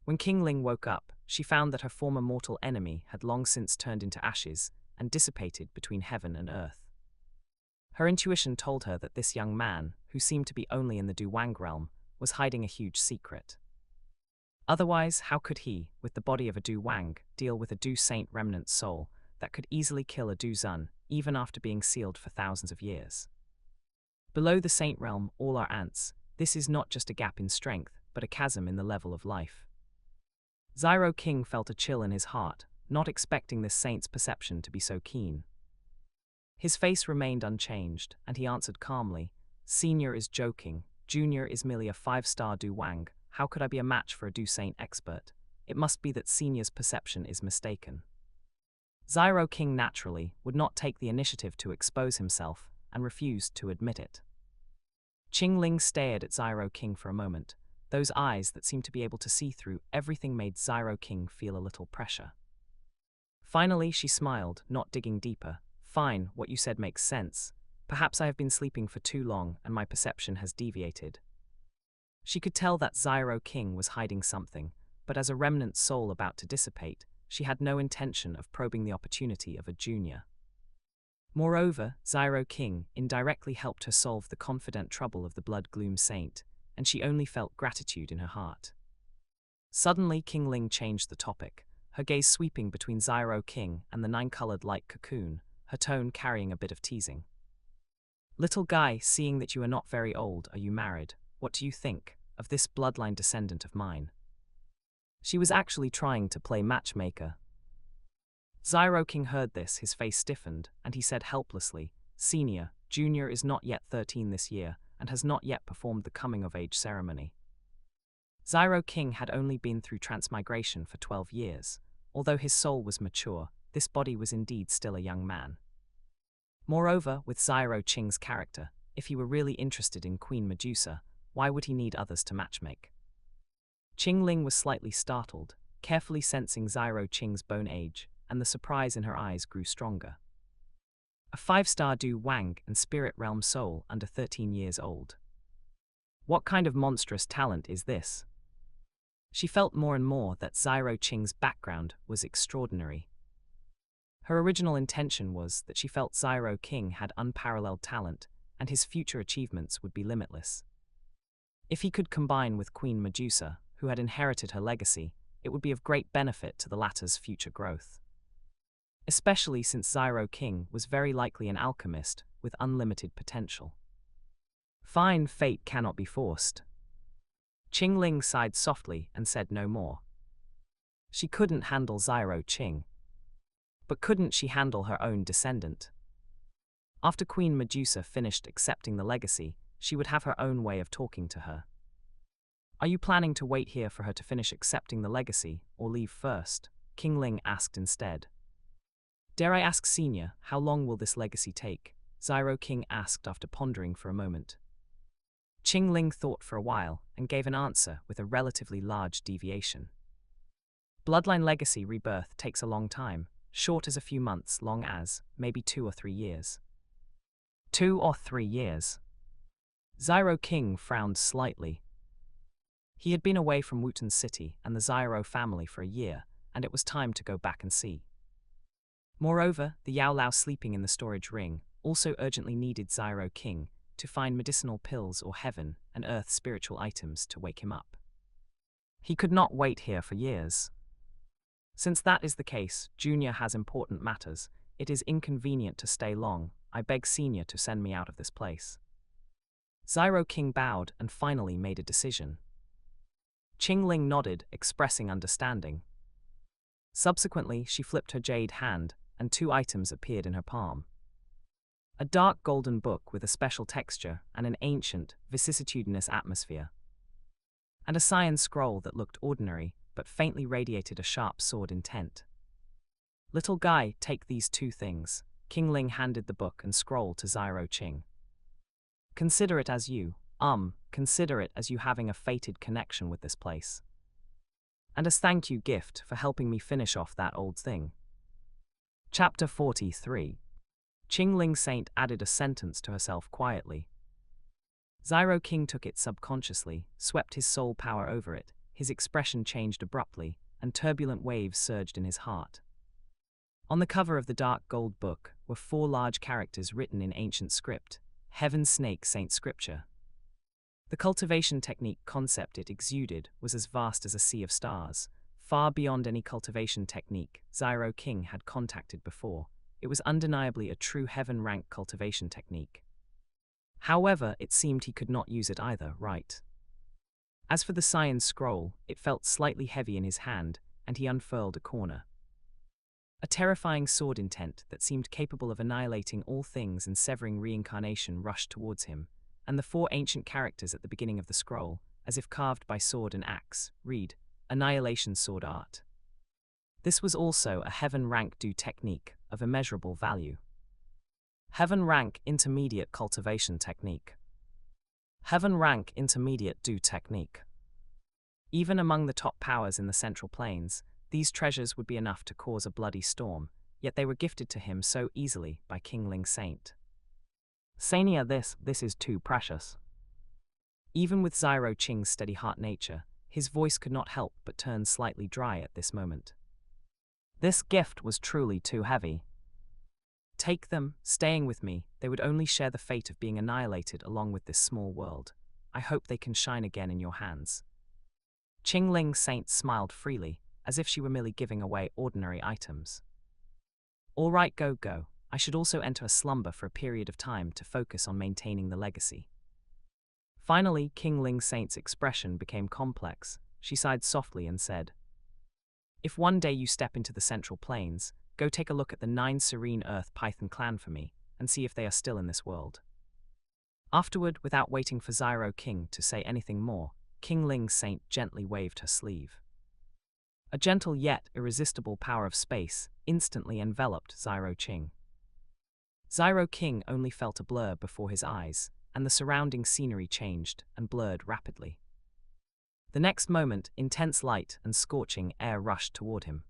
When Qingling woke up, she found that her former mortal enemy had long since turned into ashes and dissipated between heaven and earth. Her intuition told her that this young man, who seemed to be only in the Du Wang realm, was hiding a huge secret. Otherwise, how could he, with the body of a Du Wang, deal with a Dou Saint remnant soul that could easily kill a Du Zun, even after being sealed for thousands of years? Below the Saint realm, all are ants. This is not just a gap in strength, but a chasm in the level of life. Xiao King felt a chill in his heart, not expecting this saint's perception to be so keen. His face remained unchanged, and he answered calmly, Senior is joking, Junior is merely a 5-star Du Wang. How could I be a match for a Dou Saint expert? It must be that Senior's perception is mistaken. Xiao King naturally would not take the initiative to expose himself and refused to admit it. Qingling stared at Xiao King for a moment. Those eyes that seemed to be able to see through everything made Xiao King feel a little pressure. Finally, she smiled, not digging deeper. Fine, what you said makes sense. Perhaps I have been sleeping for too long and my perception has deviated. She could tell that Xiao King was hiding something, but as a remnant soul about to dissipate, she had no intention of probing the opportunity of a junior. Moreover, Xiao King indirectly helped her solve the confident trouble of the Blood Gloom Saint, and she only felt gratitude in her heart. Suddenly, Qingling changed the topic, her gaze sweeping between Xiao King and the 9-colored light cocoon, her tone carrying a bit of teasing. Little guy, seeing that you are not very old, are you married? what do you think of this bloodline descendant of mine? She was actually trying to play matchmaker. Xiao King heard this, his face stiffened, and he said helplessly, Senior, Junior is not yet 13 this year, and has not yet performed the coming-of-age ceremony. Xiao King had only been through transmigration for 12 years. Although his soul was mature, this body was indeed still a young man. Moreover, with Xiao Qing's character, if he were really interested in Queen Medusa, why would he need others to matchmake? Qingling was slightly startled, carefully sensing Xiao Qing's bone age, and the surprise in her eyes grew stronger. A 5-star Du Wang and Spirit Realm soul under 13 years old. What kind of monstrous talent is this? She felt more and more that Xiao Qing's background was extraordinary. Her original intention was that she felt Xiao King had unparalleled talent, and his future achievements would be limitless. If he could combine with Queen Medusa, who had inherited her legacy, it would be of great benefit to the latter's future growth. Especially since Xiao King was very likely an alchemist with unlimited potential. Fine, fate cannot be forced. Qingling sighed softly and said no more. She couldn't handle Xiao Qing. But couldn't she handle her own descendant? After Queen Medusa finished accepting the legacy, she would have her own way of talking to her. Are you planning to wait here for her to finish accepting the legacy, or leave first? Qingling asked instead. Dare I ask, Senior, how long will this legacy take? Xiao King asked after pondering for a moment. Qingling thought for a while and gave an answer with a relatively large deviation. Bloodline legacy rebirth takes a long time, short as a few months, long as, maybe 2 or 3 years. 2 or 3 years. Xiao King frowned slightly. He had been away from Wutan City and the Xiao family for a year, and it was time to go back and see. Moreover, the Yao Lao sleeping in the storage ring also urgently needed Xiao King to find medicinal pills or heaven and earth spiritual items to wake him up. He could not wait here for years. Since that is the case, Junior has important matters. It is inconvenient to stay long. I beg Senior to send me out of this place. Xiao King bowed and finally made a decision. Qingling nodded, expressing understanding. Subsequently, she flipped her jade hand, and 2 items appeared in her palm. A dark golden book with a special texture and an ancient, vicissitudinous atmosphere. And a cyan scroll that looked ordinary, but faintly radiated a sharp sword intent. Little guy, take these 2 things. Qingling handed the book and scroll to Xiao Qing. Consider it as you having a fated connection with this place. And as thank you gift for helping me finish off that old thing. Chapter 43. Qingling Saint added a sentence to herself quietly. Xiao King took it subconsciously, swept his soul power over it, his expression changed abruptly, and turbulent waves surged in his heart. On the cover of the dark gold book were 4 large characters written in ancient script, Heaven Snake Saint Scripture. The cultivation technique concept it exuded was as vast as a sea of stars, far beyond any cultivation technique Xiao King had contacted before. It was undeniably a true heaven-rank cultivation technique. However, it seemed he could not use it either, right? As for the cyan scroll, it felt slightly heavy in his hand, and he unfurled a corner. A terrifying sword intent that seemed capable of annihilating all things and severing reincarnation rushed towards him, and the 4 ancient characters at the beginning of the scroll, as if carved by sword and axe, read, Annihilation Sword Art. This was also a heaven-rank Do technique of immeasurable value. Heaven-rank Intermediate Cultivation Technique. Heaven-rank Intermediate Do technique. Even among the top powers in the Central Plains, these treasures would be enough to cause a bloody storm, yet they were gifted to him so easily by Qingling Saint. Senior, this is too precious. Even with Xiao Qing's steady heart nature, his voice could not help but turn slightly dry at this moment. This gift was truly too heavy. Take them, staying with me, they would only share the fate of being annihilated along with this small world. I hope they can shine again in your hands. Qingling Saint smiled freely, as if she were merely giving away ordinary items. All right, go. I should also enter a slumber for a period of time to focus on maintaining the legacy. Finally, King Ling Saint's expression became complex. She sighed softly and said, "If one day you step into the Central Plains, go take a look at the 9 Serene Earth Python clan for me, and see if they are still in this world." Afterward, without waiting for Xiao King to say anything more, King Ling Saint gently waved her sleeve. A gentle yet irresistible power of space instantly enveloped Xiao Qing. Xiao King only felt a blur before his eyes, and the surrounding scenery changed and blurred rapidly. The next moment, intense light and scorching air rushed toward him.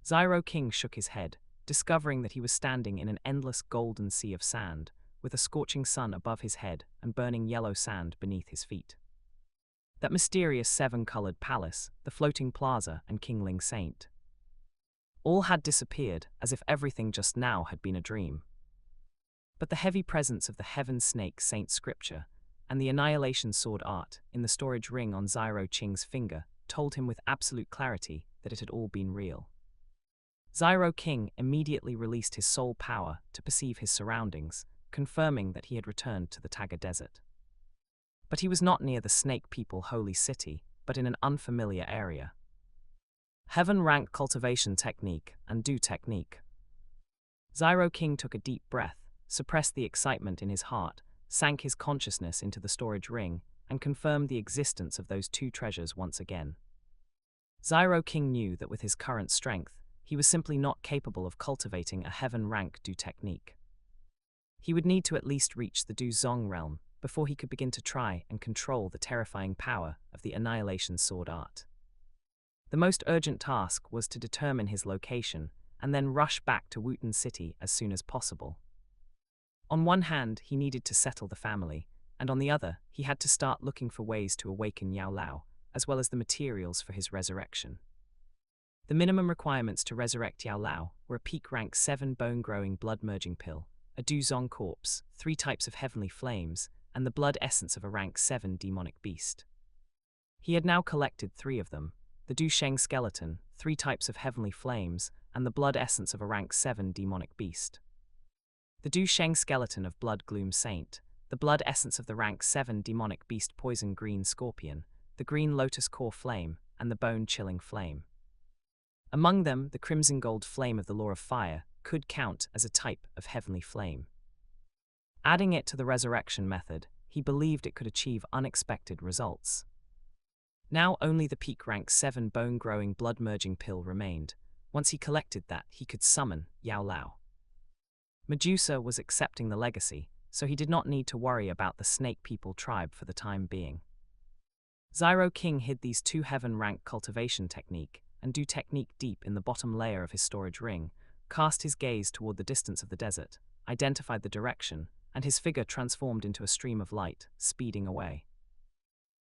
Xiao King shook his head, discovering that he was standing in an endless golden sea of sand, with a scorching sun above his head and burning yellow sand beneath his feet. That mysterious 7-colored palace, the floating plaza, and King Ling Saint. All had disappeared, as if everything just now had been a dream. But the heavy presence of the Heaven Snake Saint scripture and the Annihilation Sword art in the storage ring on Xiao Qing's finger told him with absolute clarity that it had all been real. Xiao King immediately released his soul power to perceive his surroundings, confirming that he had returned to the Taga Desert. But he was not near the Snake People holy city, but in an unfamiliar area. Heaven ranked cultivation technique and Dou technique. Xiao King took a deep breath, suppressed the excitement in his heart, sank his consciousness into the storage ring, and confirmed the existence of those 2 treasures once again. Xiao King knew that with his current strength, he was simply not capable of cultivating a heaven rank Dou technique. He would need to at least reach the Dou Zong realm before he could begin to try and control the terrifying power of the Annihilation Sword art. The most urgent task was to determine his location and then rush back to Wooten City as soon as possible. On one hand, he needed to settle the family, and on the other, he had to start looking for ways to awaken Yao Lao, as well as the materials for his resurrection. The minimum requirements to resurrect Yao Lao were a peak rank 7 bone-growing blood-merging pill, a Dou Zong corpse, 3 types of heavenly flames, and the blood essence of a rank 7 demonic beast. He had now collected 3 of them, the Dou Sheng skeleton, 3 types of heavenly flames, and the blood essence of a rank 7 demonic beast. The Dou Sheng skeleton of Blood Gloom Saint, the blood essence of the rank 7 demonic beast Poison Green Scorpion, the Green Lotus Core Flame, and the Bone Chilling Flame. Among them, the Crimson Gold Flame of the Law of Fire could count as a type of heavenly flame. Adding it to the resurrection method, he believed it could achieve unexpected results. Now only the peak rank 7 bone-growing blood-merging pill remained. Once he collected that, he could summon Yao Lao. Medusa was accepting the legacy, so he did not need to worry about the Snake People tribe for the time being. Xiao King hid these 2 heaven-rank cultivation technique and Dou technique deep in the bottom layer of his storage ring, cast his gaze toward the distance of the desert, identified the direction, and his figure transformed into a stream of light, speeding away.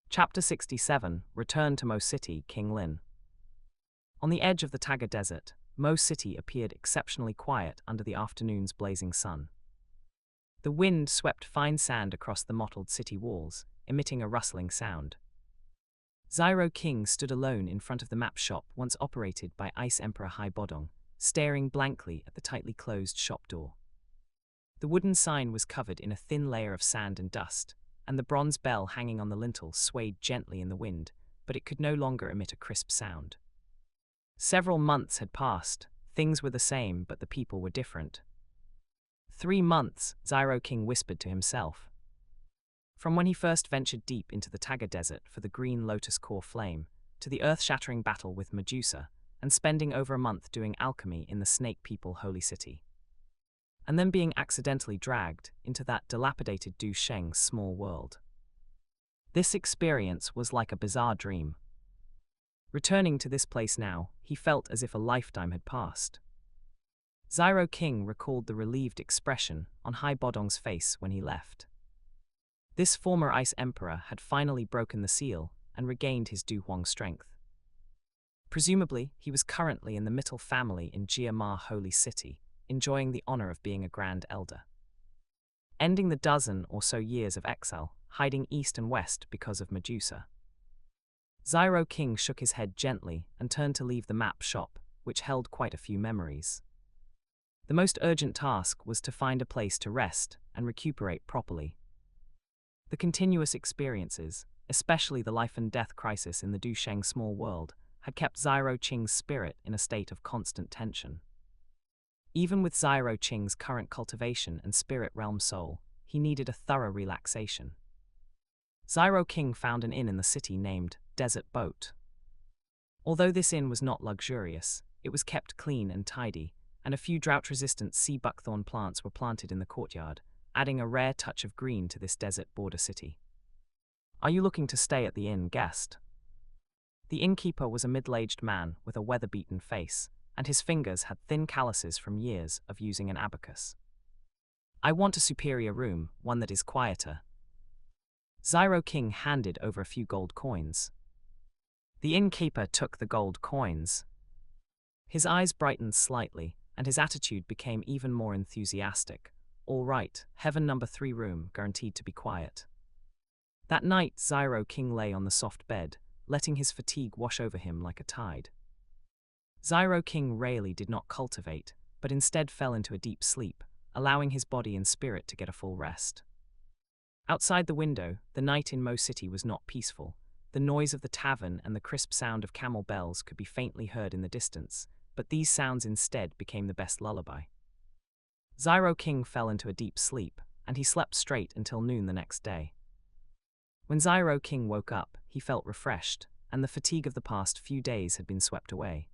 Chapter 67, Return to Mo City, King Lin. On the edge of the Taga Desert, Mo City appeared exceptionally quiet under the afternoon's blazing sun. The wind swept fine sand across the mottled city walls, emitting a rustling sound. Xiao King stood alone in front of the map shop once operated by Ice Emperor Hai Bodong, staring blankly at the tightly closed shop door. The wooden sign was covered in a thin layer of sand and dust, and the bronze bell hanging on the lintel swayed gently in the wind, but it could no longer emit a crisp sound. Several months had passed, things were the same, but the people were different. 3 months, Xiao King whispered to himself. From when he first ventured deep into the Taga Desert for the Green Lotus Core Flame, to the earth-shattering battle with Medusa, and spending over a month doing alchemy in the Snake People holy city. And then being accidentally dragged into that dilapidated Dou Sheng small world. This experience was like a bizarre dream. Returning to this place now, he felt as if a lifetime had passed. Xiao King recalled the relieved expression on Hai Bodong's face when he left. This former Ice Emperor had finally broken the seal and regained his Du Huang strength. Presumably, he was currently in the Mittal family in Jia Ma Holy City, enjoying the honor of being a Grand Elder. Ending the dozen or so years of exile, hiding east and west because of Medusa. Xiao King shook his head gently and turned to leave the map shop, which held quite a few memories. The most urgent task was to find a place to rest and recuperate properly. The continuous experiences, especially the life and death crisis in the Dusheng small world, had kept Xiao Qing's spirit in a state of constant tension. Even with Xiao Qing's current cultivation and spirit realm soul, he needed a thorough relaxation. Xiao Qing found an inn in the city named Desert Boat. Although this inn was not luxurious, it was kept clean and tidy, and a few drought-resistant sea buckthorn plants were planted in the courtyard, adding a rare touch of green to this desert border city. "Are you looking to stay at the inn, guest?" The innkeeper was a middle-aged man with a weather-beaten face, and his fingers had thin calluses from years of using an abacus. "I want a superior room, one that is quieter." Xiao Qing handed over a few gold coins. The innkeeper took the gold coins. His eyes brightened slightly, and his attitude became even more enthusiastic. "All right, heaven number 3 room, guaranteed to be quiet." That night, Xiao Qing lay on the soft bed, letting his fatigue wash over him like a tide. Xiao Qing rarely did not cultivate, but instead fell into a deep sleep, allowing his body and spirit to get a full rest. Outside the window, the night in Mo City was not peaceful. The noise of the tavern and the crisp sound of camel bells could be faintly heard in the distance, but these sounds instead became the best lullaby. Xiao Qing fell into a deep sleep, and he slept straight until noon the next day. When Xiao Qing woke up, he felt refreshed, and the fatigue of the past few days had been swept away.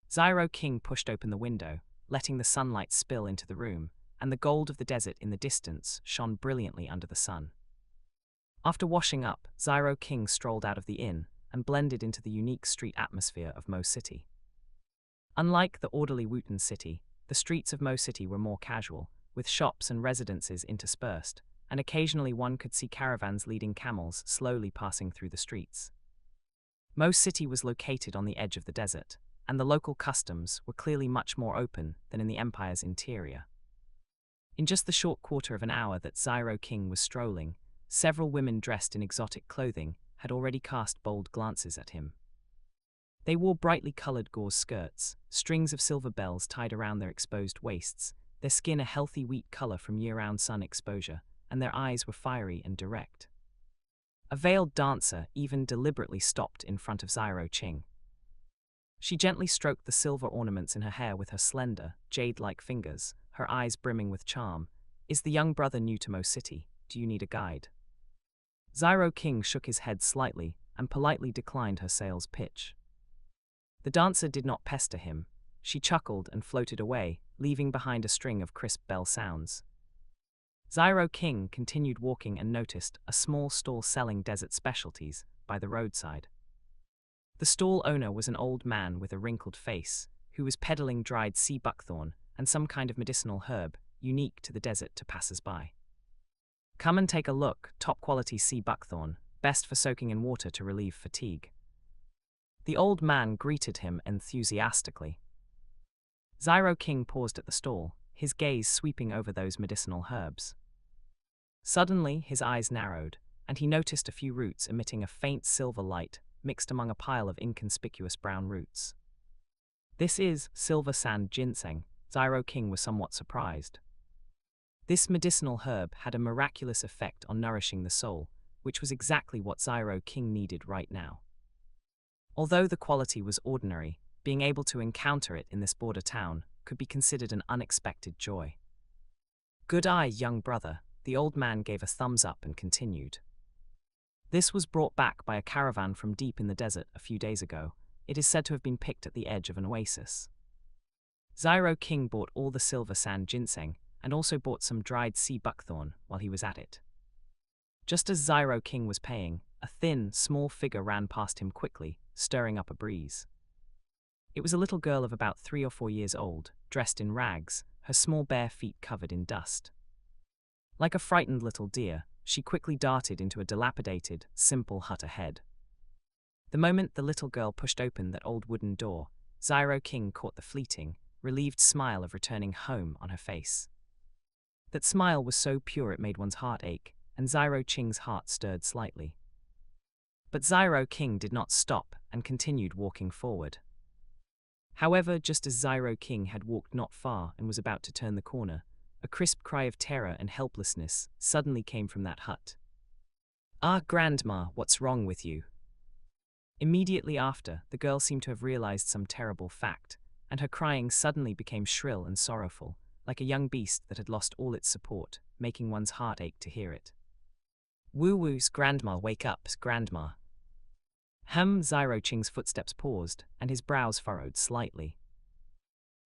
Xiao Qing pushed open the window, letting the sunlight spill into the room, and the gold of the desert in the distance shone brilliantly under the sun. After washing up, Xiao Qing strolled out of the inn and blended into the unique street atmosphere of Mo City. Unlike the orderly Wooten City, the streets of Mo City were more casual, with shops and residences interspersed, and occasionally one could see caravans leading camels slowly passing through the streets. Mo City was located on the edge of the desert, and the local customs were clearly much more open than in the empire's interior. In just the short quarter of an hour that Xiao Qing was strolling, several women dressed in exotic clothing had already cast bold glances at him. They wore brightly colored gauze skirts, strings of silver bells tied around their exposed waists, their skin a healthy wheat color from year-round sun exposure, and their eyes were fiery and direct. A veiled dancer even deliberately stopped in front of Xiao Qing. She gently stroked the silver ornaments in her hair with her slender, jade-like fingers, her eyes brimming with charm. "Is the young brother new to Mo City? Do you need a guide?" Xiao Qing shook his head slightly and politely declined her sales pitch. The dancer did not pester him. She chuckled and floated away, leaving behind a string of crisp bell sounds. Xiao Qing continued walking and noticed a small stall selling desert specialties by the roadside. The stall owner was an old man with a wrinkled face, who was peddling dried sea buckthorn and some kind of medicinal herb, unique to the desert to passers-by. "Come and take a look, top-quality sea buckthorn, best for soaking in water to relieve fatigue." The old man greeted him enthusiastically. Xiao Qing paused at the stall, his gaze sweeping over those medicinal herbs. Suddenly, his eyes narrowed, and he noticed a few roots emitting a faint silver light mixed among a pile of inconspicuous brown roots. "This is silver sand ginseng." Xiao Qing was somewhat surprised. This medicinal herb had a miraculous effect on nourishing the soul, which was exactly what Xiao Qing needed right now. Although the quality was ordinary, being able to encounter it in this border town could be considered an unexpected joy. "Good eye, young brother," the old man gave a thumbs up and continued. "This was brought back by a caravan from deep in the desert a few days ago. It is said to have been picked at the edge of an oasis." Xiao Qing bought all the silver sand ginseng and also bought some dried sea buckthorn while he was at it. Just as Xiao Qing was paying, a thin, small figure ran past him quickly, stirring up a breeze. It was a little girl of about 3 or 4 years old, dressed in rags, her small bare feet covered in dust. Like a frightened little deer, she quickly darted into a dilapidated, simple hut ahead. The moment the little girl pushed open that old wooden door, Xiao Qing caught the fleeting, relieved smile of returning home on her face. That smile was so pure it made one's heart ache, and Xiao Qing's heart stirred slightly. But Xiao Qing did not stop and continued walking forward. However, just as Xiao Qing had walked not far and was about to turn the corner, a crisp cry of terror and helplessness suddenly came from that hut. "Ah, Grandma, what's wrong with you?" Immediately after, the girl seemed to have realized some terrible fact, and her crying suddenly became shrill and sorrowful, like a young beast that had lost all its support, making one's heart ache to hear it. "Woo-woo's Grandma, wake up, Grandma." Xiao Qing's footsteps paused, and his brows furrowed slightly.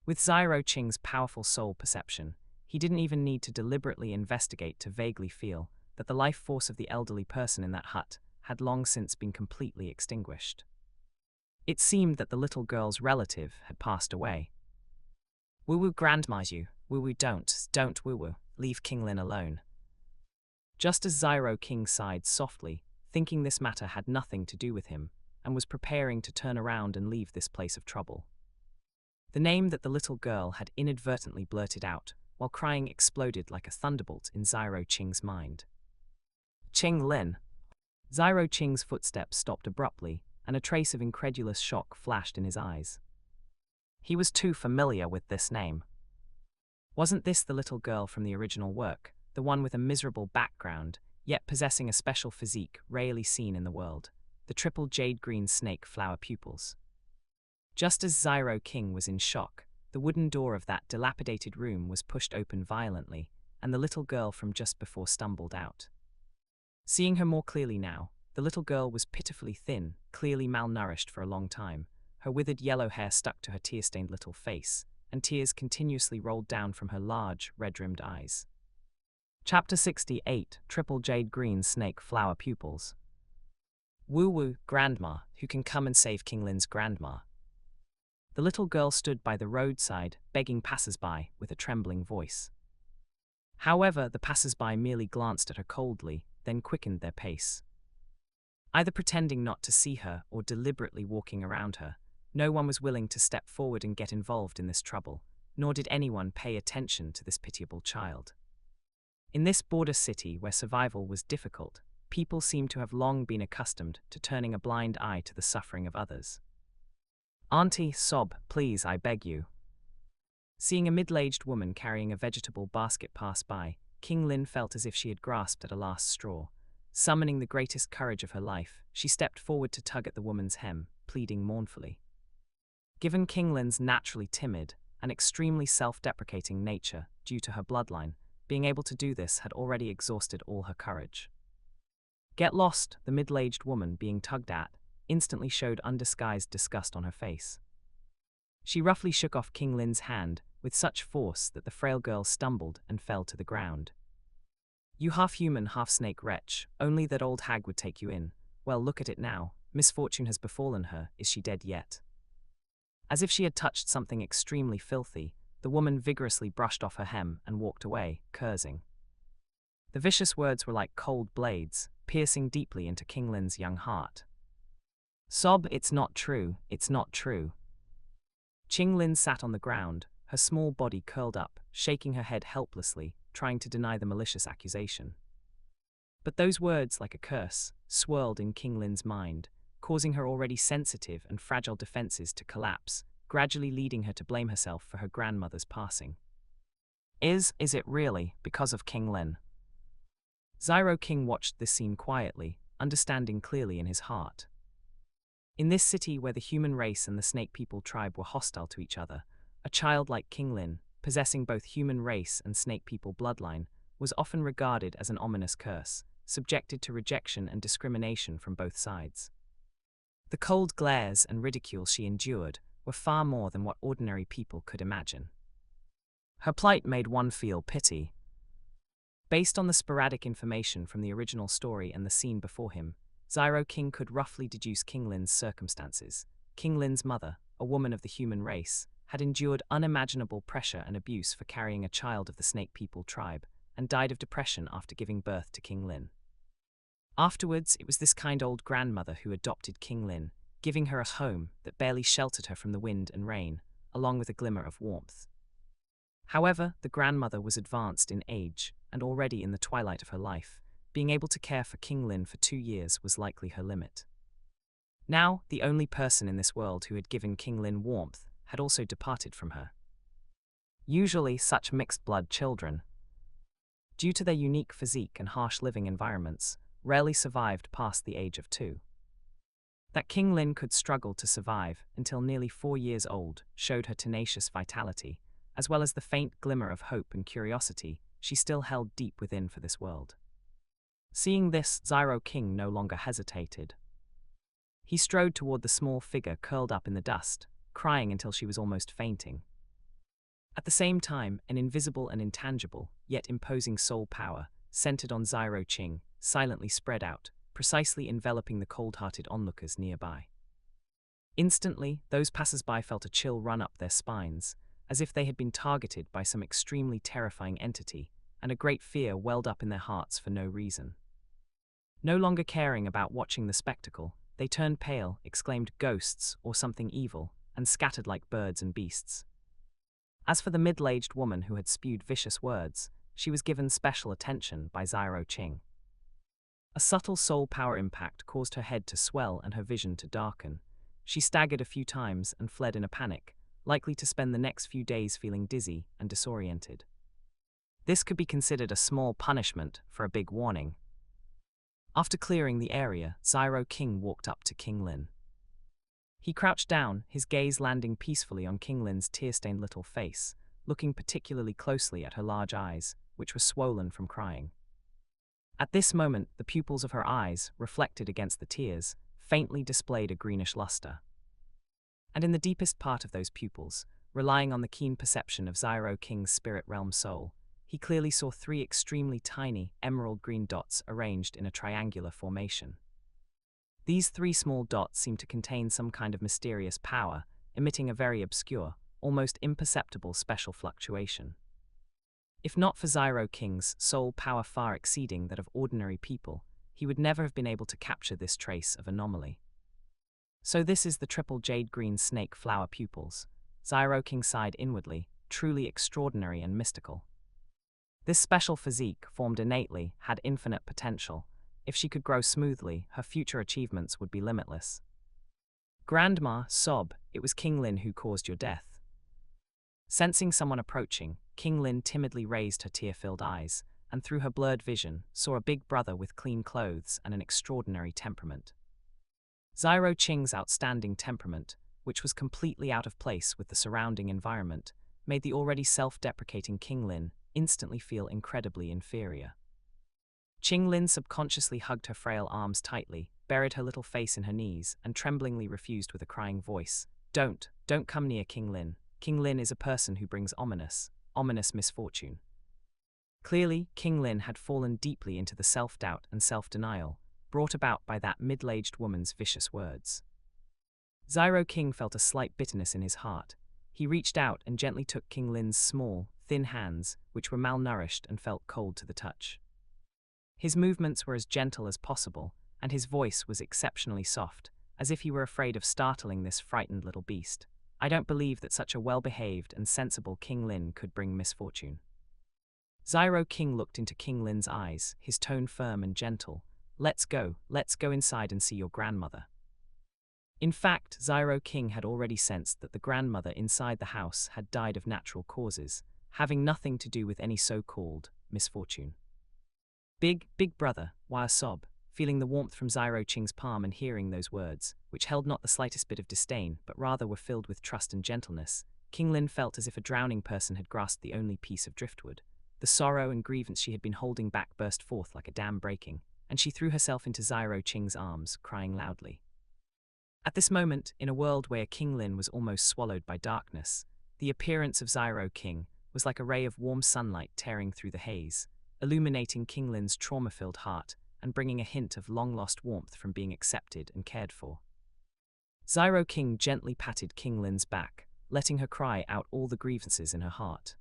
With Xiao Qing's powerful soul perception, he didn't even need to deliberately investigate to vaguely feel that the life force of the elderly person in that hut had long since been completely extinguished. It seemed that the little girl's relative had passed away. "Woo-woo, Grandma, you. Woo-woo, don't woo-woo. Leave King Lin alone." Just as Xiao Qing sighed softly, thinking this matter had nothing to do with him, and was preparing to turn around and leave this place of trouble, the name that the little girl had inadvertently blurted out while crying exploded like a thunderbolt in Xiao Qing's mind. "Qing Lin." Xiao Qing's footsteps stopped abruptly, and a trace of incredulous shock flashed in his eyes. He was too familiar with this name. Wasn't this the little girl from the original work, the one with a miserable background, yet possessing a special physique rarely seen in the world, the triple jade-green snake flower pupils? Just as Xiao Qing was in shock, the wooden door of that dilapidated room was pushed open violently, and the little girl from just before stumbled out. Seeing her more clearly now, the little girl was pitifully thin, clearly malnourished for a long time. Her withered yellow hair stuck to her tear-stained little face, and tears continuously rolled down from her large, red-rimmed eyes. Chapter 68, Triple Jade Green Snake Flower Pupils. "Woo-woo, Grandma, who can come and save King Lin's grandma?" The little girl stood by the roadside, begging passers-by with a trembling voice. However, the passers-by merely glanced at her coldly, then quickened their pace. Either pretending not to see her or deliberately walking around her, no one was willing to step forward and get involved in this trouble, nor did anyone pay attention to this pitiable child. In this border city where survival was difficult, people seemed to have long been accustomed to turning a blind eye to the suffering of others. "Auntie, sob, please, I beg you." Seeing a middle-aged woman carrying a vegetable basket pass by, King Lin felt as if she had grasped at a last straw. Summoning the greatest courage of her life, she stepped forward to tug at the woman's hem, pleading mournfully. Given King Lin's naturally timid and extremely self-deprecating nature due to her bloodline, being able to do this had already exhausted all her courage. "Get lost," the middle-aged woman, being tugged at, instantly showed undisguised disgust on her face. She roughly shook off King Lin's hand with such force that the frail girl stumbled and fell to the ground. "You half-human, half-snake wretch, only that old hag would take you in. Well, look at it now, misfortune has befallen her, is she dead yet?" As if she had touched something extremely filthy, the woman vigorously brushed off her hem and walked away, cursing. The vicious words were like cold blades, piercing deeply into King Lin's young heart. "Sob, it's not true, it's not true." Qing Lin sat on the ground, her small body curled up, shaking her head helplessly, trying to deny the malicious accusation. But those words, like a curse, swirled in King Lin's mind, causing her already sensitive and fragile defenses to collapse, gradually leading her to blame herself for her grandmother's passing. Is it really because of King Lin? Xiao Qing watched this scene quietly, understanding clearly in his heart. In this city where the human race and the snake people tribe were hostile to each other, a child like King Lin, possessing both human race and snake people bloodline, was often regarded as an ominous curse, subjected to rejection and discrimination from both sides. The cold glares and ridicule she endured were far more than what ordinary people could imagine. Her plight made one feel pity. Based on the sporadic information from the original story and the scene before him, Xiao Qing could roughly deduce King Lin's circumstances. King Lin's mother, a woman of the human race, had endured unimaginable pressure and abuse for carrying a child of the snake people tribe, and died of depression after giving birth to King Lin. Afterwards, it was this kind old grandmother who adopted King Lin, giving her a home that barely sheltered her from the wind and rain, along with a glimmer of warmth. However, the grandmother was advanced in age, and already in the twilight of her life. Being able to care for King Lin for 2 years was likely her limit. Now, the only person in this world who had given King Lin warmth had also departed from her. Usually, such mixed-blood children, due to their unique physique and harsh living environments, rarely survived past the age of 2. That King Lin could struggle to survive until nearly 4 years old showed her tenacious vitality, as well as the faint glimmer of hope and curiosity she still held deep within for this world. Seeing this, Xiao King no longer hesitated. He strode toward the small figure curled up in the dust, crying until she was almost fainting. At the same time, an invisible and intangible, yet imposing soul power, centered on Xiao Qing, silently spread out, precisely enveloping the cold-hearted onlookers nearby. Instantly, those passers-by felt a chill run up their spines, as if they had been targeted by some extremely terrifying entity, and a great fear welled up in their hearts for no reason. No longer caring about watching the spectacle, they turned pale, exclaimed ghosts or something evil, and scattered like birds and beasts. As for the middle-aged woman who had spewed vicious words, she was given special attention by Xiao Qing. A subtle soul power impact caused her head to swell and her vision to darken. She staggered a few times and fled in a panic, likely to spend the next few days feeling dizzy and disoriented. This could be considered a small punishment for a big warning. After clearing the area, Xiao Qing walked up to King Lin. He crouched down, his gaze landing peacefully on King Lin's tear-stained little face, looking particularly closely at her large eyes, which were swollen from crying. At this moment, the pupils of her eyes, reflected against the tears, faintly displayed a greenish luster. And in the deepest part of those pupils, relying on the keen perception of Xiao King's spirit realm soul, he clearly saw 3 extremely tiny, emerald-green dots arranged in a triangular formation. These 3 small dots seemed to contain some kind of mysterious power, emitting a very obscure, almost imperceptible special fluctuation. If not for Xiao King's soul power far exceeding that of ordinary people, he would never have been able to capture this trace of anomaly. So this is the triple jade-green snake flower pupils. Xiao King sighed inwardly, truly extraordinary and mystical. This special physique, formed innately, had infinite potential. If she could grow smoothly, her future achievements would be limitless. Grandma, sob, it was King Lin who caused your death. Sensing someone approaching, King Lin timidly raised her tear-filled eyes, and through her blurred vision, saw a big brother with clean clothes and an extraordinary temperament. Xiao Qing's outstanding temperament, which was completely out of place with the surrounding environment, made the already self-deprecating King Lin instantly feel incredibly inferior. Qing Lin subconsciously hugged her frail arms tightly, buried her little face in her knees, and tremblingly refused with a crying voice, Don't come near King Lin. King Lin is a person who brings ominous misfortune." Clearly, King Lin had fallen deeply into the self-doubt and self-denial, brought about by that middle-aged woman's vicious words. Xiao King felt a slight bitterness in his heart. He reached out and gently took King Lin's small, thin hands, which were malnourished and felt cold to the touch. His movements were as gentle as possible, and his voice was exceptionally soft, as if he were afraid of startling this frightened little beast. "I don't believe that such a well-behaved and sensible King Lin could bring misfortune." Xiao King looked into King Lin's eyes, his tone firm and gentle. Let's go inside and see your grandmother." In fact, Xiao King had already sensed that the grandmother inside the house had died of natural causes, having nothing to do with any so-called misfortune. Big brother, why sob, feeling the warmth from Xiao Qing's palm and hearing those words, which held not the slightest bit of disdain, but rather were filled with trust and gentleness, King Lin felt as if a drowning person had grasped the only piece of driftwood. The sorrow and grievance she had been holding back burst forth like a dam breaking, and she threw herself into Xiao Qing's arms, crying loudly. At this moment, in a world where King Lin was almost swallowed by darkness, the appearance of Xiao King was like a ray of warm sunlight tearing through the haze, illuminating King Lin's trauma-filled heart and bringing a hint of long-lost warmth from being accepted and cared for. Xiao King gently patted King Lin's back, letting her cry out all the grievances in her heart.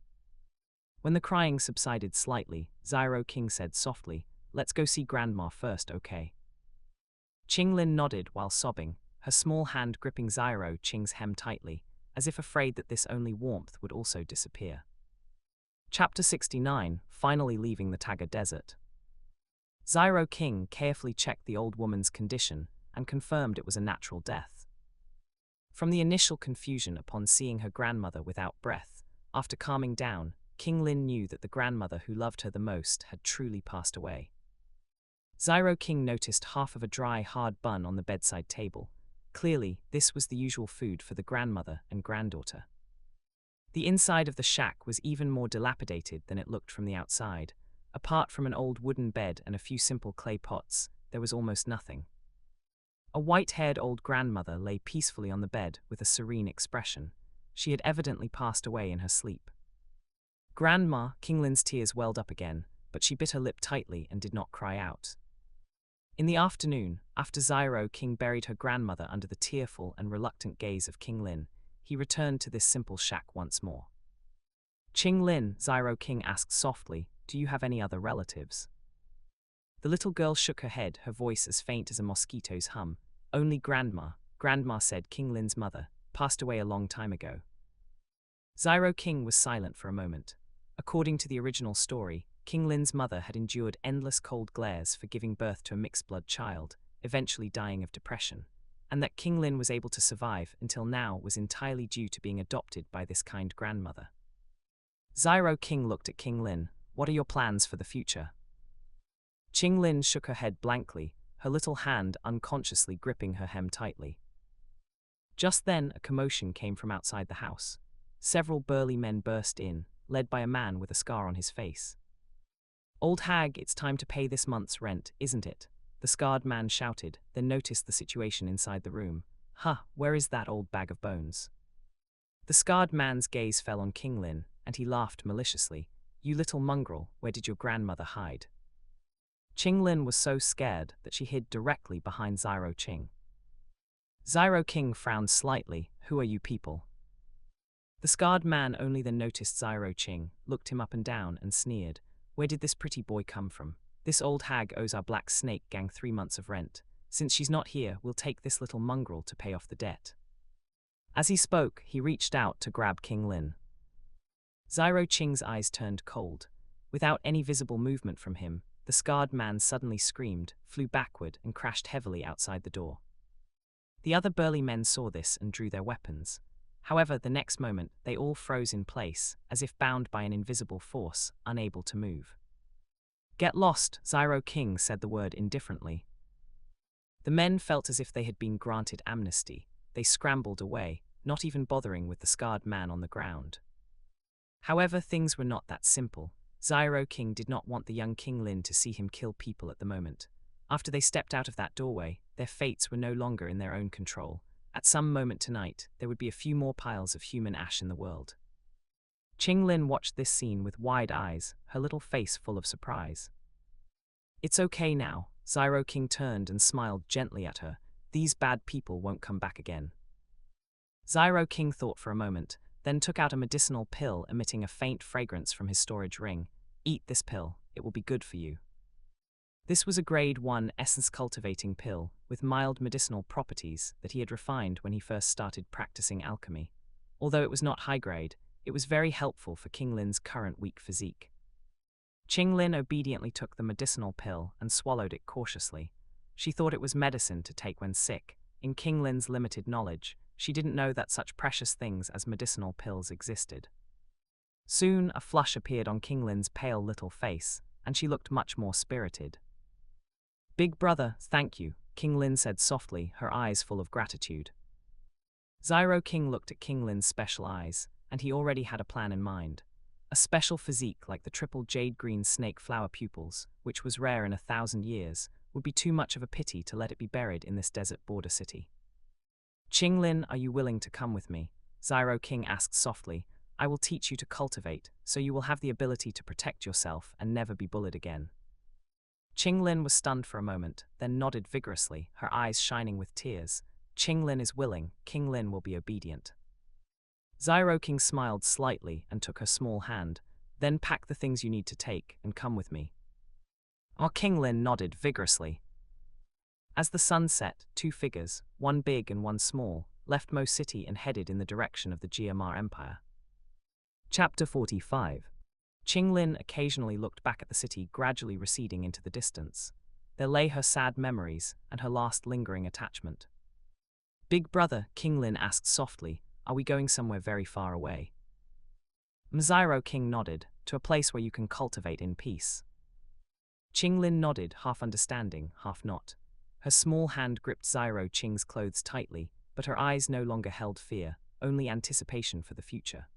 When the crying subsided slightly, Xiao King said softly, "Let's go see Grandma first, okay?" Qing Lin nodded while sobbing, her small hand gripping Xiao Qing's hem tightly, as if afraid that this only warmth would also disappear. Chapter 69, finally leaving the Taga Desert. Xiao King carefully checked the old woman's condition and confirmed it was a natural death. From the initial confusion upon seeing her grandmother without breath, after calming down, King Lin knew that the grandmother who loved her the most had truly passed away. Xiao King noticed half of a dry, hard bun on the bedside table. Clearly, this was the usual food for the grandmother and granddaughter. The inside of the shack was even more dilapidated than it looked from the outside. Apart from an old wooden bed and a few simple clay pots, there was almost nothing. A white-haired old grandmother lay peacefully on the bed with a serene expression. She had evidently passed away in her sleep. Grandma, Kinglin's tears welled up again, but she bit her lip tightly and did not cry out. In the afternoon, after Xiao King buried her grandmother under the tearful and reluctant gaze of King Lin, he returned to this simple shack once more. Qing Lin, Xiao King asked softly, do you have any other relatives? The little girl shook her head, her voice as faint as a mosquito's hum. Only Grandma. Grandma said King Lin's mother passed away a long time ago. Xiao King was silent for a moment. According to the original story, King Lin's mother had endured endless cold glares for giving birth to a mixed-blood child, eventually dying of depression, and that King Lin was able to survive until now was entirely due to being adopted by this kind grandmother. Xiao King looked at King Lin. What are your plans for the future? Qing Lin shook her head blankly, her little hand unconsciously gripping her hem tightly. Just then, a commotion came from outside the house. Several burly men burst in, led by a man with a scar on his face. Old hag, it's time to pay this month's rent, isn't it? The scarred man shouted, then noticed the situation inside the room. Huh, where is that old bag of bones? The scarred man's gaze fell on King Lin, and he laughed maliciously. You little mongrel, where did your grandmother hide? Qing Lin was so scared that she hid directly behind Xiao Qing. Xiao King frowned slightly. Who are you people? The scarred man only then noticed Xiao Qing, looked him up and down, and sneered. Where did this pretty boy come from? This old hag owes our black snake gang 3 months of rent. Since she's not here, we'll take this little mongrel to pay off the debt. As he spoke, he reached out to grab King Lin. Xiao Qing's eyes turned cold. Without any visible movement from him, the scarred man suddenly screamed, flew backward, and crashed heavily outside the door. The other burly men saw this and drew their weapons. However, the next moment, they all froze in place, as if bound by an invisible force, unable to move. Get lost, Xiao King said the word indifferently. The men felt as if they had been granted amnesty. They scrambled away, not even bothering with the scarred man on the ground. However, things were not that simple. Xiao King did not want the young King Lin to see him kill people at the moment. After they stepped out of that doorway, their fates were no longer in their own control. At some moment tonight, there would be a few more piles of human ash in the world. Qing Lin watched this scene with wide eyes, her little face full of surprise. It's okay now. Xiao King turned and smiled gently at her. These bad people won't come back again. Xiao King thought for a moment, then took out a medicinal pill emitting a faint fragrance from his storage ring. Eat this pill, it will be good for you. This was a grade 1 essence cultivating pill with mild medicinal properties that he had refined when he first started practicing alchemy. Although it was not high grade, it was very helpful for King Lin's current weak physique. Qing Lin obediently took the medicinal pill and swallowed it cautiously. She thought it was medicine to take when sick. In King Lin's limited knowledge, she didn't know that such precious things as medicinal pills existed. Soon, a flush appeared on King Lin's pale little face, and she looked much more spirited. Big brother, thank you, King Lin said softly, her eyes full of gratitude. Xiao King looked at King Lin's special eyes, and he already had a plan in mind. A special physique like the triple jade-green snake flower pupils, which was rare in 1,000 years, would be too much of a pity to let it be buried in this desert border city. Qing Lin, are you willing to come with me? Xiao King asked softly. I will teach you to cultivate, so you will have the ability to protect yourself and never be bullied again. Qing Lin was stunned for a moment, then nodded vigorously, her eyes shining with tears. Qing Lin is willing, King Lin will be obedient. Xiao King smiled slightly and took her small hand. Then pack the things you need to take and come with me. King Lin nodded vigorously. As the sun set, 2 figures, one big and one small, left Mo City and headed in the direction of the Jiamar Empire. Chapter 45. Qing Lin occasionally looked back at the city gradually receding into the distance. There lay her sad memories and her last lingering attachment. Big brother, King Lin asked softly, are we going somewhere very far away? Xiao King nodded, to a place where you can cultivate in peace. Qinglin nodded, half understanding, half not. Her small hand gripped Xiao Qing's clothes tightly, but her eyes no longer held fear, only anticipation for the future.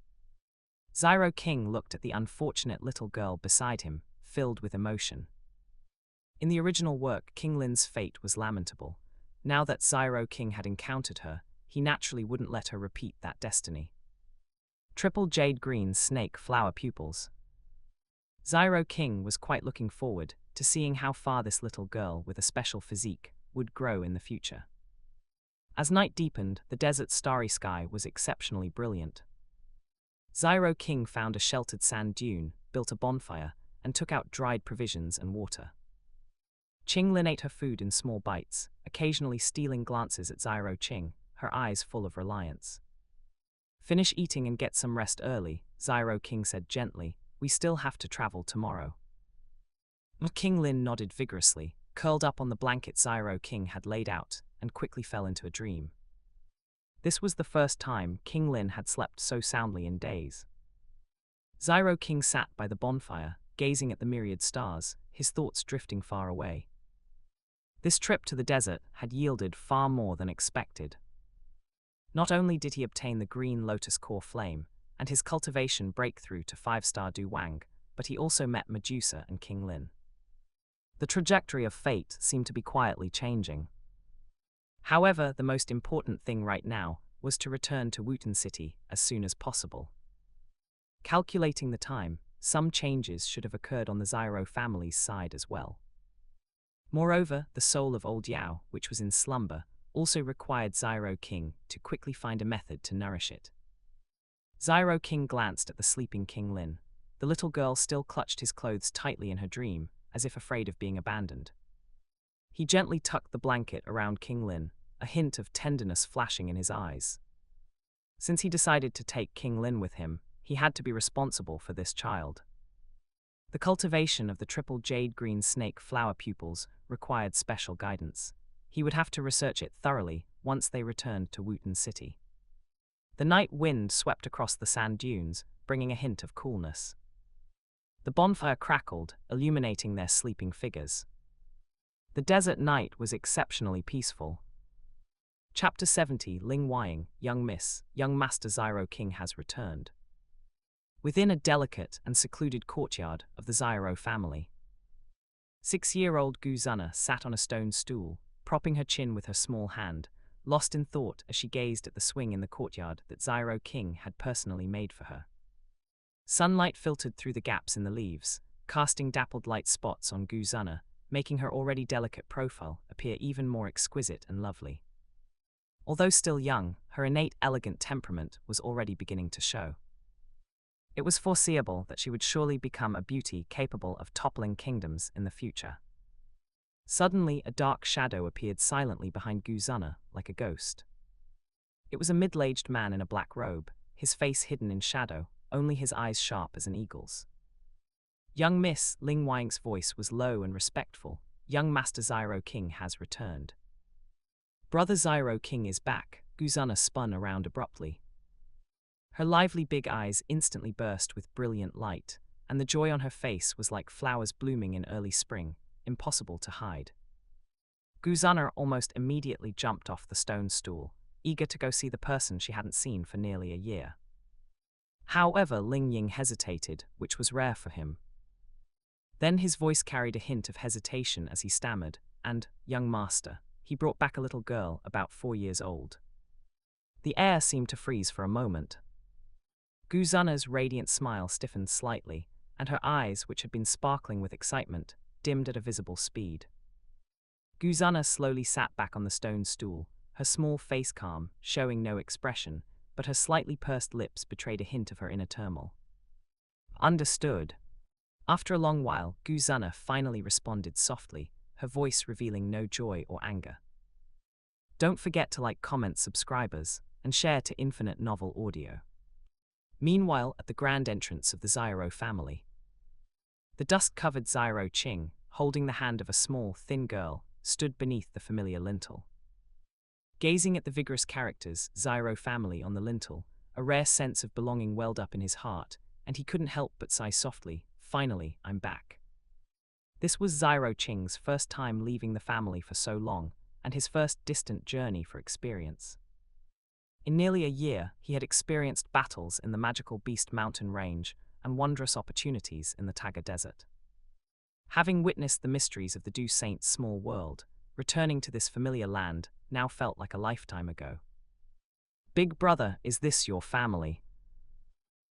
Xiao Qing looked at the unfortunate little girl beside him, filled with emotion. In the original work, Qinglin's fate was lamentable. Now that Xiao Qing had encountered her, he naturally wouldn't let her repeat that destiny. Triple jade green snake flower pupils. Xiao Qing was quite looking forward to seeing how far this little girl with a special physique would grow in the future. As night deepened, the desert's starry sky was exceptionally brilliant. Xiao Qing found a sheltered sand dune, built a bonfire, and took out dried provisions and water. Qinglin ate her food in small bites, occasionally stealing glances at Xiao Qing, her eyes full of reliance. "Finish eating and get some rest early," Xiao Qing said gently. "We still have to travel tomorrow." Qinglin nodded vigorously, curled up on the blanket Xiao Qing had laid out, and quickly fell into a dream. This was the first time Qinglin had slept so soundly in days. Xiao Qing sat by the bonfire, gazing at the myriad stars, his thoughts drifting far away. This trip to the desert had yielded far more than expected. Not only did he obtain the green lotus core flame, and his cultivation breakthrough to 5-star Du Wang, but he also met Medusa and Qinglin. The trajectory of fate seemed to be quietly changing. However, the most important thing right now was to return to Wooten City as soon as possible. Calculating the time, some changes should have occurred on the Xiao family's side as well. Moreover, the soul of old Yao, which was in slumber, also required Xiao Qing to quickly find a method to nourish it. Xiao Qing glanced at the sleeping Qinglin. The little girl still clutched his clothes tightly in her dream, as if afraid of being abandoned. He gently tucked the blanket around Qinglin, a hint of tenderness flashing in his eyes. Since he decided to take Qinglin with him, he had to be responsible for this child. The cultivation of the triple jade green snake flower pupils required special guidance. He would have to research it thoroughly once they returned to Wooten City. The night wind swept across the sand dunes, bringing a hint of coolness. The bonfire crackled, illuminating their sleeping figures. The desert night was exceptionally peaceful. Chapter 70, Ling Weiying, Young Miss, Young Master Xiao Qing has returned. Within a delicate and secluded courtyard of the Xiao family, 6-year-old Gu Zuna sat on a stone stool, propping her chin with her small hand, lost in thought as she gazed at the swing in the courtyard that Xiao Qing had personally made for her. Sunlight filtered through the gaps in the leaves, casting dappled light spots on Gu Zuna, making her already delicate profile appear even more exquisite and lovely. Although still young, her innate elegant temperament was already beginning to show. It was foreseeable that she would surely become a beauty capable of toppling kingdoms in the future. Suddenly, a dark shadow appeared silently behind Gu Zuna, like a ghost. It was a middle-aged man in a black robe, his face hidden in shadow, only his eyes sharp as an eagle's. "Young Miss," Ling Weiying's voice was low and respectful. "Young Master Xiao Qing has returned." "Brother Xiao Qing is back," Gu Zuna spun around abruptly. Her lively big eyes instantly burst with brilliant light, and the joy on her face was like flowers blooming in early spring, impossible to hide. Gu Zuna almost immediately jumped off the stone stool, eager to go see the person she hadn't seen for nearly a year. However, Ling Ying hesitated, which was rare for him. Then his voice carried a hint of hesitation as he stammered, and, "Young master," he brought back a little girl about 4 years old. The air seemed to freeze for a moment. Gu Zuna's radiant smile stiffened slightly, and her eyes, which had been sparkling with excitement, dimmed at a visible speed. Gu Zuna slowly sat back on the stone stool, her small face calm, showing no expression, but her slightly pursed lips betrayed a hint of her inner turmoil. "Understood." After a long while, Gu Zuna finally responded softly, her voice revealing no joy or anger. "Don't forget to like, comment, subscribers, and share to Infinite Novel Audio." Meanwhile, at the grand entrance of the Xiao family, the dust-covered Xiao Qing, holding the hand of a small, thin girl, stood beneath the familiar lintel. Gazing at the vigorous characters, Xiao family on the lintel, a rare sense of belonging welled up in his heart, and he couldn't help but sigh softly, "Finally, I'm back." This was Xiao Qing's first time leaving the family for so long, and his first distant journey for experience. In nearly a year, he had experienced battles in the magical Beast Mountain Range and wondrous opportunities in the Taiga Desert. Having witnessed the mysteries of the Dou Saint's small world, returning to this familiar land now felt like a lifetime ago. "Big brother, is this your family?"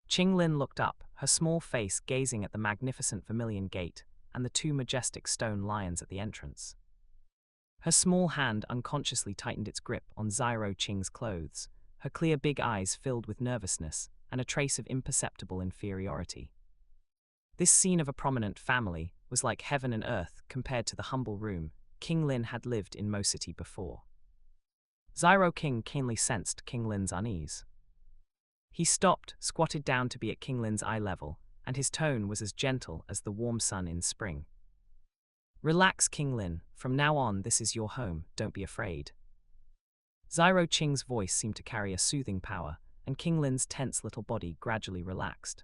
Qinglin looked up, her small face gazing at the magnificent vermilion gate and the two majestic stone lions at the entrance. Her small hand unconsciously tightened its grip on Xiao Qing's clothes, her clear big eyes filled with nervousness and a trace of imperceptible inferiority. This scene of a prominent family was like heaven and earth compared to the humble room Qinglin had lived in Mo City before. Xiao Qing keenly sensed Qinglin's unease. He stopped, squatted down to be at Qinglin's eye level, and his tone was as gentle as the warm sun in spring. "Relax, Qinglin, from now on this is your home, don't be afraid." Xiao Qing's voice seemed to carry a soothing power, and Qinglin's tense little body gradually relaxed.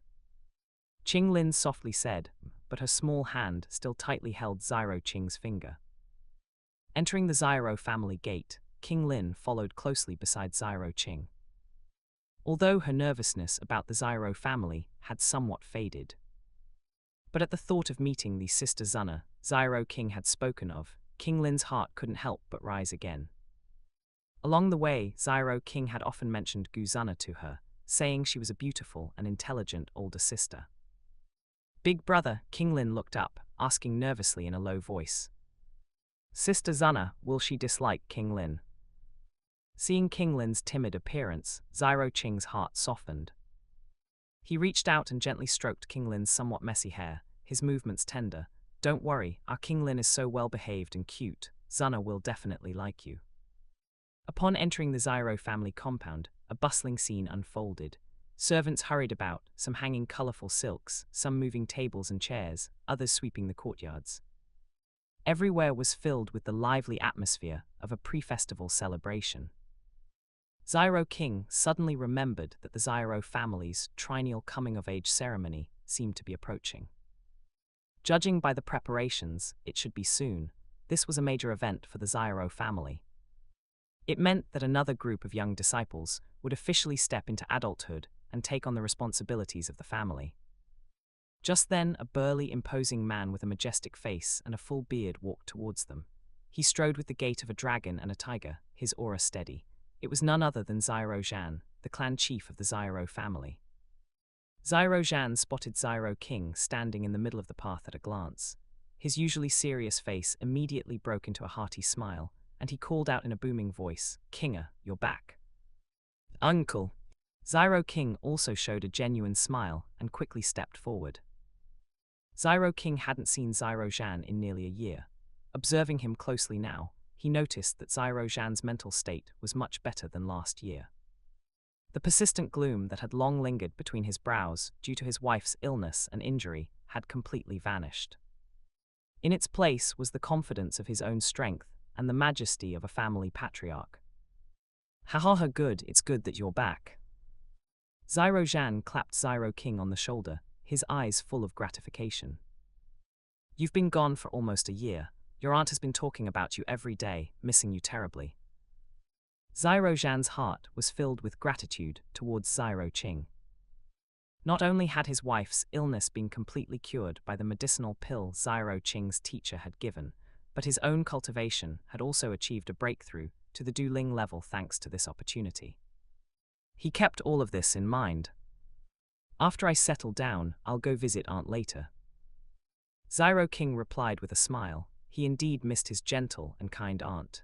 Qinglin softly said, but her small hand still tightly held Xiao Qing's finger. Entering the Xiao family gate, Qinglin followed closely beside Xiao Qing. Although her nervousness about the Xiao family had somewhat faded. But at the thought of meeting the sister Zuna Xiao Qing had spoken of, Qinglin's heart couldn't help but rise again. Along the way, Xiao Qing had often mentioned Gu Zuna to her, saying she was a beautiful and intelligent older sister. "Big brother," Qinglin looked up, asking nervously in a low voice. "Sister Zuna, will she dislike Qinglin?" Seeing Qinglin's timid appearance, Xiao Qing's heart softened. He reached out and gently stroked Qinglin's somewhat messy hair, his movements tender. "Don't worry, our Qinglin is so well behaved and cute, Zuna will definitely like you." Upon entering the Xiao family compound, a bustling scene unfolded. Servants hurried about, some hanging colorful silks, some moving tables and chairs, others sweeping the courtyards. Everywhere was filled with the lively atmosphere of a pre-festival celebration. Xiao Qing suddenly remembered that the Xiao family's triennial coming-of-age ceremony seemed to be approaching. Judging by the preparations, it should be soon. This was a major event for the Xiao family. It meant that another group of young disciples would officially step into adulthood and take on the responsibilities of the family. Just then, a burly, imposing man with a majestic face and a full beard walked towards them. He strode with the gait of a dragon and a tiger, his aura steady. It was none other than Xiao Zhan, the clan chief of the Xiao family. Xiao Zhan spotted Xiao Qing standing in the middle of the path at a glance. His usually serious face immediately broke into a hearty smile, and he called out in a booming voice, "Kinga, you're back." "Uncle." Xiao Qing also showed a genuine smile and quickly stepped forward. Xiao Qing hadn't seen Xiao Zhan in nearly a year. Observing him closely now, he noticed that Xiao Zhan's mental state was much better than last year. The persistent gloom that had long lingered between his brows due to his wife's illness and injury had completely vanished. In its place was the confidence of his own strength and the majesty of a family patriarch. "Ha, good, it's good that you're back." Xiao Zhan clapped Xiao Qing on the shoulder, his eyes full of gratification. "You've been gone for almost a year. Your aunt has been talking about you every day, missing you terribly." Xiao Zhan's heart was filled with gratitude towards Xiao Qing. Not only had his wife's illness been completely cured by the medicinal pill Xiao Qing's teacher had given, but his own cultivation had also achieved a breakthrough to the Duling level thanks to this opportunity. He kept all of this in mind. "After I settle down, I'll go visit Aunt later." Xiao Qing replied with a smile. He indeed missed his gentle and kind aunt.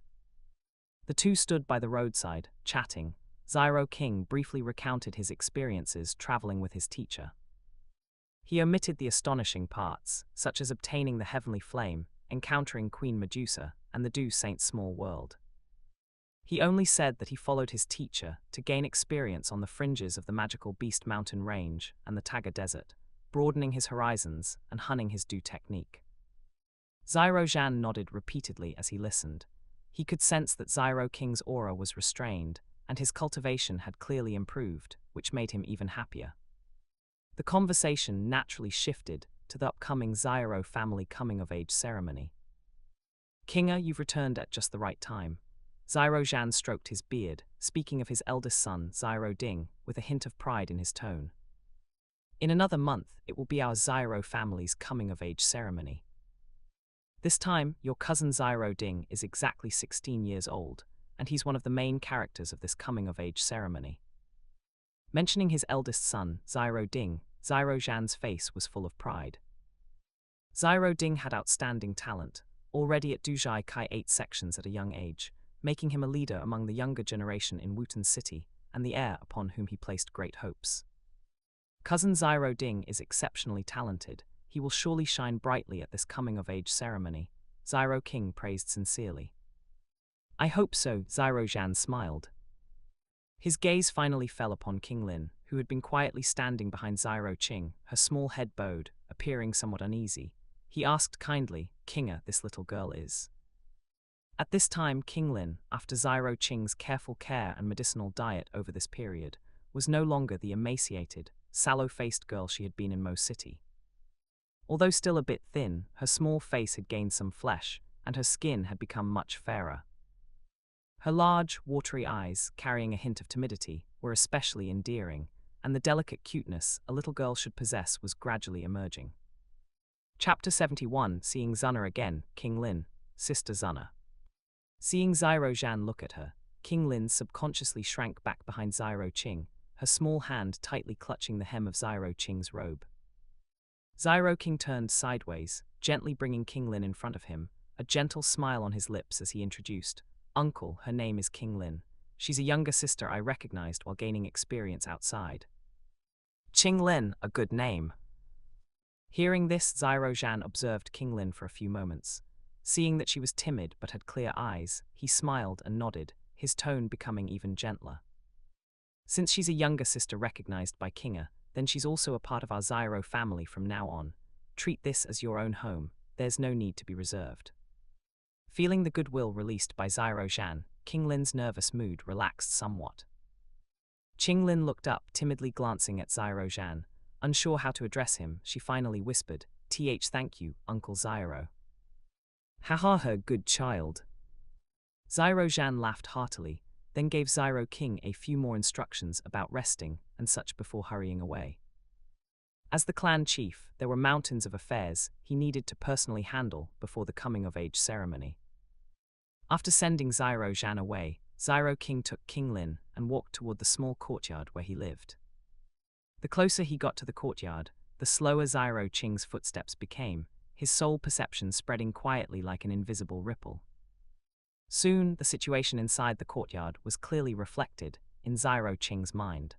The two stood by the roadside, chatting. Xiao Qing briefly recounted his experiences traveling with his teacher. He omitted the astonishing parts, such as obtaining the heavenly flame, encountering Queen Medusa, and the Dou Saint's small world. He only said that he followed his teacher to gain experience on the fringes of the magical Beast Mountain Range and the Taiga Desert, broadening his horizons and honing his Dou technique. Xiao Zhan nodded repeatedly as he listened. He could sense that Xiao Qing's aura was restrained, and his cultivation had clearly improved, which made him even happier. The conversation naturally shifted to the upcoming Xiao family coming-of-age ceremony. Kinga, you've returned at just the right time. Xiao Zhan stroked his beard, speaking of his eldest son, Xiao Ding, with a hint of pride in his tone. In another month, it will be our Xiao family's coming-of-age ceremony. This time, your cousin Xiao Ding is exactly 16 years old, and he's one of the main characters of this coming-of-age ceremony. Mentioning his eldest son, Xiao Ding, Xiao Zhan's face was full of pride. Xiao Ding had outstanding talent, already at Dou Qi Kai 8 sections at a young age, making him a leader among the younger generation in Wutan City, and the heir upon whom he placed great hopes. Cousin Xiao Ding is exceptionally talented. He will surely shine brightly at this coming-of-age ceremony, Xiao King praised sincerely. I hope so, Xiao Zhan smiled. His gaze finally fell upon King Lin, who had been quietly standing behind Xiao Qing, her small head bowed, appearing somewhat uneasy. He asked kindly, Kinga, this little girl is. At this time, King Lin, after Xiao Qing's careful care and medicinal diet over this period, was no longer the emaciated, sallow-faced girl she had been in Mo City. Although still a bit thin, her small face had gained some flesh, and her skin had become much fairer. Her large, watery eyes, carrying a hint of timidity, were especially endearing, and the delicate cuteness a little girl should possess was gradually emerging. Chapter 71, Seeing Zuna Again, King Lin, Sister Zuna. Seeing Xiao Zhan look at her, King Lin subconsciously shrank back behind Xiao Qing, her small hand tightly clutching the hem of Xiao Qing's robe. Xiao King turned sideways, gently bringing King Lin in front of him, a gentle smile on his lips as he introduced, Uncle, her name is King Lin. She's a younger sister I recognized while gaining experience outside. Qing Lin, a good name. Hearing this, Xiao Zhan observed King Lin for a few moments. Seeing that she was timid but had clear eyes, he smiled and nodded, his tone becoming even gentler. Since she's a younger sister recognized by Kinga, then she's also a part of our Xiao family from now on. Treat this as your own home, there's no need to be reserved. Feeling the goodwill released by Xiao Zhan, King Lin's nervous mood relaxed somewhat. Qing Lin looked up, timidly glancing at Xiao Zhan. Unsure how to address him, she finally whispered, Thank you, Uncle Xiao. Ha, good child. Xiao Zhan laughed heartily, then gave Xiao King a few more instructions about resting and such before hurrying away. As the clan chief, there were mountains of affairs he needed to personally handle before the coming-of-age ceremony. After sending Xiao Zhan away, Xiao King took King Lin and walked toward the small courtyard where he lived. The closer he got to the courtyard, the slower Xiao Qing's footsteps became, his soul perception spreading quietly like an invisible ripple. Soon, the situation inside the courtyard was clearly reflected in Xiao Qing's mind.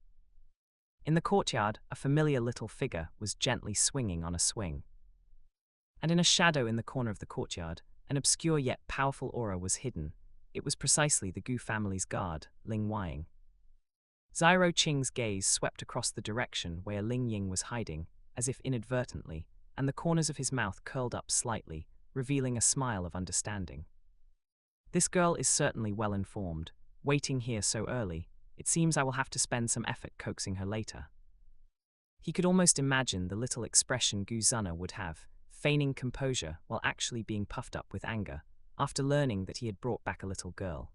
In the courtyard, a familiar little figure was gently swinging on a swing. And in a shadow in the corner of the courtyard, an obscure yet powerful aura was hidden. It was precisely the Gu family's guard, Ling Weiying. Xiao Qing's gaze swept across the direction where Ling Ying was hiding, as if inadvertently, and the corners of his mouth curled up slightly, revealing a smile of understanding. This girl is certainly well informed. Waiting here so early, it seems I will have to spend some effort coaxing her later. He could almost imagine the little expression Gu Zuna would have, feigning composure while actually being puffed up with anger, after learning that he had brought back a little girl.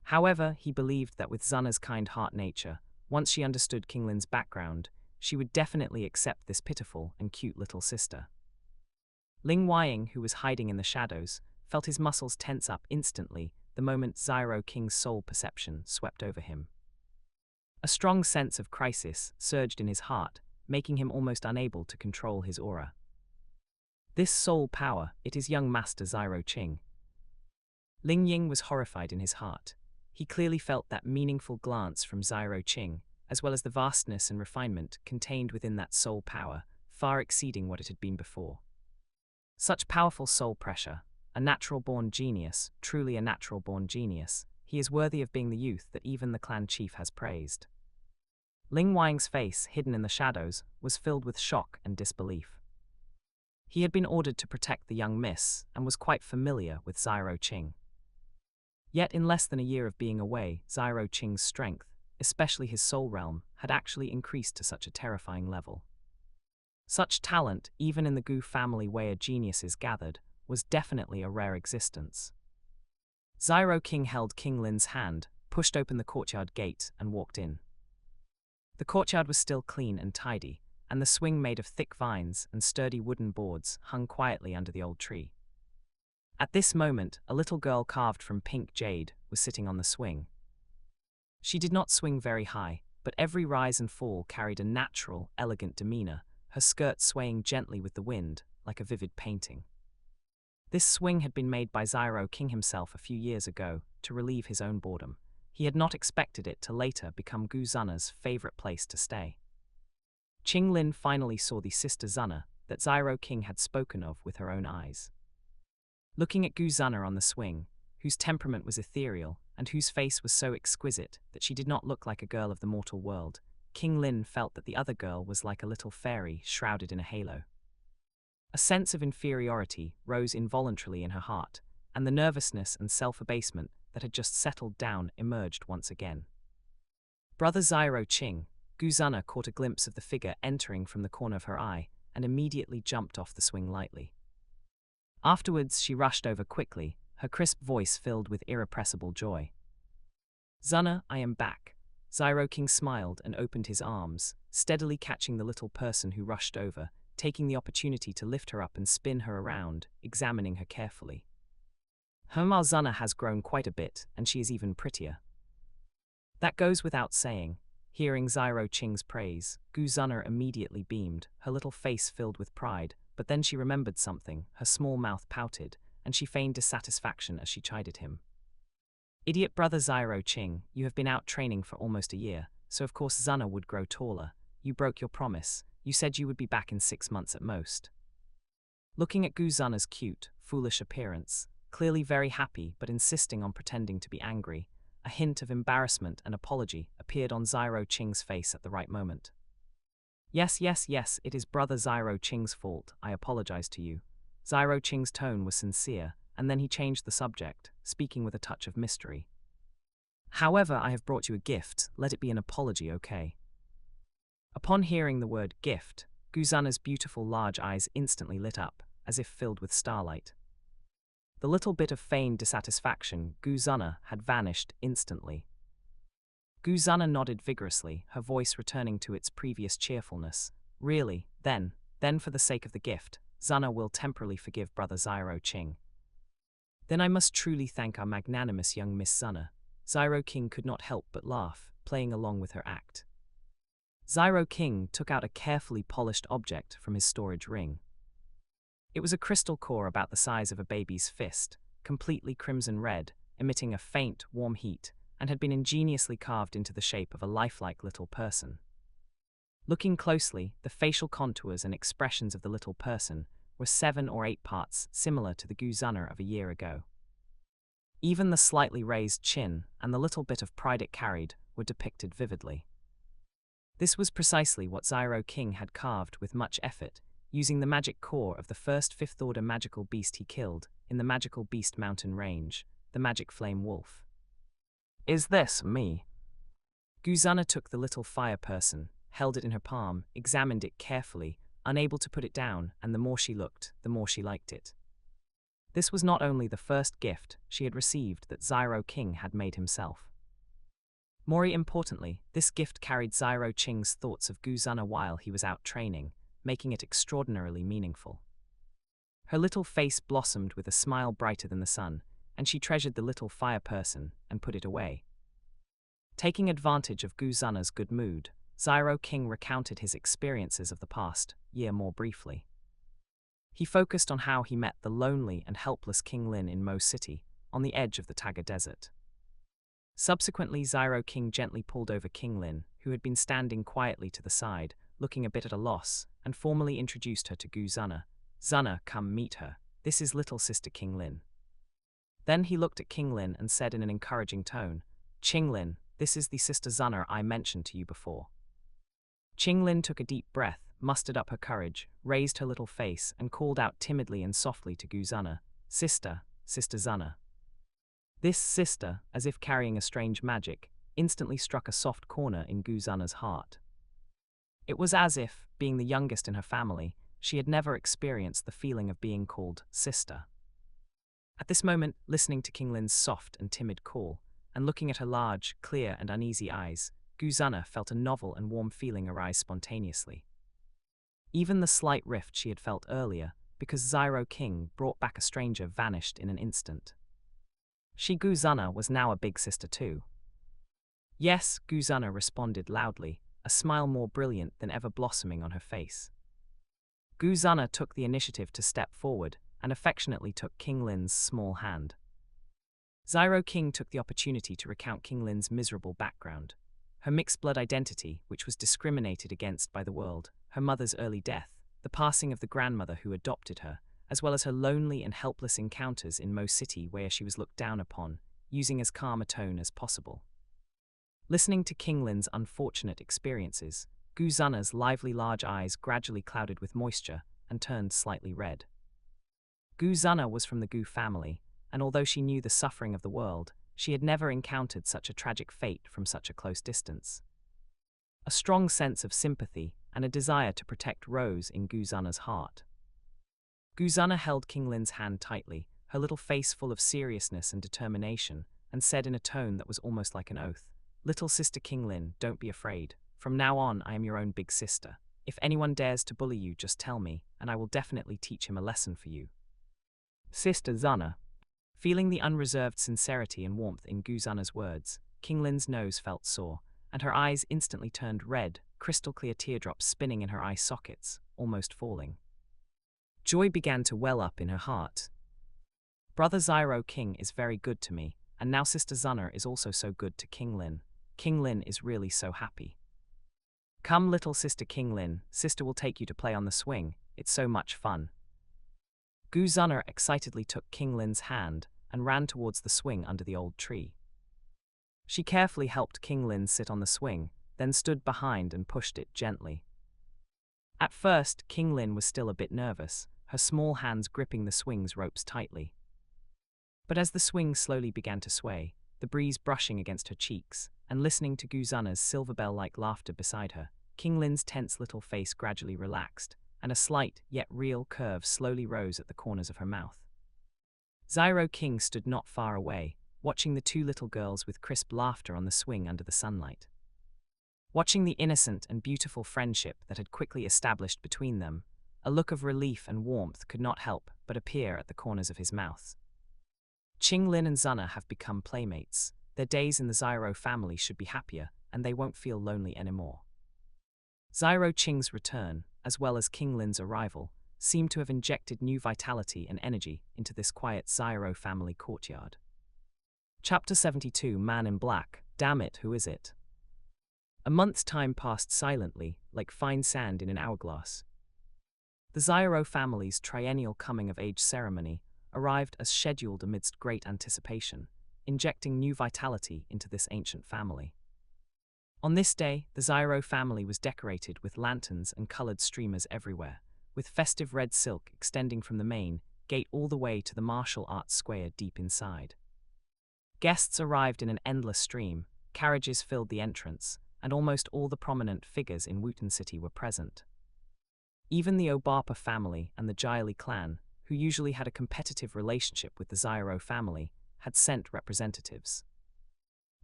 However, he believed that with Zuna's kind heart nature, once she understood King Lin's background, she would definitely accept this pitiful and cute little sister. Ling Weiying, who was hiding in the shadows, felt his muscles tense up instantly the moment Xiao King's soul perception swept over him. A strong sense of crisis surged in his heart, making him almost unable to control his aura. This soul power, it is young Master Xiao Qing. Ling Ying was horrified in his heart. He clearly felt that meaningful glance from Xiao Qing, as well as the vastness and refinement contained within that soul power, far exceeding what it had been before. Such powerful soul pressure, a natural-born genius, truly a natural-born genius, he is worthy of being the youth that even the clan chief has praised. Ling Weiying's face, hidden in the shadows, was filled with shock and disbelief. He had been ordered to protect the young miss, and was quite familiar with Xiao Qing. Yet in less than a year of being away, Xiao Qing's strength, especially his soul realm, had actually increased to such a terrifying level. Such talent, even in the Gu family where geniuses gathered, was definitely a rare existence. Xiao King held King Lin's hand, pushed open the courtyard gate, and walked in. The courtyard was still clean and tidy, and the swing made of thick vines and sturdy wooden boards hung quietly under the old tree. At this moment, a little girl carved from pink jade was sitting on the swing. She did not swing very high, but every rise and fall carried a natural, elegant demeanor, her skirt swaying gently with the wind, like a vivid painting. This swing had been made by Xiao King himself a few years ago to relieve his own boredom. He had not expected it to later become Gu Zana's favorite place to stay. Qing Lin finally saw the sister Zana that Xiao King had spoken of with her own eyes. Looking at Gu Zana on the swing, whose temperament was ethereal and whose face was so exquisite that she did not look like a girl of the mortal world, King Lin felt that the other girl was like a little fairy shrouded in a halo. A sense of inferiority rose involuntarily in her heart, and the nervousness and self-abasement that had just settled down emerged once again. Brother Xiao Qing, Gu Zana caught a glimpse of the figure entering from the corner of her eye and immediately jumped off the swing lightly. Afterwards, she rushed over quickly, her crisp voice filled with irrepressible joy. "Zana, I am back." Xiao King smiled and opened his arms, steadily catching the little person who rushed over, taking the opportunity to lift her up and spin her around, examining her carefully. Zana has grown quite a bit, and she is even prettier. That goes without saying. Hearing Xiao Qing's praise, Gu Zana immediately beamed, her little face filled with pride, but then she remembered something, her small mouth pouted, and she feigned dissatisfaction as she chided him. "Idiot brother Xiao Qing, you have been out training for almost a year, so of course Zana would grow taller. You broke your promise. You said you would be back in 6 months at most." Looking at Gu Zana's cute, foolish appearance, clearly very happy but insisting on pretending to be angry, a hint of embarrassment and apology appeared on Xiao Qing's face at the right moment. Yes, it is brother Xiao Qing's fault, I apologize to you." Xiao Qing's tone was sincere, and then he changed the subject, speaking with a touch of mystery. "However, I have brought you a gift, let it be an apology, okay?" Upon hearing the word gift, Gu Zana's beautiful large eyes instantly lit up, as if filled with starlight. The little bit of feigned dissatisfaction Gu Zana had vanished instantly. Gu Zana nodded vigorously, her voice returning to its previous cheerfulness. "Really, then for the sake of the gift, Zana will temporarily forgive brother Xiao Qing." "Then I must truly thank our magnanimous young Miss Zana." Xiao King could not help but laugh, playing along with her act. Xiao King took out a carefully polished object from his storage ring. It was a crystal core about the size of a baby's fist, completely crimson red, emitting a faint, warm heat, and had been ingeniously carved into the shape of a lifelike little person. Looking closely, the facial contours and expressions of the little person were 7 or 8 parts similar to the Gu Zana of a year ago. Even the slightly raised chin and the little bit of pride it carried were depicted vividly. This was precisely what Xiao King had carved with much effort, using the magic core of the first 5th-order magical beast he killed in the Magical Beast Mountain range, the Magic Flame Wolf. "Is this me?" Gu Zana took the little fire person, held it in her palm, examined it carefully, unable to put it down, and the more she looked, the more she liked it. This was not only the first gift she had received that Xiao King had made himself. More importantly, this gift carried Xiao Qing's thoughts of Gu Zana while he was out training, making it extraordinarily meaningful. Her little face blossomed with a smile brighter than the sun, and she treasured the little fire person and put it away. Taking advantage of Gu Zana's good mood, Xiao King recounted his experiences of the past year more briefly. He focused on how he met the lonely and helpless King Lin in Mo City, on the edge of the Taga Desert. Subsequently, Xiao King gently pulled over King Lin, who had been standing quietly to the side, looking a bit at a loss, and formally introduced her to Gu Zana. "Zana, come meet her. This is little sister King Lin." Then he looked at King Lin and said in an encouraging tone, "Qing Lin, this is the sister Zana I mentioned to you before." Qing Lin took a deep breath, mustered up her courage, raised her little face, and called out timidly and softly to Gu Zana, Sister Zana." This sister, as if carrying a strange magic, instantly struck a soft corner in Gu Zana's heart. It was as if, being the youngest in her family, she had never experienced the feeling of being called sister. At this moment, listening to King Lin's soft and timid call, and looking at her large, clear and uneasy eyes, Gu Zana felt a novel and warm feeling arise spontaneously. Even the slight rift she had felt earlier, because Xiao King brought back a stranger, vanished in an instant. She, Gu Zana, was now a big sister too. Yes, Gu Zana responded loudly, a smile more brilliant than ever blossoming on her face. Gu Zana took the initiative to step forward and affectionately took King Lin's small hand. Xiao King took the opportunity to recount King Lin's miserable background. Her mixed-blood identity, which was discriminated against by the world, her mother's early death, the passing of the grandmother who adopted her, as well as her lonely and helpless encounters in Mo City where she was looked down upon, using as calm a tone as possible. Listening to King Lin's unfortunate experiences, Gu Zana's lively large eyes gradually clouded with moisture and turned slightly red. Gu Zana was from the Gu family, and although she knew the suffering of the world, she had never encountered such a tragic fate from such a close distance. A strong sense of sympathy and a desire to protect rose in Gu Zana's heart. Gu Zana held King Lin's hand tightly, her little face full of seriousness and determination, and said in a tone that was almost like an oath, "Little sister King Lin, don't be afraid. From now on, I am your own big sister. If anyone dares to bully you, just tell me, and I will definitely teach him a lesson for you." Sister Zana. Feeling the unreserved sincerity and warmth in Gu Zana's words, King Lin's nose felt sore, and her eyes instantly turned red, crystal-clear teardrops spinning in her eye sockets, almost falling. Joy began to well up in her heart. Brother Xiao King is very good to me, and now Sister Zana is also so good to King Lin. King Lin is really so happy. Come, little sister King Lin, sister will take you to play on the swing, it's so much fun. Gu Zana excitedly took King Lin's hand and ran towards the swing under the old tree. She carefully helped King Lin sit on the swing, then stood behind and pushed it gently. At first, King Lin was still a bit nervous, her small hands gripping the swing's ropes tightly. But as the swing slowly began to sway, the breeze brushing against her cheeks, and listening to Gu Zana's silver bell-like laughter beside her, King Lin's tense little face gradually relaxed, and a slight, yet real curve slowly rose at the corners of her mouth. Xiao King stood not far away, watching the two little girls with crisp laughter on the swing under the sunlight. Watching the innocent and beautiful friendship that had quickly established between them, a look of relief and warmth could not help but appear at the corners of his mouth. Qing Lin and Zana have become playmates. Their days in the Xiao family should be happier, and they won't feel lonely anymore. Xiao Qing's return, as well as King Lin's arrival, seemed to have injected new vitality and energy into this quiet Xiao family courtyard. Chapter 72, Man in Black. Damn it, who is it? A month's time passed silently, like fine sand in an hourglass. The Xiao family's triennial coming-of-age ceremony arrived as scheduled amidst great anticipation, injecting new vitality into this ancient family. On this day, the Xiao family was decorated with lanterns and colored streamers everywhere, with festive red silk extending from the main gate all the way to the martial arts square deep inside. Guests arrived in an endless stream, carriages filled the entrance, and almost all the prominent figures in Wutan City were present. Even the Overpowered family and the Jiali clan, who usually had a competitive relationship with the Xiao family, had sent representatives.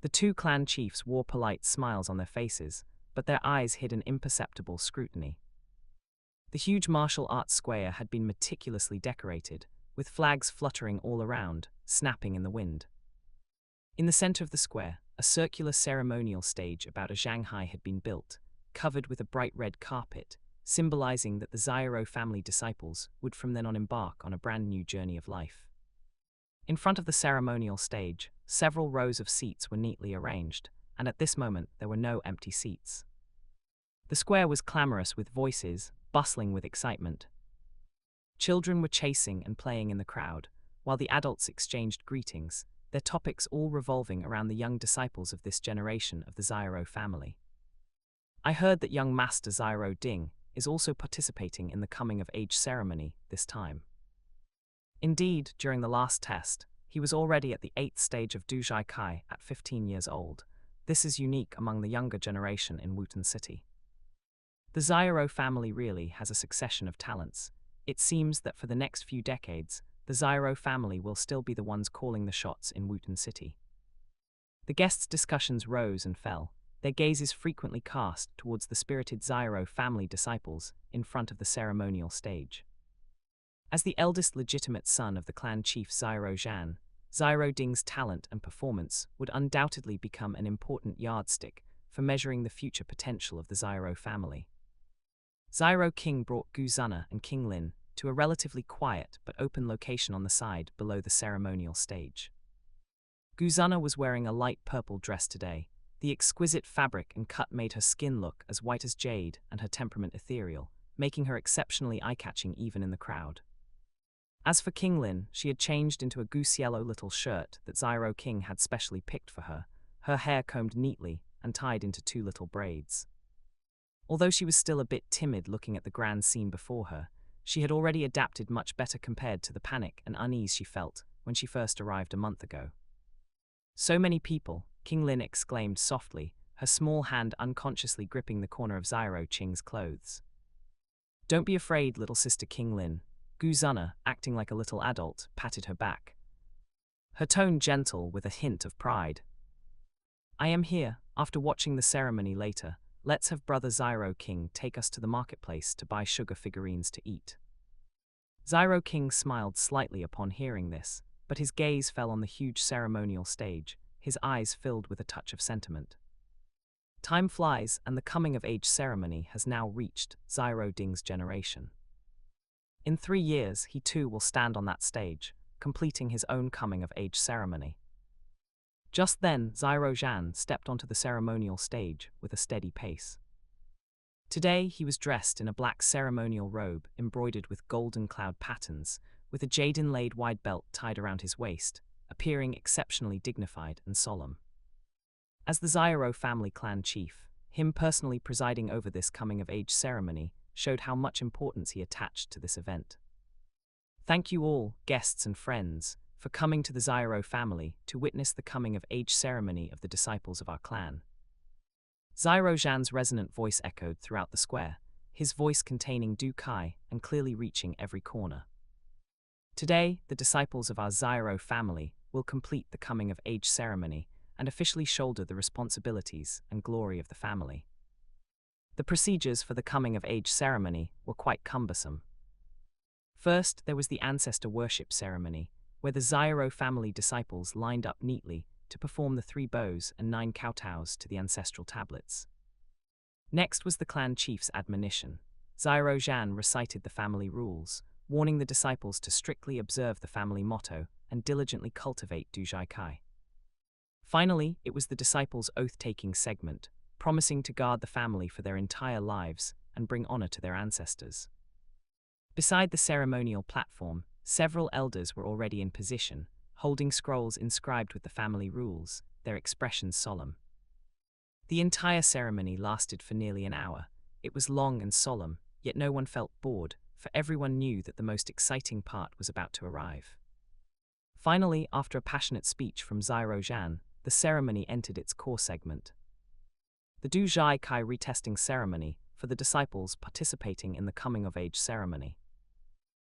The two clan chiefs wore polite smiles on their faces, but their eyes hid an imperceptible scrutiny. The huge martial arts square had been meticulously decorated, with flags fluttering all around, snapping in the wind. In the center of the square, a circular ceremonial stage about a Shanghai had been built, covered with a bright red carpet, symbolizing that the Xiao family disciples would from then on embark on a brand new journey of life. In front of the ceremonial stage, several rows of seats were neatly arranged, and at this moment there were no empty seats. The square was clamorous with voices, bustling with excitement. Children were chasing and playing in the crowd, while the adults exchanged greetings, their topics all revolving around the young disciples of this generation of the Xiao family. I heard that young Master Xiao Ding is also participating in the coming-of-age ceremony this time. Indeed, during the last test, he was already at the 8th stage of Du Zhai Kai at 15 years old. This is unique among the younger generation in Wutan City. The Xiao family really has a succession of talents. It seems that for the next few decades, the Xiao family will still be the ones calling the shots in Wooten City. The guests' discussions rose and fell, their gazes frequently cast towards the spirited Xiao family disciples in front of the ceremonial stage. As the eldest legitimate son of the clan chief Xiao Zhan, Xiao Ding's talent and performance would undoubtedly become an important yardstick for measuring the future potential of the Xiao family. Xiao King brought Gu Zuna and King Lin to a relatively quiet but open location on the side below the ceremonial stage. Gu Zuna was wearing a light purple dress today. The exquisite fabric and cut made her skin look as white as jade and her temperament ethereal, making her exceptionally eye-catching even in the crowd. As for King Lin, she had changed into a goose yellow little shirt that Xiao King had specially picked for her, her hair combed neatly and tied into 2 little braids. Although she was still a bit timid looking at the grand scene before her, she had already adapted much better compared to the panic and unease she felt when she first arrived a month ago. "So many people," King Lin exclaimed softly, her small hand unconsciously gripping the corner of Xiao Qing's clothes. "Don't be afraid, little sister King Lin," Gu Zuna, acting like a little adult, patted her back, her tone gentle with a hint of pride. "I am here. After watching the ceremony later, let's have brother Xiao King take us to the marketplace to buy sugar figurines to eat." Xiao King smiled slightly upon hearing this, but his gaze fell on the huge ceremonial stage, his eyes filled with a touch of sentiment. Time flies, and the coming-of-age ceremony has now reached Xiao Ding's generation. In 3 years, he too will stand on that stage, completing his own coming-of-age ceremony. Just then, Xiao Zhan stepped onto the ceremonial stage with a steady pace. Today, he was dressed in a black ceremonial robe embroidered with golden cloud patterns, with a jade-inlaid wide belt tied around his waist, appearing exceptionally dignified and solemn. As the Xiao family clan chief, him personally presiding over this coming-of-age ceremony showed how much importance he attached to this event. "Thank you all, guests and friends, for coming to the Xiao family to witness the coming-of-age ceremony of the disciples of our clan." Xiao Zhan's resonant voice echoed throughout the square, his voice containing Dou Qi and clearly reaching every corner. "Today, the disciples of our Xiao family will complete the coming-of-age ceremony and officially shoulder the responsibilities and glory of the family." The procedures for the coming-of-age ceremony were quite cumbersome. First, there was the ancestor worship ceremony, where the Xiao family disciples lined up neatly to perform the 3 bows and 9 kowtows to the ancestral tablets. Next was the clan chief's admonition. Xiao Zhan recited the family rules, warning the disciples to strictly observe the family motto and diligently cultivate Dou Qi. Finally, it was the disciples' oath-taking segment, promising to guard the family for their entire lives and bring honor to their ancestors. Beside the ceremonial platform, several elders were already in position, holding scrolls inscribed with the family rules, their expressions solemn. The entire ceremony lasted for nearly an hour. It was long and solemn, yet no one felt bored, for everyone knew that the most exciting part was about to arrive. Finally, after a passionate speech from Xiao Zhan, the ceremony entered its core segment. The Dou Qi retesting ceremony for the disciples participating in the coming-of-age ceremony.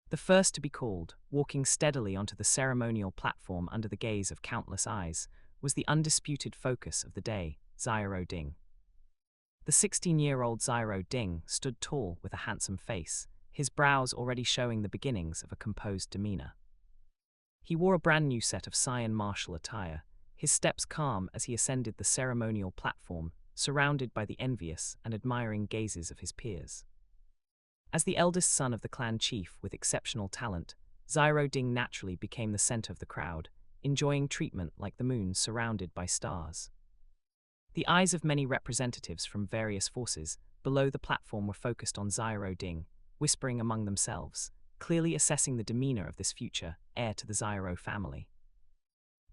The first to be called, walking steadily onto the ceremonial platform under the gaze of countless eyes, was the undisputed focus of the day, Xiao Ding. The 16-year-old Xiao Ding stood tall with a handsome face, his brows already showing the beginnings of a composed demeanor. He wore a brand new set of cyan martial attire, his steps calm as he ascended the ceremonial platform, surrounded by the envious and admiring gazes of his peers. As the eldest son of the clan chief with exceptional talent, Xiao Ding naturally became the center of the crowd, enjoying treatment like the moon surrounded by stars. The eyes of many representatives from various forces below the platform were focused on Xiao Ding, whispering among themselves, clearly assessing the demeanor of this future heir to the Xiao family.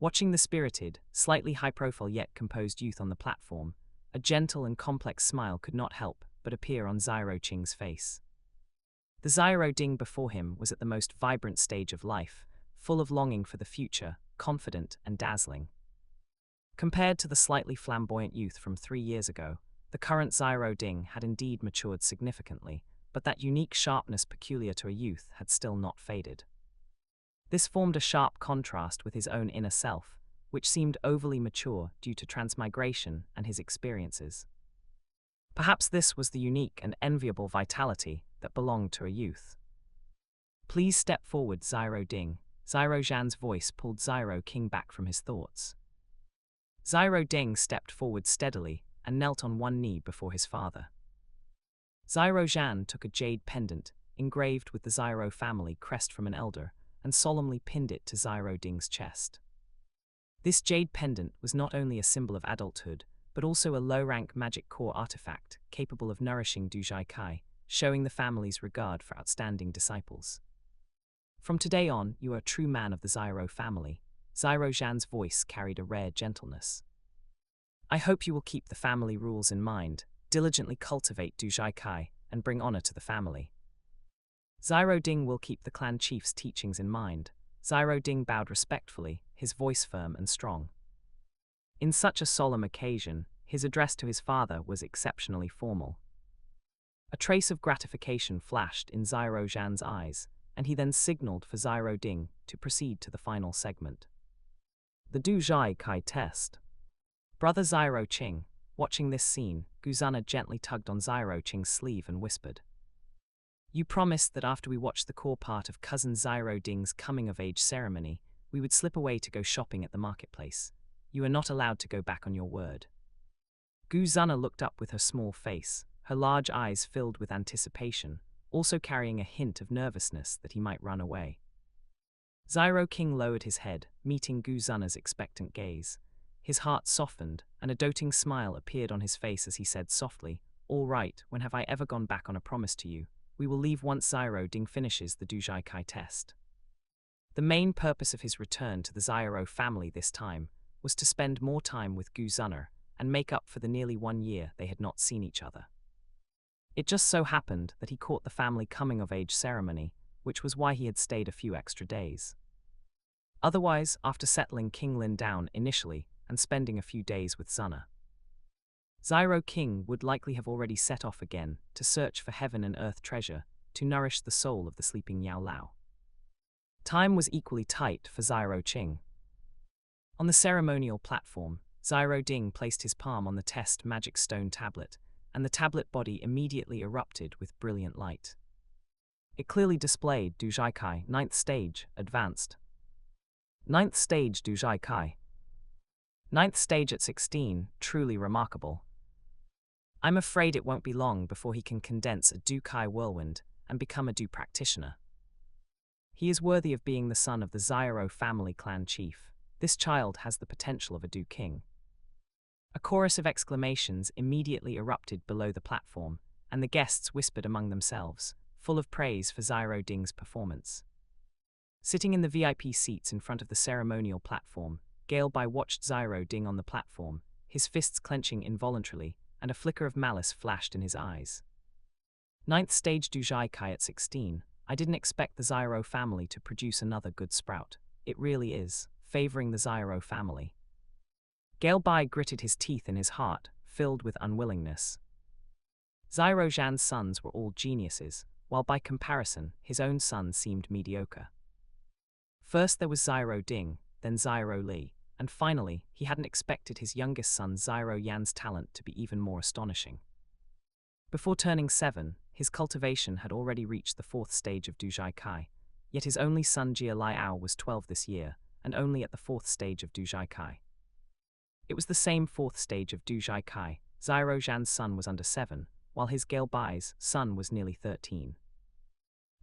Watching the spirited, slightly high-profile yet composed youth on the platform, a gentle and complex smile could not help but appear on Xiao Qing's face. The Xiao Ding before him was at the most vibrant stage of life, full of longing for the future, confident and dazzling. Compared to the slightly flamboyant youth from 3 years ago, The current Xiao Ding had indeed matured significantly, but that unique sharpness peculiar to a youth had still not faded. This formed a sharp contrast with his own inner self, which seemed overly mature due to transmigration and his experiences. Perhaps this was the unique and enviable vitality that belonged to a youth. "Please step forward, Xiao Ding." Xiao Zhan's voice pulled Xiao King back from his thoughts. Xiao Ding stepped forward steadily and knelt on one knee before his father. Xiao Zhan took a jade pendant, engraved with the Xiao family crest from an elder, and solemnly pinned it to Xiao Ding's chest. This jade pendant was not only a symbol of adulthood, but also a low-rank magic core artifact capable of nourishing Dou Qi, showing the family's regard for outstanding disciples. "From today on, you are a true man of the Xiao family." Xiao Zhan's voice carried a rare gentleness. "I hope you will keep the family rules in mind, diligently cultivate Dou Qi, and bring honor to the family." Xiao Ding will keep the clan chief's teachings in mind. Xiao Ding bowed respectfully, his voice firm and strong. In such a solemn occasion, his address to his father was exceptionally formal. A trace of gratification flashed in Xiao Zhan's eyes, and he then signaled for Xiao Ding to proceed to the final segment. The Dou Qi test. Brother Xiao Qing, watching this scene, Guzana gently tugged on Xiao Qing's sleeve and whispered, "You promised that after we watched the core part of cousin Xiao Ding's coming-of-age ceremony, we would slip away to go shopping at the marketplace. You are not allowed to go back on your word." Guzana looked up with her small face, her large eyes filled with anticipation, also carrying a hint of nervousness that he might run away. Xiao King lowered his head, meeting Guzana's expectant gaze. His heart softened, and a doting smile appeared on his face as he said softly, "All right, when have I ever gone back on a promise to you? We will leave once Xiao Ding finishes the Dou Qi test." The main purpose of his return to the Xiao family this time was to spend more time with Guzana and make up for the nearly 1 year they had not seen each other. It just so happened that he caught the family coming-of-age ceremony, which was why he had stayed a few extra days. Otherwise, after settling King Lin down initially and spending a few days with Zana, Xiao King would likely have already set off again to search for heaven and earth treasure to nourish the soul of the sleeping Yao Lao. Time was equally tight for Xiao Qing. On the ceremonial platform, Xiao Ding placed his palm on the test magic stone tablet, and the tablet body immediately erupted with brilliant light. It clearly displayed Dou Qi 9th stage, advanced. 9th stage Dou Qi. 9th stage at 16, truly remarkable. I'm afraid it won't be long before he can condense a Dou Qi whirlwind and become a Dou practitioner. He is worthy of being the son of the Xiao family clan chief. This child has the potential of a Dou king. A chorus of exclamations immediately erupted below the platform, and the guests whispered among themselves, full of praise for Xiao Ding's performance. Sitting in the VIP seats in front of the ceremonial platform, Gale Bai watched Xiao Ding on the platform, his fists clenching involuntarily, and a flicker of malice flashed in his eyes. 9th stage Dou Qi at 16, I didn't expect the Xiao family to produce another good sprout. It really is, favoring the Xiao family. Gale Bai gritted his teeth in his heart, filled with unwillingness. Xiao Zhan's sons were all geniuses, while by comparison, his own son seemed mediocre. First there was Xiao Ding, then Xiao Li, and finally, he hadn't expected his youngest son Xiao Yan's talent to be even more astonishing. Before turning 7, his cultivation had already reached the 4th stage of Dou Qi, yet his only son Jia Liao was 12 this year, and only at the 4th stage of Dou Qi. It was the same 4th stage of Dou Qi. Xiao Zhan's son was under 7, while his Gale Bai's son was nearly 13.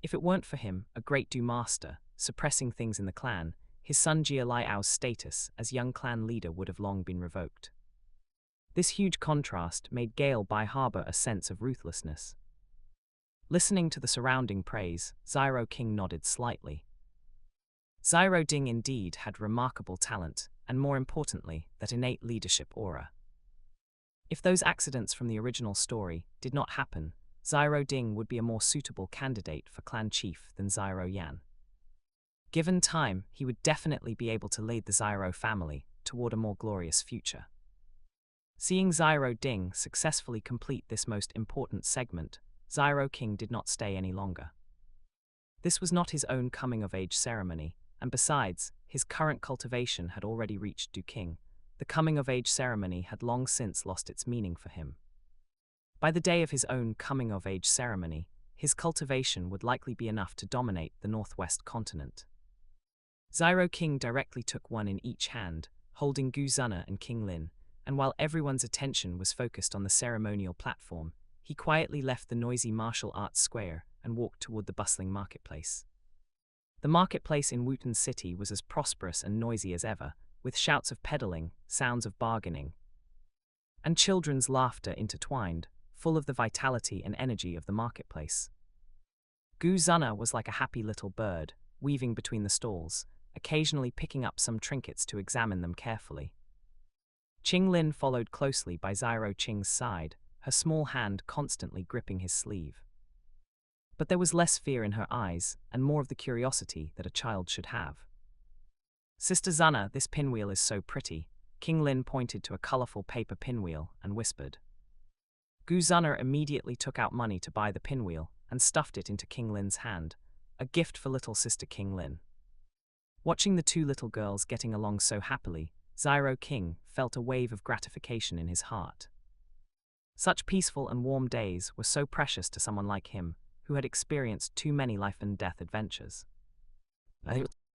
If it weren't for him, a great Dou master, suppressing things in the clan, his son Jia Liao's status as young clan leader would have long been revoked. This huge contrast made Gale Bai harbor a sense of ruthlessness. Listening to the surrounding praise, Xiao King nodded slightly. Xiao Ding indeed had remarkable talent, and more importantly, that innate leadership aura. If those accidents from the original story did not happen, Xiao Ding would be a more suitable candidate for clan chief than Xiao Yan. Given time, he would definitely be able to lead the Xiao family toward a more glorious future. Seeing Xiao Ding successfully complete this most important segment, Xiao King did not stay any longer. This was not his own coming-of-age ceremony, and besides, his current cultivation had already reached Dou Qi. The coming-of-age ceremony had long since lost its meaning for him. By the day of his own coming-of-age ceremony, his cultivation would likely be enough to dominate the northwest continent. Xiao King directly took one in each hand, holding Gu Zunna and King Lin, and while everyone's attention was focused on the ceremonial platform, he quietly left the noisy martial arts square and walked toward the bustling marketplace. The marketplace in Wooten City was as prosperous and noisy as ever, with shouts of peddling, sounds of bargaining, and children's laughter intertwined, full of the vitality and energy of the marketplace. Gu Zunna was like a happy little bird, weaving between the stalls, occasionally picking up some trinkets to examine them carefully. Qing Lin followed closely by Xiao Qing's side, her small hand constantly gripping his sleeve. But there was less fear in her eyes, and more of the curiosity that a child should have. "Sister Zunna, this pinwheel is so pretty." King Lin pointed to a colorful paper pinwheel and whispered. Gu Zunna immediately took out money to buy the pinwheel and stuffed it into King Lin's hand, a gift for little sister King Lin. Watching the two little girls getting along so happily, Xiao King felt a wave of gratification in his heart. Such peaceful and warm days were so precious to someone like him, who had experienced too many life-and-death adventures.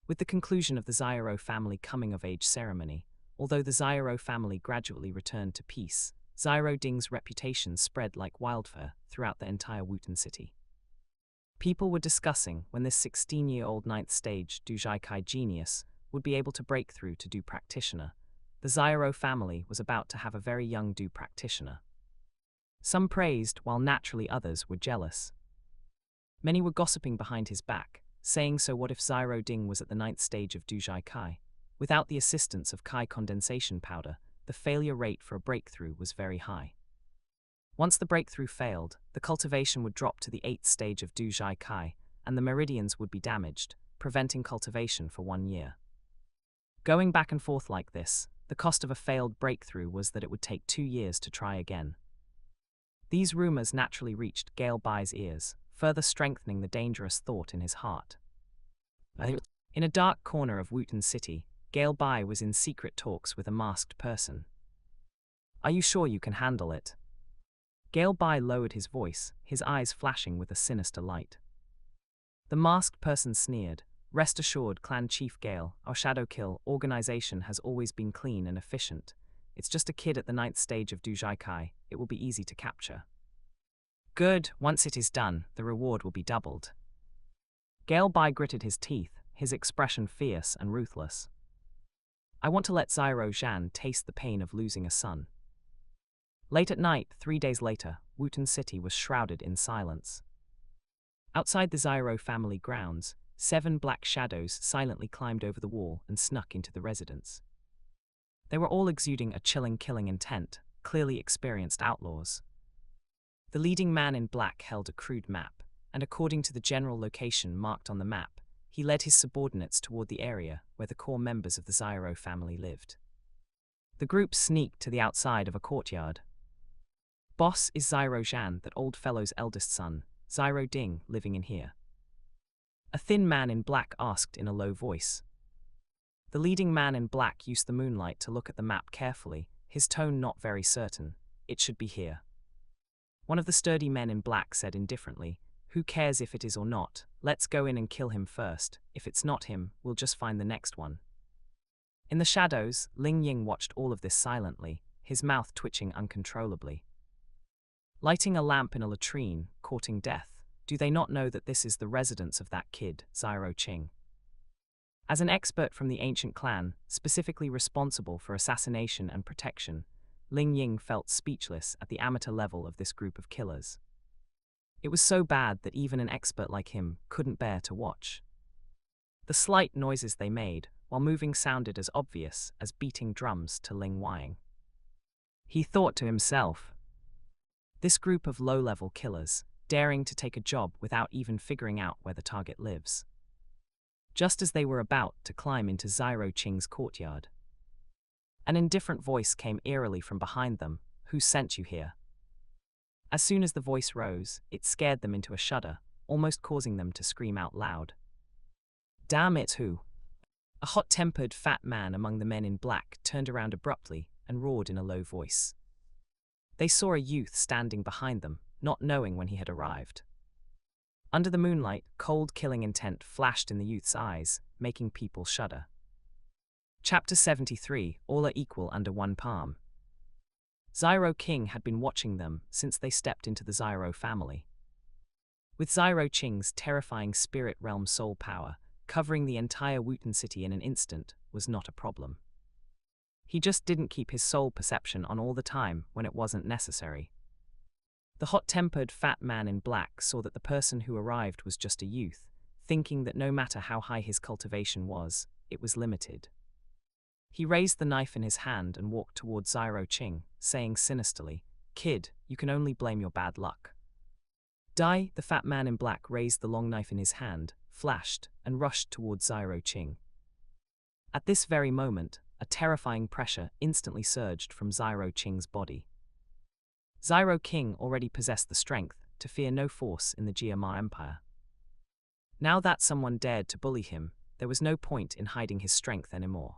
With the conclusion of the Xiao family coming-of-age ceremony, although the Xiao family gradually returned to peace, Xiao Ding's reputation spread like wildfire throughout the entire Wooten City. People were discussing when this 16-year-old 9th stage Dou Qi genius would be able to break through to Dou practitioner. The Xiao family was about to have a very young Dou practitioner. Some praised, while naturally others were jealous. Many were gossiping behind his back, saying, so what if Xiao Ding was at the 9th stage of Dou Qi? Without the assistance of Qi condensation powder, the failure rate for a breakthrough was very high. Once the breakthrough failed, the cultivation would drop to the 8th stage of Dou Qi, and the meridians would be damaged, preventing cultivation for 1 year. Going back and forth like this, the cost of a failed breakthrough was that it would take 2 years to try again. These rumors naturally reached Gale Bai's ears, further strengthening the dangerous thought in his heart. In a dark corner of Wooten City, Gale Bai was in secret talks with a masked person. "Are you sure you can handle it?" Gale Bai lowered his voice, his eyes flashing with a sinister light. The masked person sneered, "Rest assured, Clan Chief Gale, our Shadow Kill organization has always been clean and efficient. It's just a kid at the 9th stage of Dou Qi, it will be easy to capture." "Good, once it is done, the reward will be doubled." Gale Bai gritted his teeth, his expression fierce and ruthless. "I want to let Xiao Zhan taste the pain of losing a son." Late at night, 3 days later, Wooten City was shrouded in silence. Outside the Xiao family grounds, 7 black shadows silently climbed over the wall and snuck into the residence. They were all exuding a chilling killing intent, clearly experienced outlaws. The leading man in black held a crude map, and according to the general location marked on the map, he led his subordinates toward the area where the core members of the Xiao family lived. The group sneaked to the outside of a courtyard. "Boss, is Xiao Zhan, that old fellow's eldest son, Xiao Ding, living in here?" A thin man in black asked in a low voice. The leading man in black used the moonlight to look at the map carefully, his tone not very certain. "It should be here." One of the sturdy men in black said indifferently, "Who cares if it is or not? Let's go in and kill him first. If it's not him, we'll just find the next one." In the shadows, Ling Ying watched all of this silently, his mouth twitching uncontrollably. Lighting a lamp in a latrine, courting death. Do they not know that this is the residence of that kid, Xiao Qing? As an expert from the ancient clan, specifically responsible for assassination and protection, Ling Ying felt speechless at the amateur level of this group of killers. It was so bad that even an expert like him couldn't bear to watch. The slight noises they made, while moving, sounded as obvious as beating drums to Ling Wang. He thought to himself, this group of low-level killers, daring to take a job without even figuring out where the target lives. Just as they were about to climb into Xiao Qing's courtyard, An indifferent voice came eerily from behind them. Who sent you here? As soon as the voice rose, it scared them into a shudder, almost causing them to scream out loud. Damn it, who? A hot-tempered, fat man among the men in black turned around abruptly and roared in a low voice. They saw a youth standing behind them, not knowing when he had arrived. Under the moonlight, cold killing intent flashed in the youth's eyes, making people shudder. Chapter 73, All Are Equal Under One Palm. Xiao King had been watching them since they stepped into the Xiao family. With Xiao Qing's terrifying spirit realm soul power, covering the entire Wooten city in an instant was not a problem. He just didn't keep his soul perception on all the time when it wasn't necessary. The hot-tempered fat man in black saw that the person who arrived was just a youth, thinking that no matter how high his cultivation was, it was limited. He raised the knife in his hand and walked towards Xiao Qing, saying sinisterly, "Kid, you can only blame your bad luck." Dai, the fat man in black, raised the long knife in his hand, flashed, and rushed towards Xiao Qing. At this very moment, a terrifying pressure instantly surged from Xiao Qing's body. Xiao King already possessed the strength to fear no force in the Jiama Empire. Now that someone dared to bully him, there was no point in hiding his strength anymore.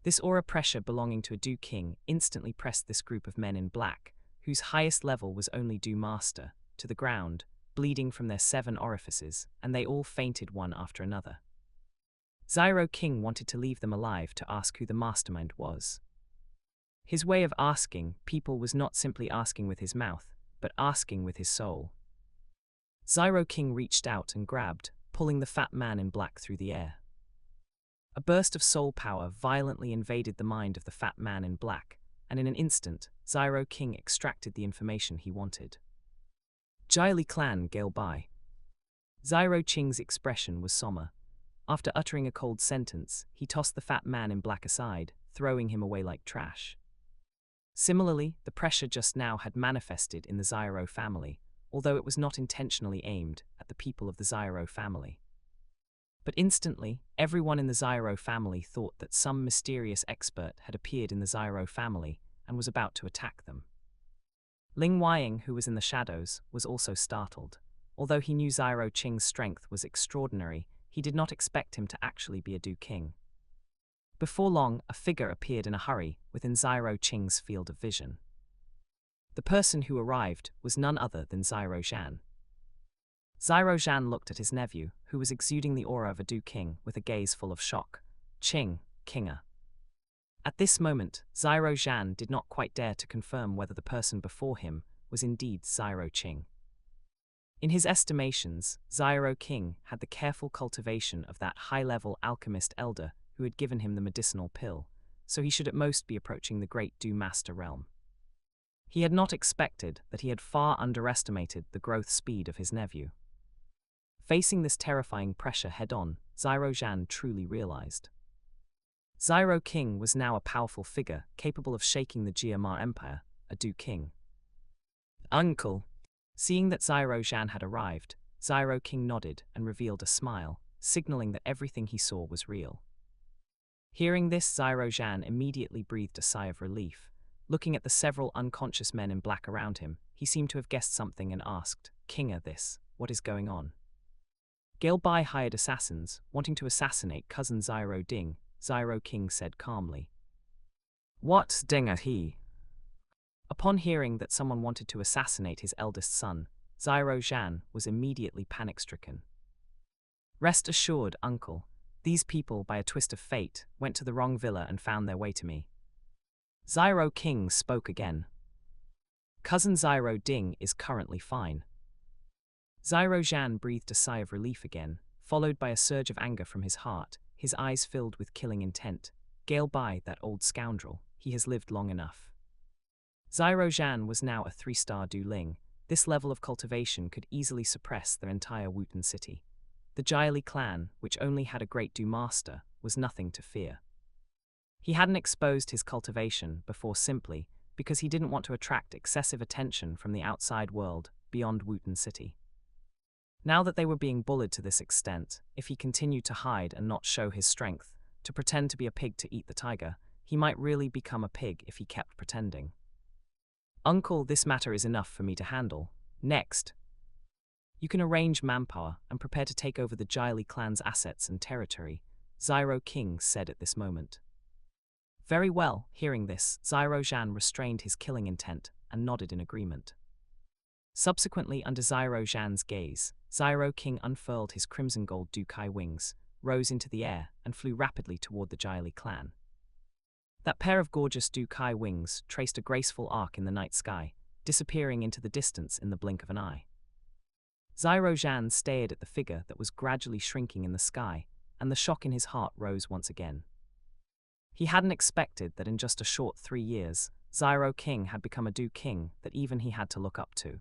This aura pressure belonging to a Dou King instantly pressed this group of men in black, whose highest level was only Dou Master, to the ground, bleeding from their 7 orifices, and they all fainted one after another. Xiao King wanted to leave them alive to ask who the mastermind was. His way of asking people was not simply asking with his mouth, but asking with his soul. Xiao King reached out and grabbed, pulling the fat man in black through the air. A burst of soul power violently invaded the mind of the fat man in black, and in an instant, Xiao King extracted the information he wanted. Jiali clan Gale Bai. Xiao Qing's expression was somber. After uttering a cold sentence, he tossed the fat man in black aside, throwing him away like trash. Similarly, the pressure just now had manifested in the Xiao family, although it was not intentionally aimed at the people of the Xiao family. But instantly, everyone in the Xiao family thought that some mysterious expert had appeared in the Xiao family and was about to attack them. Ling Weiying, who was in the shadows, was also startled. Although he knew Xiao Qing's strength was extraordinary, he did not expect him to actually be a Dou King. Before long, a figure appeared in a hurry within Xiao Qing's field of vision. The person who arrived was none other than Xiao Zhan. Xiao Zhan looked at his nephew, who was exuding the aura of a Dou King with a gaze full of shock. Qing, Kinga. At this moment, Xiao Zhan did not quite dare to confirm whether the person before him was indeed Xiao Qing. In his estimations, Xiao King had the careful cultivation of that high-level alchemist elder who had given him the medicinal pill, so he should at most be approaching the great Dou Master realm. He had not expected that he had far underestimated the growth speed of his nephew. Facing this terrifying pressure head-on, Xiao Zhan truly realized. Xiao King was now a powerful figure capable of shaking the Jiama Empire, a Dou King. Uncle. Seeing that Xiao Zhan had arrived, Xiao King nodded and revealed a smile, signaling that everything he saw was real. Hearing this, Xiao Zhan immediately breathed a sigh of relief. Looking at the several unconscious men in black around him, he seemed to have guessed something and asked, "Kinga, what is going on?" Gale Bai hired assassins, wanting to assassinate cousin Xiao Ding, Xiao King said calmly. "What ding are he?" Upon hearing that someone wanted to assassinate his eldest son, Xiao Zhan was immediately panic-stricken. "Rest assured, uncle, these people, by a twist of fate, went to the wrong villa and found their way to me." Xiao King spoke again. "Cousin Xiao Ding is currently fine." Xiao Zhan breathed a sigh of relief again, followed by a surge of anger from his heart, his eyes filled with killing intent. Gale Bai, that old scoundrel, he has lived long enough. Xiao Zhan was now a 3-star Dou Ling. This level of cultivation could easily suppress their entire Wooten city. The Jiali clan, which only had a great Dou Master, was nothing to fear. He hadn't exposed his cultivation before simply because he didn't want to attract excessive attention from the outside world beyond Wooten city. Now that they were being bullied to this extent, if he continued to hide and not show his strength, to pretend to be a pig to eat the tiger, he might really become a pig if he kept pretending. Uncle, this matter is enough for me to handle. Next, you can arrange manpower and prepare to take over the Jili clan's assets and territory, Xiao King said at this moment. Very well, hearing this, Xiao Zhan restrained his killing intent and nodded in agreement. Subsequently, under Xiao Zhan's gaze, Xiao King unfurled his crimson gold Dou Qi wings, rose into the air, and flew rapidly toward the Jili clan. That pair of gorgeous Dou Qi wings traced a graceful arc in the night sky, disappearing into the distance in the blink of an eye. Xiao Zhan stared at the figure that was gradually shrinking in the sky, and the shock in his heart rose once again. He hadn't expected that in just a short 3 years, Xiao King had become a Dou King that even he had to look up to.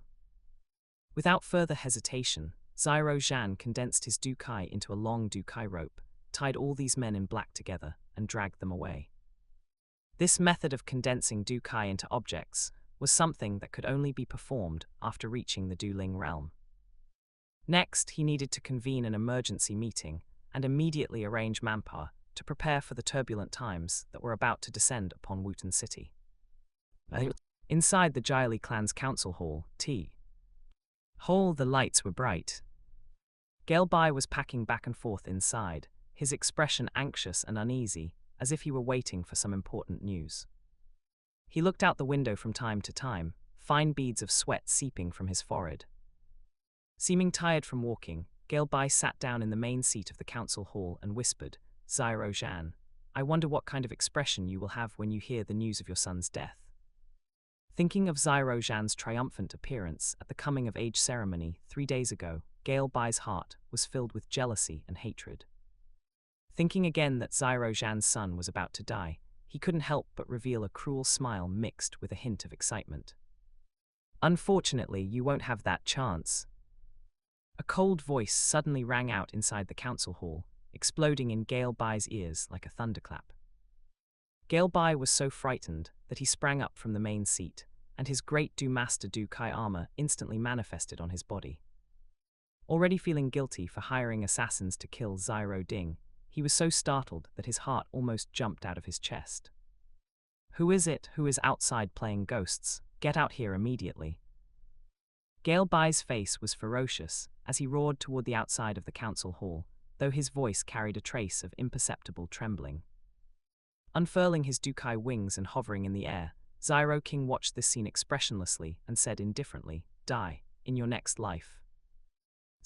Without further hesitation, Xiao Zhan condensed his Dou Qi into a long Dou Qi rope, tied all these men in black together, and dragged them away. This method of condensing Dou Qi into objects was something that could only be performed after reaching the Du Ling realm. Next, he needed to convene an emergency meeting and immediately arrange manpower to prepare for the turbulent times that were about to descend upon Wutan City. Inside the Jili clan's council hall, the lights were bright. Galbai was packing back and forth inside, his expression anxious and uneasy, as if he were waiting for some important news. He looked out the window from time to time, fine beads of sweat seeping from his forehead. Seeming tired from walking, Galbai sat down in the main seat of the council hall and whispered, Xiao Zhan, I wonder what kind of expression you will have when you hear the news of your son's death. Thinking of Xiao Zhan's triumphant appearance at the coming-of-age ceremony 3 days ago, Galbai's heart was filled with jealousy and hatred. Thinking again that Xiao Zhan's son was about to die, he couldn't help but reveal a cruel smile mixed with a hint of excitement. Unfortunately, you won't have that chance. A cold voice suddenly rang out inside the council hall, exploding in Galbai's ears like a thunderclap. Galbai was so frightened that he sprang up from the main seat, and his great Master Dou Qi armor instantly manifested on his body. Already feeling guilty for hiring assassins to kill Xiao Ding, he was so startled that his heart almost jumped out of his chest. Who is it who is outside playing ghosts? Get out here immediately. Galbai's face was ferocious as he roared toward the outside of the council hall, though his voice carried a trace of imperceptible trembling. Unfurling his Dou Qi wings and hovering in the air, Xiao King watched this scene expressionlessly and said indifferently, Die, in your next life.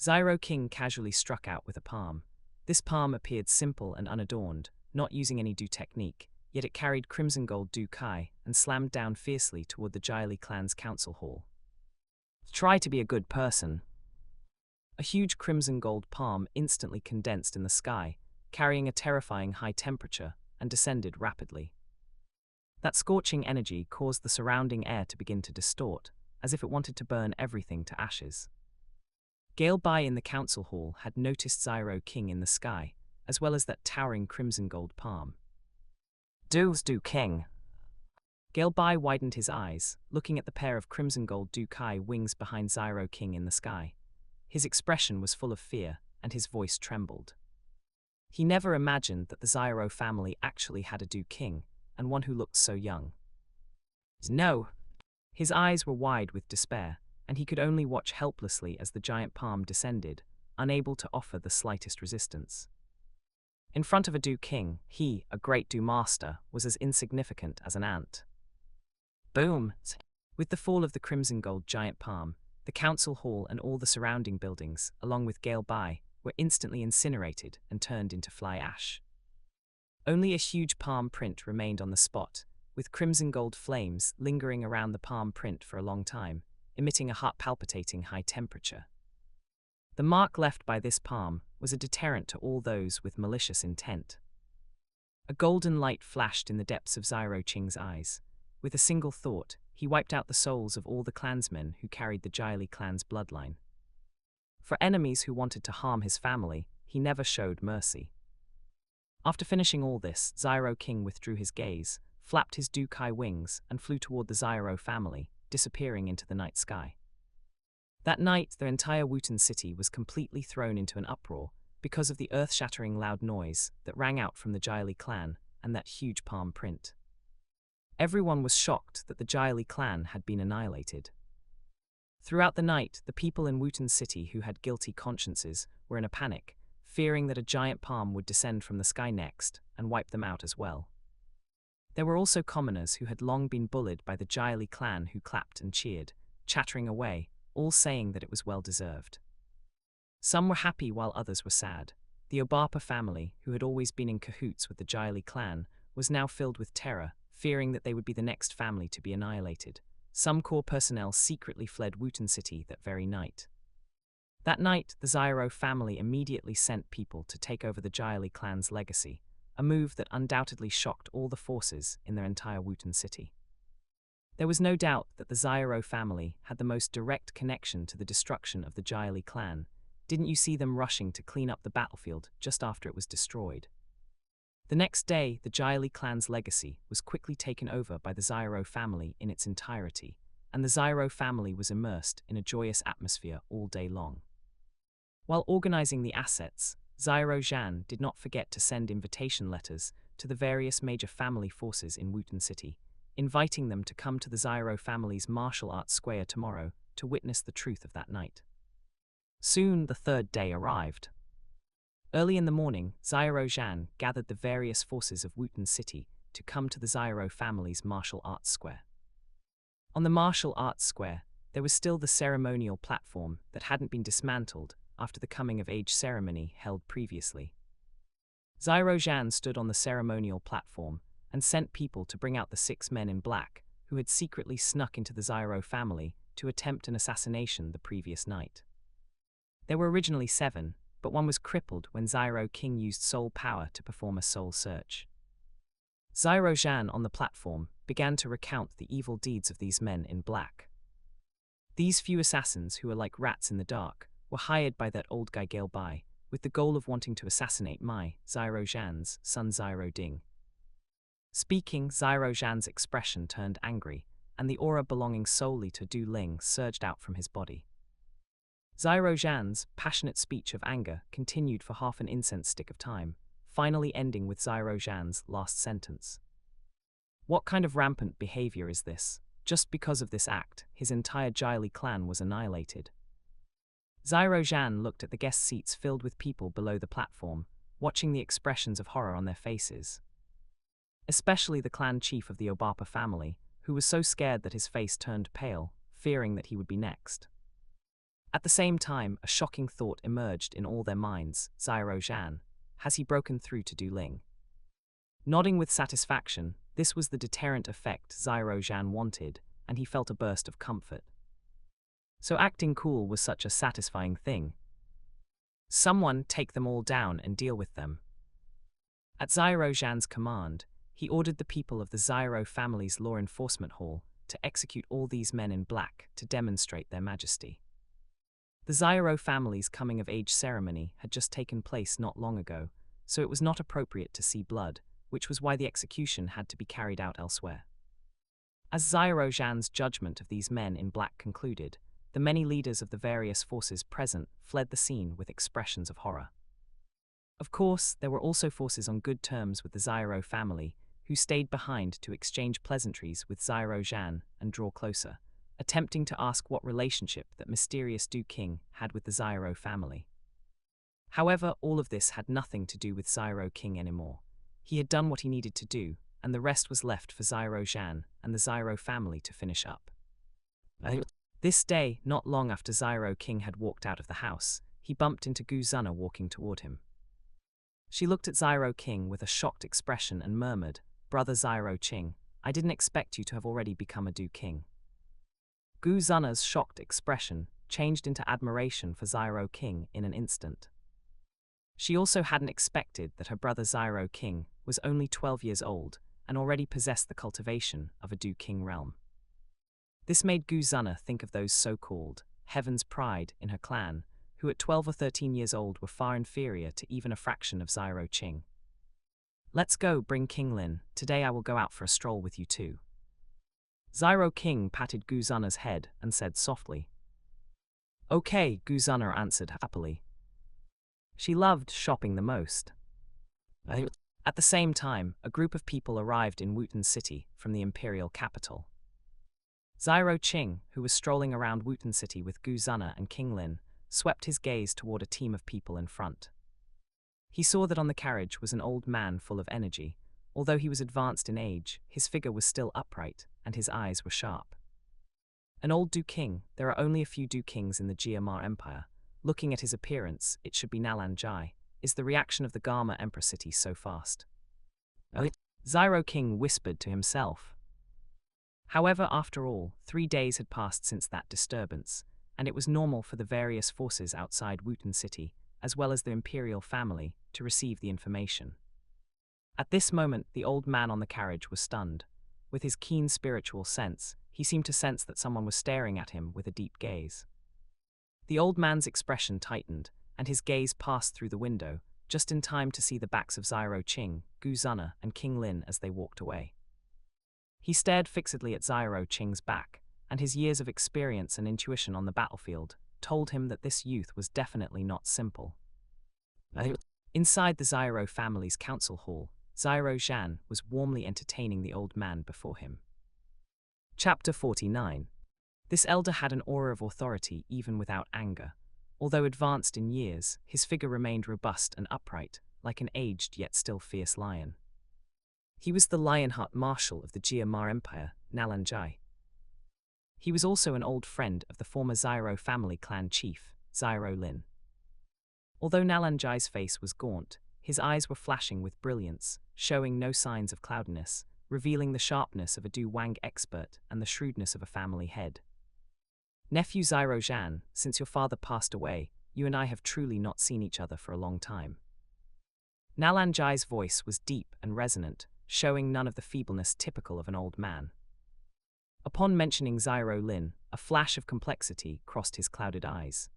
Xiao King casually struck out with a palm. This palm appeared simple and unadorned, not using any Dou technique, yet it carried crimson gold Dou Qi and slammed down fiercely toward the Jili clan's council hall. Try to be a good person. A huge crimson gold palm instantly condensed in the sky, carrying a terrifying high temperature, and descended rapidly. That scorching energy caused the surrounding air to begin to distort, as if it wanted to burn everything to ashes. Galbai in the council hall had noticed Xiao King in the sky, as well as that towering crimson gold palm. Dou King. Galbai widened his eyes, looking at the pair of crimson gold Dou Qi wings behind Xiao King in the sky. His expression was full of fear, and his voice trembled. He never imagined that the Xiao family actually had a Dou King, and one who looked so young. No! His eyes were wide with despair, and he could only watch helplessly as the giant palm descended, unable to offer the slightest resistance. In front of a Dou King, he, a great Dou Master, was as insignificant as an ant. Boom! With the fall of the crimson gold giant palm, the council hall and all the surrounding buildings, along with Galbai, were instantly incinerated and turned into fly ash. Only a huge palm print remained on the spot, with crimson gold flames lingering around the palm print for a long time, emitting a heart-palpitating high temperature. The mark left by this palm was a deterrent to all those with malicious intent. A golden light flashed in the depths of Xiao Qing's eyes. With a single thought, he wiped out the souls of all the clansmen who carried the Jili clan's bloodline. For enemies who wanted to harm his family, he never showed mercy. After finishing all this, Xiao King withdrew his gaze, flapped his Dou Qi wings, and flew toward the Xiao family, disappearing into the night sky. That night, the entire Wutan city was completely thrown into an uproar because of the earth-shattering loud noise that rang out from the Jili clan, and that huge palm print. Everyone was shocked that the Jiali clan had been annihilated. Throughout the night, the people in Wooten City who had guilty consciences were in a panic, fearing that a giant palm would descend from the sky next and wipe them out as well. There were also commoners who had long been bullied by the Jiali clan who clapped and cheered, chattering away, all saying that it was well deserved. Some were happy while others were sad. The Obapa family, who had always been in cahoots with the Jiali clan, was now filled with terror, fearing that they would be the next family to be annihilated. Some core personnel secretly fled Wooten City that very night. That night, the Xiao family immediately sent people to take over the Jiali clan's legacy, a move that undoubtedly shocked all the forces in their entire Wooten City. There was no doubt that the Xiao family had the most direct connection to the destruction of the Jiali clan. Didn't you see them rushing to clean up the battlefield just after it was destroyed? The next day, the Jiali clan's legacy was quickly taken over by the Xiao family in its entirety, and the Xiao family was immersed in a joyous atmosphere all day long. While organizing the assets, Xiao Zhan did not forget to send invitation letters to the various major family forces in Wooten City, inviting them to come to the Xiao family's martial arts square tomorrow to witness the truth of that night. Soon the third day arrived. Early in the morning, Xiao Zhan gathered the various forces of Wooten City to come to the Xiao family's martial arts square. On the martial arts square, there was still the ceremonial platform that hadn't been dismantled after the coming-of-age ceremony held previously. Xiao Zhan stood on the ceremonial platform and sent people to bring out the 6 men in black who had secretly snuck into the Xiao family to attempt an assassination the previous night. There were originally 7, but one was crippled when Xiao King used soul power to perform a soul search. Xiao Zhan on the platform began to recount the evil deeds of these men in black. These few assassins, who were like rats in the dark, were hired by that old guy Gale Bai, with the goal of wanting to assassinate Xiao Zhan's son Xiao Ding. Speaking, Xiao Zhan's expression turned angry, and the aura belonging solely to Du Ling surged out from his body. Xiao Zhan's passionate speech of anger continued for half an incense stick of time, finally ending with Xiao Zhan's last sentence. What kind of rampant behavior is this? Just because of this act, his entire Jiali clan was annihilated. Xiao Zhan looked at the guest seats filled with people below the platform, watching the expressions of horror on their faces. Especially the clan chief of the Obapa family, who was so scared that his face turned pale, fearing that he would be next. At the same time, a shocking thought emerged in all their minds. Xiao Zhan, has he broken through to Du Ling? Nodding with satisfaction, this was the deterrent effect Xiao Zhan wanted, and he felt a burst of comfort. So acting cool was such a satisfying thing. Someone take them all down and deal with them. At Xiao Zhan's command, he ordered the people of the Xiao family's law enforcement hall to execute all these men in black to demonstrate their majesty. The Xiao family's coming-of-age ceremony had just taken place not long ago, so it was not appropriate to see blood, which was why the execution had to be carried out elsewhere. As Xiao Zhan's judgment of these men in black concluded, the many leaders of the various forces present fled the scene with expressions of horror. Of course, there were also forces on good terms with the Xiao family, who stayed behind to exchange pleasantries with Xiao Zhan and draw closer, attempting to ask what relationship that mysterious Du King had with the Xiao family. However, all of this had nothing to do with Xiao King anymore. He had done what he needed to do, and the rest was left for Xiao Zhan and the Xiao family to finish up. This day, not long after Xiao King had walked out of the house, he bumped into Gu Zunna walking toward him. She looked at Xiao King with a shocked expression and murmured, "Brother Xiao Qing, I didn't expect you to have already become a Du King." Gu Zunna's shocked expression changed into admiration for Xiao King in an instant. She also hadn't expected that her brother Xiao King was only 12 years old and already possessed the cultivation of a Du King realm. This made Gu Zunna think of those so-called Heaven's Pride in her clan, who at 12 or 13 years old were far inferior to even a fraction of Xiao Qing. "Let's go, bring King Lin. Today I will go out for a stroll with you too." Xiao King patted Gu Zunna's head and said softly. "Okay," Gu Zunna answered happily. She loved shopping the most. At the same time, a group of people arrived in Wooten City from the imperial capital. Xiao Qing, who was strolling around Wooten City with Gu Zuna and King Lin, swept his gaze toward a team of people in front. He saw that on the carriage was an old man full of energy. Although he was advanced in age, his figure was still upright, and his eyes were sharp. An old Dou King, there are only a few Dou Kings in the Jiamar Empire. Looking at his appearance, it should be Nalan Jai. Is the reaction of the Gama Emperor city so fast? Xiao King whispered to himself. However, after all, 3 days had passed since that disturbance, and it was normal for the various forces outside Wooten City, as well as the imperial family, to receive the information. At this moment, the old man on the carriage was stunned. With his keen spiritual sense, he seemed to sense that someone was staring at him with a deep gaze. The old man's expression tightened, and his gaze passed through the window, just in time to see the backs of Xiao Qing, Gu Zuna, and King Lin as they walked away. He stared fixedly at Xiao Qing's back, and his years of experience and intuition on the battlefield told him that this youth was definitely not simple. Inside the Xiao family's council hall, Xiao Zhan was warmly entertaining the old man before him. Chapter 49. This elder had an aura of authority even without anger. Although advanced in years, his figure remained robust and upright, like an aged yet still fierce lion. He was the Lionheart Marshal of the Jiamar Empire, Nalan Jai. He was also an old friend of the former Xiao family clan chief, Xiao Lin. Although Nalan Jai's face was gaunt, his eyes were flashing with brilliance, showing no signs of cloudiness, revealing the sharpness of a Du Wang expert and the shrewdness of a family head. Nephew Xiao Zhan, since your father passed away, you and I have truly not seen each other for a long time. Nalan Jai's voice was deep and resonant, showing none of the feebleness typical of an old man. Upon mentioning Xiao Lin, a flash of complexity crossed his clouded eyes.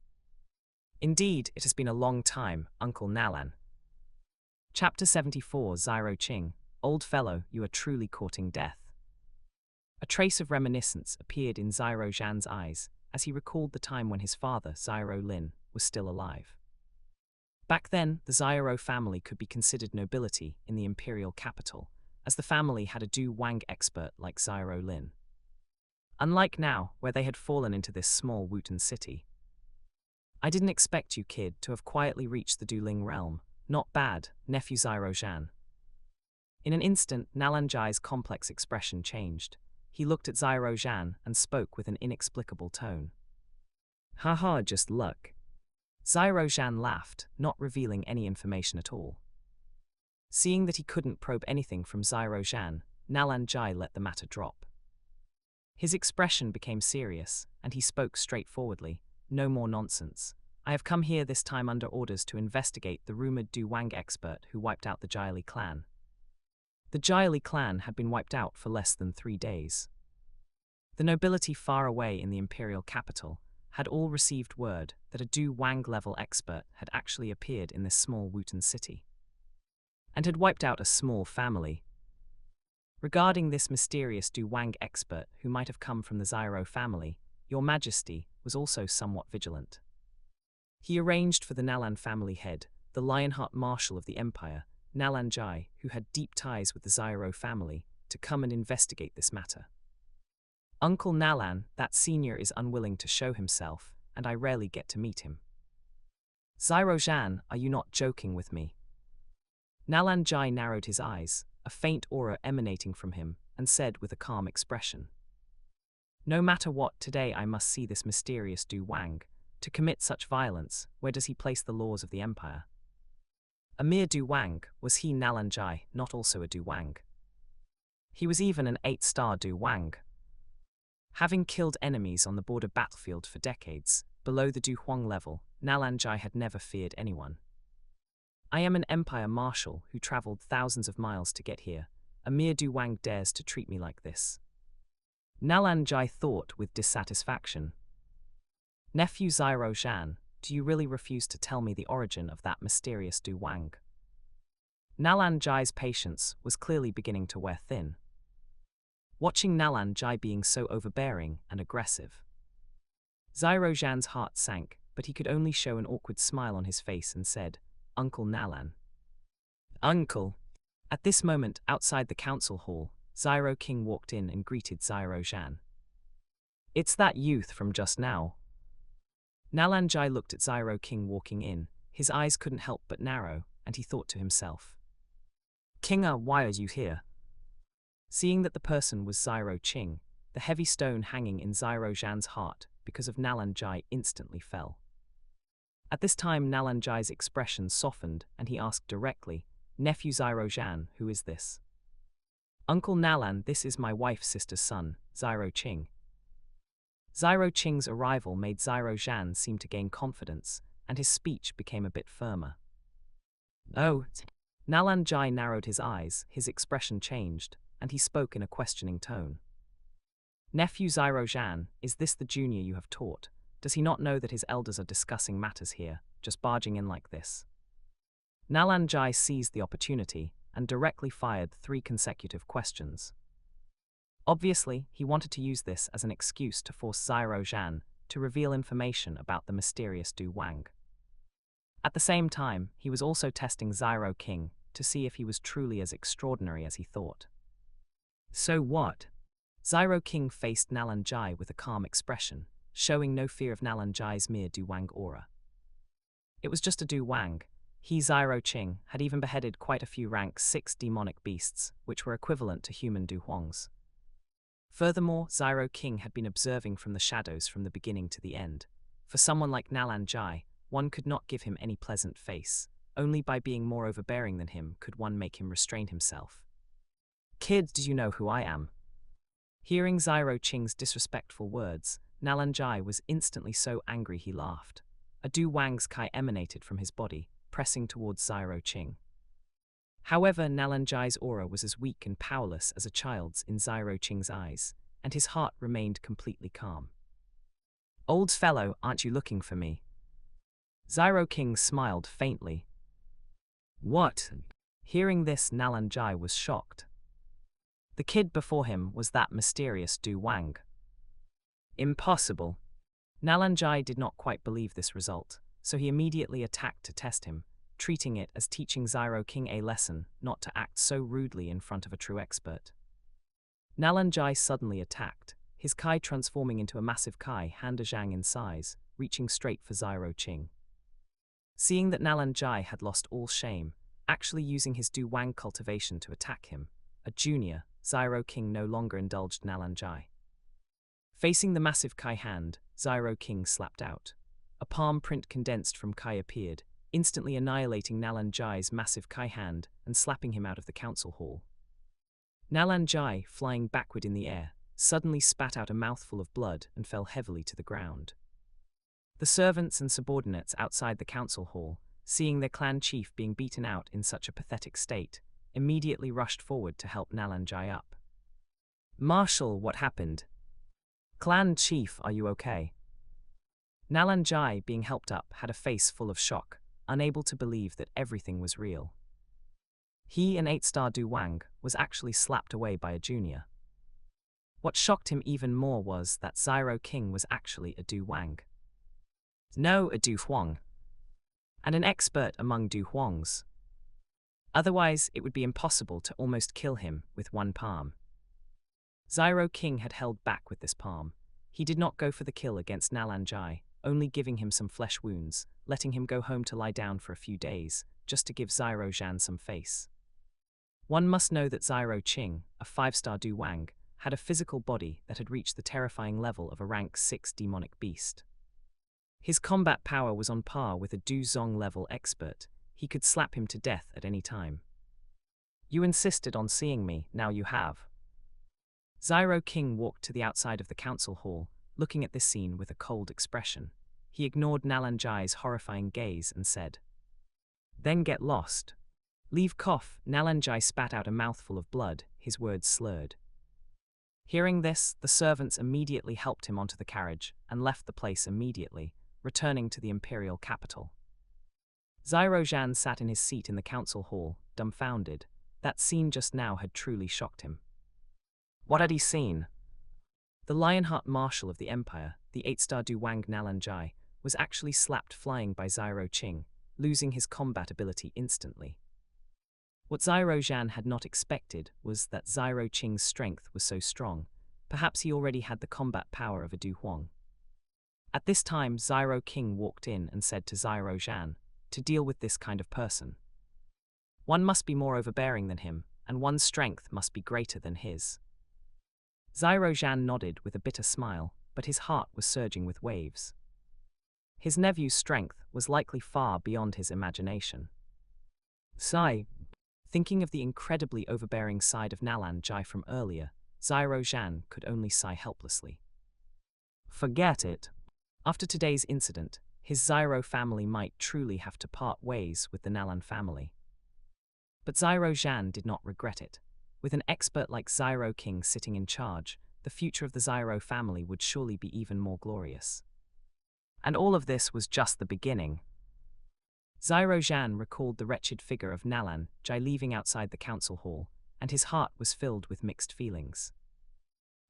Indeed, it has been a long time, Uncle Nalan. Chapter 74. Xiao Qing, old fellow, you are truly courting death. A trace of reminiscence appeared in Xiao Zhan's eyes as he recalled the time when his father, Xiao Lin, was still alive. Back then, the Xiao family could be considered nobility in the imperial capital, as the family had a Du Wang expert like Xiao Lin. Unlike now, where they had fallen into this small Wooten city. I didn't expect you, kid, to have quietly reached the Duling realm. Not bad, nephew Xiao Zhan. In an instant, Nalan Jai's complex expression changed. He looked at Xiao Zhan and spoke with an inexplicable tone. Haha, just luck. Xiao Zhan laughed, not revealing any information at all. Seeing that he couldn't probe anything from Xiao Zhan, Nalan Jai let the matter drop. His expression became serious, and he spoke straightforwardly. No more nonsense. I have come here this time under orders to investigate the rumored Du Wang expert who wiped out the Jiali clan. The Jiali clan had been wiped out for less than 3 days. The nobility far away in the imperial capital had all received word that a Du Wang-level expert had actually appeared in this small Wooten city, and had wiped out a small family. Regarding this mysterious Du Wang expert who might have come from the Xiao family, Your Majesty was also somewhat vigilant. He arranged for the Nalan family head, the Lionheart Marshal of the Empire, Nalan Jai, who had deep ties with the Xiao family, to come and investigate this matter. Uncle Nalan, that senior, is unwilling to show himself, and I rarely get to meet him. Xiao Zhan, are you not joking with me? Nalan Jai narrowed his eyes, a faint aura emanating from him, and said with a calm expression. No matter what, today I must see this mysterious Du Wang. To commit such violence, where does he place the laws of the empire? A mere Du Wang, was he Nalan Jai not also a Du Wang? He was even an 8-star Du Wang. Having killed enemies on the border battlefield for decades, below the Du Huang level, Nalan Jai had never feared anyone. I am an empire marshal who traveled thousands of miles to get here. A mere Du Wang dares to treat me like this. Nalan Jai thought with dissatisfaction. Nephew Xiao Zhan, do you really refuse to tell me the origin of that mysterious Du Wang? Nalan Jai's patience was clearly beginning to wear thin. Watching Nalan Jai being so overbearing and aggressive, Xiao Zhan's heart sank, but he could only show an awkward smile on his face and said, Uncle Nalan. Uncle. At this moment, outside the council hall, Xiao King walked in and greeted Xiao Zhan. "It's that youth from just now." Nalanjai looked at Xiao King walking in. His eyes couldn't help but narrow, and he thought to himself, "Kinga, why are you here?" Seeing that the person was Xiao Qing, the heavy stone hanging in Xiao Zhan's heart because of Nalanjai instantly fell. At this time, Nalanjai's expression softened, and he asked directly, "Nephew Xiao Zhan, who is this?" "Uncle Nalan, this is my wife's sister's son, Xiao Qing." Xiao Qing's arrival made Xiao Zhan seem to gain confidence, and his speech became a bit firmer. "Oh." Nalanjai narrowed his eyes, his expression changed, and he spoke in a questioning tone. "Nephew Xiao Zhan, is this the junior you have taught? Does he not know that his elders are discussing matters here, just barging in like this?" Nalanjai seized the opportunity and directly fired 3 consecutive questions. Obviously, he wanted to use this as an excuse to force Xiao Zhan to reveal information about the mysterious Du Wang. At the same time, he was also testing Xiao King to see if he was truly as extraordinary as he thought. "So what?" Xiao King faced Nalanjai with a calm expression, showing no fear of Nalanjai's mere Du Wang aura. It was just a Du Wang. He, Xiao Qing, had even beheaded quite a few rank 6 demonic beasts, which were equivalent to human Du Huangs. Furthermore, Xiao King had been observing from the shadows from the beginning to the end. For someone like Nalanjai, one could not give him any pleasant face. Only by being more overbearing than him could one make him restrain himself. "Kid, do you know who I am?" Hearing Xiao Qing's disrespectful words, Nalanjai was instantly so angry he laughed. A Du Wang's kai emanated from his body, pressing towards Xiao Qing. However, Nalanjai's aura was as weak and powerless as a child's in Xiao Qing's eyes, and his heart remained completely calm. "Old fellow, aren't you looking for me?" Xiao King smiled faintly. "What?" Hearing this, Nalanjai was shocked. The kid before him was that mysterious Du Wang. "Impossible." Nalanjai did not quite believe this result, so he immediately attacked to test him, treating it as teaching Xiao King a lesson not to act so rudely in front of a true expert. Nalanjai suddenly attacked, his kai transforming into a massive kai handajang in size, reaching straight for Xiao Qing. Seeing that Nalanjai had lost all shame, actually using his Du Wang cultivation to attack him, a junior, Xiao King no longer indulged Nalanjai. Facing the massive kai hand, Xiao King slapped out. A palm print condensed from kai appeared, instantly annihilating Nalanjai's massive kai hand and slapping him out of the council hall. Nalanjai, flying backward in the air, suddenly spat out a mouthful of blood and fell heavily to the ground. The servants and subordinates outside the council hall, seeing their clan chief being beaten out in such a pathetic state, immediately rushed forward to help Nalanjai up. "Marshal, what happened?" "Clan chief, are you okay?" Nalanjai, being helped up, had a face full of shock, unable to believe that everything was real. He, an 8-star Du Wang, was actually slapped away by a junior. What shocked him even more was that Xiao King was actually a Du Wang. No, a Du Huang. And an expert among Du Huangs. Otherwise, it would be impossible to almost kill him with one palm. Xiao King had held back with this palm. He did not go for the kill against Nalanjai, only giving him some flesh wounds, letting him go home to lie down for a few days, just to give Xiao Zhan some face. One must know that Xiao Qing, a 5-star Du Wang, had a physical body that had reached the terrifying level of a rank 6 demonic beast. His combat power was on par with a Du Zong level expert. He could slap him to death at any time. "You insisted on seeing me, now you have." Xiao King walked to the outside of the council hall, looking at this scene with a cold expression. He ignored Nalanjai's horrifying gaze and said, "Then get lost." "Leave cough." Nalanjai spat out a mouthful of blood, his words slurred. Hearing this, the servants immediately helped him onto the carriage and left the place immediately, returning to the imperial capital. Xiao Zhan sat in his seat in the council hall, dumbfounded. That scene just now had truly shocked him. What had he seen? The Lionheart Marshal of the Empire, the 8-star Du Wang Nalanjai, was actually slapped flying by Xiao Qing, losing his combat ability instantly. What Xiao Zhan had not expected was that Xiao Qing's strength was so strong. Perhaps he already had the combat power of a Du Huang. At this time, Xiao Qing walked in and said to Xiao Zhan, "To deal with this kind of person, one must be more overbearing than him, and one's strength must be greater than his." Xiao Zhan nodded with a bitter smile, but his heart was surging with waves. His nephew's strength was likely far beyond his imagination. Thinking of the incredibly overbearing side of Nalan Jai from earlier, Xiao Zhan could only sigh helplessly. Forget it. After today's incident, his Xiao family might truly have to part ways with the Nalan family. But Xiao Zhan did not regret it. With an expert like Xiao Qing sitting in charge, the future of the Xiao family would surely be even more glorious. And all of this was just the beginning. Xiao Zhan recalled the wretched figure of Nalan Jai leaving outside the council hall, and his heart was filled with mixed feelings.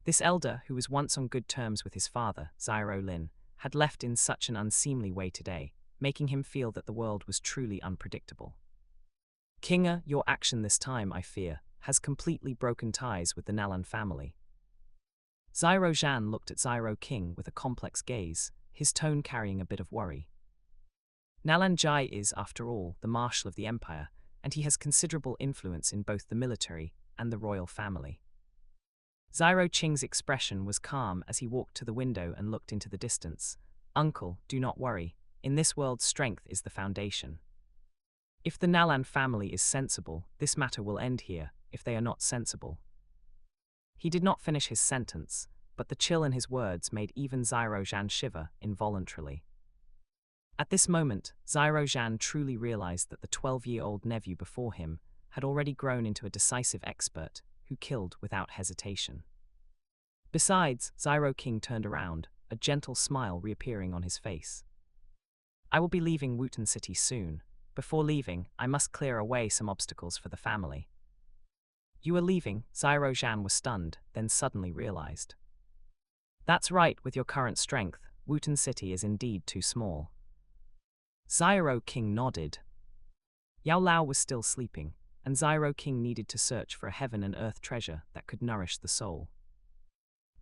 This elder, who was once on good terms with his father, Xiao Lin, had left in such an unseemly way today, making him feel that the world was truly unpredictable. Kinga, your action this time, I fear, has completely broken ties with the Nalan family. Xiao Zhan looked at Xiao Qing with a complex gaze, his tone carrying a bit of worry. Nalan Jai is, after all, the marshal of the empire, and he has considerable influence in both the military and the royal family. Xiao Qing's expression was calm as he walked to the window and looked into the distance. "Uncle, do not worry. In this world, strength is the foundation. If the Nalan family is sensible, this matter will end here. If they are not sensible..." He did not finish his sentence, but the chill in his words made even Xiao Zhan shiver involuntarily. At this moment, Xiao Zhan truly realized that the 12-year-old nephew before him had already grown into a decisive expert who killed without hesitation. Besides, Xiao Qing turned around, a gentle smile reappearing on his face. "I will be leaving Wutan City soon. Before leaving, I must clear away some obstacles for the family." "You are leaving?" Xiao Zhan was stunned, then suddenly realized. "That's right, with your current strength, Wutan City is indeed too small." Xiao Qing nodded. Yao Lao was still sleeping, and Xiao Qing needed to search for a heaven and earth treasure that could nourish the soul.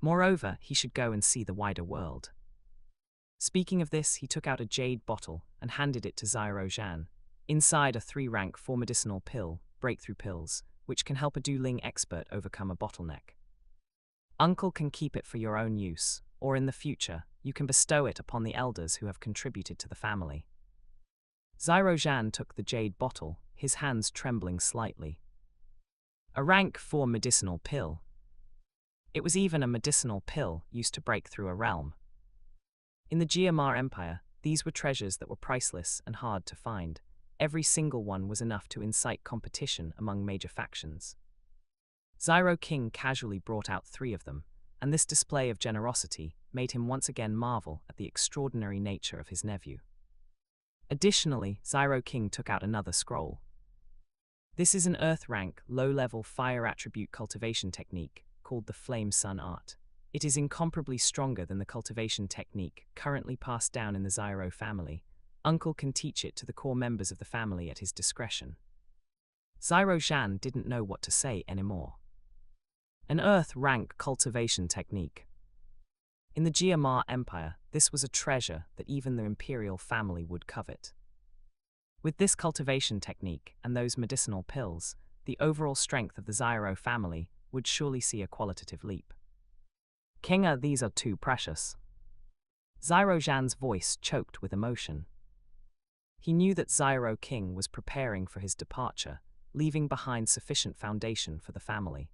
Moreover, he should go and see the wider world. Speaking of this, he took out a jade bottle and handed it to Xiao Zhan. Inside a 3-rank 4 medicinal pill, breakthrough pills, which can help a Du Ling expert overcome a bottleneck. "Uncle can keep it for your own use, or in the future, you can bestow it upon the elders who have contributed to the family." Xiao Zhan took the jade bottle, his hands trembling slightly. A rank 4 medicinal pill. It was even a medicinal pill used to break through a realm. In the Jiamar Empire, these were treasures that were priceless and hard to find. Every single one was enough to incite competition among major factions. Xiao Qing casually brought out 3 of them, and this display of generosity made him once again marvel at the extraordinary nature of his nephew. Additionally, Xiao Qing took out another scroll. This is an Earth-rank, low-level fire attribute cultivation technique called the Flame Sun Art. It is incomparably stronger than the cultivation technique currently passed down in the Xiao family. Uncle can teach it to the core members of the family at his discretion. Xiao Zhan didn't know what to say anymore. An Earth-rank cultivation technique. In the Jiamar Empire, this was a treasure that even the imperial family would covet. With this cultivation technique and those medicinal pills, the overall strength of the Xiao family would surely see a qualitative leap. "Kinga, these are too precious." Xiao Zhan's voice choked with emotion. He knew that Xiao Qing was preparing for his departure, leaving behind sufficient foundation for the family.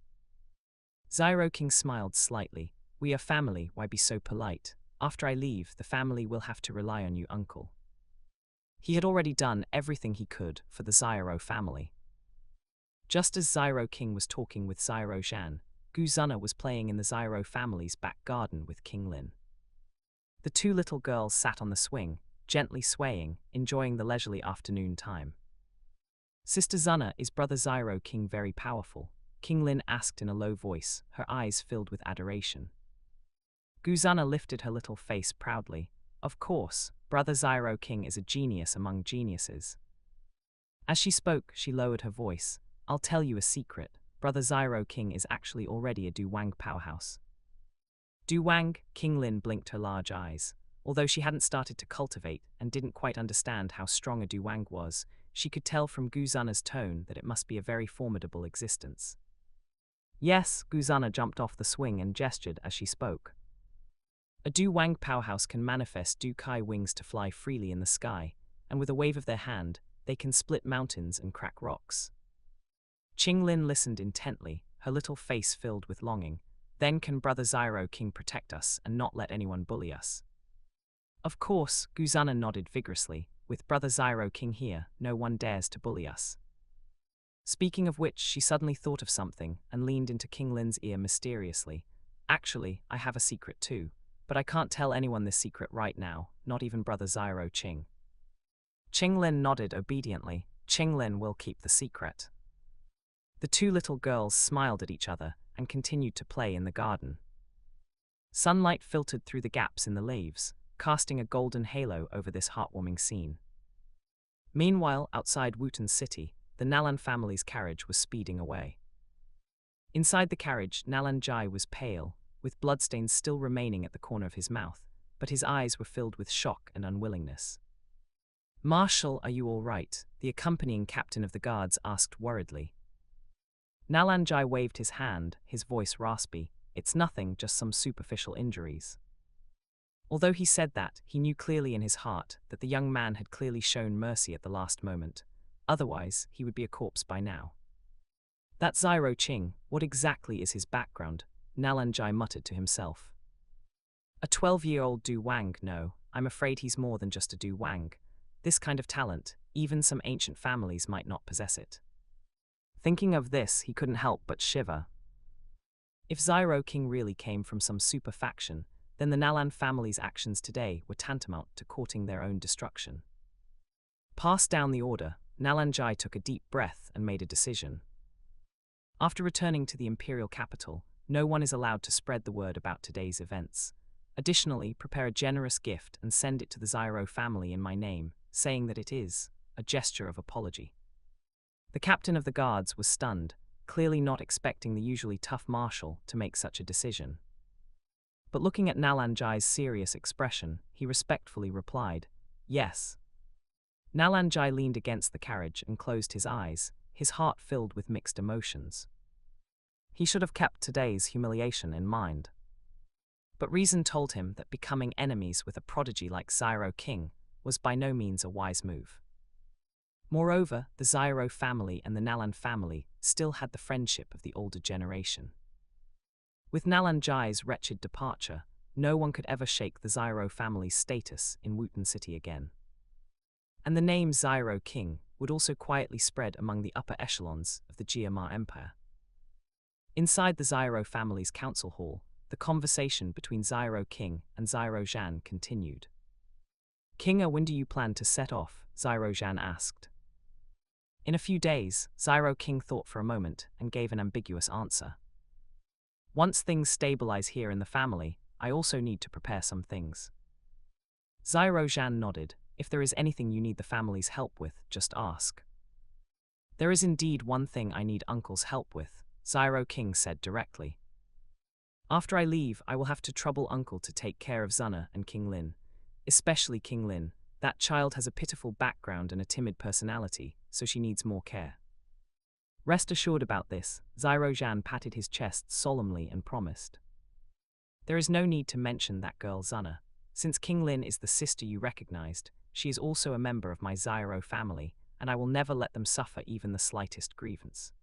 Xiao Qing smiled slightly. "We are family, why be so polite? After I leave, the family will have to rely on you, uncle." He had already done everything he could for the Xiao family. Just as Xiao Qing was talking with Xiao Zhan, Gu Zuna was playing in the Xiao family's back garden with King Lin. The 2 little girls sat on the swing, gently swaying, enjoying the leisurely afternoon time. "Sister Zuna, is brother Xiao Qing very powerful?" King Lin asked in a low voice, her eyes filled with adoration. Gu Zuna lifted her little face proudly. "Of course, brother Xiao Qing is a genius among geniuses." As she spoke, she lowered her voice. I'll tell you a secret. Brother Xiao King is actually already a Du Wang powerhouse. Du Wang? King Lin blinked her large eyes. Although she hadn't started to cultivate and didn't quite understand how strong a Du Wang was, she could tell from Guzana's tone that it must be a very formidable existence. Yes, Guzana jumped off the swing and gestured as she spoke. A Du Wang powerhouse can manifest Du Kai wings to fly freely in the sky, and with a wave of their hand, they can split mountains and crack rocks. Qing Lin listened intently, her little face filled with longing. Then can Brother Xiao King protect us and not let anyone bully us? Of course, Guzana nodded vigorously. With Brother Xiao King here, no one dares to bully us. Speaking of which, she suddenly thought of something and leaned into King Lin's ear mysteriously. Actually, I have a secret too, but I can't tell anyone this secret right now, not even Brother Xiao Qing. Qing Lin nodded obediently. Qing Lin will keep the secret. The two little girls smiled at each other and continued to play in the garden. Sunlight filtered through the gaps in the leaves, casting a golden halo over this heartwarming scene. Meanwhile, outside Wutan City, the Nalan family's carriage was speeding away. Inside the carriage, Nalan Jai was pale, with bloodstains still remaining at the corner of his mouth, but his eyes were filled with shock and unwillingness. "Marshal, are you all right?" the accompanying captain of the guards asked worriedly. Nalan Jai waved his hand, his voice raspy. "It's nothing, just some superficial injuries." Although he said that, he knew clearly in his heart that the young man had clearly shown mercy at the last moment. Otherwise, he would be a corpse by now. "That Xiao Qing, what exactly is his background?" Nalan Jai muttered to himself. "A 12-year-old Du Wang? No, I'm afraid he's more than just a Du Wang. This kind of talent, even some ancient families might not possess it." Thinking of this, he couldn't help but shiver. If Xiao King really came from some super faction, then the Nalan family's actions today were tantamount to courting their own destruction. Passed down the order, Nalan Jai took a deep breath and made a decision. After returning to the imperial capital, no one is allowed to spread the word about today's events. Additionally, prepare a generous gift and send it to the Xiao family in my name, saying that it is a gesture of apology. The captain of the guards was stunned, clearly not expecting the usually tough marshal to make such a decision. But looking at Nalan Jai's serious expression, he respectfully replied, "Yes." Nalan Jai leaned against the carriage and closed his eyes, his heart filled with mixed emotions. He should have kept today's humiliation in mind. But reason told him that becoming enemies with a prodigy like Xiao King was by no means a wise move. Moreover, the Xiao family and the Nalan family still had the friendship of the older generation. With Nalan Jai's wretched departure, no one could ever shake the Xiao family's status in Wutan City again. And the name Xiao King would also quietly spread among the upper echelons of the Jiama Empire. Inside the Xiao family's council hall, the conversation between Xiao King and Xiao Zhan continued. "Kinga, when do you plan to set off?" Xiao Zhan asked. "In a few days," Xiao King thought for a moment and gave an ambiguous answer. "Once things stabilize here in the family, I also need to prepare some things." Xiao Zhan nodded. "If there is anything you need the family's help with, just ask." "There is indeed one thing I need Uncle's help with," Xiao King said directly. "After I leave, I will have to trouble Uncle to take care of Zuna and King Lin. Especially King Lin. That child has a pitiful background and a timid personality, so she needs more care." Rest assured about this, Xiao Zhan patted his chest solemnly and promised. "There is no need to mention that girl Zuna. Since King Lin is the sister you recognized, she is also a member of my Xiao family, and I will never let them suffer even the slightest grievance."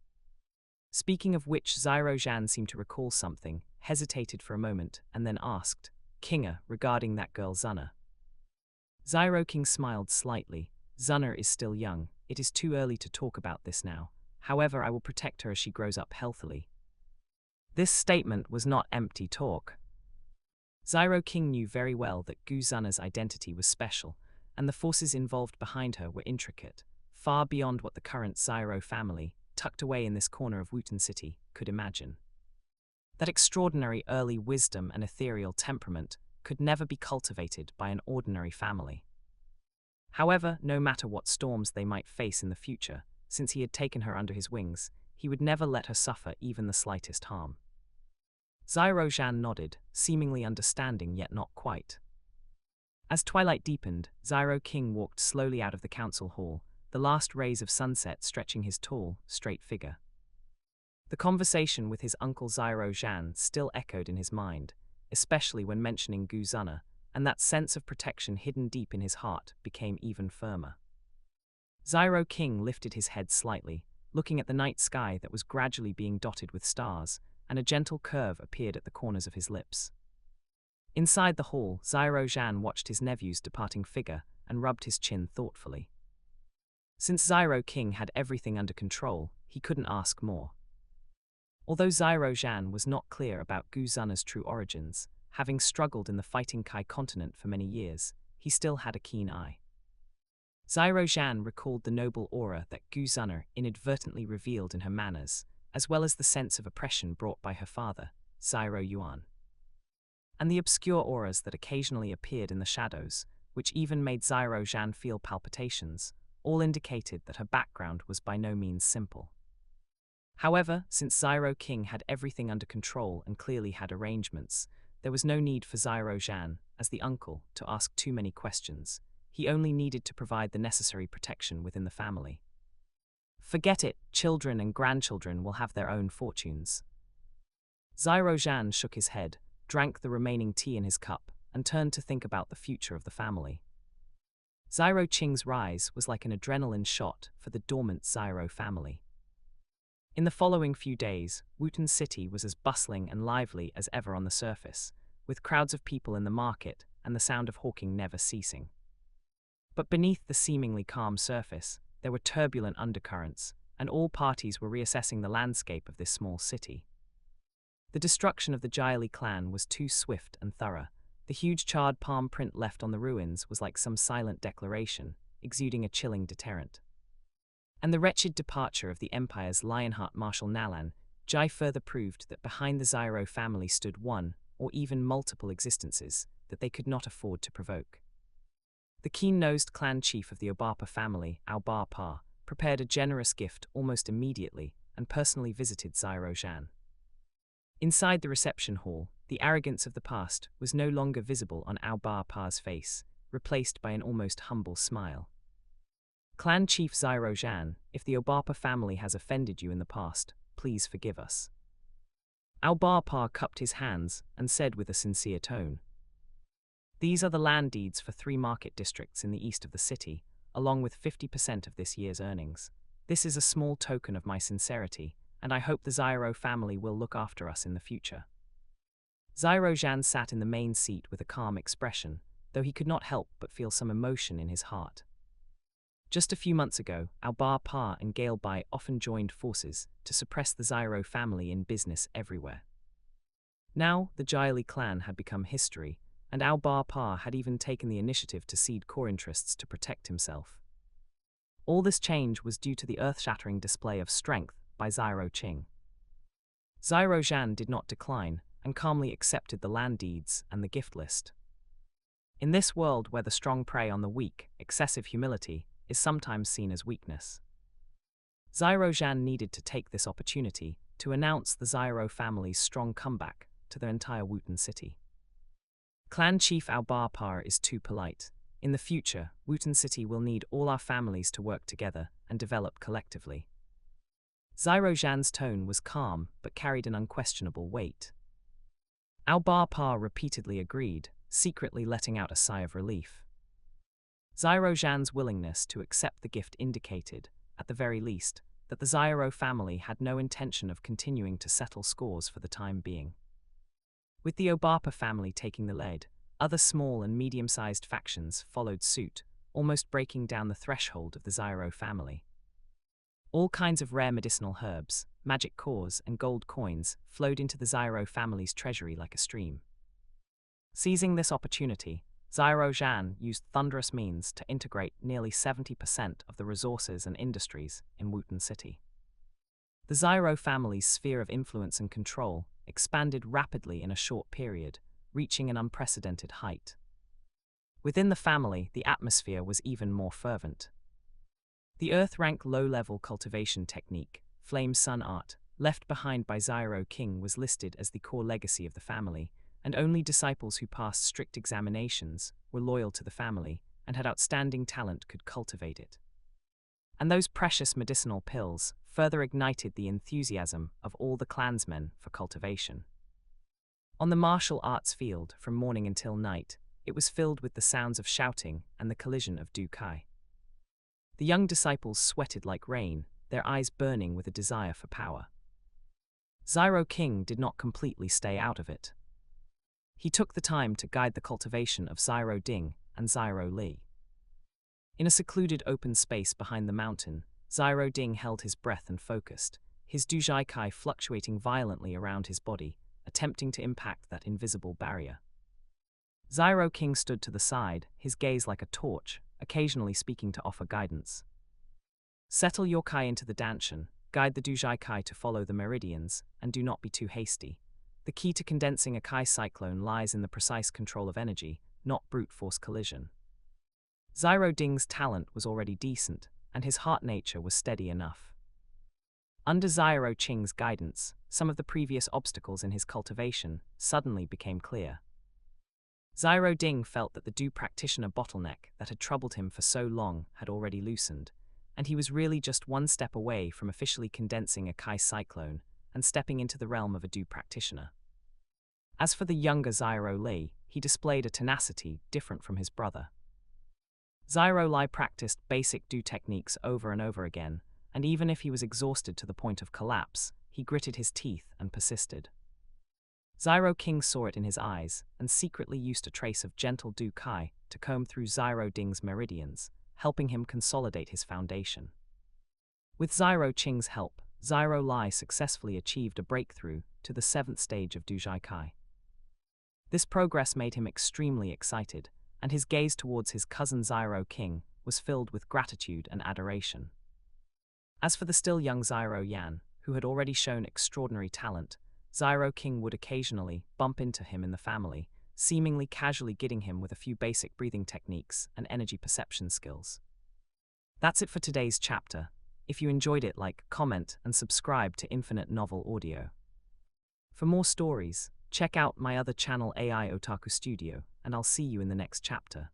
Speaking of which, Xiao Zhan seemed to recall something, hesitated for a moment, and then asked, "Kinga, regarding that girl Zuna." Xiao King smiled slightly. "Zuna is still young. It is too early to talk about this now. However, I will protect her as she grows up healthily." This statement was not empty talk. Xiao King knew very well that Gu Zuna's identity was special, and the forces involved behind her were intricate, far beyond what the current Xiao family, tucked away in this corner of Wutan City, could imagine. That extraordinary early wisdom and ethereal temperament could never be cultivated by an ordinary family. However, no matter what storms they might face in the future, since he had taken her under his wings, he would never let her suffer even the slightest harm. Xiao Zhan nodded, seemingly understanding yet not quite. As twilight deepened, Xiao King walked slowly out of the council hall, the last rays of sunset stretching his tall, straight figure. The conversation with his uncle Xiao Zhan still echoed in his mind, especially when mentioning Gu Zuna, and that sense of protection hidden deep in his heart became even firmer. Xiao King lifted his head slightly, looking at the night sky that was gradually being dotted with stars, and a gentle curve appeared at the corners of his lips. Inside the hall, Xiao Zhan watched his nephew's departing figure and rubbed his chin thoughtfully. Since Xiao King had everything under control, he couldn't ask more. Although Xiao Zhan was not clear about Gu Zuna's true origins, having struggled in the Fighting Qi Continent for many years, he still had a keen eye. Xiao Zhan recalled the noble aura that Gu Zuna inadvertently revealed in her manners, as well as the sense of oppression brought by her father, Xiao Yuan. And the obscure auras that occasionally appeared in the shadows, which even made Xiao Zhan feel palpitations, all indicated that her background was by no means simple. However, since Xiao King had everything under control and clearly had arrangements, there was no need for Xiao Zhan, as the uncle, to ask too many questions. He only needed to provide the necessary protection within the family. Forget it, children and grandchildren will have their own fortunes. Xiao Zhan shook his head, drank the remaining tea in his cup, and turned to think about the future of the family. Xiao Qing's rise was like an adrenaline shot for the dormant Xiao family. In the following few days, Wooten City was as bustling and lively as ever on the surface, with crowds of people in the market and the sound of hawking never ceasing. But beneath the seemingly calm surface, there were turbulent undercurrents, and all parties were reassessing the landscape of this small city. The destruction of the Jiali clan was too swift and thorough. The huge charred palm print left on the ruins was like some silent declaration, exuding a chilling deterrent. And the wretched departure of the Empire's Lionheart Marshal Nalan Jai further proved that behind the Xiao family stood one, or even multiple existences, that they could not afford to provoke. The keen-nosed clan chief of the Obapa family, Aoba Pa, prepared a generous gift almost immediately and personally visited Xiao Zhan. Inside the reception hall, the arrogance of the past was no longer visible on Aoba Pa's face, replaced by an almost humble smile. Clan Chief Xiao Zhan, if the Obapa family has offended you in the past, please forgive us. Aoba Pa cupped his hands and said with a sincere tone, "These are the land deeds for 3 market districts in the east of the city, along with 50% of this year's earnings. This is a small token of my sincerity, and I hope the Xiao family will look after us in the future." Xiao Zhan sat in the main seat with a calm expression, though he could not help but feel some emotion in his heart. Just a few months ago, Aoba Pa and Gale Bai often joined forces to suppress the Xiao family in business everywhere. Now, the Jiali clan had become history, and Aoba Pa had even taken the initiative to cede core interests to protect himself. All this change was due to the earth-shattering display of strength by Xiao Qing. Xiao Zhan did not decline, and calmly accepted the land deeds and the gift list. In this world where the strong prey on the weak, excessive humility is sometimes seen as weakness, Xiao Zhan needed to take this opportunity to announce the Xiao family's strong comeback to the entire Wooten City. Clan Chief Aoba Pa is too polite. In the future, Wooten City will need all our families to work together and develop collectively. Xiao Zhan's tone was calm but carried an unquestionable weight. Aoba Pa repeatedly agreed, secretly letting out a sigh of relief. Xiao Zhan's willingness to accept the gift indicated, at the very least, that the Xiao family had no intention of continuing to settle scores for the time being. With the Obapa family taking the lead, other small and medium-sized factions followed suit, almost breaking down the threshold of the Xiao family. All kinds of rare medicinal herbs, magic cores, and gold coins flowed into the Xiao family's treasury like a stream. Seizing this opportunity, Xiao Zhan used thunderous means to integrate nearly 70% of the resources and industries in Wooten City. The Xiao family's sphere of influence and control expanded rapidly in a short period, reaching an unprecedented height. Within the family, the atmosphere was even more fervent. The Earth-rank low-level cultivation technique, Flame Sun Art, left behind by Xiao King, was listed as the core legacy of the family, and only disciples who passed strict examinations, were loyal to the family, and had outstanding talent could cultivate it. And those precious medicinal pills further ignited the enthusiasm of all the clansmen for cultivation. On the martial arts field, from morning until night, it was filled with the sounds of shouting and the collision of Dou Qi. The young disciples sweated like rain, their eyes burning with a desire for power. Xiao King did not completely stay out of it. He took the time to guide the cultivation of Xiao Ding and Xiao Li. In a secluded open space behind the mountain, Xiao Ding held his breath and focused, his Dou Qi fluctuating violently around his body, attempting to impact that invisible barrier. Xiao King stood to the side, his gaze like a torch, occasionally speaking to offer guidance. Settle your Qi into the Danshan, guide the Dou Qi to follow the meridians, and do not be too hasty. The key to condensing a Qi cyclone lies in the precise control of energy, not brute force collision. Xiao Ding's talent was already decent, and his heart nature was steady enough. Under Xiao Qing's guidance, some of the previous obstacles in his cultivation suddenly became clear. Xiao Ding felt that the Dou practitioner bottleneck that had troubled him for so long had already loosened, and he was really just one step away from officially condensing a Qi cyclone and stepping into the realm of a Dou practitioner. As for the younger Xiao Li, he displayed a tenacity different from his brother. Xiao Li practiced basic Dou techniques over and over again, and even if he was exhausted to the point of collapse, he gritted his teeth and persisted. Xiao King saw it in his eyes and secretly used a trace of gentle Dou Qi to comb through Xiao Ding's meridians, helping him consolidate his foundation. With Xiao Qing's help, Xiao Li successfully achieved a breakthrough to the 7th stage of Dou Qi. This progress made him extremely excited, and his gaze towards his cousin Xiao King was filled with gratitude and adoration. As for the still young Xiao Yan, who had already shown extraordinary talent, Xiao King would occasionally bump into him in the family, seemingly casually guiding him with a few basic breathing techniques and energy perception skills. That's it for today's chapter. If you enjoyed it, like, comment, and subscribe to Infinite Novel Audio. For more stories, check out my other channel AI Otaku Studio, and I'll see you in the next chapter.